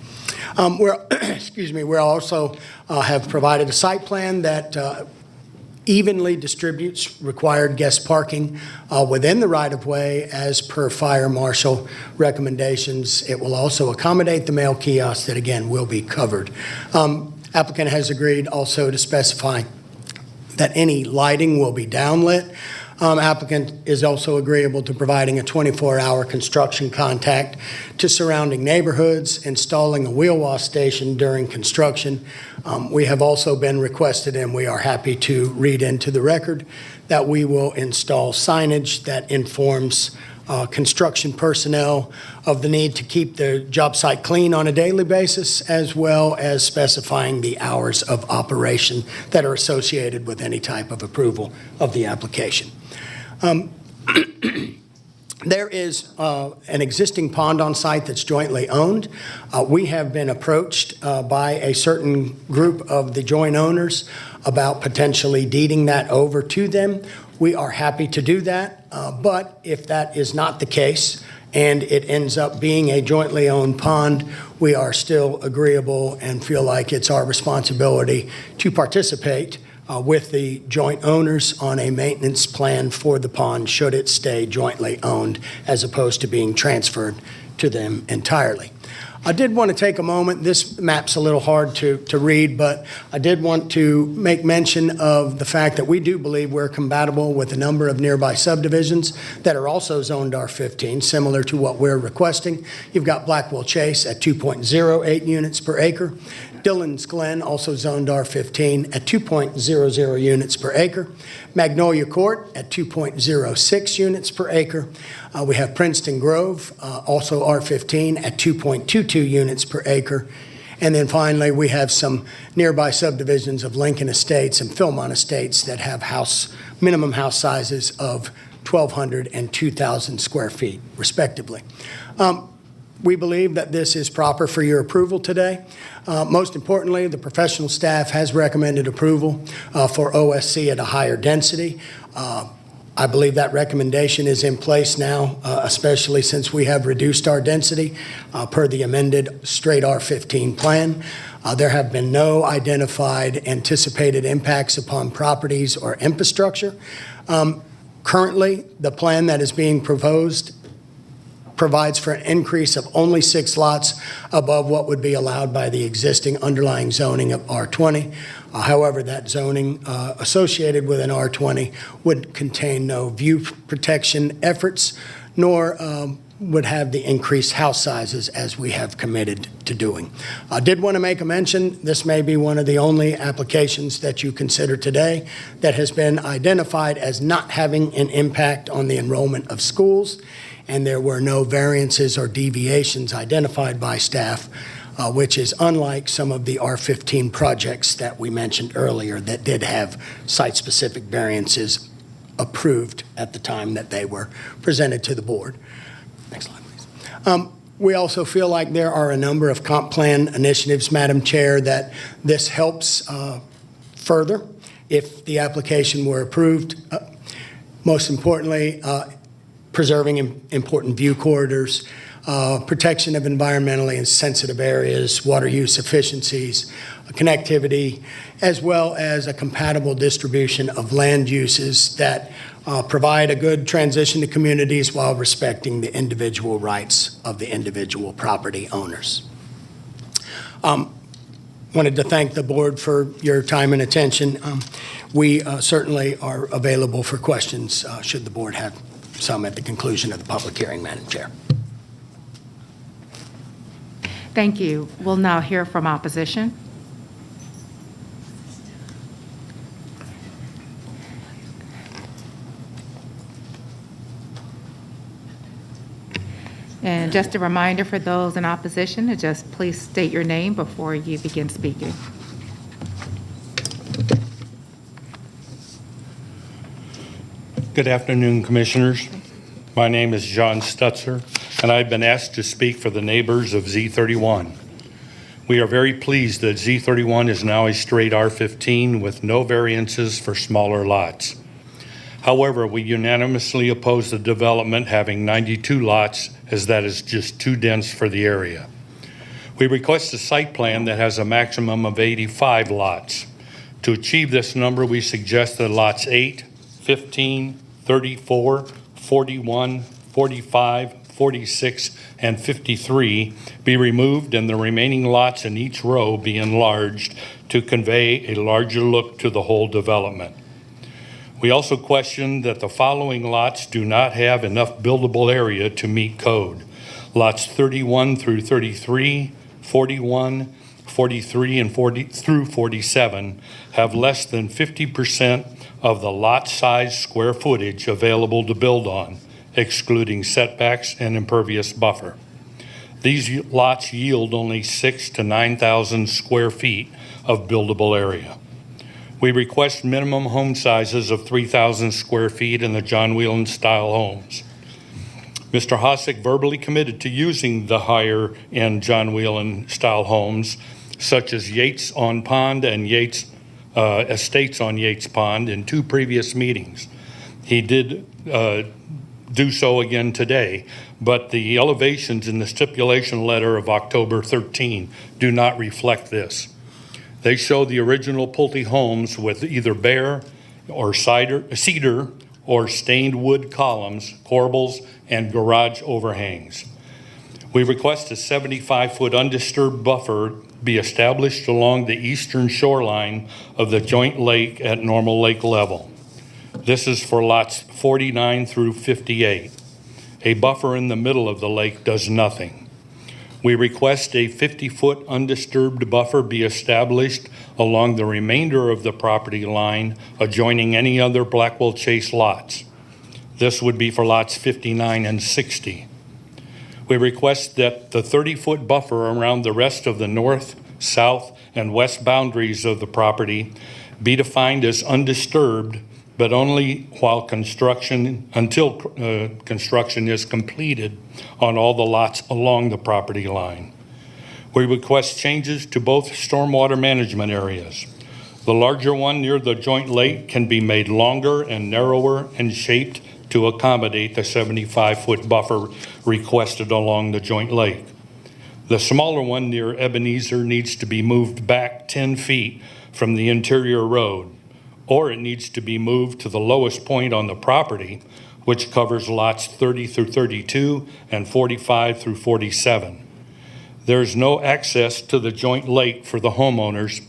We also have provided a site plan that evenly distributes required guest parking within the right-of-way as per fire marshal recommendations. It will also accommodate the mail kiosk that, again, will be covered. Applicant has agreed also to specify that any lighting will be downlit. Applicant is also agreeable to providing a 24-hour construction contact to surrounding neighborhoods, installing a wheel wash station during construction. We have also been requested, and we are happy to read into the record, that we will install signage that informs construction personnel of the need to keep the job site clean on a daily basis, as well as specifying the hours of operation that are associated with any type of approval of the application. There is an existing pond on site that's jointly owned. We have been approached by a certain group of the joint owners about potentially deeding that over to them. We are happy to do that, but if that is not the case and it ends up being a jointly owned pond, we are still agreeable and feel like it's our responsibility to participate with the joint owners on a maintenance plan for the pond should it stay jointly owned as opposed to being transferred to them entirely. I did want to take a moment, this map's a little hard to read, but I did want to make mention of the fact that we do believe we're compatible with a number of nearby subdivisions that are also zoned R15, similar to what we're requesting. You've got Blackwell Chase at 2.08 units per acre. Dillon's Glen, also zoned R15 at 2.00 units per acre. Magnolia Court at 2.06 units per acre. We have Princeton Grove, also R15 at 2.22 units per acre. And then finally, we have some nearby subdivisions of Lincoln Estates and Philmont Estates that have minimum house sizes of 1,200 and 2,000 square feet, respectively. We believe that this is proper for your approval today. Most importantly, the professional staff has recommended approval for OSC at a higher density. I believe that recommendation is in place now, especially since we have reduced our density per the amended straight R15 plan. There have been no identified anticipated impacts upon properties or infrastructure. Currently, the plan that is being proposed provides for an increase of only 6 lots above what would be allowed by the existing underlying zoning of R20. However, that zoning associated with an R20 would contain no view protection efforts, nor would have the increased house sizes as we have committed to doing. I did want to make a mention, this may be one of the only applications that you consider today that has been identified as not having an impact on the enrollment of schools, and there were no variances or deviations identified by staff, which is unlike some of the R15 projects that we mentioned earlier that did have site-specific variances approved at the time that they were presented to the board. Next slide, please. We also feel like there are a number of comp plan initiatives, Madam Chair, that this helps further if the application were approved. Most importantly, preserving important view corridors, protection of environmentally sensitive areas, water use efficiencies, connectivity, as well as a compatible distribution of land uses that provide a good transition to communities while respecting the individual rights of the individual property owners. Wanted to thank the board for your time and attention. We certainly are available for questions should the board have some at the conclusion of the public hearing, Madam Chair. Thank you. We'll now hear from opposition. And just a reminder for those in opposition to just please state your name before you begin speaking. Good afternoon, Commissioners. My name is John Stutzer, and I've been asked to speak for the neighbors of Z31. We are very pleased that Z31 is now a straight R15 with no variances for smaller lots. However, we unanimously oppose the development having 92 lots, as that is just too dense for the area. We request a site plan that has a maximum of 85 lots. To achieve this number, we suggest that lots 8, 15, 34, 41, 45, 46, and 53 be removed and the remaining lots in each row be enlarged to convey a larger look to the whole development. We also question that the following lots do not have enough buildable area to meet code. Lots 31 through 33, 41, 43, and 40 through 47 have less than 50% of the lot size square footage available to build on, excluding setbacks and impervious buffer. These lots yield only 6,000 to 9,000 square feet of buildable area. We request minimum home sizes of 3,000 square feet in the John Whelan style homes. Mr. Hossack verbally committed to using the higher end John Whelan style homes, such as Yates on Pond and Yates Estates on Yates Pond in 2 previous meetings. He did do so again today, but the elevations in the stipulation letter of October 13 do not reflect this. They show the original Pulte homes with either bare or cedar or stained wood columns, corbels, and garage overhangs. We request a 75-foot undisturbed buffer be established along the eastern shoreline of the joint lake at normal lake level. This is for lots 49 through 58. A buffer in the middle of the lake does nothing. We request a 50-foot undisturbed buffer be established along the remainder of the property line adjoining any other Blackwell Chase lots. This would be for lots 59 and 60. We request that the 30-foot buffer around the rest of the north, south, and west boundaries of the property be defined as undisturbed, but only while until construction is completed on all the lots along the property line. We request changes to both stormwater management areas. The larger one near the joint lake can be made longer and narrower and shaped to accommodate the 75-foot buffer requested along the joint lake. The smaller one near Ebenezer needs to be moved back 10 feet from the interior road, or it needs to be moved to the lowest point on the property, which covers lots 30 through 32 and 45 through 47. There's no access to the joint lake for the homeowners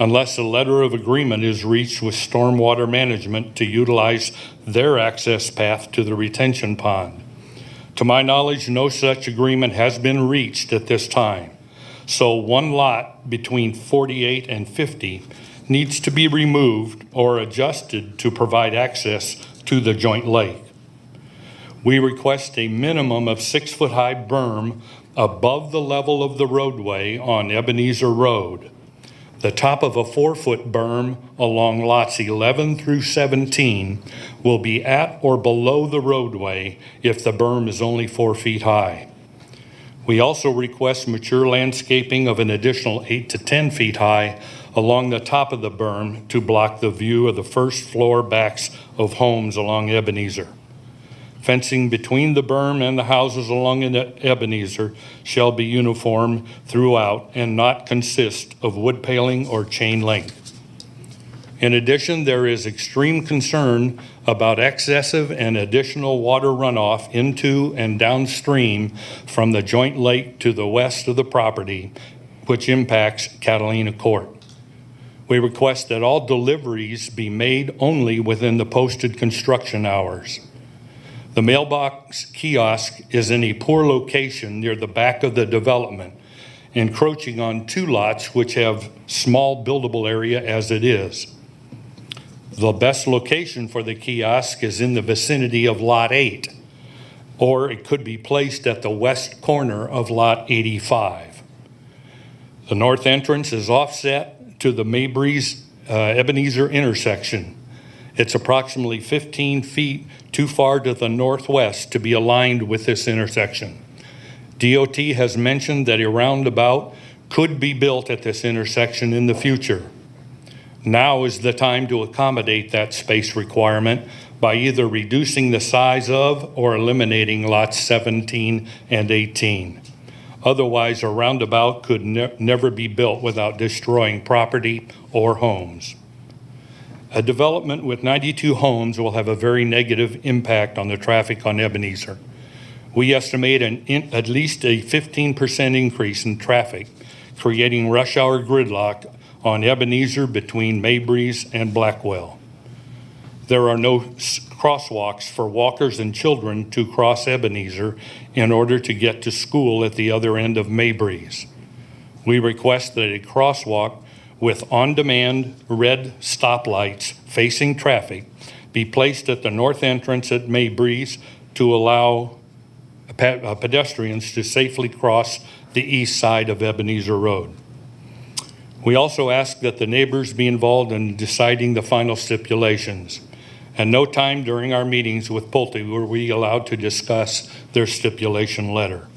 unless a letter of agreement is reached with stormwater management to utilize their access path to the retention pond. To my knowledge, no such agreement has been reached at this time. So one lot between 48 and 50 needs to be removed or adjusted to provide access to the joint lake. We request a minimum of 6-foot-high berm above the level of the roadway on Ebenezer Road. The top of a 4-foot berm along lots 11 through 17 will be at or below the roadway if the berm is only 4 feet high. We also request mature landscaping of an additional 8 to 10 feet high along the top of the berm to block the view of the first floor backs of homes along Ebenezer. Fencing between the berm and the houses along Ebenezer shall be uniform throughout and not consist of wood paling or chain link. In addition, there is extreme concern about excessive and additional water runoff into and downstream from the joint lake to the west of the property, which impacts Catalina Court. We request that all deliveries be made only within the posted construction hours. The mailbox kiosk is in a poor location near the back of the development, encroaching on 2 lots which have small buildable area as it is. The best location for the kiosk is in the vicinity of Lot 8, or it could be placed at the west corner of Lot 85. The north entrance is offset to the Maybreeze Ebenezer intersection. It's approximately 15 feet too far to the northwest to be aligned with this intersection. DOT has mentioned that a roundabout could be built at this intersection in the future. Now is the time to accommodate that space requirement by either reducing the size of or eliminating lots 17 and 18. Otherwise, a roundabout could never be built without destroying property or homes. A development with 92 homes will have a very negative impact on the traffic on Ebenezer. We estimate at least a 15% increase in traffic, creating rush hour gridlock on Ebenezer between Maybreeze and Blackwell. There are no crosswalks for walkers and children to cross Ebenezer in order to get to school at the other end of Maybreeze. We request that a crosswalk with on-demand red stoplights facing traffic be placed at the north entrance at Maybreeze to allow pedestrians to safely cross the east side of Ebenezer Road. We also ask that the neighbors be involved in deciding the final stipulations. And no time during our meetings with Pulte were we allowed to discuss their stipulation letter.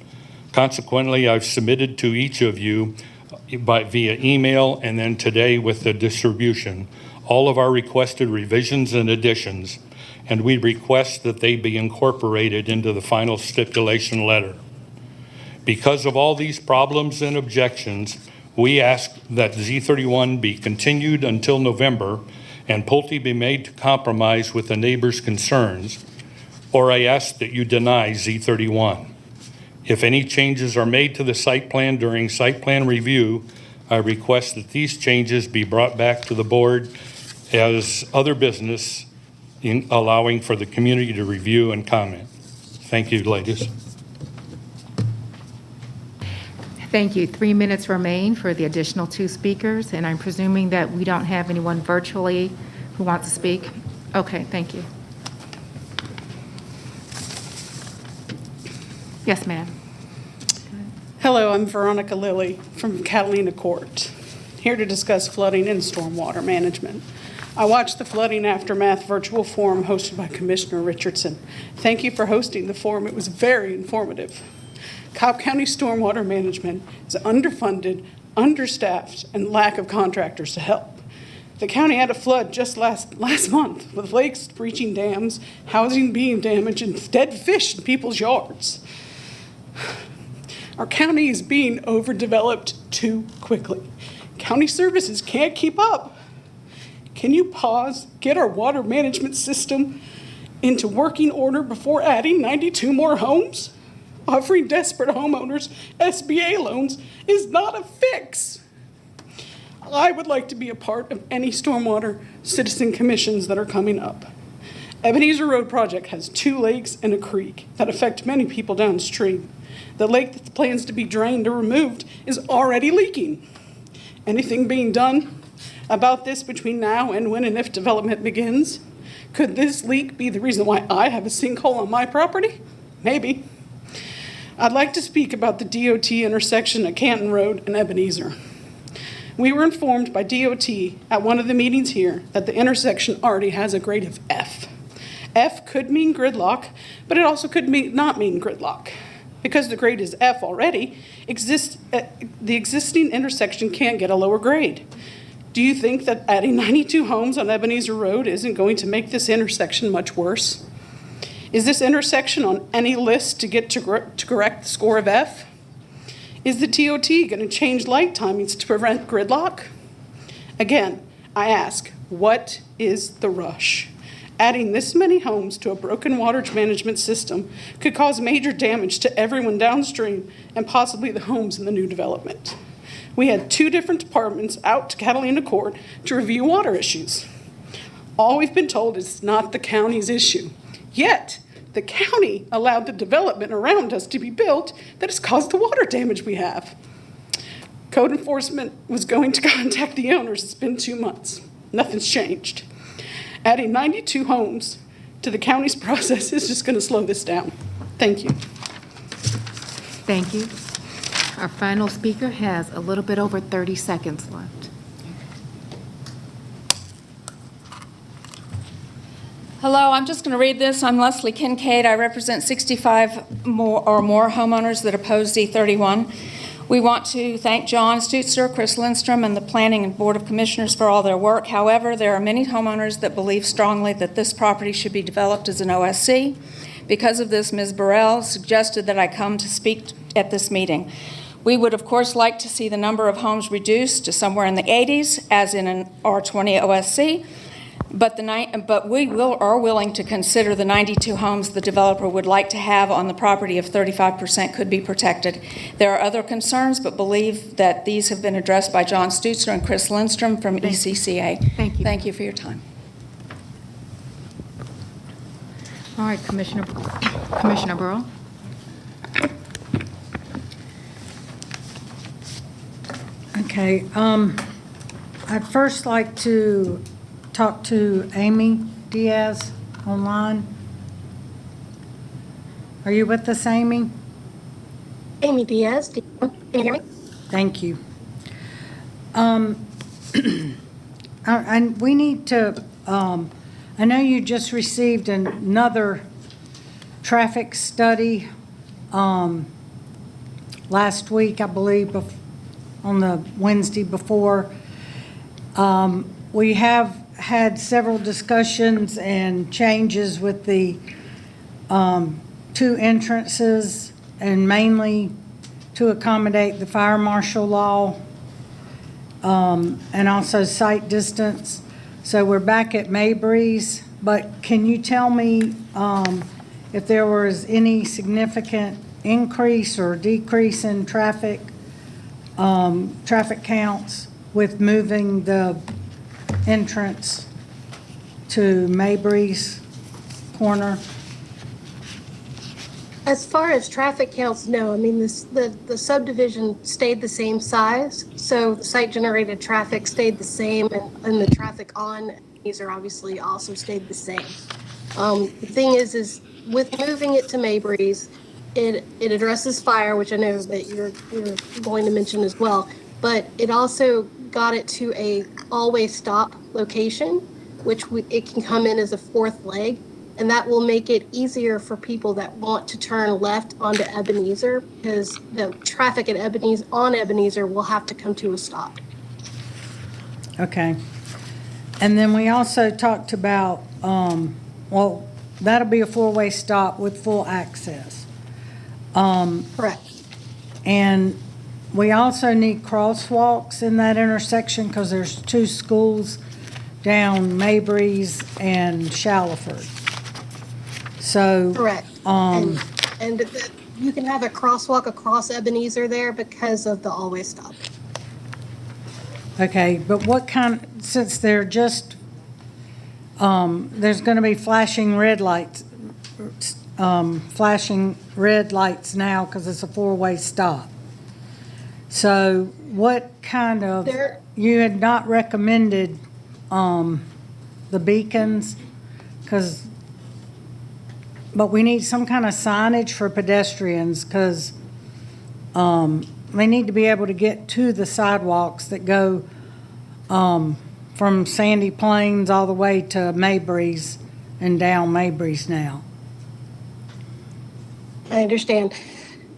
Consequently, I've submitted to each of you via email and then today with the distribution all of our requested revisions and additions, and we request that they be incorporated into the final stipulation letter. Because of all these problems and objections, we ask that Z31 be continued until November and Pulte be made to compromise with the neighbors' concerns, or I ask that you deny Z31. If any changes are made to the site plan during site plan review, I request that these changes be brought back to the board as other business, in allowing for the community to review and comment. Thank you, ladies. Thank you. 3 minutes remain for the additional 2 speakers, and I'm presuming that we don't have anyone virtually who wants to speak. Okay, thank you. Yes, ma'am. Hello, I'm Veronica Lilly from Catalina Court, here to discuss flooding and stormwater management. I watched the Flooding Aftermath virtual forum hosted by Commissioner Richardson. Thank you for hosting the forum. It was very informative. Cobb County stormwater management is underfunded, understaffed, and lack of contractors to help. The county had a flood just last month with lakes breaching dams, housing being damaged, and dead fish in people's yards. Our county is being overdeveloped too quickly. County services can't keep up. Can you pause, get our water management system into working order before adding 92 more homes? Offering desperate homeowners SBA loans is not a fix. I would like to be a part of any stormwater citizen commissions that are coming up. Ebenezer Road project has 2 lakes and a creek that affect many people downstream. The lake that plans to be drained or removed is already leaking. Anything being done about this between now and when and if development begins? Could this leak be the reason why I have a sinkhole on my property? Maybe. I'd like to speak about the DOT intersection at Canton Road and Ebenezer. We were informed by DOT at one of the meetings here that the intersection already has a grade of F. F could mean gridlock, but it also could not mean gridlock. Because the grade is F already, the existing intersection can't get a lower grade. Do you think that adding 92 homes on Ebenezer Road isn't going to make this intersection much worse? Is this intersection on any list to get to correct the score of F? Is the DOT going to change light timings to prevent gridlock? Again, I ask, what is the rush? Adding this many homes to a broken water management system could cause major damage to everyone downstream and possibly the homes in the new development. We had 2 different departments out to Catalina Court to review water issues. All we've been told is it's not the county's issue. Yet, the county allowed the development around us to be built that has caused the water damage we have. Code enforcement was going to contact the owners. It's been 2 months. Nothing's changed. Adding 92 homes to the county's process is just going to slow this down. Thank you. Thank you. Our final speaker has a little bit over 30 seconds left. Hello, I'm just going to read this. I'm Leslie Kincaid. I represent 65 or more homeowners that oppose Z31. We want to thank John Stutzer, Chris Lindstrom, and the Planning and Board of Commissioners for all their work. However, there are many homeowners that believe strongly that this property should be developed as an OSC. Because of this, Ms. Burrell suggested that I come to speak at this meeting. We would, of course, like to see the number of homes reduced to somewhere in the 80s, as in an R20 OSC, but we are willing to consider the 92 homes the developer would like to have on the property if 35% could be protected. There are other concerns, but believe that these have been addressed by John Stutzer and Chris Lindstrom from ECCA. Thank you. Thank you for your time. All right, Commissioner Burrow. Okay, I'd first like to talk to Amy Diaz online. Are you with us, Amy? Amy Diaz, can you hear me? Thank you. And we need to, I know you just received another traffic study last week, I believe, on the Wednesday before. We have had several discussions and changes with the 2 entrances, and mainly to accommodate the fire marshal law and also site distance. So we're back at Mabry's, but can you tell me if there was any significant increase or decrease in traffic counts with moving the entrance to Mabry's corner? As far as traffic counts, no. I mean, the subdivision stayed the same size, so the site-generated traffic stayed the same, and the traffic on these are obviously also stayed the same. The thing is with moving it to Mabry's, it addresses fire, which I know that you're going to mention as well, but it also got it to a always stop location, which it can come in as a 4th leg, and that will make it easier for people that want to turn left onto Ebenezer, because the traffic at Ebenezer will have to come to a stop. Okay. And then we also talked about, well, that'll be a four-way stop with full access. Correct. And we also need crosswalks in that intersection because there's two schools down Mabry's and Shallowford. So. Correct. And you can have a crosswalk across Ebenezer there because of the always stop. Okay, but what kind, since they're just, there's going to be flashing red lights now because it's a four-way stop. So what kind of, you had not recommended the beacons, but we need some kind of signage for pedestrians because they need to be able to get to the sidewalks that go from Sandy Plains all the way to Mabry's and down Mabry's now. I understand.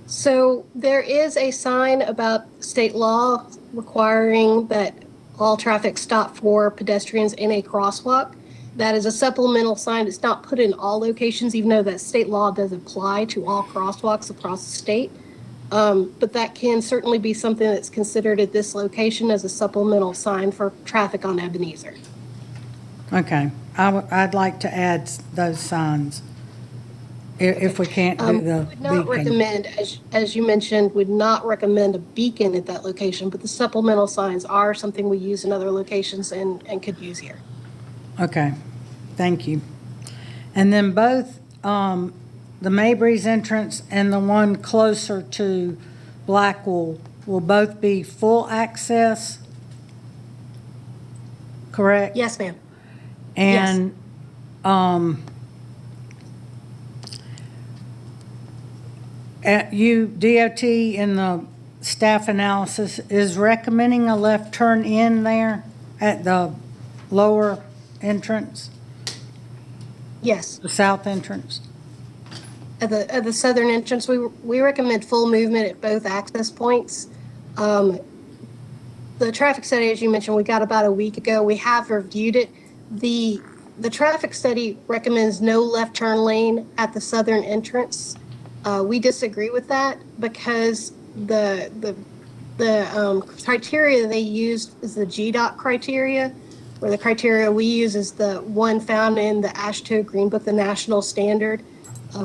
So there is a sign about state law requiring that all traffic stop for pedestrians in a crosswalk. That is a supplemental sign. It's not put in all locations, even though that state law does apply to all crosswalks across the state. But that can certainly be something that's considered at this location as a supplemental sign for traffic on Ebenezer. Okay, I'd like to add those signs if we can't do the Would not beacon. recommend, as you mentioned, would not recommend a beacon at that location, but the supplemental signs are something we use in other locations and could use here. Okay, thank you. And then both the Mabry's entrance and the one closer to Blackwell will both be full access, correct? Yes, ma'am. And DOT in the staff analysis is recommending a left turn in there at the lower entrance? Yes. The south entrance? At the southern entrance, we recommend full movement at both access points. The traffic study, as you mentioned, we got about a week ago. We have reviewed it. The traffic study recommends no left turn lane at the southern entrance. We disagree with that because the criteria they used is the GDOT criteria, where the criteria we use is the one found in the AASHTO Green Book, the national standard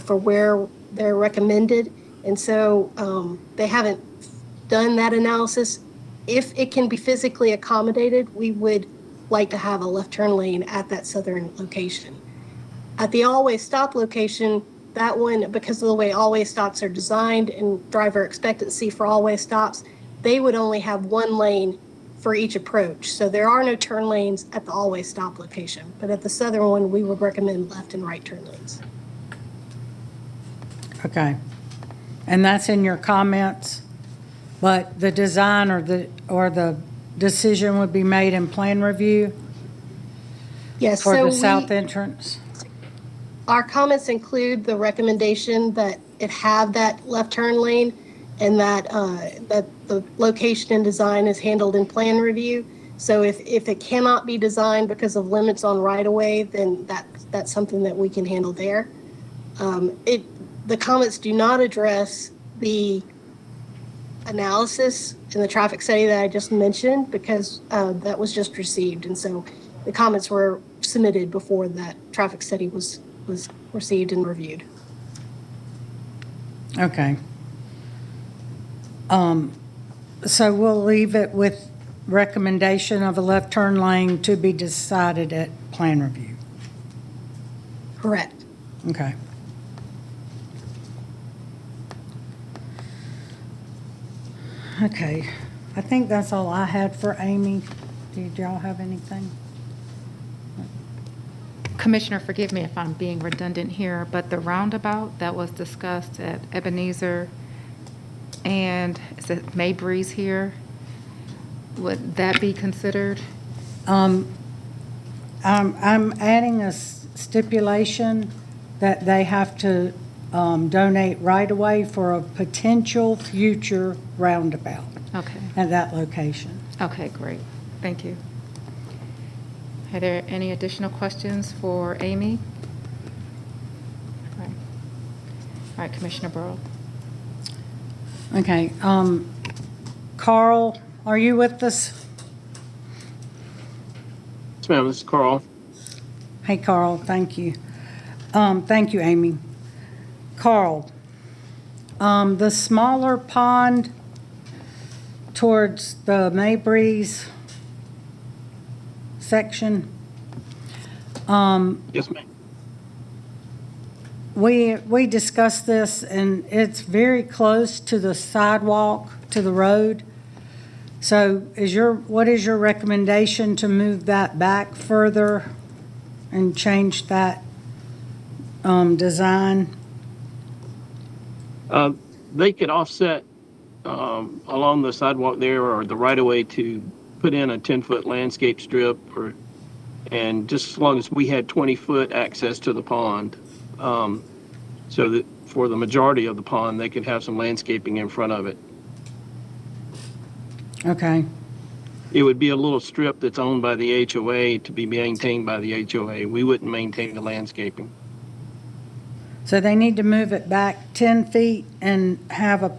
for where they're recommended. And so they haven't done that analysis. If it can be physically accommodated, we would like to have a left turn lane at that southern location. At the always stop location, that one, because of the way always stops are designed and driver expectancy for always stops, they would only have one lane for each approach. So there are no turn lanes at the always stop location. But at the southern one, we would recommend left and right turn lanes. Okay. And that's in your comments, but the design or the decision would be made in plan review? Yes. For so the south entrance? Our comments include the recommendation that it have that left turn lane and that that the location and design is handled in plan review. So if it cannot be designed because of limits on right-of-way, then that's something that we can handle there. The comments do not address the analysis in the traffic study that I just mentioned because that was just received. And so the comments were submitted before that traffic study was received and reviewed. Okay. So we'll leave it with recommendation of a left turn lane to be decided at plan review. Correct. Okay. Okay. I think that's all I had for Amy. Did y'all have anything? Commissioner, forgive me if I'm being redundant here, but the roundabout that was discussed at Ebenezer and is it Mabry's here, would that be considered? I'm adding a stipulation that they have to donate right-of-way for a potential future roundabout. Okay. At that location. Okay, great. Thank you. Are there any additional questions for Amy? All right, Commissioner Burrow. Okay, Carl, are you with us? Yes, ma'am, this is Carl. Hey, Carl, thank you. Thank you, Amy. Carl, the smaller pond towards the Maybreeze section. Yes, ma'am. We discussed this, and it's very close to the sidewalk, to the road. So what is your recommendation to move that back further and change that design? They could offset along the sidewalk there or the right-of-way to put in a 10-foot landscape strip, and just as long as we had 20-foot access to the pond, so that for the majority of the pond, they could have some landscaping in front of it. Okay. It would be a little strip that's owned by the HOA to be maintained by the HOA. We wouldn't maintain the landscaping. So they need to move it back 10 feet and have a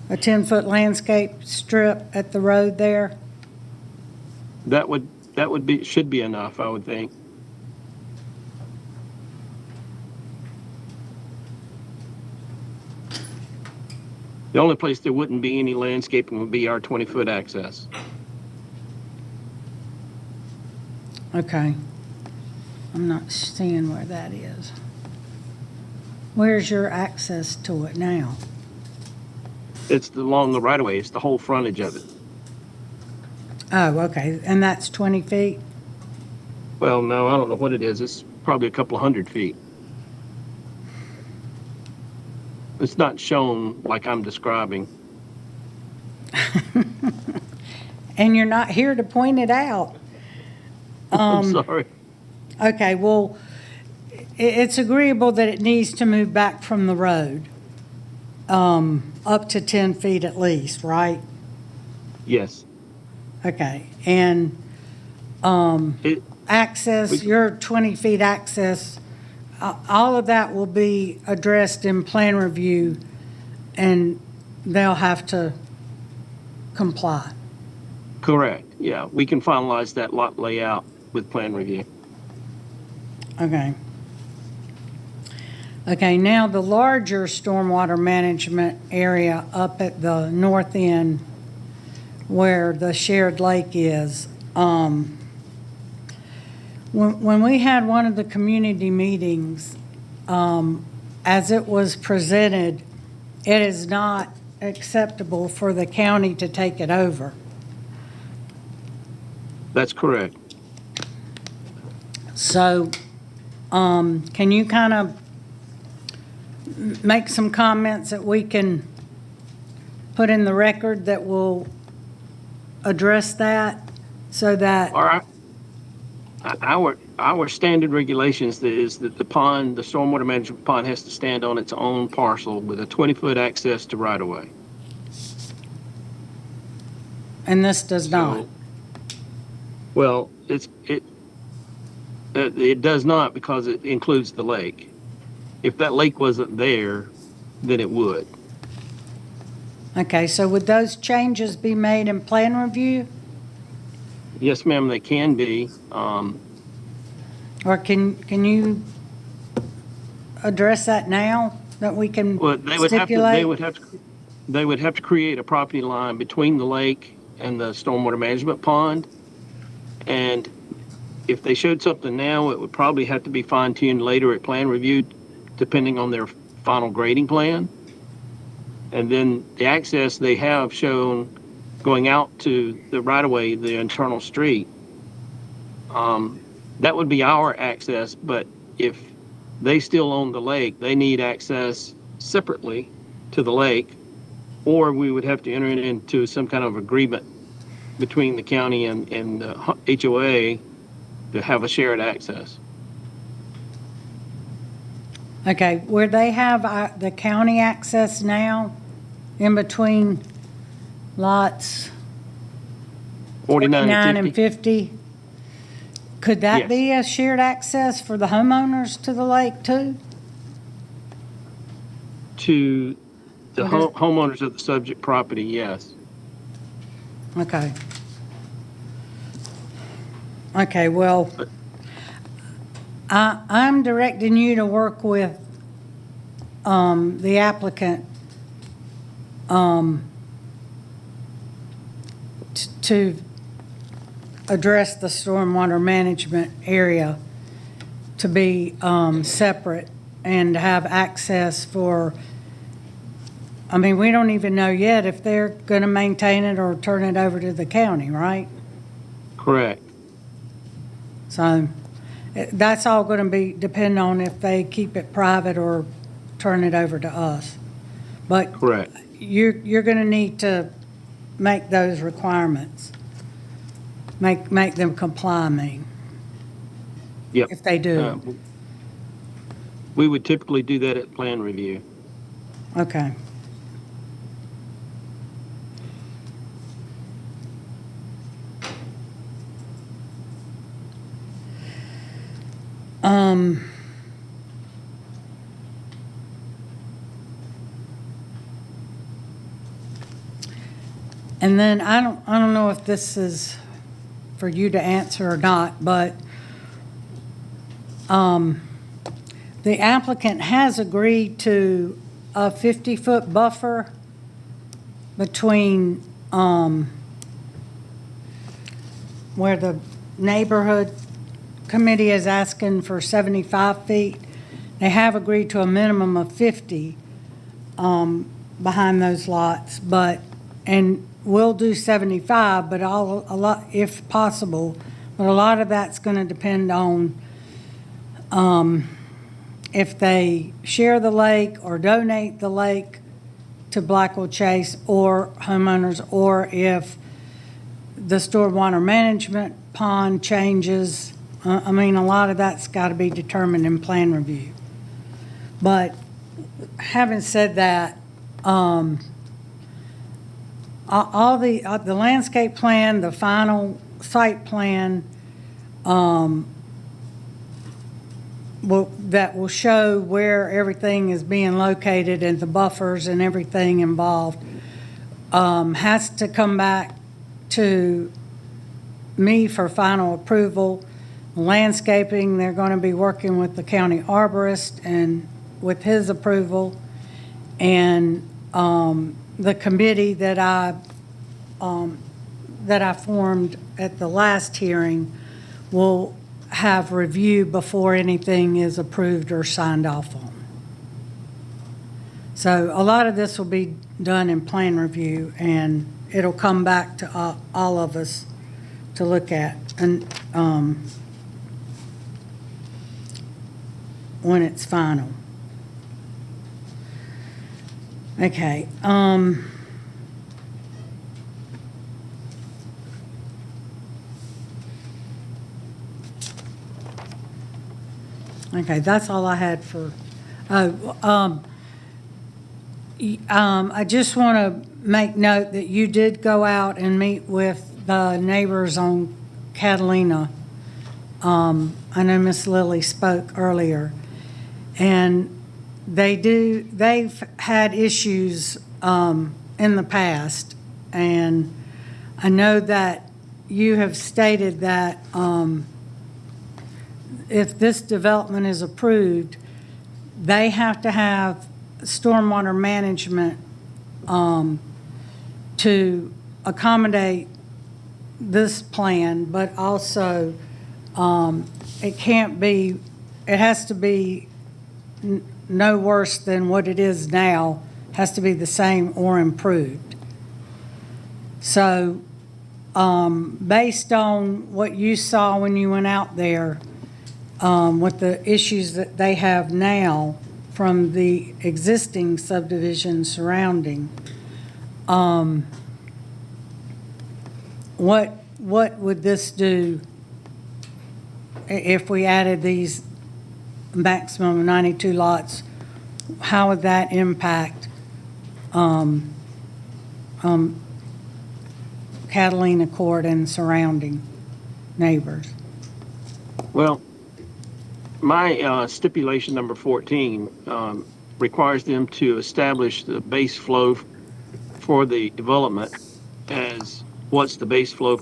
10-foot landscape strip at the road there? That would be, should be enough, I would think. The only place there wouldn't be any landscaping would be our 20-foot access. Okay. I'm not seeing where that is. Where's your access to it now? It's along the right-of-way. It's the whole frontage of it. Oh, okay. And that's 20 feet? Well, no, I don't know what it is. It's probably a couple of 100 feet. It's not shown like I'm describing. And you're not here to point it out. I'm sorry. Okay, well, it's agreeable that it needs to move back from the road, up to 10 feet at least, right? Yes. Okay, and access, your 20 feet access, all of that will be addressed in plan review, and they'll have to comply. Correct. Yeah, we can finalize that lot layout with plan review. Okay. Okay, now the larger stormwater management area up at the north end where the shared lake is. When we had one of the community meetings, as it was presented, it is not acceptable for the county to take it over. That's correct. So, can you kind of make some comments that we can put in the record that will address that so that? All right. Our standard regulations is that the pond, the stormwater management pond, has to stand on its own parcel with a 20-foot access to right-of-way. And this does not? Well, it does not because it includes the lake. If that lake wasn't there, then it would. Okay, so would those changes be made in plan review? Yes, ma'am, they can be. Or can you address that now, that we can Well, stipulate? They would have to create a property line between the lake and the stormwater management pond. And if they showed something now, it would probably have to be fine-tuned later at plan review, depending on their final grading plan. And then the access they have shown going out to the right-of-way, the internal street, that would be our access. But if they still own the lake, they need access separately to the lake, or we would have to enter into some kind of agreement between the county and the HOA to have a shared access. Okay, where they have the county access now, in between lots 49 and 50, Could that Yes. be a shared access for the homeowners to the lake too? To the Okay. homeowners of the subject property, yes. Okay. Okay, well, I'm directing you to work with the applicant to address the stormwater management area to be separate and to have access for, I mean, we don't even know yet if they're going to maintain it or turn it over to the county, right? Correct. So that's all going to be depend on if they keep it private or turn it over to us. But Correct. you're going to need to make those requirements. Make them comply, I mean, Yep. if they do. We would typically do that at plan review. Okay. And then I don't know if this is for you to answer or not, but the applicant has agreed to a 50-foot buffer between where the neighborhood committee is asking for 75 feet. They have agreed to a minimum of 50 behind those lots, and we'll do 75, but a lot, if possible, but a lot of that's going to depend on if they share the lake or donate the lake to Blackwell Chase or homeowners, or if the stormwater management pond changes. I mean, a lot of that's got to be determined in plan review. But having said that, all the landscape plan, the final site plan, that will show where everything is being located and the buffers and everything involved, has to come back to me for final approval. Landscaping, they're going to be working with the county arborist and with his approval. And the committee that I formed at the last hearing will have review before anything is approved or signed off on. So a lot of this will be done in plan review, and it'll come back to all of us to look at, and when it's final. Okay. Okay, that's all I had for, I just want to make note that you did go out and meet with the neighbors on Catalina. I know Miss Lilly spoke earlier, and they've had issues in the past, and I know that you have stated that if this development is approved, they have to have stormwater management to accommodate this plan, but also it has to be no worse than what it is now, has to be the same or improved. So based on what you saw when you went out there, with the issues that they have now from the existing subdivision surrounding, what would this do if we added these maximum of 92 lots? How would that impact Catalina Court and surrounding neighbors? Well, my stipulation number 14 requires them to establish the base flow for the development as what's the base flow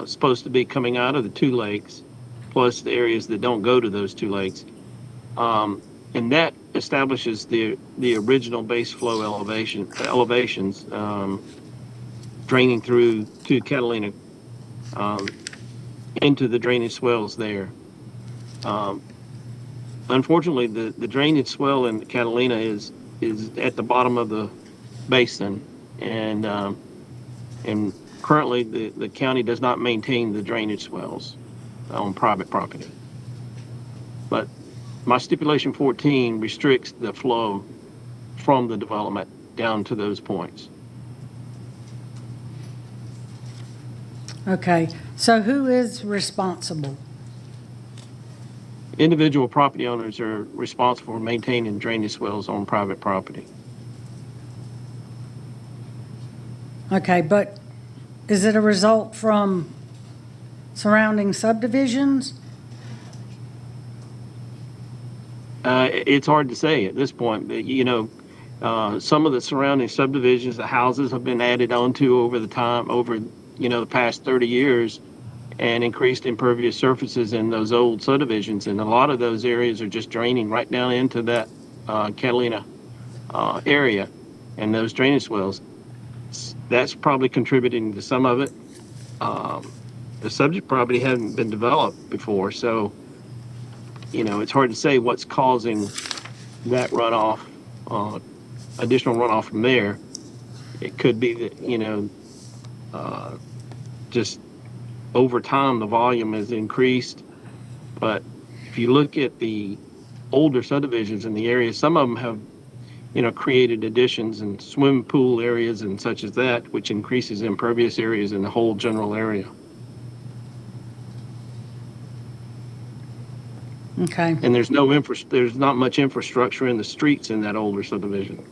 supposed to be coming out of the two lakes, plus the areas that don't go to those two lakes. And that establishes the original base flow elevations draining through to Catalina into the drainage swells there. Unfortunately, the drainage swell in Catalina is at the bottom of the basin, and currently the county does not maintain the drainage swells on private property. But my stipulation 14 restricts the flow from the development down to those points. Okay, so who is responsible? Individual property owners are responsible for maintaining drainage swells on private property. Okay, but is it a result from surrounding subdivisions? It's hard to say at this point, but some of the surrounding subdivisions, the houses have been added onto over the past 30 years, and increased impervious surfaces in those old subdivisions, and a lot of those areas are just draining right down into that Catalina area and those drainage swells. That's probably contributing to some of it. The subject property hadn't been developed before, so it's hard to say what's causing that runoff, additional runoff from there. It could be that, just over time the volume has increased. But if you look at the older subdivisions in the area, some of them have, created additions and swim pool areas and such as that, which increases impervious areas in the whole general area. Okay. And there's not much infrastructure in the streets in that older subdivision.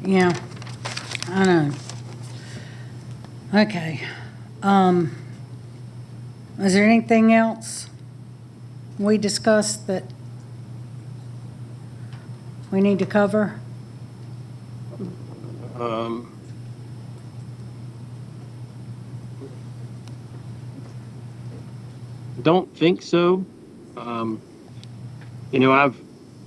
Yeah, I know. Okay. Is there anything else we discussed that we need to cover? Don't think so. I've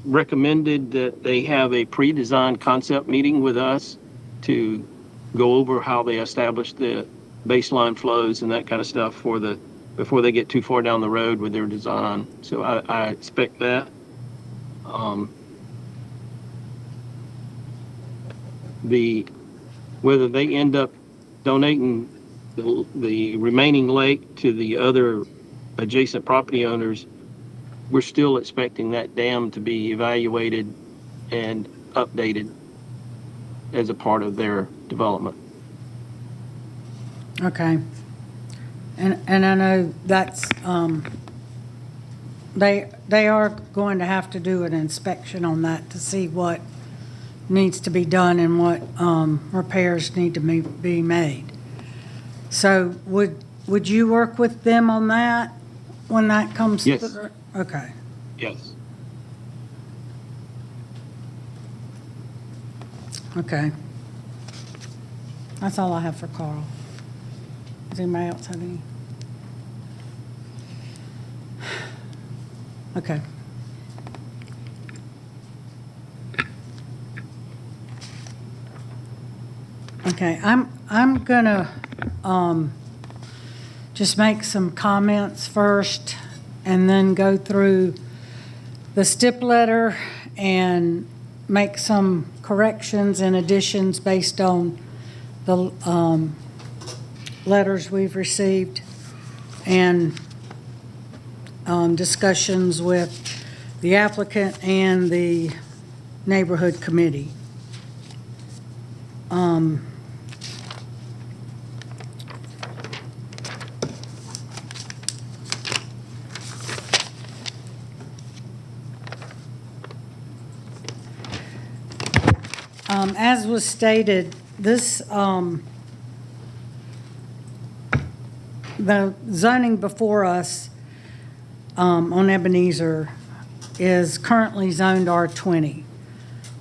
recommended that they have a pre-designed concept meeting with us to go over how they establish the baseline flows and that kind of stuff before they get too far down the road with their design. So I expect that. Whether they end up donating the remaining lake to the other adjacent property owners, we're still expecting that dam to be evaluated and updated as a part of their development. Okay. And I know that's, they are going to have to do an inspection on that to see what needs to be done and what repairs need to be made. So would you work with them on that when that comes? Yes. Through? Okay. Yes. Okay. That's all I have for Carl. Does anybody else have any? Okay. Okay, I'm gonna just make some comments first and then go through the stip letter and make some corrections and additions based on the letters we've received and discussions with the applicant and the neighborhood committee. As was stated this, the zoning before us on Ebenezer is currently zoned R20,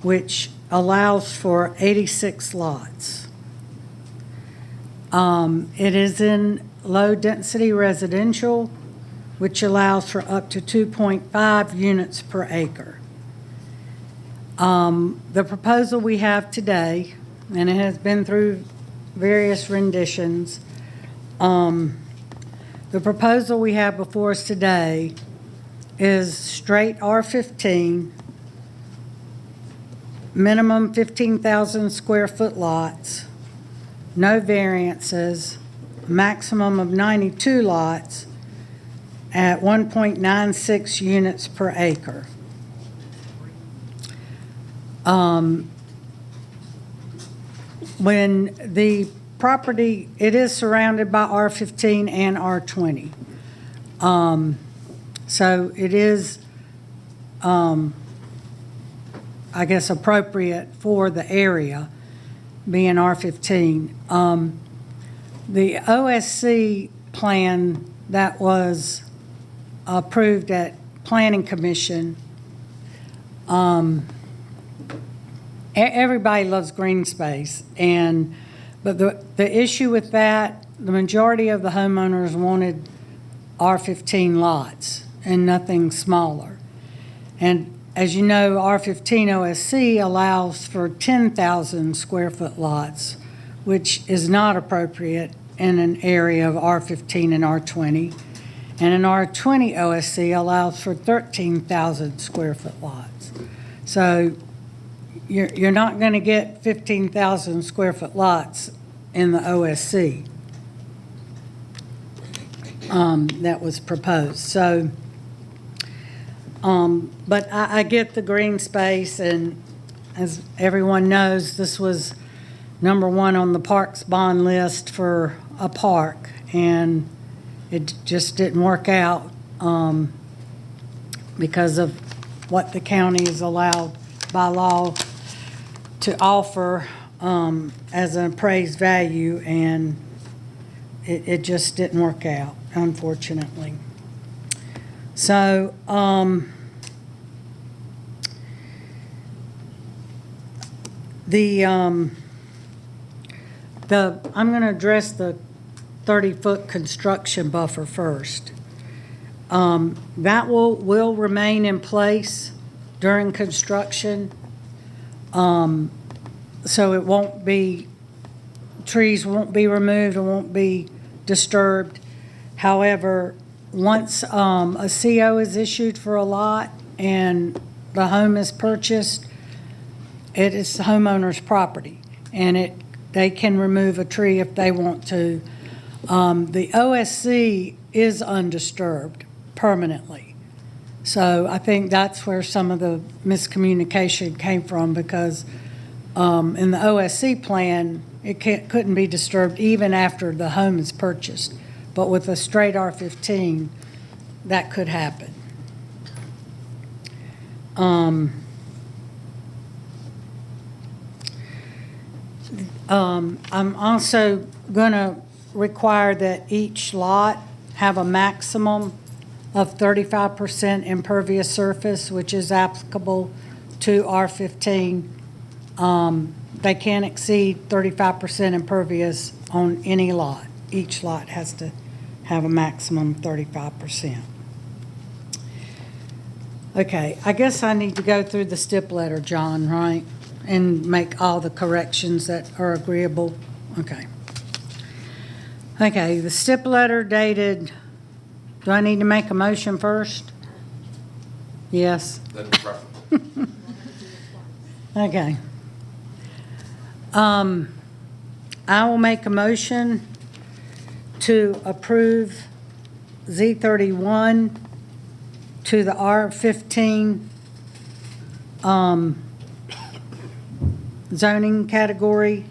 which allows for 86 lots. It is in low-density residential, which allows for up to 2.5 units per acre. The proposal we have today, and it has been through various renditions, the proposal we have before us today is straight R15, minimum 15,000 square foot lots, no variances, maximum of 92 lots at 1.96 units per acre. When the property, it is surrounded by R15 and R20. So it is, I guess, appropriate for the area being R15. The OSC plan that was approved at Planning Commission, everybody loves green space, but the issue with that, the majority of the homeowners wanted R15 lots and nothing smaller. And as you know, R15 OSC allows for 10,000 square foot lots, which is not appropriate in an area of R15 and R20. And an R20 OSC allows for 13,000 square foot lots. So you're not going to get 15,000 square foot lots in the OSC that was proposed. So, but I get the green space, and as everyone knows, this was #1 on the parks bond list for a park, and it just didn't work out because of what the county is allowed by law to offer as an appraised value, and it just didn't work out, unfortunately. So I'm going to address the 30-foot construction buffer first. That will remain in place during construction. So it won't be, trees won't be removed, it won't be disturbed. However, once a CO is issued for a lot and the home is purchased, it is the homeowner's property, and they can remove a tree if they want to. The OSC is undisturbed permanently. So I think that's where some of the miscommunication came from, because in the OSC plan, it couldn't be disturbed even after the home is purchased. But with a straight R15, that could happen. I'm also going to require that each lot have a maximum of 35% impervious surface, which is applicable to R15. They can't exceed 35% impervious on any lot. Each lot has to have a maximum 35%. Okay, I guess I need to go through the stip letter, John, right? And make all the corrections that are agreeable. Okay. Okay, the stip letter dated, do I need to make a motion first? Yes. That'd be preferable. Okay. I will make a motion to approve Z31 to the R15 zoning category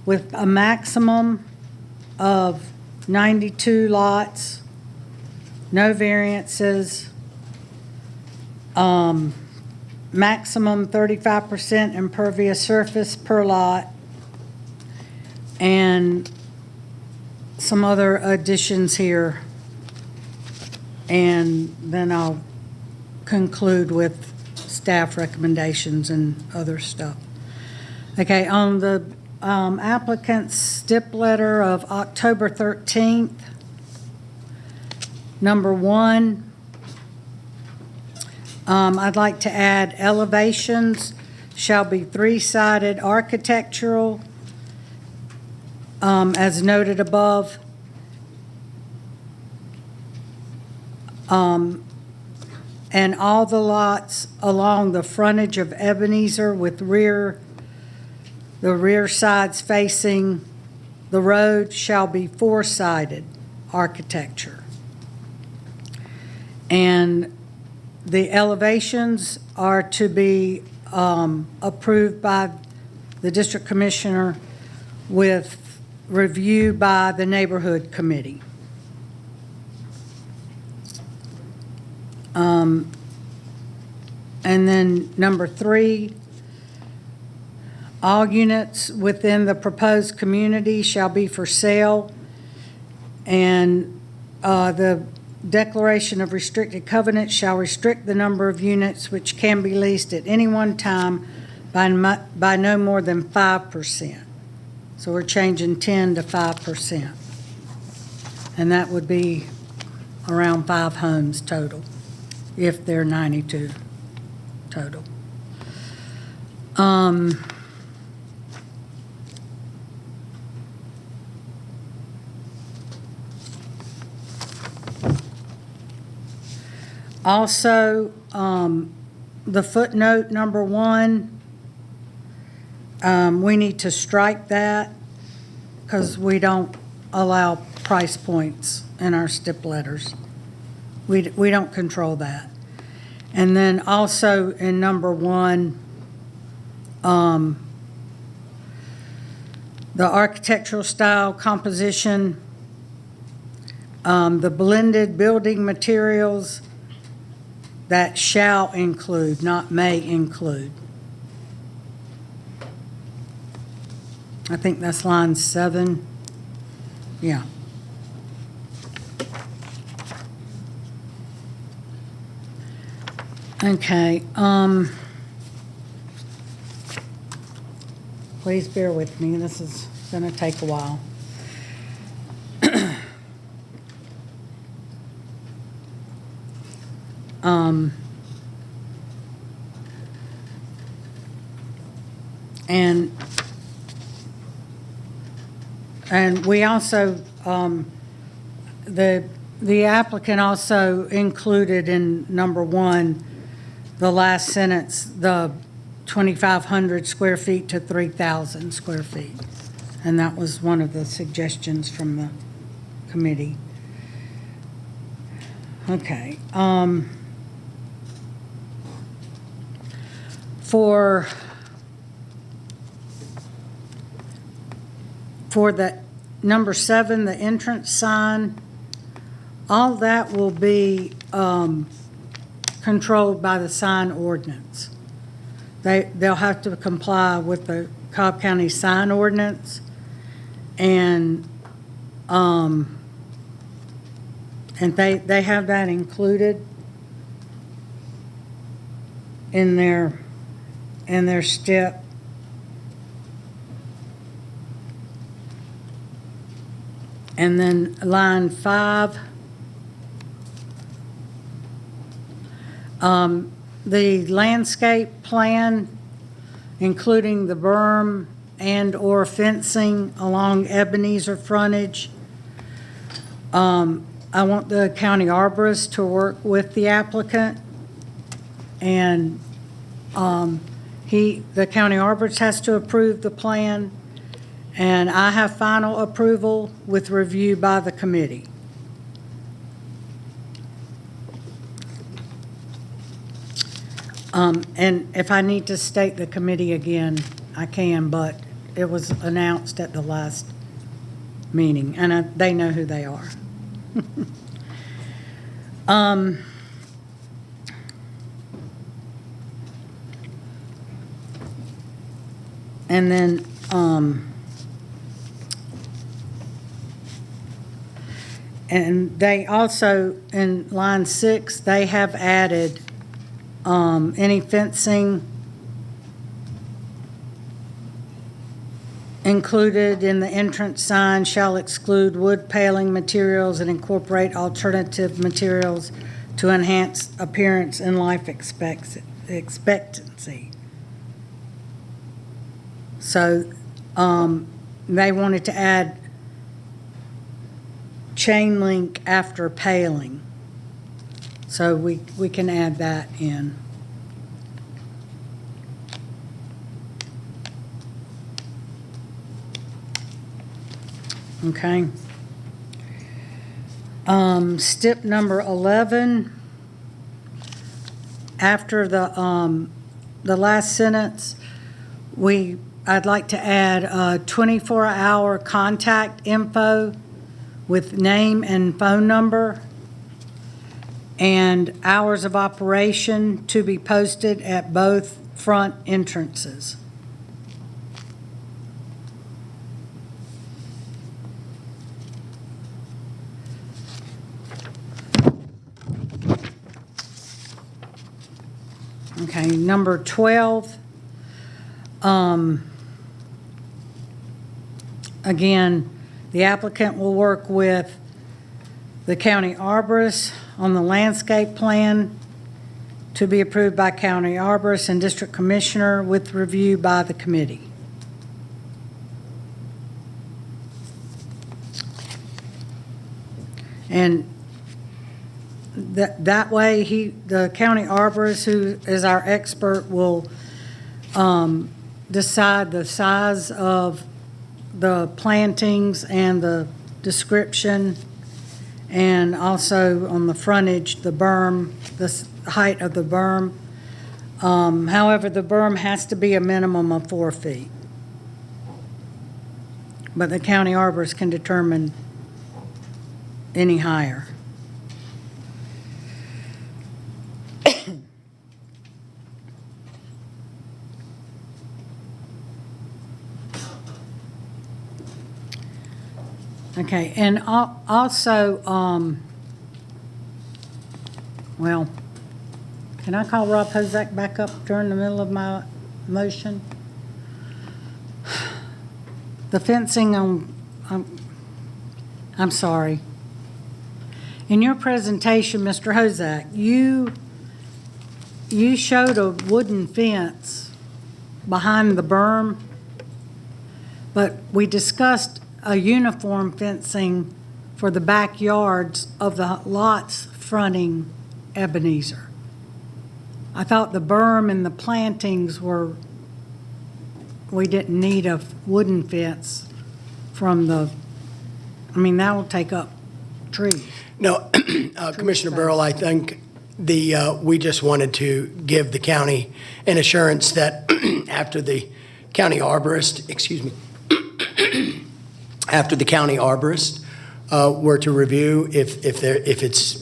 with a maximum of 92 lots, no variances, maximum 35% impervious surface per lot, and some other additions here. And then I'll conclude with staff recommendations and other stuff. Okay, on the applicant's stip letter of October 13th, number 1, I'd like to add elevations shall be 3-sided architectural, as noted above. And all the lots along the frontage of Ebenezer with the rear sides facing the road shall be 4-sided architecture. And the elevations are to be approved by the district commissioner with review by the neighborhood committee. And then number 3, all units within the proposed community shall be for sale, and the declaration of restricted covenant shall restrict the number of units which can be leased at any one time by no more than 5%. So we're changing 10 to 5%. And that would be around 5 homes total, if they're 92 total. Also, the footnote number 1, we need to strike that because we don't allow price points in our stip letters. We don't control that. And then also in number 1, the architectural style composition, the blended building materials that shall include, not may include. I think that's line 7. Yeah. Okay. Please bear with me. This is going to take a while. And we also, the applicant also included in number 1, the last sentence, the 2,500 square feet to 3,000 square feet. And that was one of the suggestions from the committee. Okay. For the number 7, the entrance sign, all that will be controlled by the sign ordinance. They'll have to comply with the Cobb County sign ordinance, and they have that included in their stip. And then line 5, the landscape plan, including the berm and/or fencing along Ebenezer frontage. I want the county arborist to work with the applicant, and the county arborist has to approve the plan, and I have final approval with review by the committee. And if I need to state the committee again, I can, but it was announced at the last meeting, and they know who they are. And then And they also, in line 6, they have added any fencing included in the entrance sign shall exclude wood paling materials and incorporate alternative materials to enhance appearance and life expectancy. So they wanted to add chain link after paling. So we can add that in. Okay. Step number 11, after the last sentence, I'd like to add a 24-hour contact info with name and phone number and hours of operation to be posted at both front entrances. Okay, number 12. Again, the applicant will work with the county arborist on the landscape plan to be approved by county arborist and district commissioner with review by the committee. And that way, the county arborist, who is our expert, will decide the size of the plantings and the description, and also on the frontage, the berm, the height of the berm. However, the berm has to be a minimum of 4 feet. But the county arborist can determine any higher. Okay, and also, well, can I call Rob Hozak back up during the middle of my motion? The fencing on, I'm sorry. In your presentation, Mr. Hozak, you showed a wooden fence behind the berm, but we discussed a uniform fencing for the backyards of the lots fronting Ebenezer. I thought the berm and the plantings we didn't need a wooden fence from that will take up trees. No, Commissioner Burrell, I think we just wanted to give the county an assurance that after the county arborist, after the county arborist were to review, if it's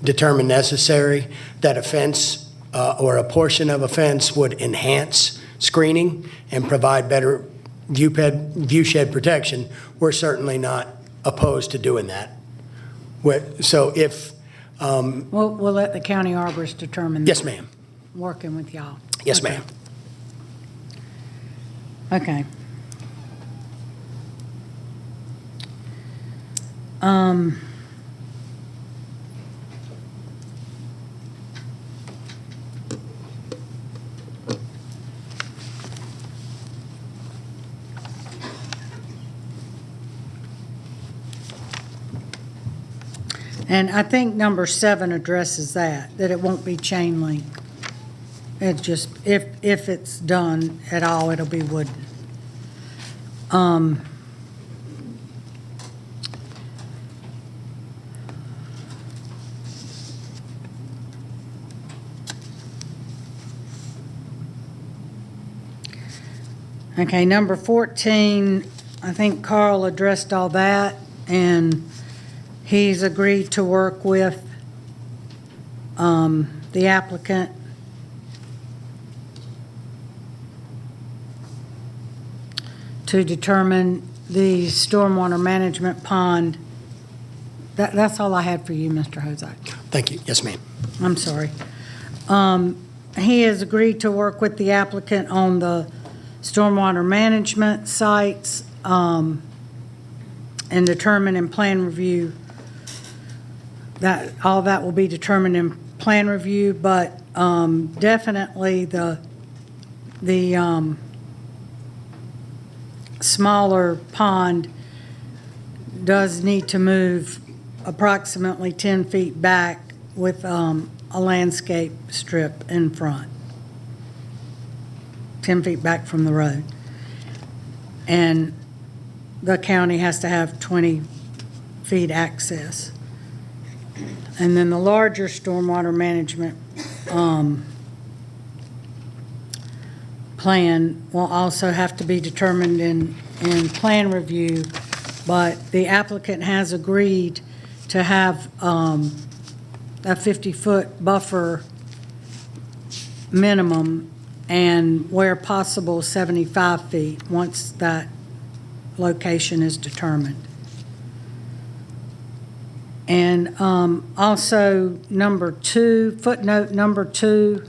determined necessary, that a fence or a portion of a fence would enhance screening and provide better viewshed protection, we're certainly not opposed to doing that. So if... We'll let the county arborist determine that. Yes, ma'am. Working with y'all. Yes, Okay. ma'am. Okay. And I think number 7 addresses that it won't be chain link. It's just, if it's done at all, it'll be wooden. Okay, number 14, I think Carl addressed all that, and he's agreed to work with the applicant to determine the stormwater management pond That's all I had for you, Mr. Hozak. Thank you. Yes, ma'am. I'm sorry. He has agreed to work with the applicant on the stormwater management sites and determine in plan review that all that will be determined in plan review, but definitely the smaller pond does need to move approximately 10 feet back with a landscape strip in front, 10 feet back from the road. And the county has to have 20 feet access. And then the larger stormwater management plan will also have to be determined in plan review, but the applicant has agreed to have a 50-foot buffer minimum and where possible 75 feet once that location is determined. And also number 2, footnote number 2,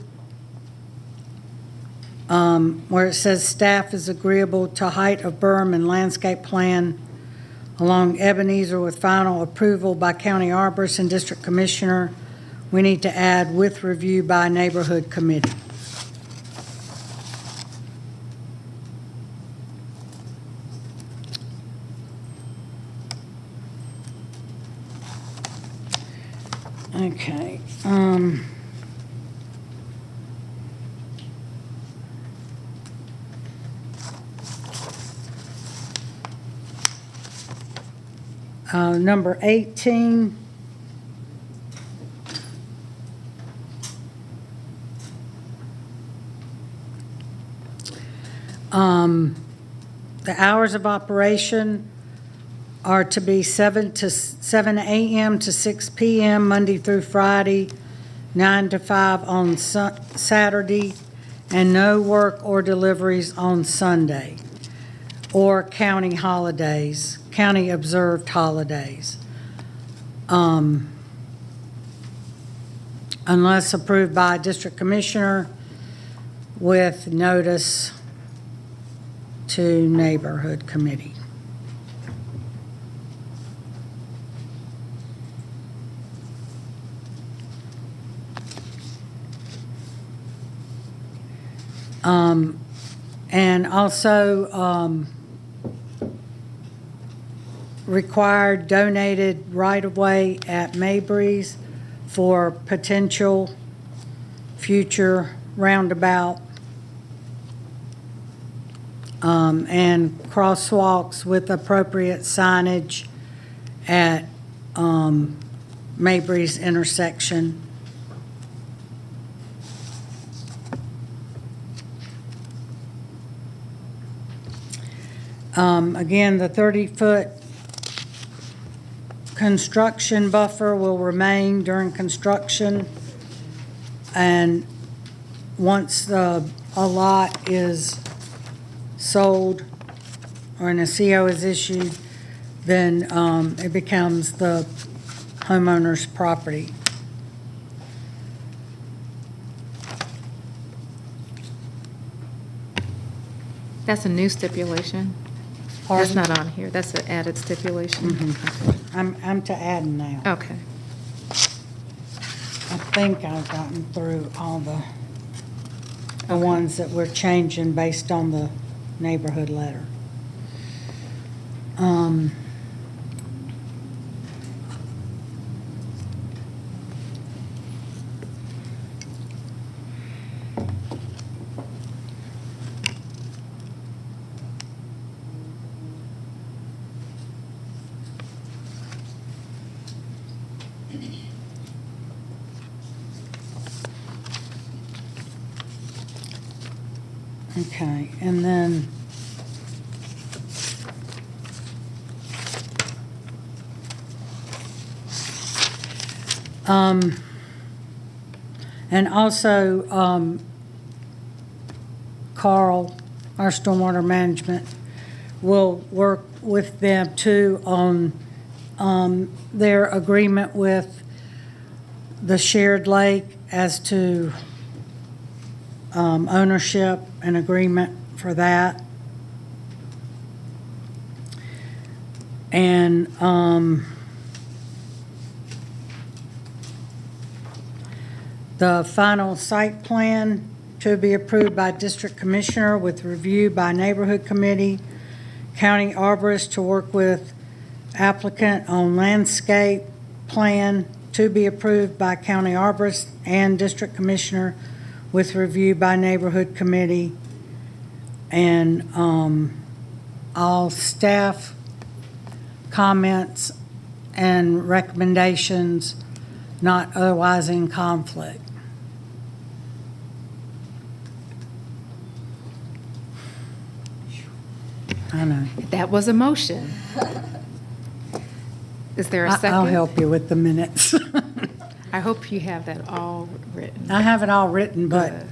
where it says staff is agreeable to height of berm and landscape plan along Ebenezer with final approval by county arborist and district commissioner. We need to add with review by neighborhood committee. Okay. Number 18. The hours of operation are to be 7 a.m. to 6 p.m. Monday through Friday, 9 to 5 on Saturday, and no work or deliveries on Sunday or county holidays, county observed holidays, unless approved by a district commissioner with notice to neighborhood committee. And also required donated right-of-way at Mabry's for potential future roundabout and crosswalks with appropriate signage at Mabry's intersection. Again, the 30-foot construction buffer will remain during construction, and once a lot is sold or an CO is issued, then it becomes the homeowner's property. That's a new stipulation. Pardon? That's not on here. That's an added stipulation. Mm-hmm. I'm to add now. Okay. I think I've gotten through all the ones that we're changing based on the neighborhood letter. Okay, and then and also Carl, our stormwater management, will work with them too on their agreement with the shared lake as to ownership and agreement for that. And the final site plan to be approved by District Commissioner with review by Neighborhood Committee, County Arborist to work with applicant on landscape plan to be approved by County Arborist and District Commissioner with review by Neighborhood Committee, and all staff comments and recommendations not otherwise in conflict. I know. That was a motion. Is there a second? I'll help you with the minutes. I hope you have that all written. I have it all written, but. Good.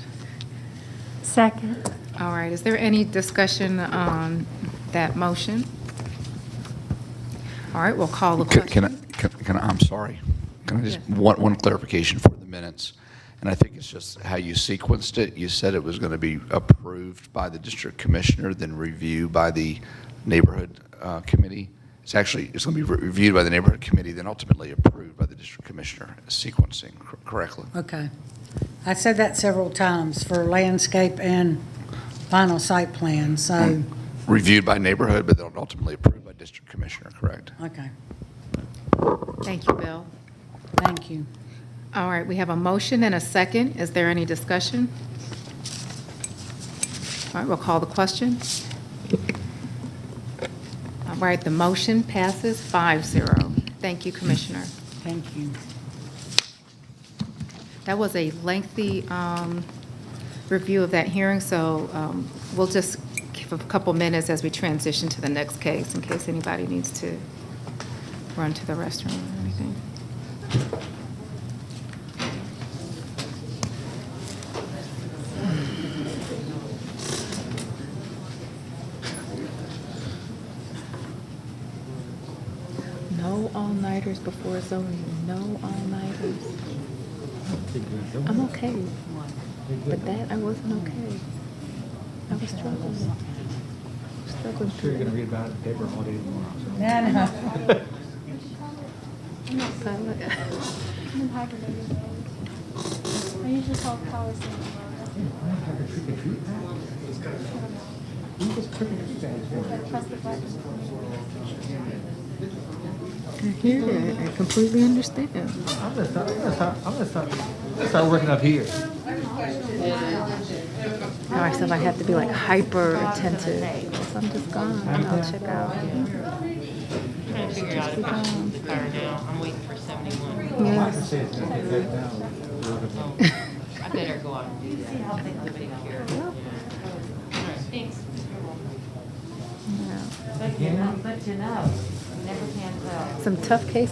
Second. All right, is there any discussion on that motion? All right, we'll call the question. I'm sorry. Can I just, one clarification for the minutes? And I think it's just how you sequenced it. You said it was going to be approved by the district commissioner, then reviewed by the neighborhood committee. It's going to be reviewed by the neighborhood committee, then ultimately approved by the district commissioner, sequencing correctly. Okay. I said that several times for landscape and final site plan, so. Reviewed by neighborhood, but then ultimately approved by district commissioner, correct? Okay. Thank you, Bill. Thank you. All right, we have a motion and a second. Is there any discussion? All right, we'll call the question. All right, the motion passes 5-0. Thank you, Commissioner. Thank you. That was a lengthy review of that hearing, so we'll just give a couple minutes as we transition to the next case in case anybody needs to run to the restroom or anything. No all-nighters before zoning. No all-nighters. I'm okay. But that, I wasn't okay. I was struggling. I'm sure you're going to read about it in the paper all day tomorrow. So. No, no. I'm outside. Look. I'm in hibernating mode. I usually call power center. Press the button. I hear that. I completely understand. I'm gonna start working up here. Now I said I have to be like hyper attentive. So I'm just gone and I'll check out. Trying to figure out if I should start now. I'm waiting for 71. Yes. I better go out and do that. Somebody here. Thanks. But you know, never can tell. Some tough cases.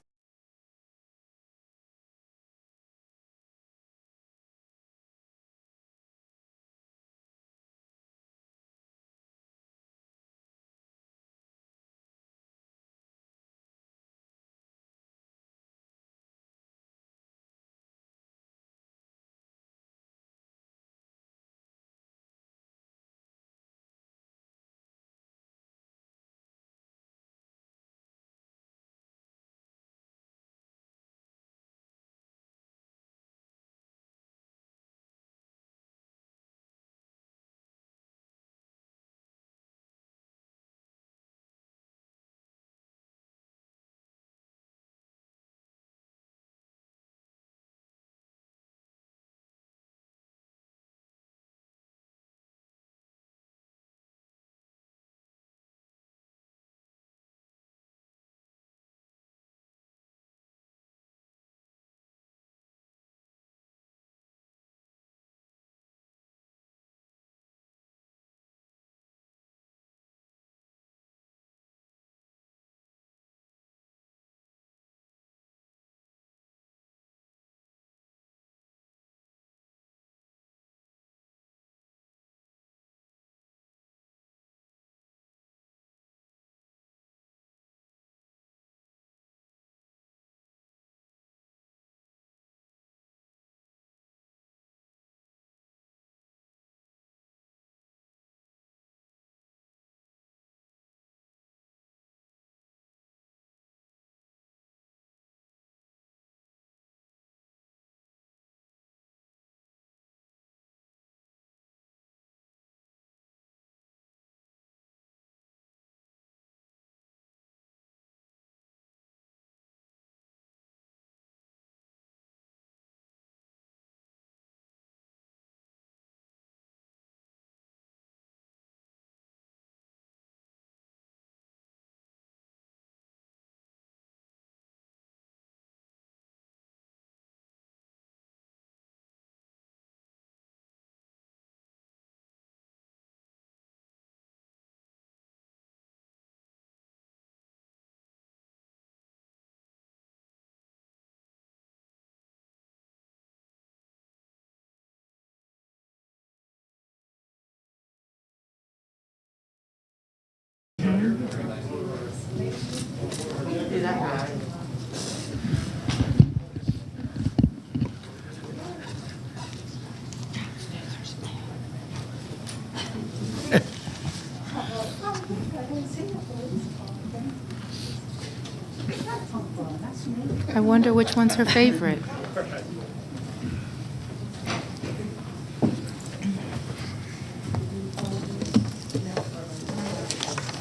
I wonder which one's her favorite.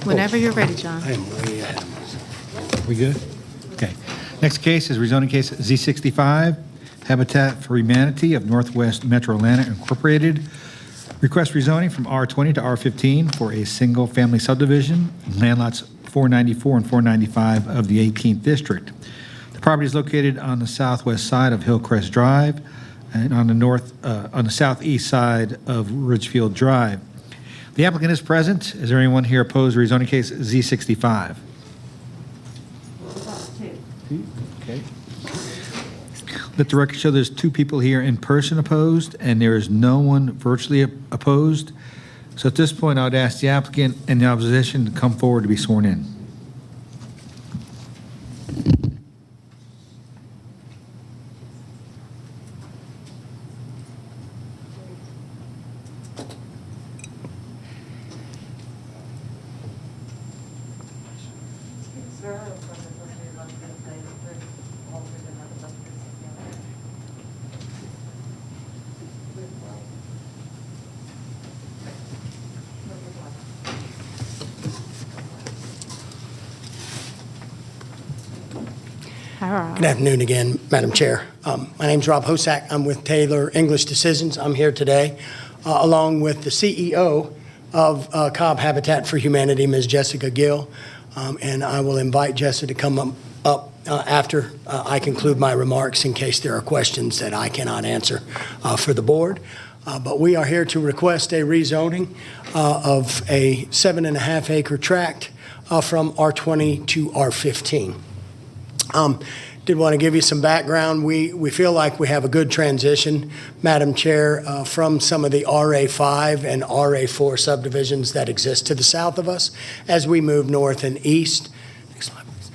Whenever you're ready, John. I am way ahead of myself. We good? Okay. Next case is rezoning case Z65, Habitat for Humanity of Northwest Metro Atlanta Incorporated. Request rezoning from R20 to R15 for a single-family subdivision, land lots 494 and 495 of the 18th District. The property is located on the southwest side of Hillcrest Drive and on the southeast side of Ridgefield Drive. The applicant is present. Is there anyone here opposed to rezoning case Z65? Okay. Let the record show there's 2 people here in person opposed, and there is no one virtually opposed. So at this point, I would ask the applicant and the opposition to come forward to be sworn in. Good afternoon again, Madam Chair. My name's Rob Hosack. I'm with Taylor English Decisions. I'm here today along with the CEO of Cobb Habitat for Humanity, Ms. Jessica Gill, and I will invite Jessica to come up after I conclude my remarks in case there are questions that I cannot answer for the board. But we are here to request a rezoning of a 7.5-acre tract from R20 to R15. Did want to give you some background. We feel like we have a good transition, Madam Chair, from some of the RA5 and RA4 subdivisions that exist to the south of us as we move north and east. Next slide, please.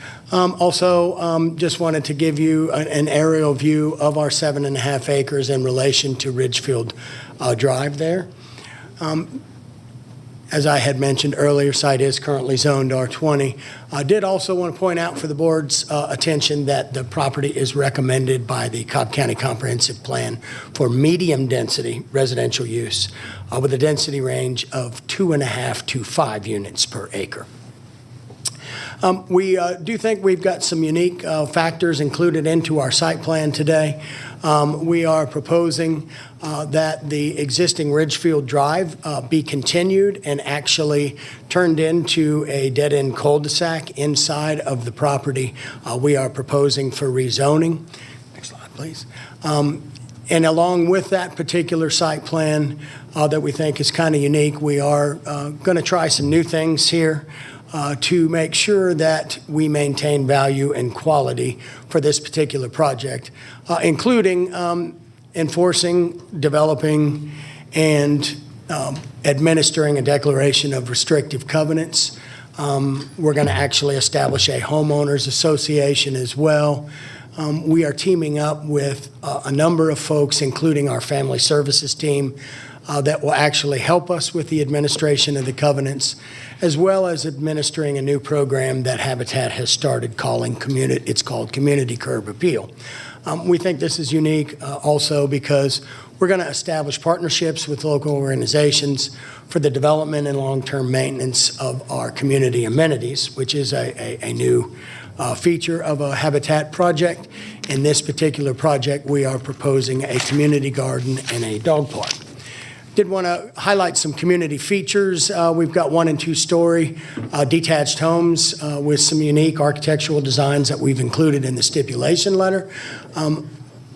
Also, just wanted to give you an aerial view of our 7.5 acres in relation to Ridgefield Drive there. As I had mentioned earlier, site is currently zoned R20. I did also want to point out for the board's attention that the property is recommended by the Cobb County Comprehensive Plan for medium-density residential use with a density range of 2.5 to 5 units per acre. We do think we've got some unique factors included into our site plan today. We are proposing that the existing Ridgefield Drive be continued and actually turned into a dead-end cul-de-sac inside of the property. We are proposing for rezoning. Next slide, please. And along with that particular site plan that we think is kind of unique, we are going to try some new things here to make sure that we maintain value and quality for this particular project, including enforcing, developing, and administering a declaration of restrictive covenants. We're going to actually establish a homeowners association as well. We are teaming up with a number of folks, including our family services team, that will actually help us with the administration of the covenants, as well as administering a new program that Habitat has started calling it's called Community Curb Appeal. We think this is unique also because we're going to establish partnerships with local organizations for the development and long-term maintenance of our community amenities, which is a new feature of a Habitat project. In this particular project, we are proposing a community garden and a dog park. Did want to highlight some community features. We've got 1- and 2-story detached homes with some unique architectural designs that we've included in the stipulation letter.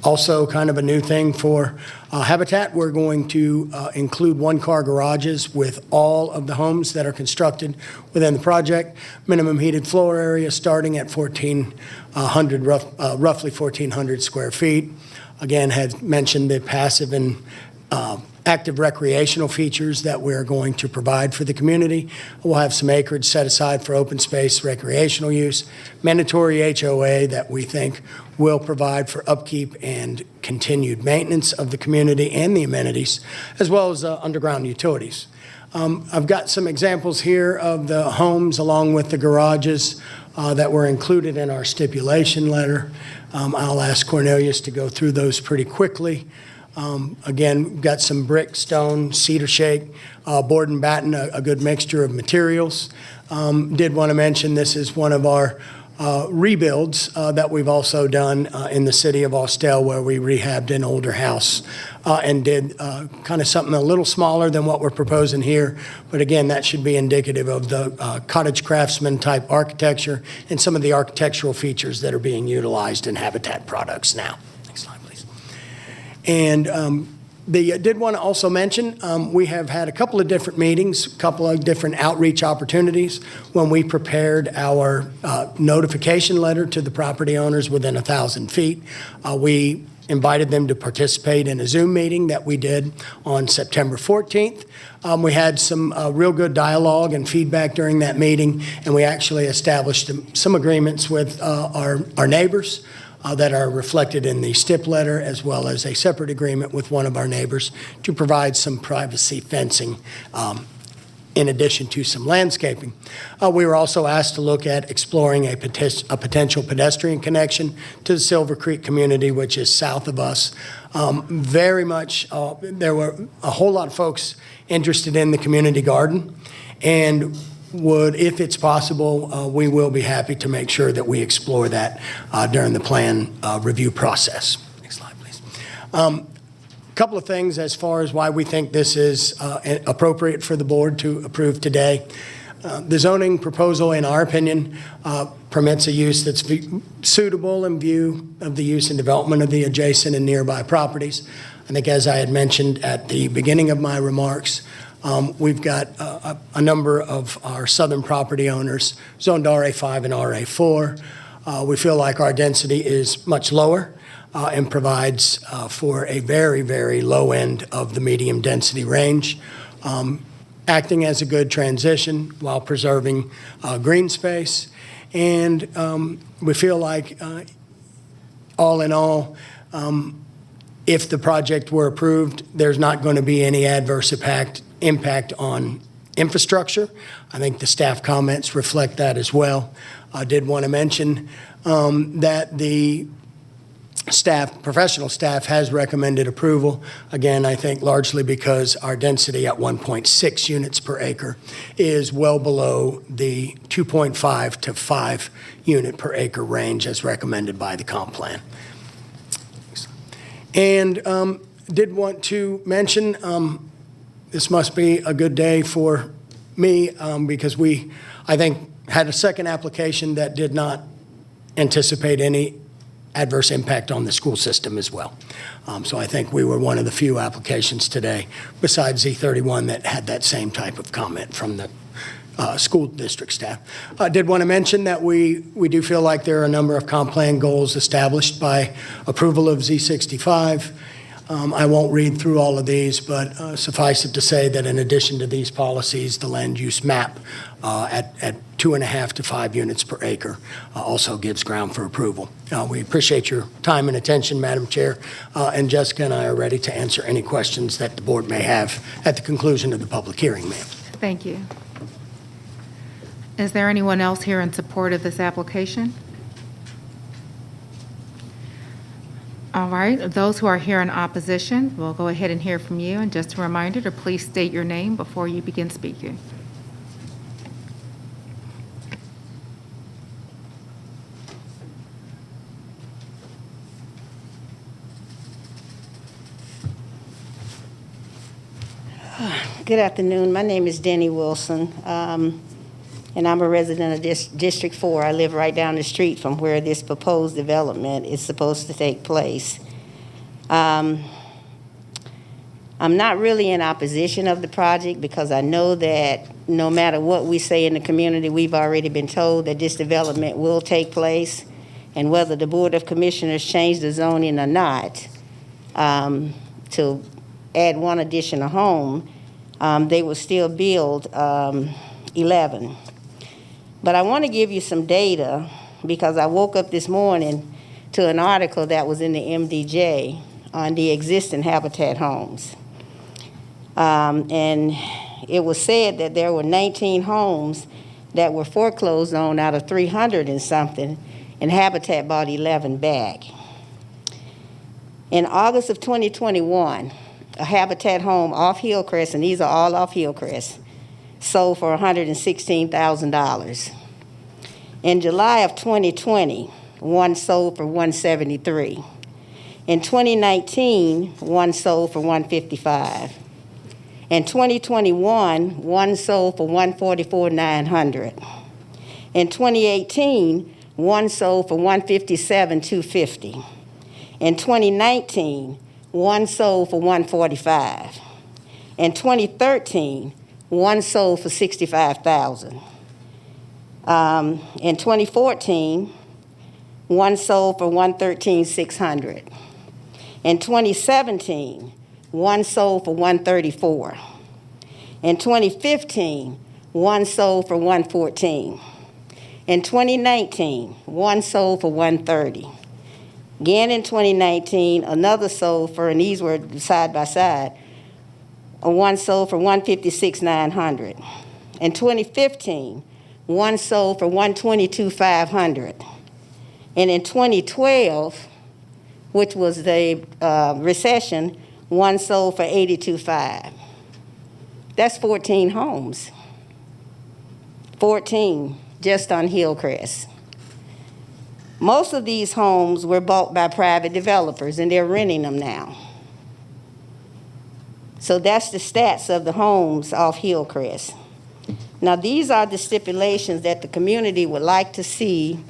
Also kind of a new thing for Habitat, we're going to include 1-car garages with all of the homes that are constructed within the project. Minimum heated floor area starting at roughly 1,400 square feet. Again, had mentioned the passive and active recreational features that we're going to provide for the community. We'll have some acreage set aside for open space recreational use, mandatory HOA that we think will provide for upkeep and continued maintenance of the community and the amenities, as well as underground utilities. I've got some examples here of the homes along with the garages that were included in our stipulation letter. I'll ask Cornelius to go through those pretty quickly. Again, we've got some brick, stone, cedar shake, board and batten, a good mixture of materials. Did want to mention this is one of our rebuilds that we've also done in the city of Austell, where we rehabbed an older house and did kind of something a little smaller than what we're proposing here. But again, that should be indicative of the cottage craftsman type architecture and some of the architectural features that are being utilized in Habitat products now. Next slide, please. And did want to also mention, we have had a couple of different meetings, a couple of different outreach opportunities when we prepared our notification letter to the property owners within 1,000 feet. We invited them to participate in a Zoom meeting that we did on September 14th. We had some real good dialogue and feedback during that meeting, and we actually established some agreements with our neighbors that are reflected in the STIP letter, as well as a separate agreement with one of our neighbors to provide some privacy fencing in addition to some landscaping. We were also asked to look at exploring a potential pedestrian connection to the Silver Creek community, which is south of us. Very much, there were a whole lot of folks interested in the community garden, and if it's possible, we will be happy to make sure that we explore that during the plan review process. Next slide, please. A couple of things as far as why we think this is appropriate for the board to approve today. The zoning proposal, in our opinion, permits a use that's suitable in view of the use and development of the adjacent and nearby properties. I think, as I had mentioned at the beginning of my remarks, we've got a number of our southern property owners zoned RA5 and RA4. We feel like our density is much lower and provides for a very, very low end of the medium density range, acting as a good transition while preserving green space. And we feel like, all in all, if the project were approved, there's not going to be any adverse impact on infrastructure. I think the staff comments reflect that as well. I did want to mention that the professional staff has recommended approval. Again, I think largely because our density at 1.6 units per acre is well below the 2.5 to 5 unit per acre range as recommended by the comp plan. And did want to mention, this must be a good day for me because we, I think, had a second application that did not anticipate any adverse impact on the school system as well. So I think we were one of the few applications today, besides Z31, that had that same type of comment from the school district staff. I did want to mention that we do feel like there are a number of comp plan goals established by approval of Z65. I won't read through all of these, but suffice it to say that in addition to these policies, the land use map at 2.5 to 5 units per acre also gives ground for approval. We appreciate your time and attention, Madam Chair, and Jessica and I are ready to answer any questions that the board may have at the conclusion of the public hearing, ma'am. Thank you. Is there anyone else here in support of this application? All right, those who are here in opposition, we'll go ahead and hear from you. And just a reminder to please state your name before you begin speaking. Good afternoon. My name is Denny Wilson, and I'm a resident of District 4. I live right down the street from where this proposed development is supposed to take place. I'm not really in opposition of the project because I know that no matter what we say in the community, we've already been told that this development will take place, and whether the Board of Commissioners change the zoning or not to add one additional home, they will still build 11. But I want to give you some data because I woke up this morning to an article that was in the MDJ on the existing Habitat homes. And it was said that there were 19 homes that were foreclosed on out of 300 and something, and Habitat bought 11 back. In August of 2021, a Habitat home off Hillcrest, and these are all off Hillcrest, sold for $116,000. In July of 2020, one sold for $173,000. In 2019, one sold for $155,000. In 2021, one sold for $144,900. In 2018, one sold for $157,250. In 2019, one sold for $145,000. In 2013, one sold for $65,000. In 2014, one sold for $113,600. In 2017, one sold for $134,000. In 2015, one sold for $114,000. In 2019, one sold for $130,000. Again in 2019, another sold for, and these were side by side, one sold for $156,900. In 2015, one sold for $122,500. And in 2012, which was the recession, one sold for $82,500. That's 14 homes. 14 just on Hillcrest. Most of these homes were bought by private developers, and they're renting them now. So that's the stats of the homes off Hillcrest. Now, these are the stipulations that the community would like to see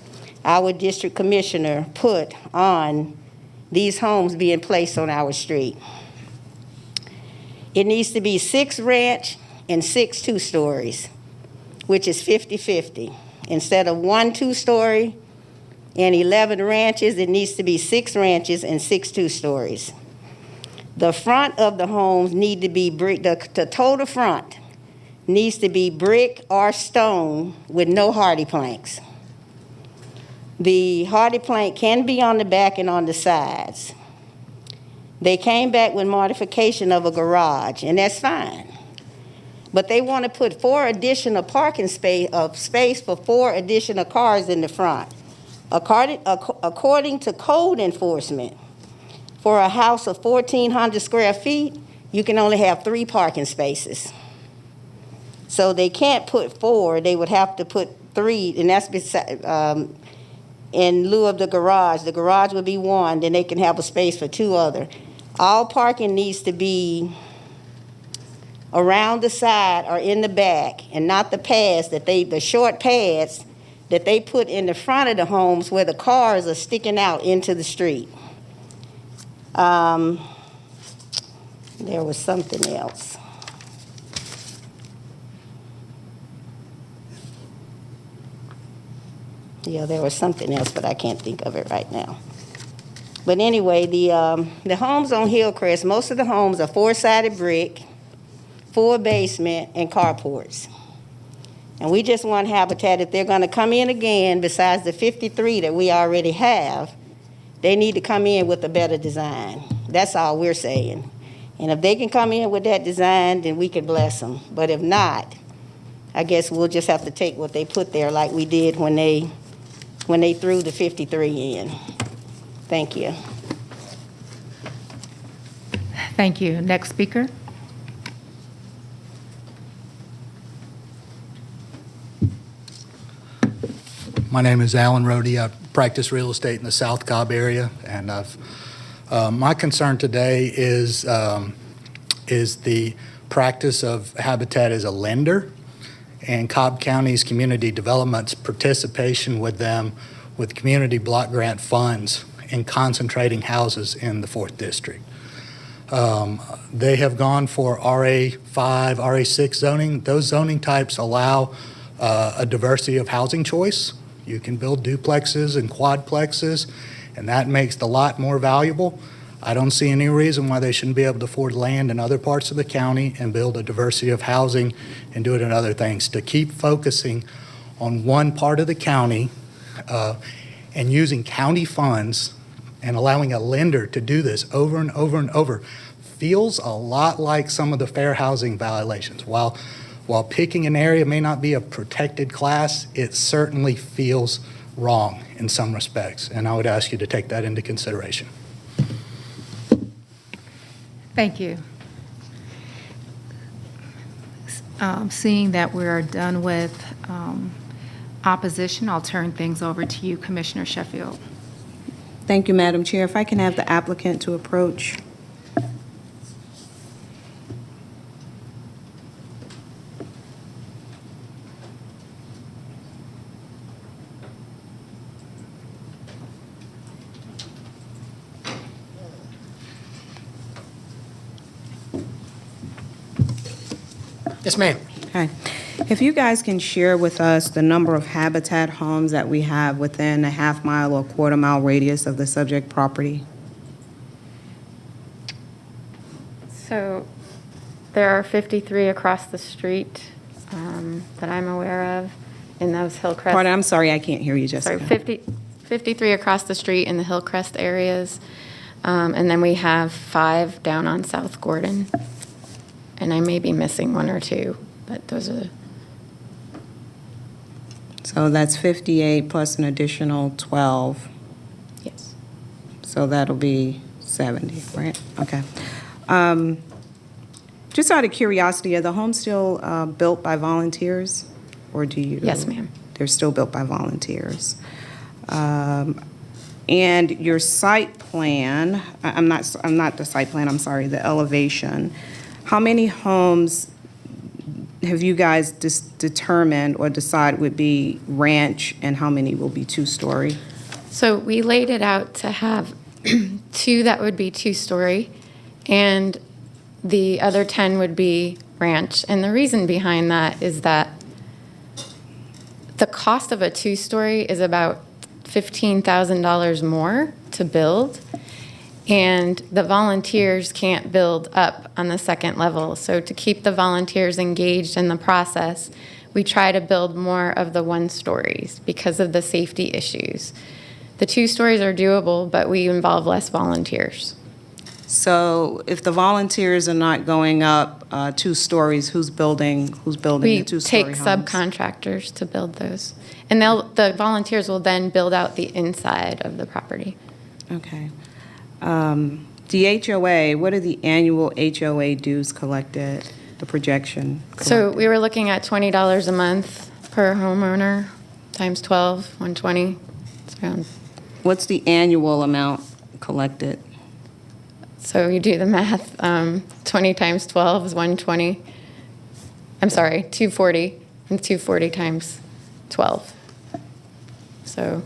our district commissioner put on these homes being placed on our street. It needs to be 6 ranch and 6 two-stories, which is 50-50. Instead of 1 two-story and 11 ranches, it needs to be 6 ranches and 6 two-stories. The front of the homes need to be brick, the total front needs to be brick or stone with no hardy planks. The hardy plank can be on the back and on the sides. They came back with modification of a garage, and that's fine. But they want to put 4 additional parking space for 4 additional cars in the front. According to code enforcement, for a house of 1,400 square feet, you can only have 3 parking spaces. So they can't put 4, they would have to put 3, and that's in lieu of the garage. The garage would be 1, then they can have a space for 2 other. All parking needs to be around the side or in the back, and not the pads the short pads that they put in the front of the homes where the cars are sticking out into the street. There was something else. Yeah, there was something else, but I can't think of it right now. But anyway, the homes on Hillcrest, most of the homes are 4-sided brick, 4 basement, and carports. And we just want Habitat, if they're going to come in again, besides the 53 that we already have, they need to come in with a better design. That's all we're saying. And if they can come in with that design, then we can bless them. But if not, I guess we'll just have to take what they put there like we did when they threw the 53 in. Thank you. Thank you. Next speaker. My name is Alan Rohde. I practice real estate in the South Cobb area, and my concern today is the practice of Habitat as a lender and Cobb County's community development's participation with them with community block grant funds in concentrating houses in the 4th District. They have gone for RA5, RA6 zoning. Those zoning types allow a diversity of housing choice. You can build duplexes and quadplexes, and that makes the lot more valuable. I don't see any reason why they shouldn't be able to afford land in other parts of the county and build a diversity of housing and do it in other things. To keep focusing on one part of the county and using county funds and allowing a lender to do this over and over and over feels a lot like some of the fair housing violations. While picking an area may not be a protected class, it certainly feels wrong in some respects, and I would ask you to take that into consideration. Thank you. Seeing that we're done with opposition, I'll turn things over to you, Commissioner Sheffield. Thank you, Madam Chair. If I can have the applicant to approach. Yes, ma'am. Okay. If you guys can share with us the number of habitat homes that we have within a half-mile or quarter-mile radius of the subject property? So there are 53 across the street that I'm aware of in those Hillcrest. Pardon, I'm sorry, I can't hear you, Jessica. Sorry, 53 across the street in the Hillcrest areas. And then we have 5 down on South Gordon. And I may be missing 1 or 2, but those are So that's 58 plus an additional 12. Yes. So that'll be 70, right? Okay. Just out of curiosity, are the homes still built by volunteers? Or do you? Yes, ma'am. They're still built by volunteers. And your site plan, I'm not the site plan, I'm sorry, the elevation. How many homes have you guys determined or decide would be ranch, and how many will be 2-story? So we laid it out to have 2 that would be 2-story, and the other 10 would be ranch. And the reason behind that is that the cost of a 2-story is about $15,000 more to build, and the volunteers can't build up on the second level. So to keep the volunteers engaged in the process, we try to build more of the 1-stories because of the safety issues. The 2-stories are doable, but we involve less volunteers. So if the volunteers are not going up 2 stories, who's building the 2-story homes? We take subcontractors to build those. And the volunteers will then build out the inside of the property. Okay. The HOA, what are the annual HOA dues collected, the projection? So we were looking at $20 a month per homeowner, times 12, 120. It's around. What's the annual amount collected? So you do the math, 20 times 12 is 120. I'm sorry, 240, and 240 times 12. So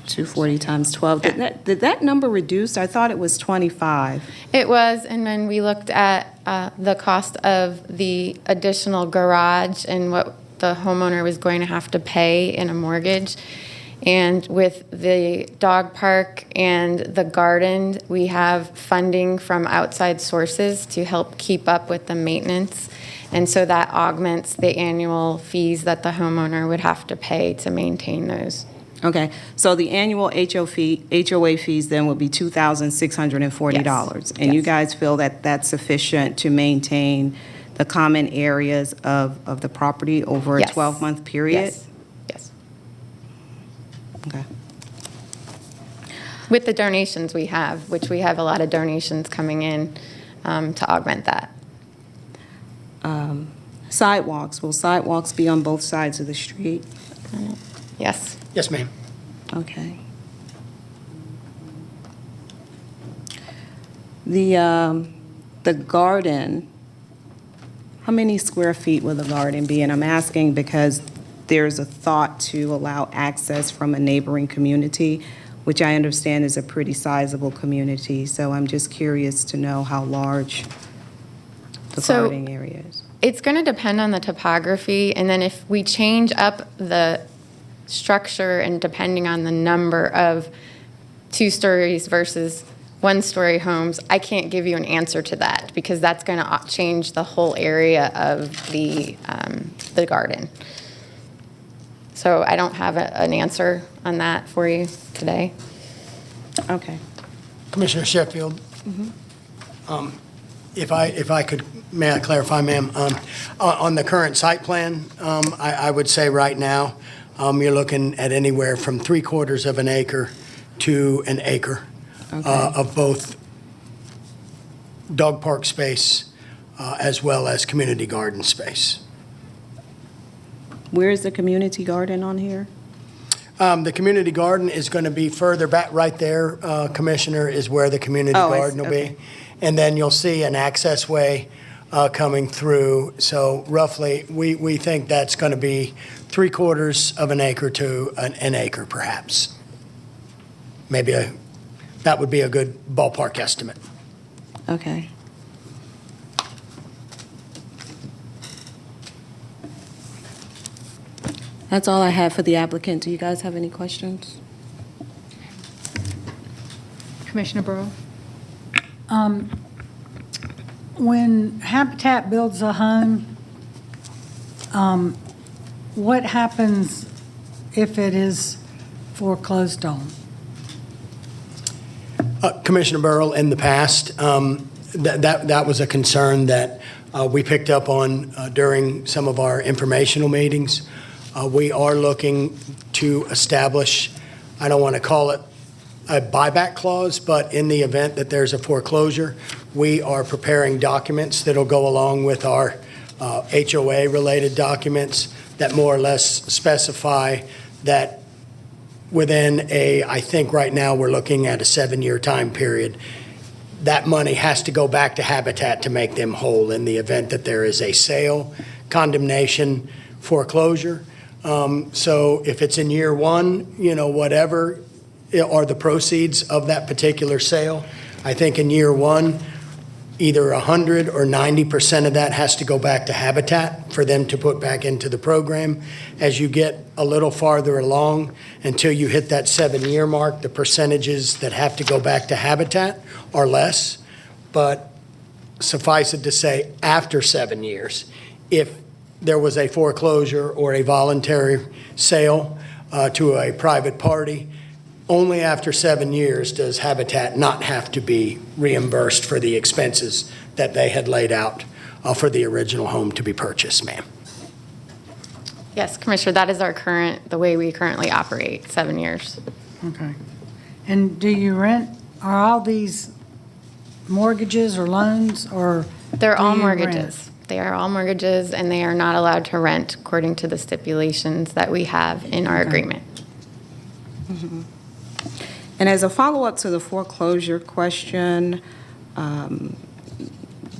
240 times 12. Did that number reduce? I thought it was 25. it was, and when we looked at the cost of the additional garage and what the homeowner was going to have to pay in a mortgage, and with the dog park and the garden, we have funding from outside sources to help keep up with the maintenance. And so that augments the annual fees that the homeowner would have to pay to maintain those. Okay, so the annual HOA fees then would be $2,640. Yes. And you guys feel that that's sufficient to maintain the common areas of the property over a Yes. 12-month period? Yes. Yes. Okay. With the donations we have, which we have a lot of donations coming in to augment that. Sidewalks, will sidewalks be on both sides of the street? Yes. Yes, ma'am. Okay. The garden, how many square feet will the garden be? And I'm asking because there's a thought to allow access from a neighboring community, which I understand is a pretty sizable community. So I'm just curious to know how large the gardening area is. It's going to depend on the topography, and then if we change up the structure and depending on the number of 2-stories versus 1-story homes, I can't give you an answer to that because that's going to change the whole area of the garden. So I don't have an answer on that for you today. Okay. Commissioner Sheffield, if I could, may I clarify, ma'am? On the current site plan, I would say right now, you're looking at anywhere from 3/4 of an acre to an acre of both dog park space as well as community garden space. Where is the community garden on here? The community garden is going to be further back, right there, Commissioner, is where the community garden will be. And then you'll see an access way coming through. So roughly, we think that's going to be 3/4 of an acre to an acre, perhaps. Maybe that would be a good ballpark estimate. Okay. That's all I have for the applicant. Do you guys have any questions? Commissioner Burrow? When Habitat builds a home, what happens if it is foreclosed on? Commissioner Burrell, in the past, that was a concern that we picked up on during some of our informational meetings. We are looking to establish, I don't want to call it a buyback clause, but in the event that there's a foreclosure, we are preparing documents that'll go along with our HOA-related documents that more or less specify that within I think right now we're looking at a 7-year time period, that money has to go back to Habitat to make them whole in the event that there is a sale, condemnation, foreclosure. So if it's in year one, whatever are the proceeds of that particular sale, I think in year one, either 100 or 90% of that has to go back to Habitat for them to put back into the program. As you get a little farther along, until you hit that 7-year mark, the percentages that have to go back to Habitat are less. But suffice it to say, after 7 years, if there was a foreclosure or a voluntary sale to a private party, only after 7 years does Habitat not have to be reimbursed for the expenses that they had laid out for the original home to be purchased, ma'am. Yes, Commissioner, that is the way we currently operate, 7 years. Okay. And do you rent, are all these mortgages or loans, or? They're all do you rent? mortgages. They are all mortgages, and they are not allowed to rent according to the stipulations that we have in our agreement. Mm-hmm. And as a follow-up to the foreclosure question,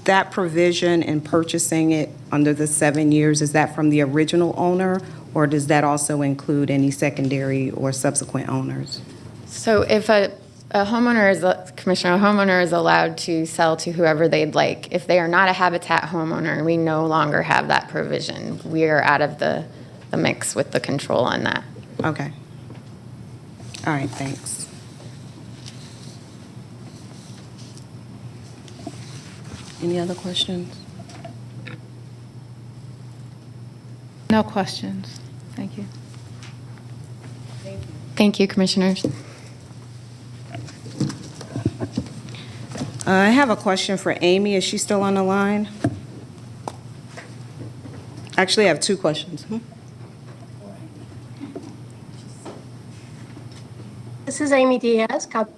that provision in purchasing it under the 7 years, is that from the original owner, or does that also include any secondary or subsequent owners? So if a homeowner is allowed to sell to whoever they'd like. If they are not a Habitat homeowner, we no longer have that provision. We are out of the mix with the control on that. Okay. All right, thanks. Any other questions? No questions. Thank you. Thank you, Commissioners. I have a question for Amy. Is she still on the line? Actually, I have two questions. This is Amy Diaz, Cobb.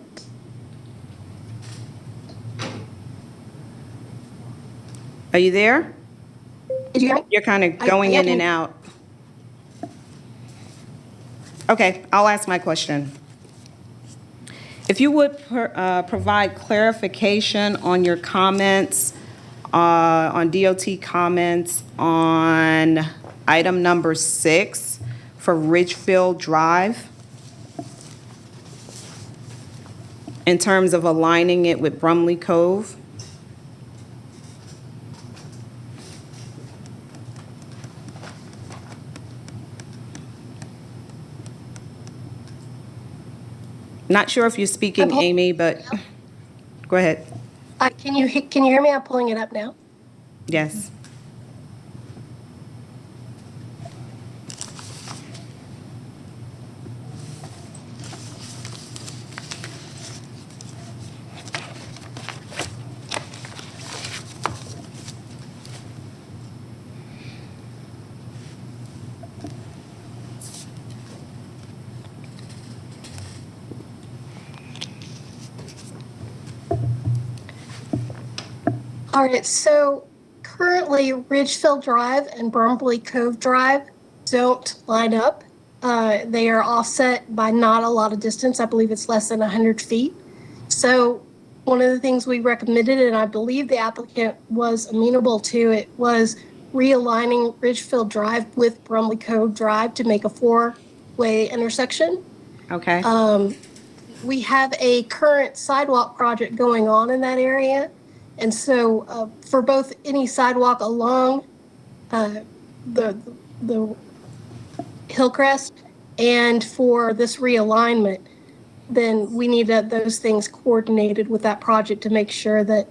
Are you there? Did you hear me? You're kind of going in and out. Okay, I'll ask my question. If you would provide clarification on your comments, on DOT comments on item number 6 for Ridgefield Drive, in terms of aligning it with Brumley Cove. Not sure if you're speaking, Amy, but go ahead. Can you hear me? I'm pulling it up now. Yes. All right, so currently Ridgefield Drive and Brumbley Cove Drive don't line up. They are offset by not a lot of distance. I believe it's less than 100 feet. So one of the things we recommended, and I believe the applicant was amenable to it, was realigning Ridgefield Drive with Brumbley Cove Drive to make a four-way intersection. Okay. We have a current sidewalk project going on in that area. And so for both any sidewalk along the Hillcrest and for this realignment, then we need those things coordinated with that project to make sure that,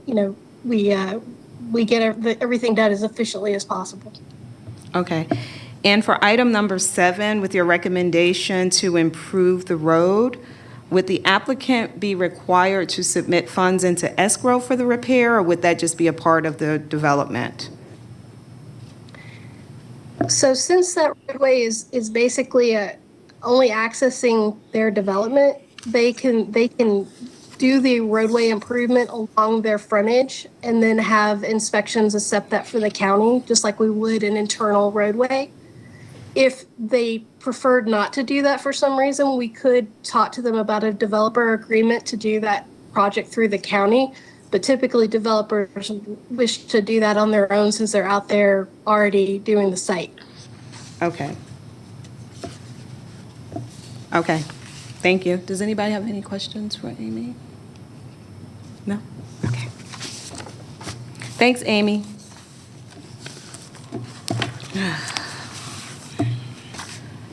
we get everything done as efficiently as possible. Okay. And for item number 7, with your recommendation to improve the road, would the applicant be required to submit funds into escrow for the repair, or would that just be a part of the development? So since that roadway is basically only accessing their development, they can do the roadway improvement along their frontage and then have inspections accept that for the county, just like we would an internal roadway. If they preferred not to do that for some reason, we could talk to them about a developer agreement to do that project through the county. But typically developers wish to do that on their own since they're out there already doing the site. Okay. Okay. Thank you. Does anybody have any questions for Amy? No? Okay. Thanks, Amy.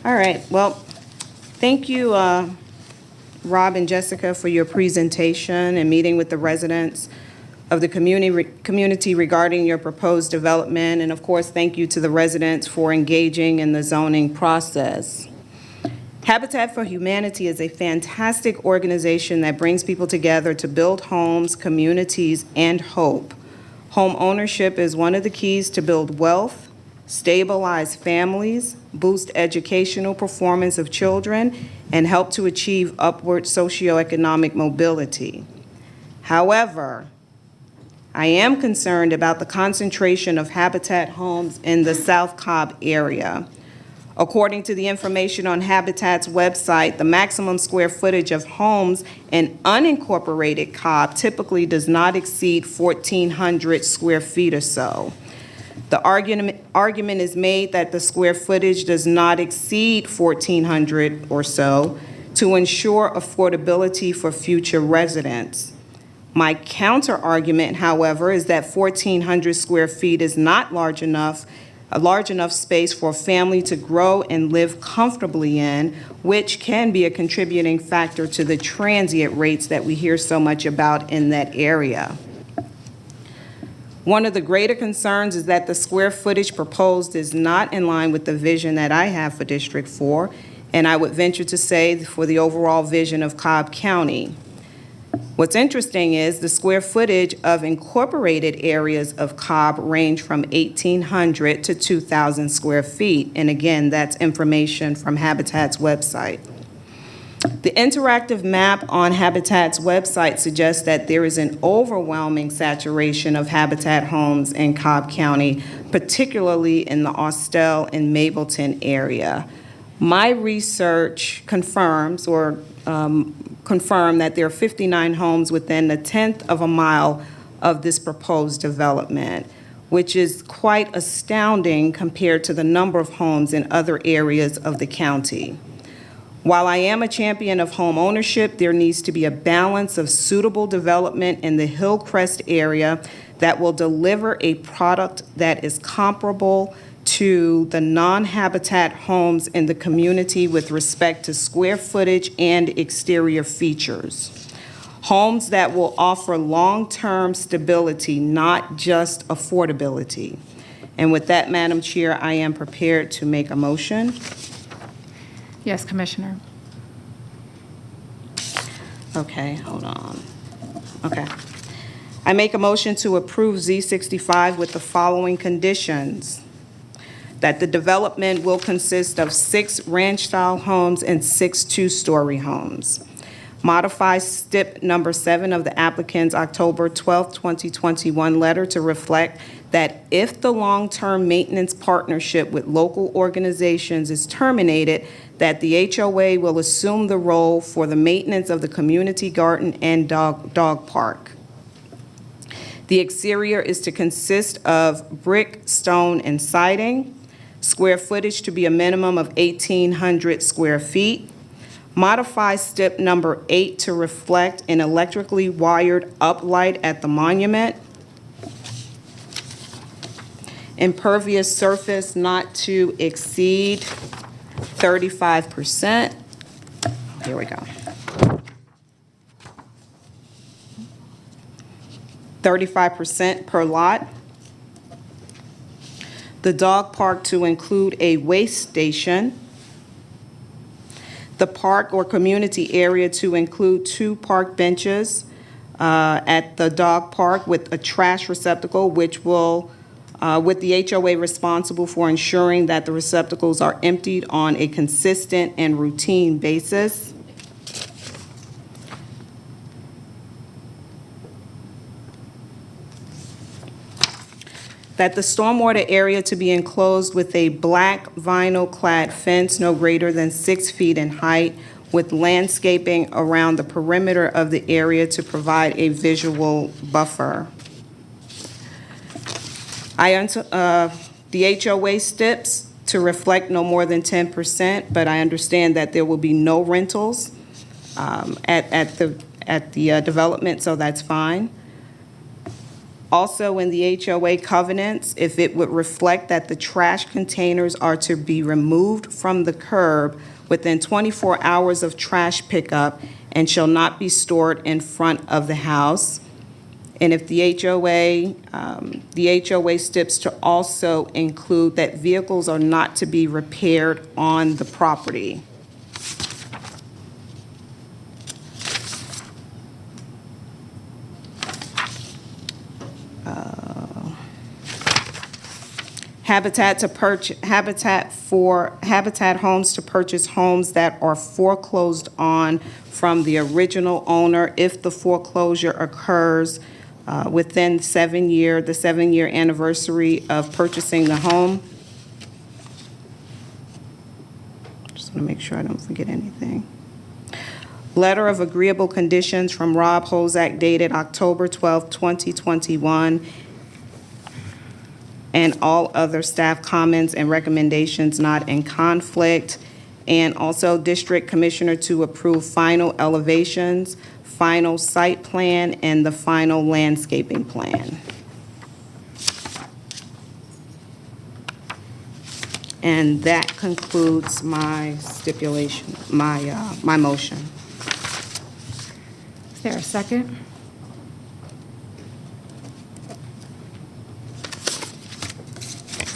All right. Well, thank you, Rob and Jessica, for your presentation and meeting with the residents of the community regarding your proposed development. And of course, thank you to the residents for engaging in the zoning process. Habitat for Humanity is a fantastic organization that brings people together to build homes, communities, and hope. Home ownership is one of the keys to build wealth, stabilize families, boost educational performance of children, and help to achieve upward socioeconomic mobility. However, I am concerned about the concentration of Habitat homes in the South Cobb area. According to the information on Habitat's website, the maximum square footage of homes in unincorporated Cobb typically does not exceed 1,400 square feet or so. The argument is made that the square footage does not exceed 1,400 or so to ensure affordability for future residents. My counter argument, however, is that 1,400 square feet is not a large enough space for a family to grow and live comfortably in, which can be a contributing factor to the transient rates that we hear so much about in that area. One of the greater concerns is that the square footage proposed is not in line with the vision that I have for District 4, and I would venture to say for the overall vision of Cobb County. What's interesting is the square footage of incorporated areas of Cobb range from 1,800 to 2,000 square feet, and again, that's information from Habitat's website. The interactive map on Habitat's website suggests that there is an overwhelming saturation of Habitat homes in Cobb County, particularly in the Austell and Mableton area. My research confirmed that there are 59 homes within a tenth of a mile of this proposed development, which is quite astounding compared to the number of homes in other areas of the county. While I am a champion of home ownership, there needs to be a balance of suitable development in the Hillcrest area that will deliver a product that is comparable to the non-Habitat homes in the community with respect to square footage and exterior features. Homes that will offer long-term stability, not just affordability. And with that, Madam Chair, I am prepared to make a motion. Yes, Commissioner. Okay, hold on. Okay. I make a motion to approve Z65 with the following conditions: that the development will consist of 6 ranch-style homes and 6 two-story homes. Modify STIP number 7 of the applicant's October 12, 2021 letter to reflect that if the long-term maintenance partnership with local organizations is terminated, that the HOA will assume the role for the maintenance of the community garden and dog park. The exterior is to consist of brick, stone, and siding. Square footage to be a minimum of 1,800 square feet. Modify STIP number 8 to reflect an electrically wired uplight at the monument. Impervious surface not to exceed 35%. Here we go. 35% per lot. The dog park to include a waste station. The park or community area to include 2 park benches at the dog park with a trash receptacle, which will, with the HOA responsible for ensuring that the receptacles are emptied on a consistent and routine basis. That the stormwater area to be enclosed with a black vinyl clad fence no greater than 6 feet in height with landscaping around the perimeter of the area to provide a visual buffer. The HOA STIPs to reflect no more than 10%, but I understand that there will be no rentals at the development, so that's fine. Also in the HOA covenants, if it would reflect that the trash containers are to be removed from the curb within 24 hours of trash pickup and shall not be stored in front of the house. And if the HOA STIPs to also include that vehicles are not to be repaired on the property. Habitat Homes to purchase homes that are foreclosed on from the original owner if the foreclosure occurs within the 7-year anniversary of purchasing the home. Just want to make sure I don't forget anything. Letter of agreeable conditions from Rob Hozak dated October 12, 2021. And all other staff comments and recommendations not in conflict. And also District Commissioner to approve final elevations, final site plan, and the final landscaping plan. And that concludes my stipulation, my motion. Is there a second?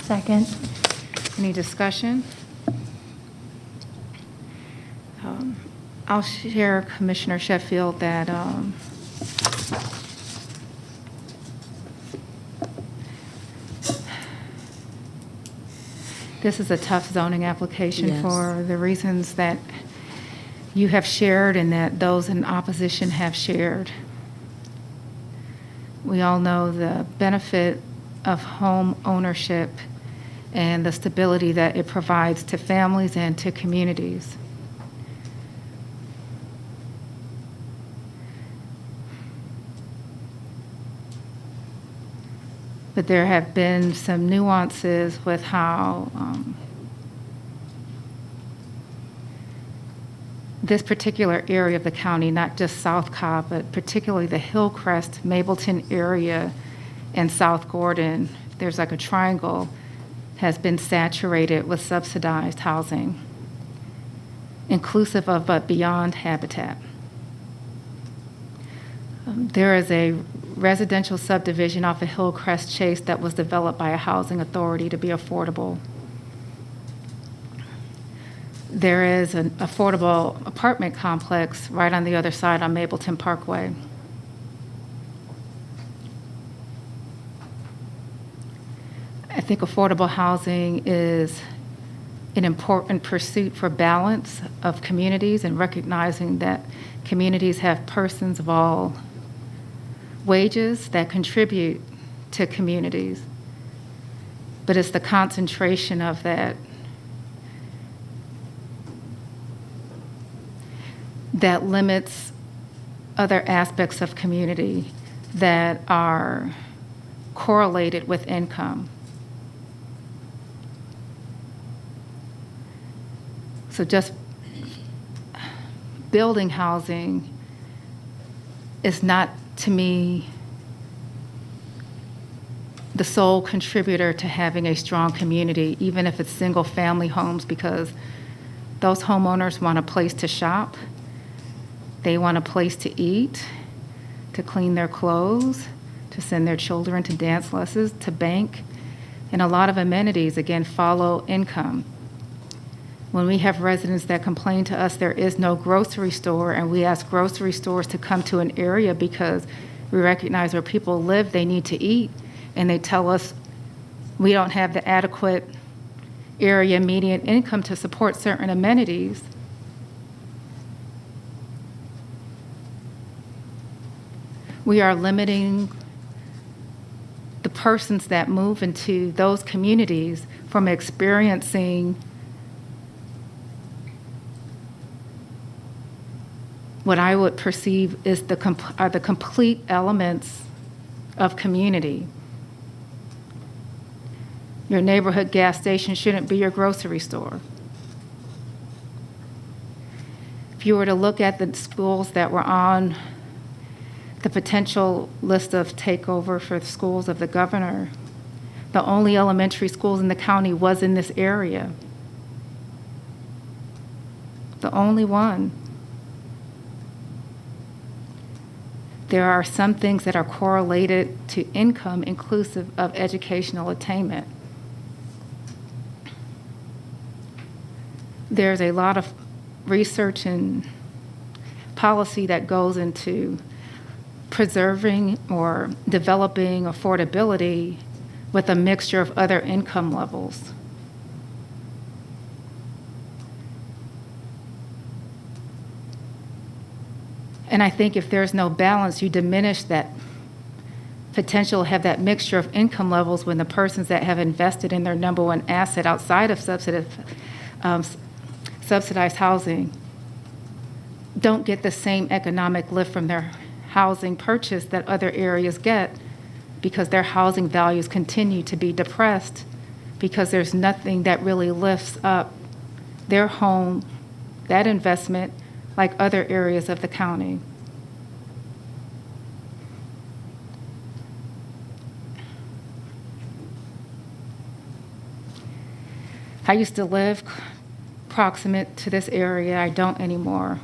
Second. Any discussion? I'll share, Commissioner Sheffield, that this is a tough zoning application. Yes. For the reasons that you have shared and that those in opposition have shared. We all know the benefit of home ownership and the stability that it provides to families and to communities. But there have been some nuances with how this particular area of the county, not just South Cobb, but particularly the Hillcrest, Mableton area, and South Gordon, there's like a triangle, has been saturated with subsidized housing, inclusive of but beyond habitat. There is a residential subdivision off of Hillcrest Chase that was developed by a housing authority to be affordable. There is an affordable apartment complex right on the other side on Mableton Parkway. I think affordable housing is an important pursuit for balance of communities and recognizing that communities have persons of all wages that contribute to communities. But it's the concentration of that that limits other aspects of community that are correlated with income. So just building housing is not, to me, the sole contributor to having a strong community, even if it's single-family homes, because those homeowners want a place to shop, they want a place to eat, to clean their clothes, to send their children to dance lessons, to bank, and a lot of amenities, again, follow income. When we have residents that complain to us there is no grocery store, and we ask grocery stores to come to an area because we recognize where people live, they need to eat, and they tell us we don't have the adequate area median income to support certain amenities, we are limiting the persons that move into those communities from experiencing what I would perceive is the complete elements of community. Your neighborhood gas station shouldn't be your grocery store. If you were to look at the schools that were on the potential list of takeover for the schools of the governor, the only elementary schools in the county was in this area. The only one. There are some things that are correlated to income inclusive of educational attainment. There's a lot of research and policy that goes into preserving or developing affordability with a mixture of other income levels. And I think if there's no balance, you diminish that potential to have that mixture of income levels when the persons that have invested in their number one asset outside of subsidized housing don't get the same economic lift from their housing purchase that other areas get, because their housing values continue to be depressed because there's nothing that really lifts up their home, that investment, like other areas of the county. I used to live proximate to this area. I don't anymore.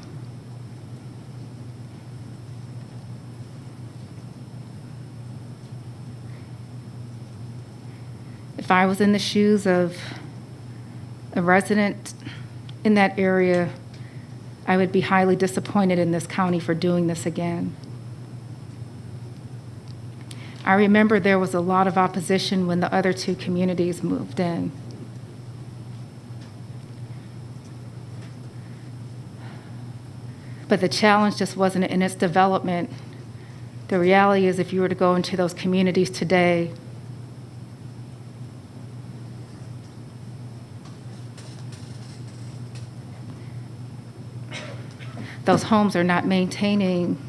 If I was in the shoes of a resident in that area, I would be highly disappointed in this county for doing this again. I remember there was a lot of opposition when the other two communities moved in. But the challenge just wasn't in its development. The reality is, if you were to go into those communities today, those homes are not maintaining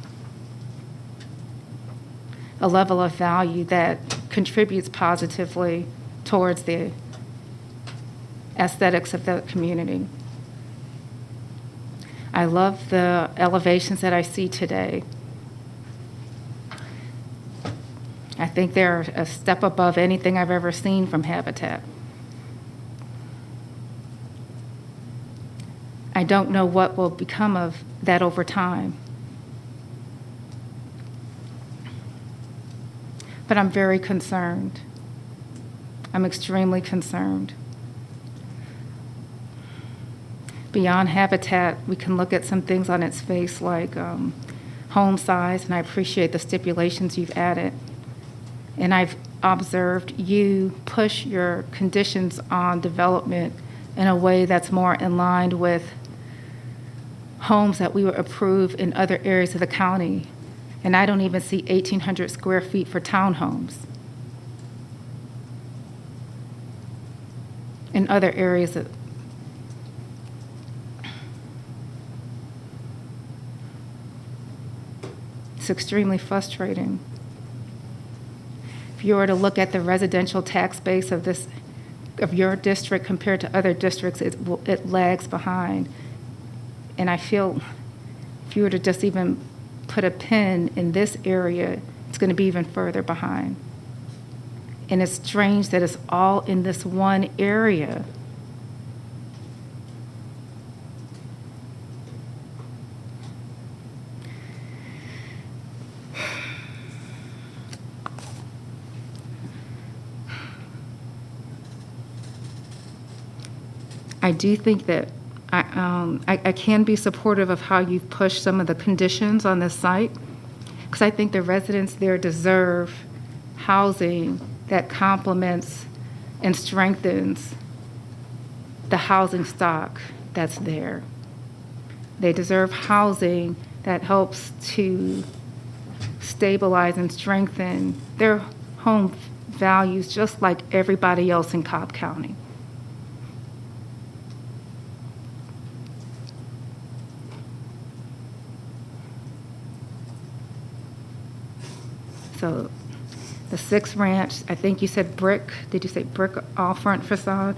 a level of value that contributes positively towards the aesthetics of the community. I love the elevations that I see today. I think they're a step above anything I've ever seen from Habitat. I don't know what will become of that over time. But I'm very concerned. I'm extremely concerned. Beyond Habitat, we can look at some things on its face like home size, and I appreciate the stipulations you've added. And I've observed you push your conditions on development in a way that's more in line with homes that we would approve in other areas of the county. And I don't even see 1,800 square feet for townhomes in other areas of. It's extremely frustrating. If you were to look at the residential tax base of your district compared to other districts, it lags behind. And I feel if you were to just even put a pin in this area, it's going to be even further behind. And it's strange that it's all in this one area. I do think that I can be supportive of how you've pushed some of the conditions on this site, because I think the residents there deserve housing that complements and strengthens the housing stock that's there. They deserve housing that helps to stabilize and strengthen their home values just like everybody else in Cobb County. So the 6 ranch, I think you said brick. Did you say brick all front facade?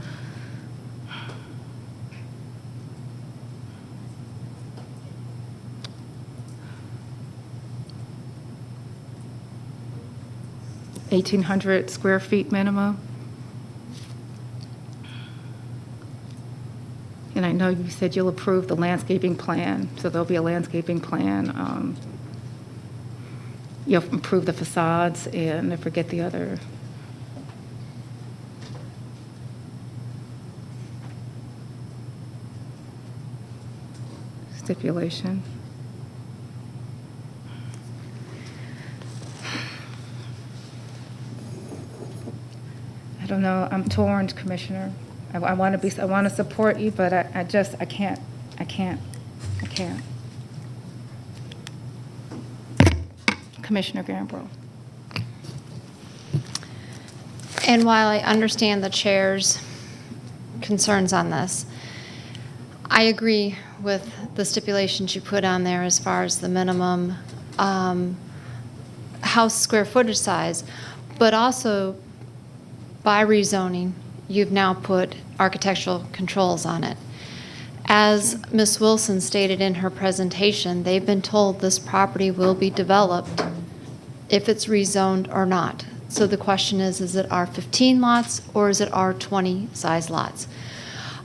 $1,800 square feet minimum. And I know you said you'll approve the landscaping plan, so there'll be a landscaping plan. You'll improve the facades, and I forget the other. Stipulation. I don't know. I'm torn, Commissioner. I want to support you, but I can't. Commissioner Gambrill. And while I understand the chair's concerns on this, I agree with the stipulations you put on there as far as the minimum house square footage size, but also by rezoning, you've now put architectural controls on it. As Ms. Wilson stated in her presentation, they've been told this property will be developed if it's rezoned or not. So the question is it R15 lots or is it R20 size lots?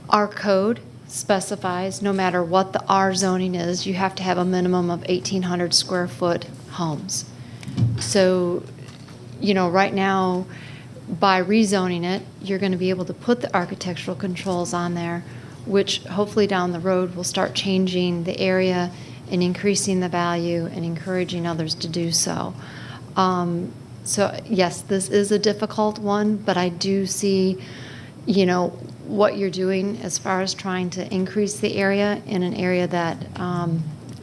Our code specifies no matter what the R zoning is, you have to have a minimum of 1,800 square foot homes. So, right now, by rezoning it, you're going to be able to put the architectural controls on there, which hopefully down the road will start changing the area and increasing the value and encouraging others to do so. So yes, this is a difficult one, but I do see, what you're doing as far as trying to increase the area in an area that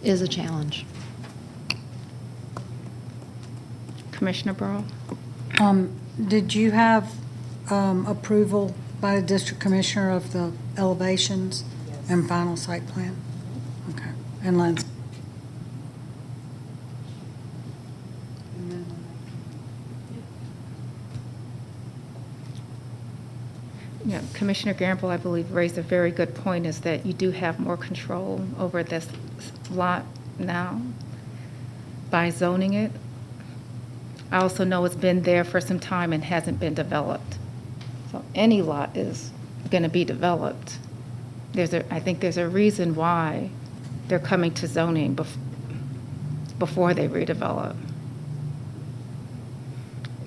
is a challenge. Commissioner Burrow? Did you have approval by the district commissioner of the elevations and final site plan? Okay. And landscape? Yeah, Commissioner Gamble, I believe, raised a very good point, is that you do have more control over this lot now by zoning it. I also know it's been there for some time and hasn't been developed. So any lot is going to be developed. I think there's a reason why they're coming to zoning before they redevelop.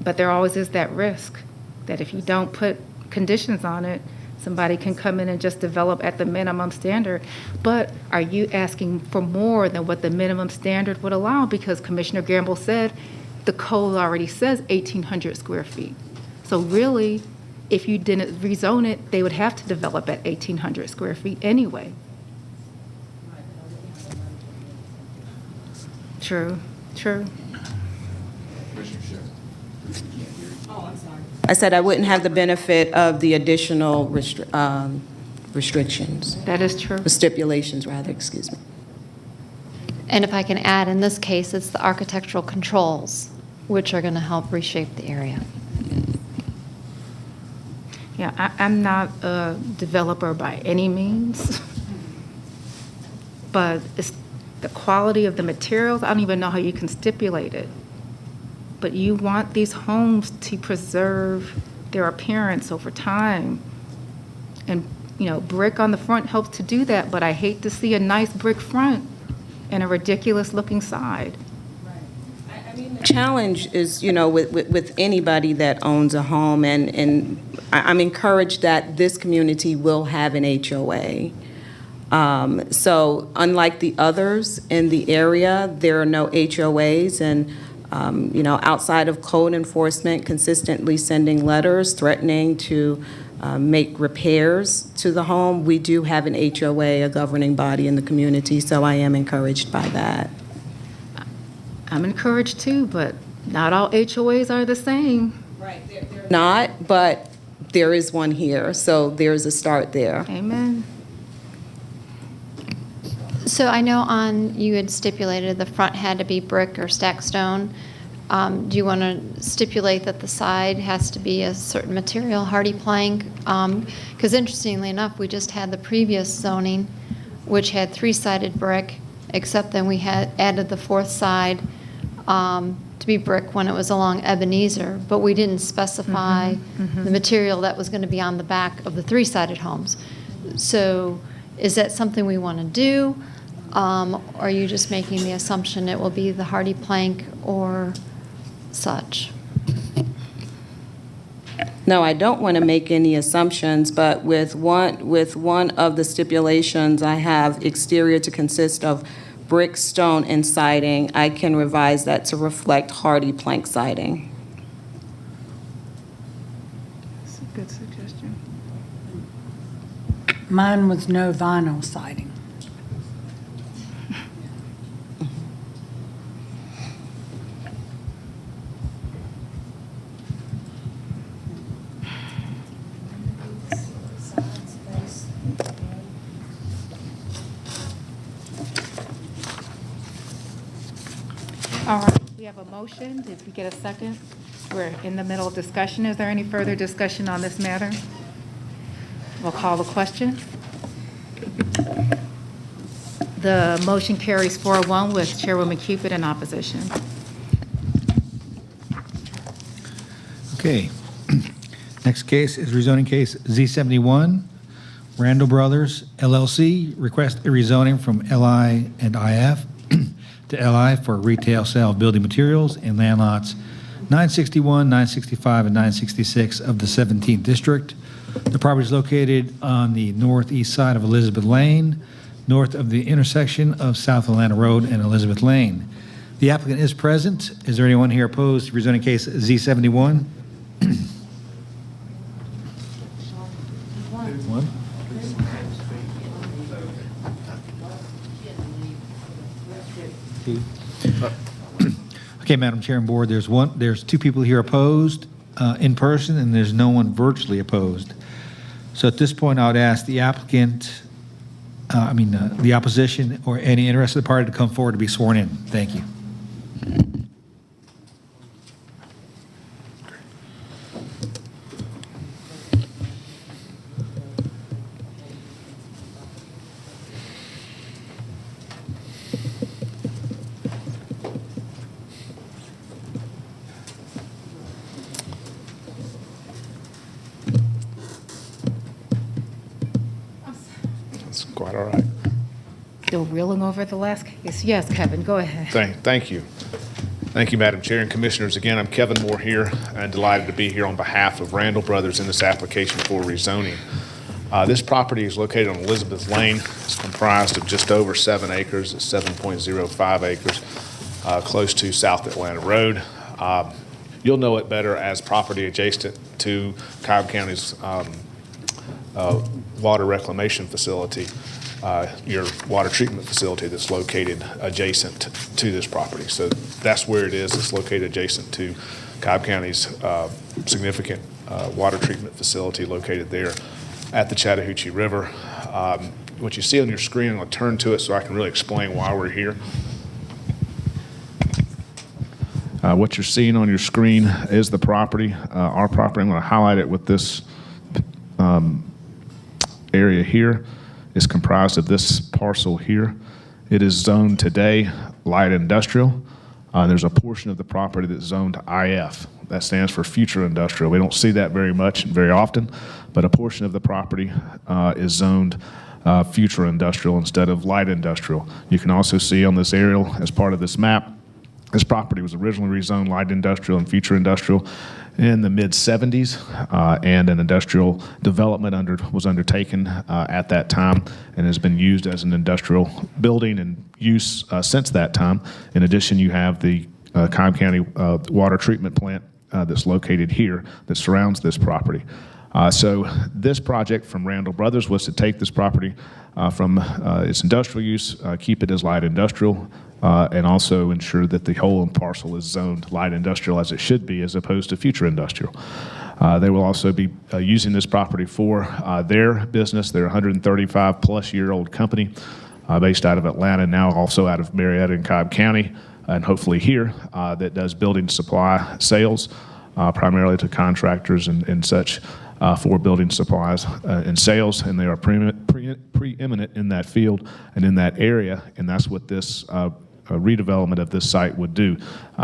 But there always is that risk that if you don't put conditions on it, somebody can come in and just develop at the minimum standard. But are you asking for more than what the minimum standard would allow? Because Commissioner Gamble said the code already says 1,800 square feet. So really, if you didn't rezone it, they would have to develop at 1,800 square feet anyway. True, true. I said I wouldn't have the benefit of the additional restrictions. That is true. Stipulations, rather, excuse me. And if I can add, in this case, it's the architectural controls, which are going to help reshape the area. Yeah, I'm not a developer by any means, but it's the quality of the materials. I don't even know how you can stipulate it. But you want these homes to preserve their appearance over time. And, you know, brick on the front helps to do that, but I hate to see a nice brick front and a ridiculous looking side. Challenge is, you know, with anybody that owns a home, and I'm encouraged that this community will have an HOA. So unlike the others in the area, there are no HOAs, and you know, outside of code enforcement consistently sending letters threatening to make repairs to the home, we do have an HOA, a governing body in the community, so I am encouraged by that. I'm encouraged too, but not all HOAs are the same. Right. Not, but there is one here, so there's a start there. Amen. So I know you had stipulated the front had to be brick or stacked stone. Do you want to stipulate that the side has to be a certain material, hardy plank? Because interestingly enough, we just had the previous zoning, which had three-sided brick, except then we had added the fourth side to be brick when it was along Ebenezer, but we didn't specify the material that was going to be on the back of the three-sided homes. So is that something we want to do? Or are you just making the assumption it will be the hardy plank or such? No, I don't want to make any assumptions, but with one of the stipulations, I have exterior to consist of brick, stone, and siding. I can revise that to reflect hardy plank siding. That's a good suggestion. Mine was no vinyl siding. All right, we have a motion. Did we get a second? We're in the middle of discussion. Is there any further discussion on this matter? We'll call the question. The motion carries 4-1 with Chairwoman Cupid in opposition. Okay. Next case is rezoning case Z71. Randall Brothers LLC request a rezoning from LI and IF to LI for retail sale of building materials in land lots 961, 965, and 966 of the 17th District. The property is located on the northeast side of Elizabeth Lane, north of the intersection of South Atlanta Road and Elizabeth Lane. The applicant is present. Is there anyone here opposed to rezoning case Z71? One. Okay, Madam Chair and Board, there's two people here opposed in person, and there's no one virtually opposed. So at this point, I would ask the applicant, the opposition or any interested party to come forward to be sworn in. Thank you. Quite all right. Still reeling over the last case. Yes, Kevin, go ahead. Thank you. Thank you, Madam Chair and Commissioners. Again, I'm Kevin Moore here, and delighted to be here on behalf of Randall Brothers in this application for rezoning. This property is located on Elizabeth Lane. It's comprised of just over 7 acres. It's 7.05 acres, close to South Atlanta Road. You'll know it better as property adjacent to Cobb County's water reclamation facility, your water treatment facility that's located adjacent to this property. So that's where it is. It's located adjacent to Cobb County's significant water treatment facility located there at the Chattahoochee River. What you see on your screen, I'm going to turn to it so I can really explain why we're here. What you're seeing on your screen is the property, our property. I'm going to highlight it with this area here. It's comprised of this parcel here. It is zoned today light industrial. There's a portion of the property that's zoned IF. That stands for future industrial. We don't see that very much and very often, but a portion of the property is zoned future industrial instead of light industrial. You can also see on this aerial as part of this map, this property was originally rezoned light industrial and future industrial in the mid-'70s, and an industrial development was undertaken at that time and has been used as an industrial building and use since that time. In addition, you have the Cobb County water treatment plant that's located here that surrounds this property. So this project from Randall Brothers was to take this property from its industrial use, keep it as light industrial, and also ensure that the whole parcel is zoned light industrial as it should be, as opposed to future industrial. They will also be using this property for their business. They're a 135-plus-year-old company based out of Atlanta, now also out of Marietta and Cobb County, and hopefully here, that does building supply sales, primarily to contractors and such, for building supplies and sales, and they are preeminent in that field and in that area, and that's what this redevelopment of this site would do.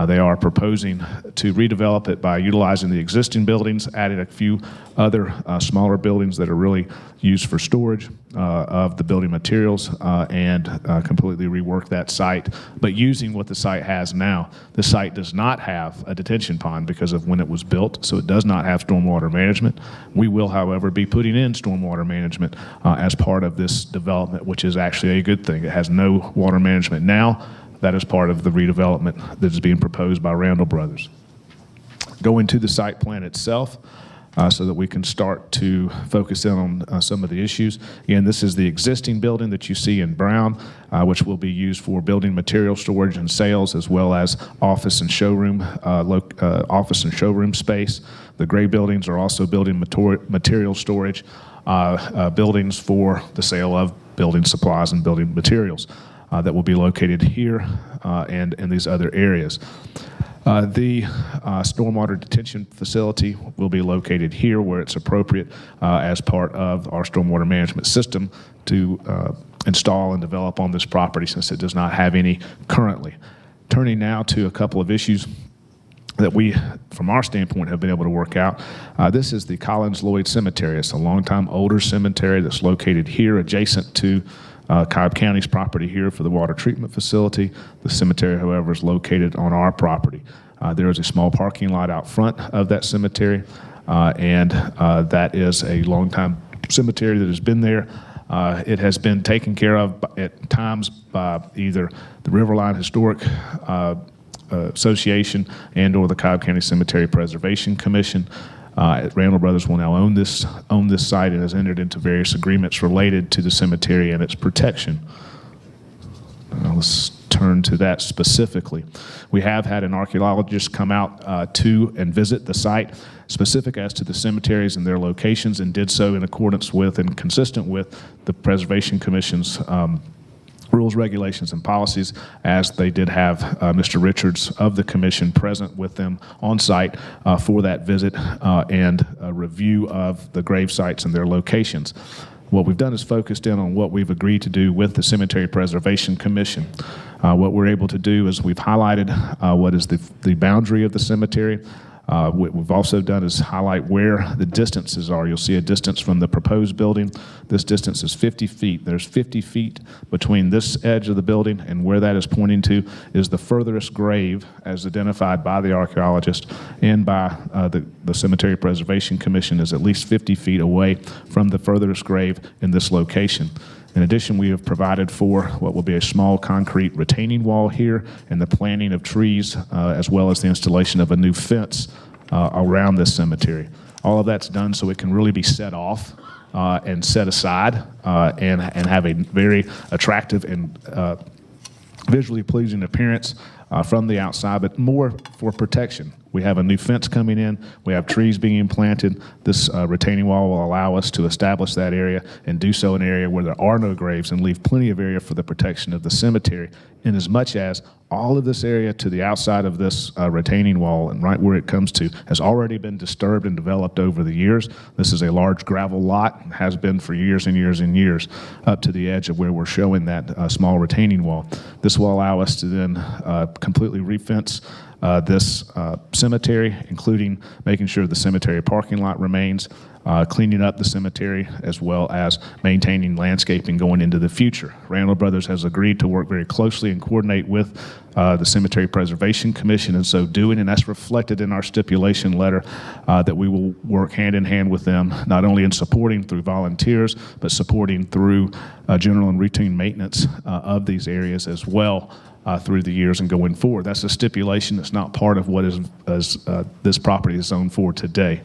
They are proposing to redevelop it by utilizing the existing buildings, adding a few other smaller buildings that are really used for storage of the building materials, and completely rework that site, but using what the site has now. The site does not have a detention pond because of when it was built, so it does not have stormwater management. We will, however, be putting in stormwater management as part of this development, which is actually a good thing. It has no water management now. That is part of the redevelopment that is being proposed by Randall Brothers. Going to the site plan itself, so that we can start to focus in on some of the issues. Again, this is the existing building that you see in brown, which will be used for building material storage and sales, as well as office and showroom space. The gray buildings are also building material storage buildings for the sale of building supplies and building materials. That will be located here and in these other areas. The stormwater detention facility will be located here where it's appropriate as part of our stormwater management system to install and develop on this property, since it does not have any currently. Turning now to a couple of issues that we, from our standpoint, have been able to work out. This is the Collins Lloyd Cemetery. It's a longtime older cemetery that's located here adjacent to Cobb County's property here for the water treatment facility. The cemetery, however, is located on our property. There is a small parking lot out front of that cemetery, and that is a longtime cemetery that has been there. It has been taken care of at times by either the Riverline Historic Association and or the Cobb County Cemetery Preservation Commission. Randall Brothers will now own this site and has entered into various agreements related to the cemetery and its protection. Let's turn to that specifically. We have had an archaeologist come out to and visit the site, specific as to the cemeteries and their locations, and did so in accordance with and consistent with the Preservation Commission's rules, regulations, and policies, as they did have Mr. Richards of the commission present with them on site for that visit and a review of the grave sites and their locations. What we've done is focused in on what we've agreed to do with the Cemetery Preservation Commission. What we're able to do is we've highlighted what is the boundary of the cemetery. What we've also done is highlight where the distances are. You'll see a distance from the proposed building. This distance is 50 feet. There's 50 feet between this edge of the building, and where that is pointing to is the furthest grave as identified by the archaeologist and by the Cemetery Preservation Commission is at least 50 feet away from the furthest grave in this location. In addition, we have provided for what will be a small concrete retaining wall here and the planting of trees, as well as the installation of a new fence around this cemetery. All of that's done so it can really be set off and set aside and have a very attractive and visually pleasing appearance from the outside, but more for protection. We have a new fence coming in. We have trees being planted. This retaining wall will allow us to establish that area and do so in an area where there are no graves and leave plenty of area for the protection of the cemetery, in as much as all of this area to the outside of this retaining wall and right where it comes to has already been disturbed and developed over the years. This is a large gravel lot, has been for years and years and years, up to the edge of where we're showing that small retaining wall. This will allow us to then completely re-fence this cemetery, including making sure the cemetery parking lot remains, cleaning up the cemetery, as well as maintaining landscaping going into the future. Randall Brothers has agreed to work very closely and coordinate with the Cemetery Preservation Commission in so doing, and that's reflected in our stipulation letter that we will work hand in hand with them, not only in supporting through volunteers, but supporting through general and routine maintenance of these areas as well. Through the years and going forward. That's a stipulation that's not part of what is this property is zoned for today.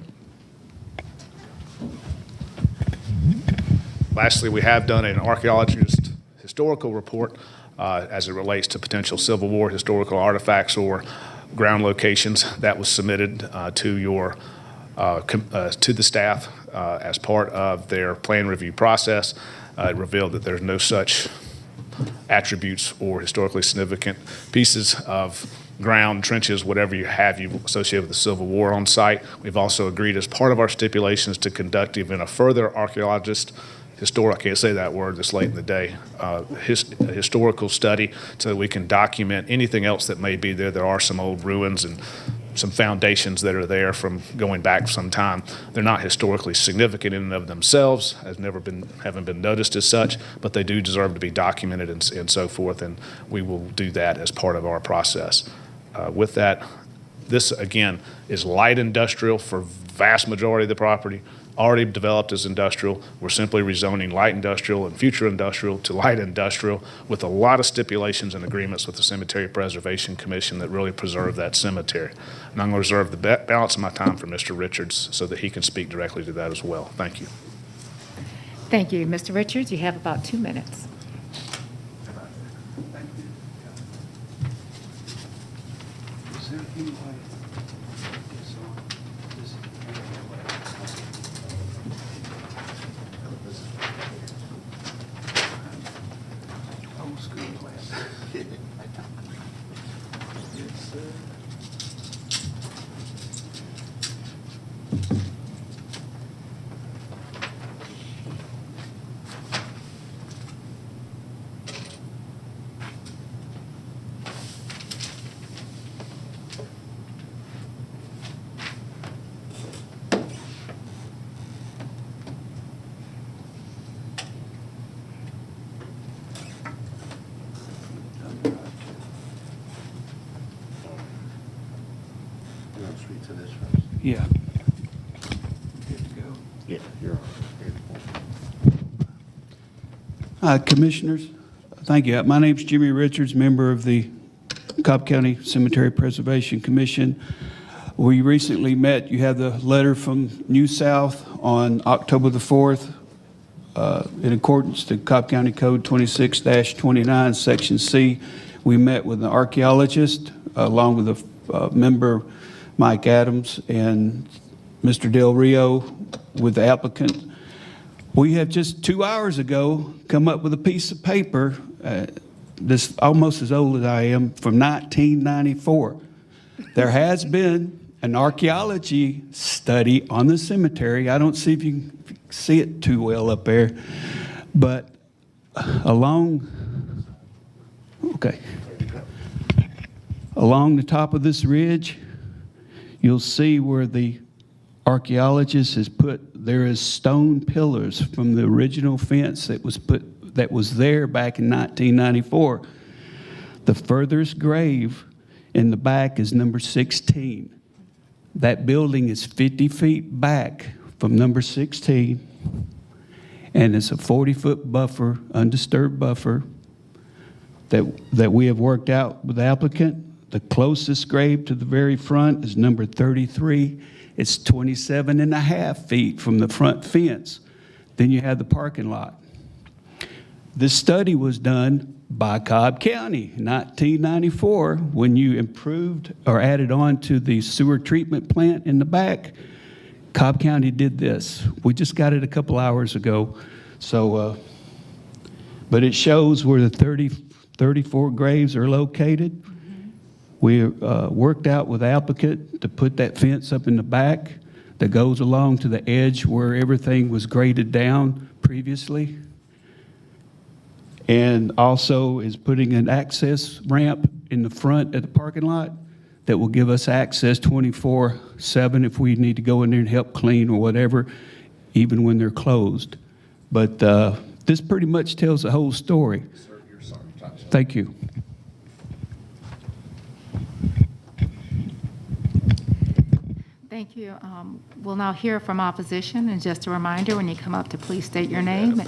Lastly, we have done an archaeologist historical report as it relates to potential Civil War historical artifacts or ground locations. That was submitted to the staff as part of their plan review process. It revealed that there's no such attributes or historically significant pieces of ground, trenches, whatever you have associated with the Civil War on site. We've also agreed as part of our stipulations to conduct even a further archaeologist I can't say that word this late in the day, historical study so that we can document anything else that may be there. There are some old ruins and some foundations that are there from going back some time. They're not historically significant in and of themselves, haven't been noticed as such, but they do deserve to be documented and so forth, and we will do that as part of our process. With that, this again is light industrial for vast majority of the property, already developed as industrial. We're simply rezoning light industrial and future industrial to light industrial with a lot of stipulations and agreements with the Cemetery Preservation Commission that really preserve that cemetery. And I'm going to reserve the balance of my time for Mr. Richards so that he can speak directly to that as well. Thank you. Thank you. Mr. Richards, you have about 2 minutes. Yeah. Yeah, you're on. Commissioners, thank you. My name's Jimmy Richards, member of the Cobb County Cemetery Preservation Commission. We recently met, you have the letter from New South on October the 4th, in accordance to Cobb County Code 26-29, Section C. We met with an archaeologist along with a member, Mike Adams, and Mr. Del Rio with the applicant. We have just 2 hours ago come up with a piece of paper, this almost as old as I am, from 1994. There has been an archaeology study on the cemetery. I don't see if you can see it too well up there, but along the top of this ridge, you'll see where the archaeologist has put, there is stone pillars from the original fence that was there back in 1994. The furthest grave in the back is number 16. That building is 50 feet back from number 16, and it's a 40-foot buffer, undisturbed buffer, that we have worked out with the applicant. The closest grave to the very front is number 33. It's 27 and a half feet from the front fence. Then you have the parking lot. This study was done by Cobb County in 1994 when you improved or added on to the sewer treatment plant in the back. Cobb County did this. We just got it a couple hours ago. So, but it shows where the 34 graves are located. We worked out with the applicant to put that fence up in the back that goes along to the edge where everything was graded down previously. And also is putting an access ramp in the front of the parking lot that will give us access 24/7 if we need to go in there and help clean or whatever, even when they're closed. But this pretty much tells the whole story. Thank you. Thank you. We'll now hear from opposition, and just a reminder, when you come up to please state your name.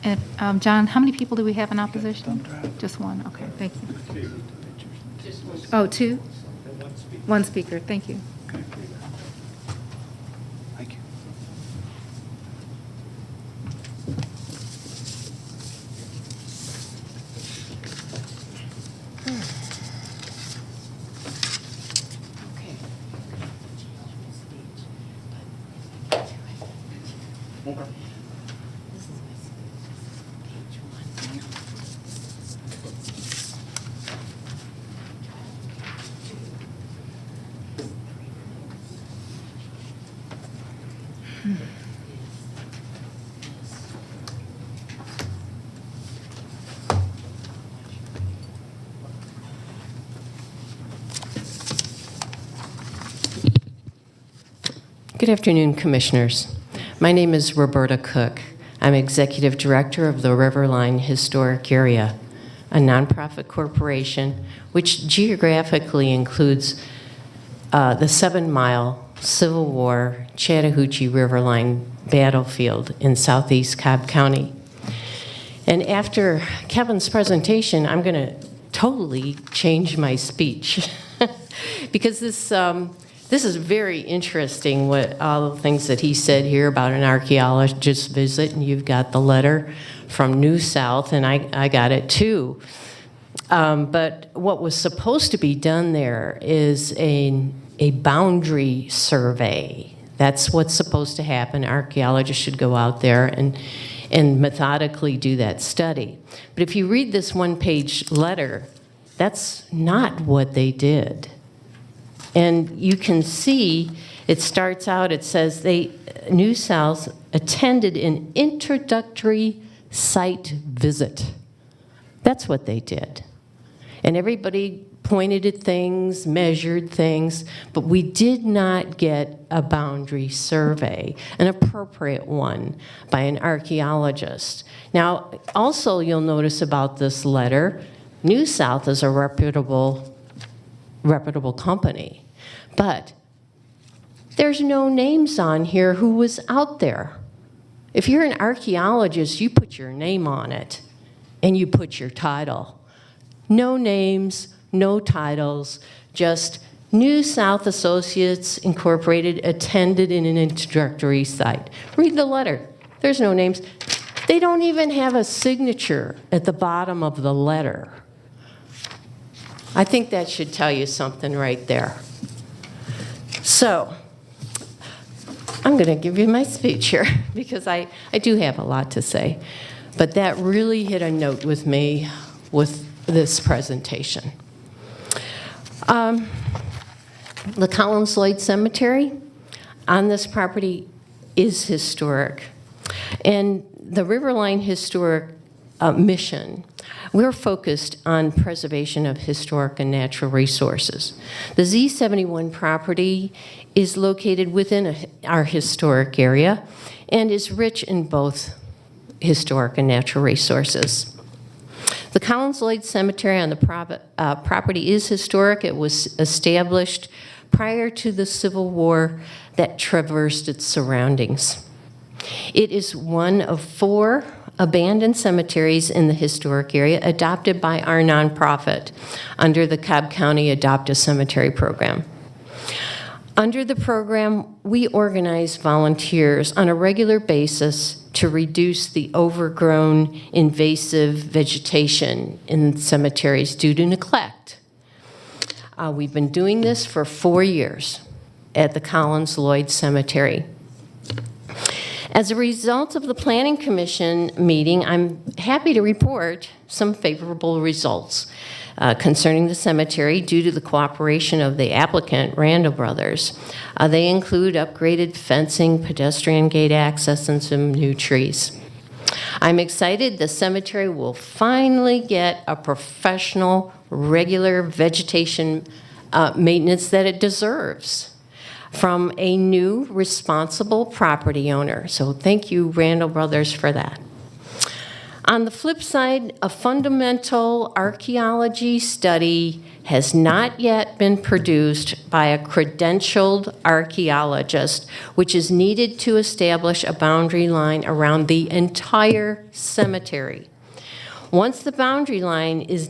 And John, how many people do we have in opposition? Just one. Okay, thank you. Oh, two? One speaker. Thank you. Thank you. Good afternoon, Commissioners. My name is Roberta Cook. I'm Executive Director of the Riverline Historic Area, a nonprofit corporation which geographically includes the 7-mile Civil War Chattahoochee Riverline battlefield in southeast Cobb County. And after Kevin's presentation, I'm going to totally change my speech because this is very interesting, what all the things that he said here about an archaeologist visit, and you've got the letter from New South, and I got it too. But what was supposed to be done there is a boundary survey. That's what's supposed to happen. Archaeologists should go out there and methodically do that study. But if you read this one-page letter, that's not what they did. And you can see, it starts out, it says New South attended an introductory site visit. That's what they did. And everybody pointed at things, measured things, but we did not get a boundary survey, an appropriate one by an archaeologist. Now, also you'll notice about this letter, New South is a reputable company. But there's no names on here who was out there. If you're an archaeologist, you put your name on it and you put your title. No names, no titles, just New South Associates Incorporated attended in an introductory site. Read the letter. There's no names. They don't even have a signature at the bottom of the letter. I think that should tell you something right there. So, I'm going to give you my speech here because I do have a lot to say. But that really hit a note with me with this presentation. The Collins Lloyd Cemetery on this property is historic. And the Riverline Historic mission, we're focused on preservation of historic and natural resources. The Z71 property is located within our historic area and is rich in both historic and natural resources. The Collins Lloyd Cemetery on the property is historic. It was established prior to the Civil War that traversed its surroundings. It is one of 4 abandoned cemeteries in the historic area adopted by our nonprofit under the Cobb County Adopt a Cemetery program. Under the program, we organize volunteers on a regular basis to reduce the overgrown invasive vegetation in cemeteries due to neglect. We've been doing this for 4 years at the Collins Lloyd Cemetery. As a result of the Planning Commission meeting, I'm happy to report some favorable results concerning the cemetery due to the cooperation of the applicant, Randall Brothers. They include upgraded fencing, pedestrian gate access, and some new trees. I'm excited the cemetery will finally get a professional, regular vegetation maintenance that it deserves from a new, responsible property owner. So thank you, Randall Brothers, for that. On the flip side, a fundamental archaeology study has not yet been produced by a credentialed archaeologist, which is needed to establish a boundary line around the entire cemetery. Once the boundary line is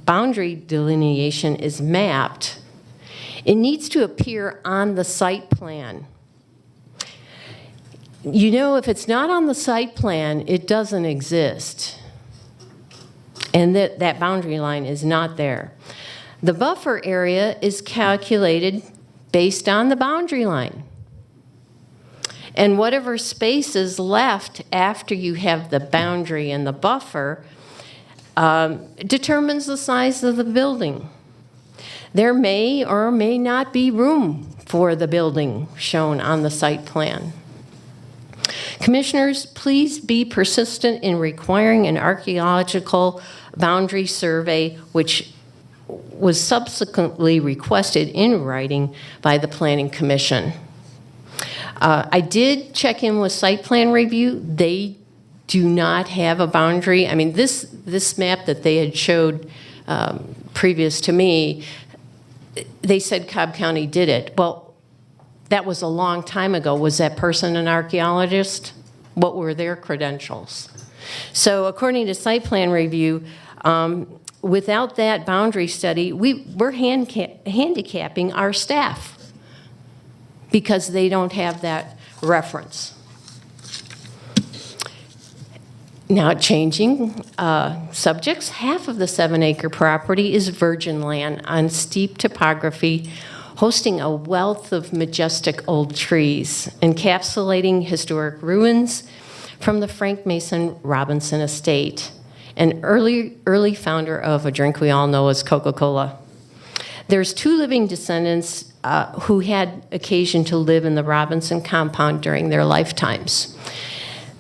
boundary delineation is mapped, it needs to appear on the site plan. You know, if it's not on the site plan, it doesn't exist. And that boundary line is not there. The buffer area is calculated based on the boundary line. And whatever space is left after you have the boundary and the buffer determines the size of the building. There may or may not be room for the building shown on the site plan. Commissioners, please be persistent in requiring an archaeological boundary survey, which was subsequently requested in writing by the Planning Commission. I did check in with site plan review. They do not have a boundary. I mean, this map that they had showed previous to me, they said Cobb County did it. Well, that was a long time ago. Was that person an archaeologist? What were their credentials? So according to site plan review, without that boundary study, we're handicapping our staff because they don't have that reference. Now, changing subjects, half of the 7-acre property is virgin land on steep topography, hosting a wealth of majestic old trees, encapsulating historic ruins from the Frank Mason Robinson estate, an early founder of a drink we all know as Coca-Cola. There's 2 living descendants who had occasion to live in the Robinson compound during their lifetimes.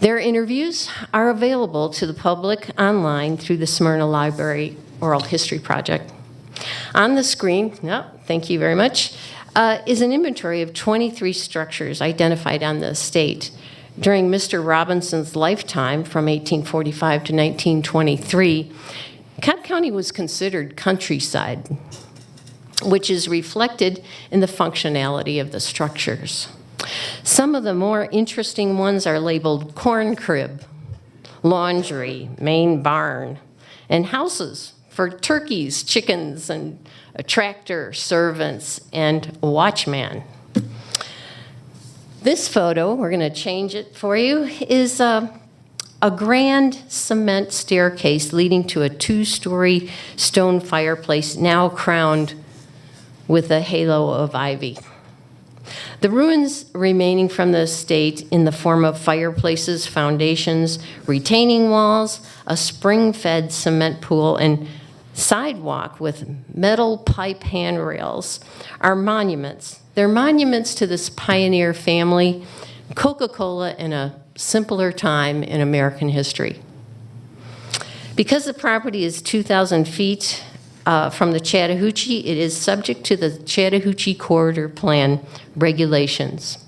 Their interviews are available to the public online through the Smyrna Library Oral History Project. On the screen, thank you very much, is an inventory of 23 structures identified on the estate. During Mr. Robinson's lifetime, from 1845 to 1923, Cobb County was considered countryside, which is reflected in the functionality of the structures. Some of the more interesting ones are labeled corn crib, laundry, main barn, and houses for turkeys, chickens, and a tractor, servants, and a watchman. This photo, we're going to change it for you, is a grand cement staircase leading to a 2-story stone fireplace now crowned with a halo of ivy. The ruins remaining from the estate in the form of fireplaces, foundations, retaining walls, a spring-fed cement pool, and sidewalk with metal pipe handrails are monuments. They're monuments to this pioneer family, Coca-Cola in a simpler time in American history. Because the property is 2,000 feet from the Chattahoochee, it is subject to the Chattahoochee Corridor Plan regulations.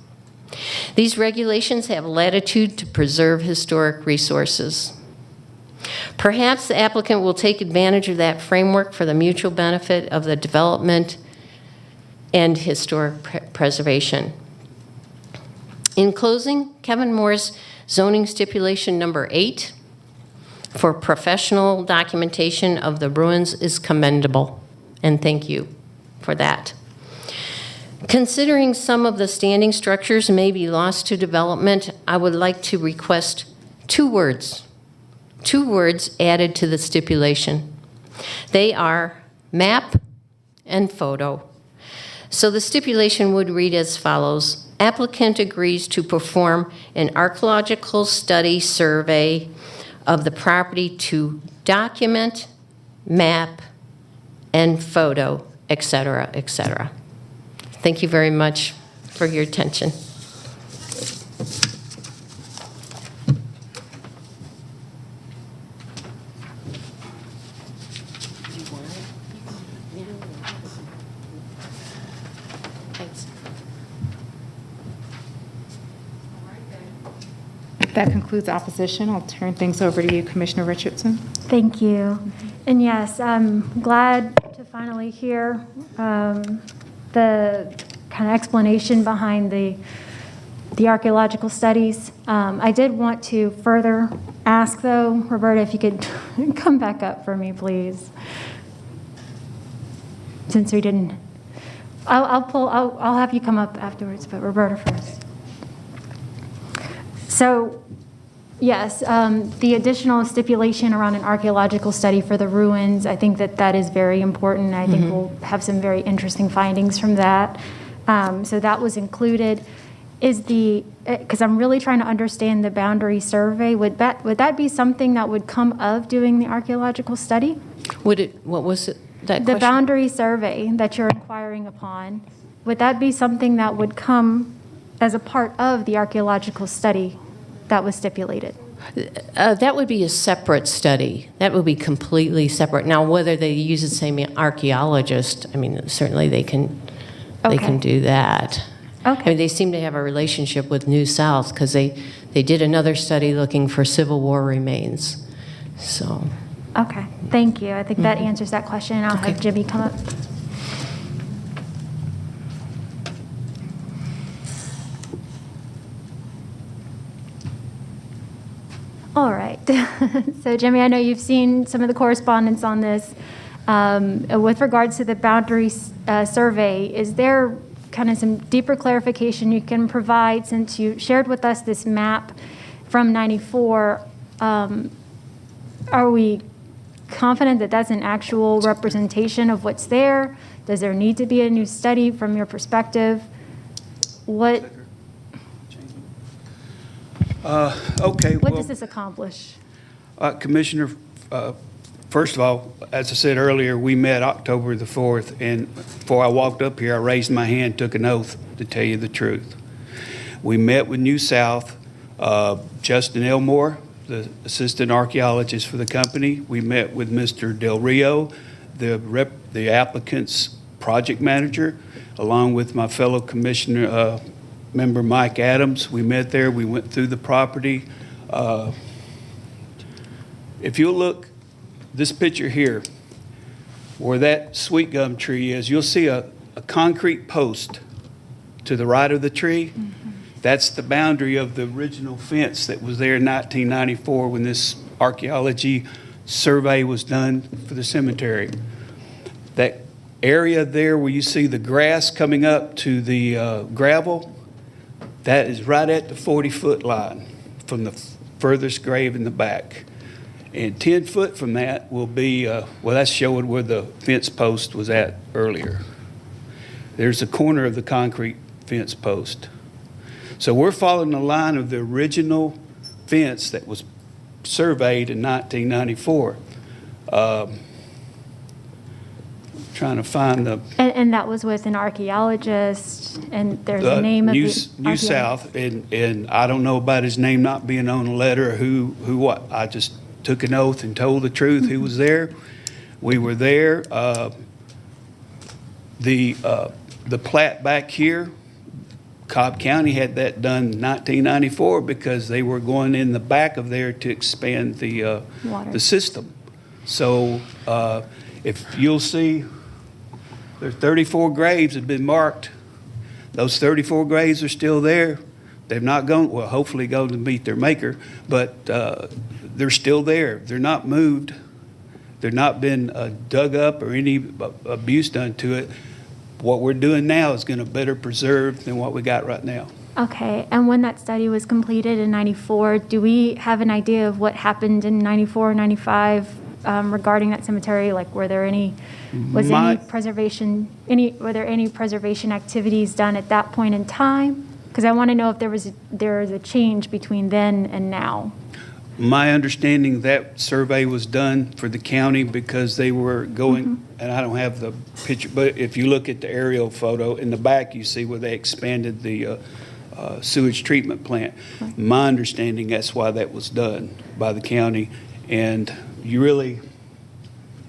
These regulations have latitude to preserve historic resources. Perhaps the applicant will take advantage of that framework for the mutual benefit of the development and historic preservation. In closing, Kevin Moore's zoning stipulation number 8 for professional documentation of the ruins is commendable, and thank you for that. Considering some of the standing structures may be lost to development, I would like to request 2 words added to the stipulation. They are map and photo. So the stipulation would read as follows: applicant agrees to perform an archaeological study survey of the property to document, map, and photo, etc., etc. Thank you very much for your attention. That concludes opposition. I'll turn things over to you, Commissioner Richardson. Thank you. And yes, I'm glad to finally hear the kind of explanation behind the archaeological studies. I did want to further ask, though, Roberta, if you could come back up for me, please. Since we didn't, I'll have you come up afterwards, but Roberta first. So, yes, the additional stipulation around an archaeological study for the ruins, I think that is very important. I think we'll have some very interesting findings from that. So that was included. Because I'm really trying to understand the boundary survey, would that be something that would come of doing the archaeological study? What was it, that The question? boundary survey that you're inquiring upon, would that be something that would come as a part of the archaeological study that was stipulated? That would be a separate study. That would be completely separate. Now, whether they use the same archaeologist, I mean, certainly they can do that. Okay. I mean, they seem to have a relationship with New South because they did another study looking for Civil War remains. So. Okay, thank you. I think that answers that question. I'll have Jimmy come up. All right. So, Jimmy, I know you've seen some of the correspondence on this. With regards to the boundary survey, is there kind of some deeper clarification you can provide, since you shared with us this map from 94? Are we confident that that's an actual representation of what's there? Does there need to be a new study from your perspective? What does this accomplish? Commissioner, first of all, as I said earlier, we met October the 4th, and before I walked up here, I raised my hand, took an oath to tell you the truth. We met with New South, Justin Elmore, the assistant archaeologist for the company. We met with Mr. Del Rio, the applicant's project manager, along with my fellow commissioner, member Mike Adams. We met there. We went through the property. If you look, this picture here, where that sweet gum tree is, you'll see a concrete post to the right of the tree. That's the boundary of the original fence that was there in 1994 when this archaeology survey was done for the cemetery. That area there where you see the grass coming up to the gravel, that is right at the 40-foot line from the furthest grave in the back. And 10 foot from that will be, well, that's showing where the fence post was at earlier. There's a corner of the concrete fence post. So we're following the line of the original fence that was surveyed in 1994. Trying to find the... And that was with an archaeologist, and there's a name of the New South, and I don't know about his name not being on a letter, who what. I just took an oath and told the truth. Who was there? We were there. The plat back here, Cobb County had that done in 1994 because they were going in the back of there to expand the system. So if you'll see, there's 34 graves have been marked. Those 34 graves are still there. They've not gone, well, hopefully going to meet their maker, but they're still there. They're not moved. They're not been dug up or any abuse done to it. What we're doing now is going to better preserve than what we got right now. Okay, and when that study was completed in 94, do we have an idea of what happened in 94, 95 regarding that cemetery? Like, were there any, were there any preservation activities done at that point in time? Because I want to know if there is a change between then and now. My understanding that survey was done for the county because they were going, and I don't have the picture, but if you look at the aerial photo in the back, you see where they expanded the sewage treatment plant. My understanding, that's why that was done by the county. And you really,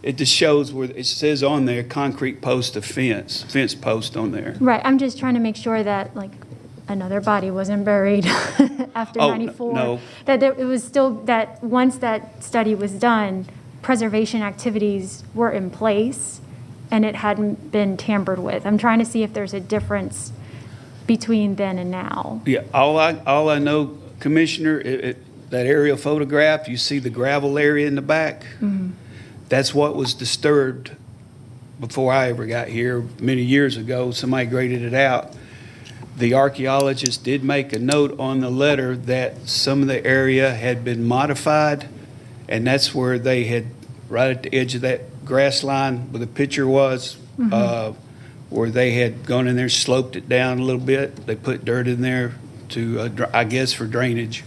it just shows where it says on there, concrete post of fence post on there. Right, I'm just trying to make sure that, like, another body wasn't buried after 94. No. That it was still, that once that study was done, preservation activities were in place and it hadn't been tampered with. I'm trying to see if there's a difference between then and now. Yeah, all I know, Commissioner, that aerial photograph, you see the gravel area in the back? That's what was disturbed before I ever got here many years ago. Somebody graded it out. The archaeologist did make a note on the letter that some of the area had been modified, and that's where they had, right at the edge of that grass line where the picture was, where they had gone in there, sloped it down a little bit. They put dirt in there to, I guess, for drainage.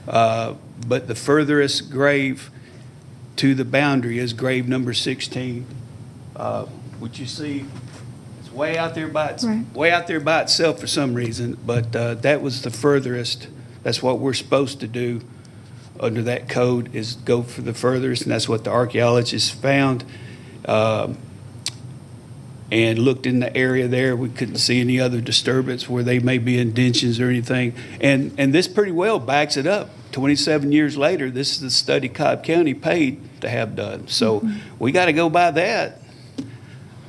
But the furthest grave to the boundary is grave number 16, which you see it's way out there by itself for some reason. But that was the furthest. That's what we're supposed to do under that code, is go for the furthest, and that's what the archaeologists found. And looked in the area there. We couldn't see any other disturbance where they may be indentions or anything. And this pretty well backs it up. 27 years later, this is the study Cobb County paid to have done. So we got to go by that.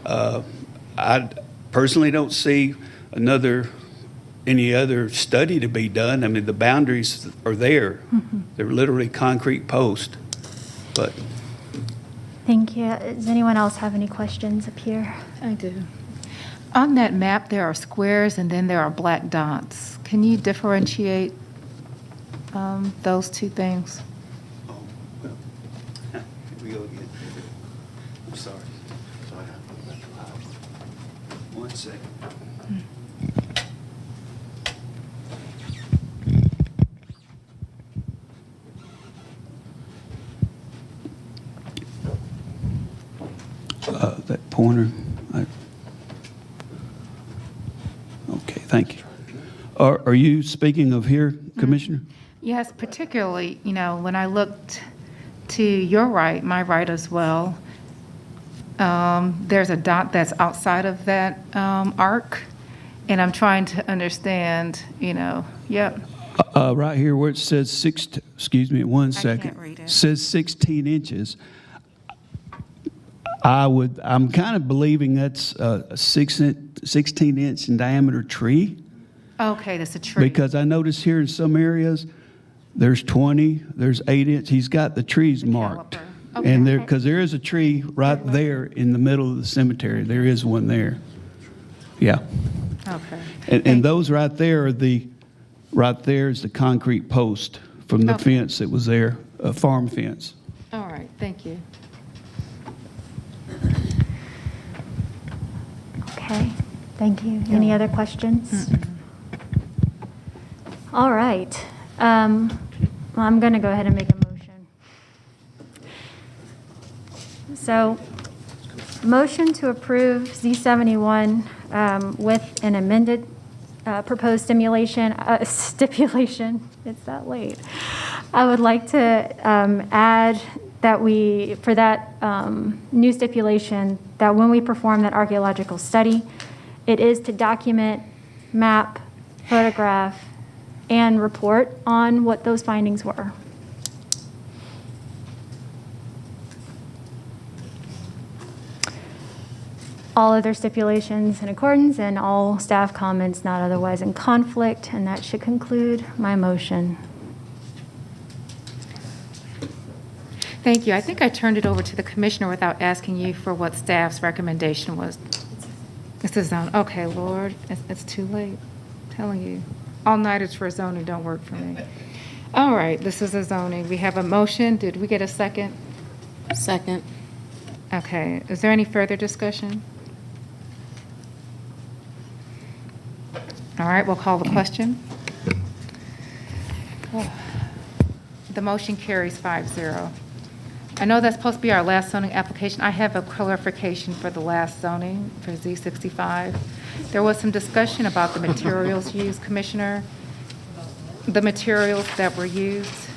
I personally don't see any other study to be done. I mean, the boundaries are there. They're literally concrete posts. But Thank you. Does anyone else have any questions up here? I do. On that map, there are squares and then there are black dots. Can you differentiate those two things? Oh, well, here we go again. I'm sorry. One second. That pointer. Okay, thank you. Are you speaking of here, Commissioner? Yes, particularly, when I looked to your right, my right as well, there's a dot that's outside of that arc, and I'm trying to understand, yep. Right here where it says excuse me, 1 second. I can't read it. Says 16 inches. I'm kind of believing that's a 16-inch in diameter tree. Okay, that's a tree. Because I notice here in some areas, there's 20, there's 8 inch. He's got the trees marked. Okay. And because there is a tree right there in the middle of the cemetery. There is one there. Yeah. Okay. And those right there are right there is the concrete post from the fence that was there, a farm fence. All right, thank you. Okay, thank you. Any other questions? All right. Well, I'm going to go ahead and make a motion. So, motion to approve Z71 with an amended proposed stipulation. It's that late. I would like to add that for that new stipulation, that when we perform that archaeological study, it is to document, map, photograph, and report on what those findings were. all other stipulations in accordance and all staff comments not otherwise in conflict, and that should conclude my motion. Thank you. I think I turned it over to the commissioner without asking you for what staff's recommendation was. It's a zone. Okay, Lord, it's too late. I'm telling you. All-nighters for zoning don't work for me. All right, this is a zoning. We have a motion. Did we get a second? Second. Okay, is there any further discussion? All right, we'll call the question. The motion carries 5-0. I know that's supposed to be our last zoning application. I have a clarification for the last zoning for Z65. There was some discussion about the materials used, Commissioner. The materials that were used.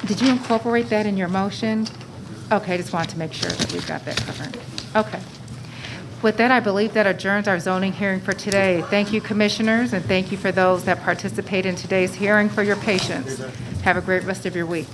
Did you incorporate that in your motion? Okay, just wanted to make sure that we've got that covered. Okay. With that, I believe that adjourns our zoning hearing for today. Thank you, commissioners, and thank you for those that participate in today's hearing for your patience. Have a great rest of your week.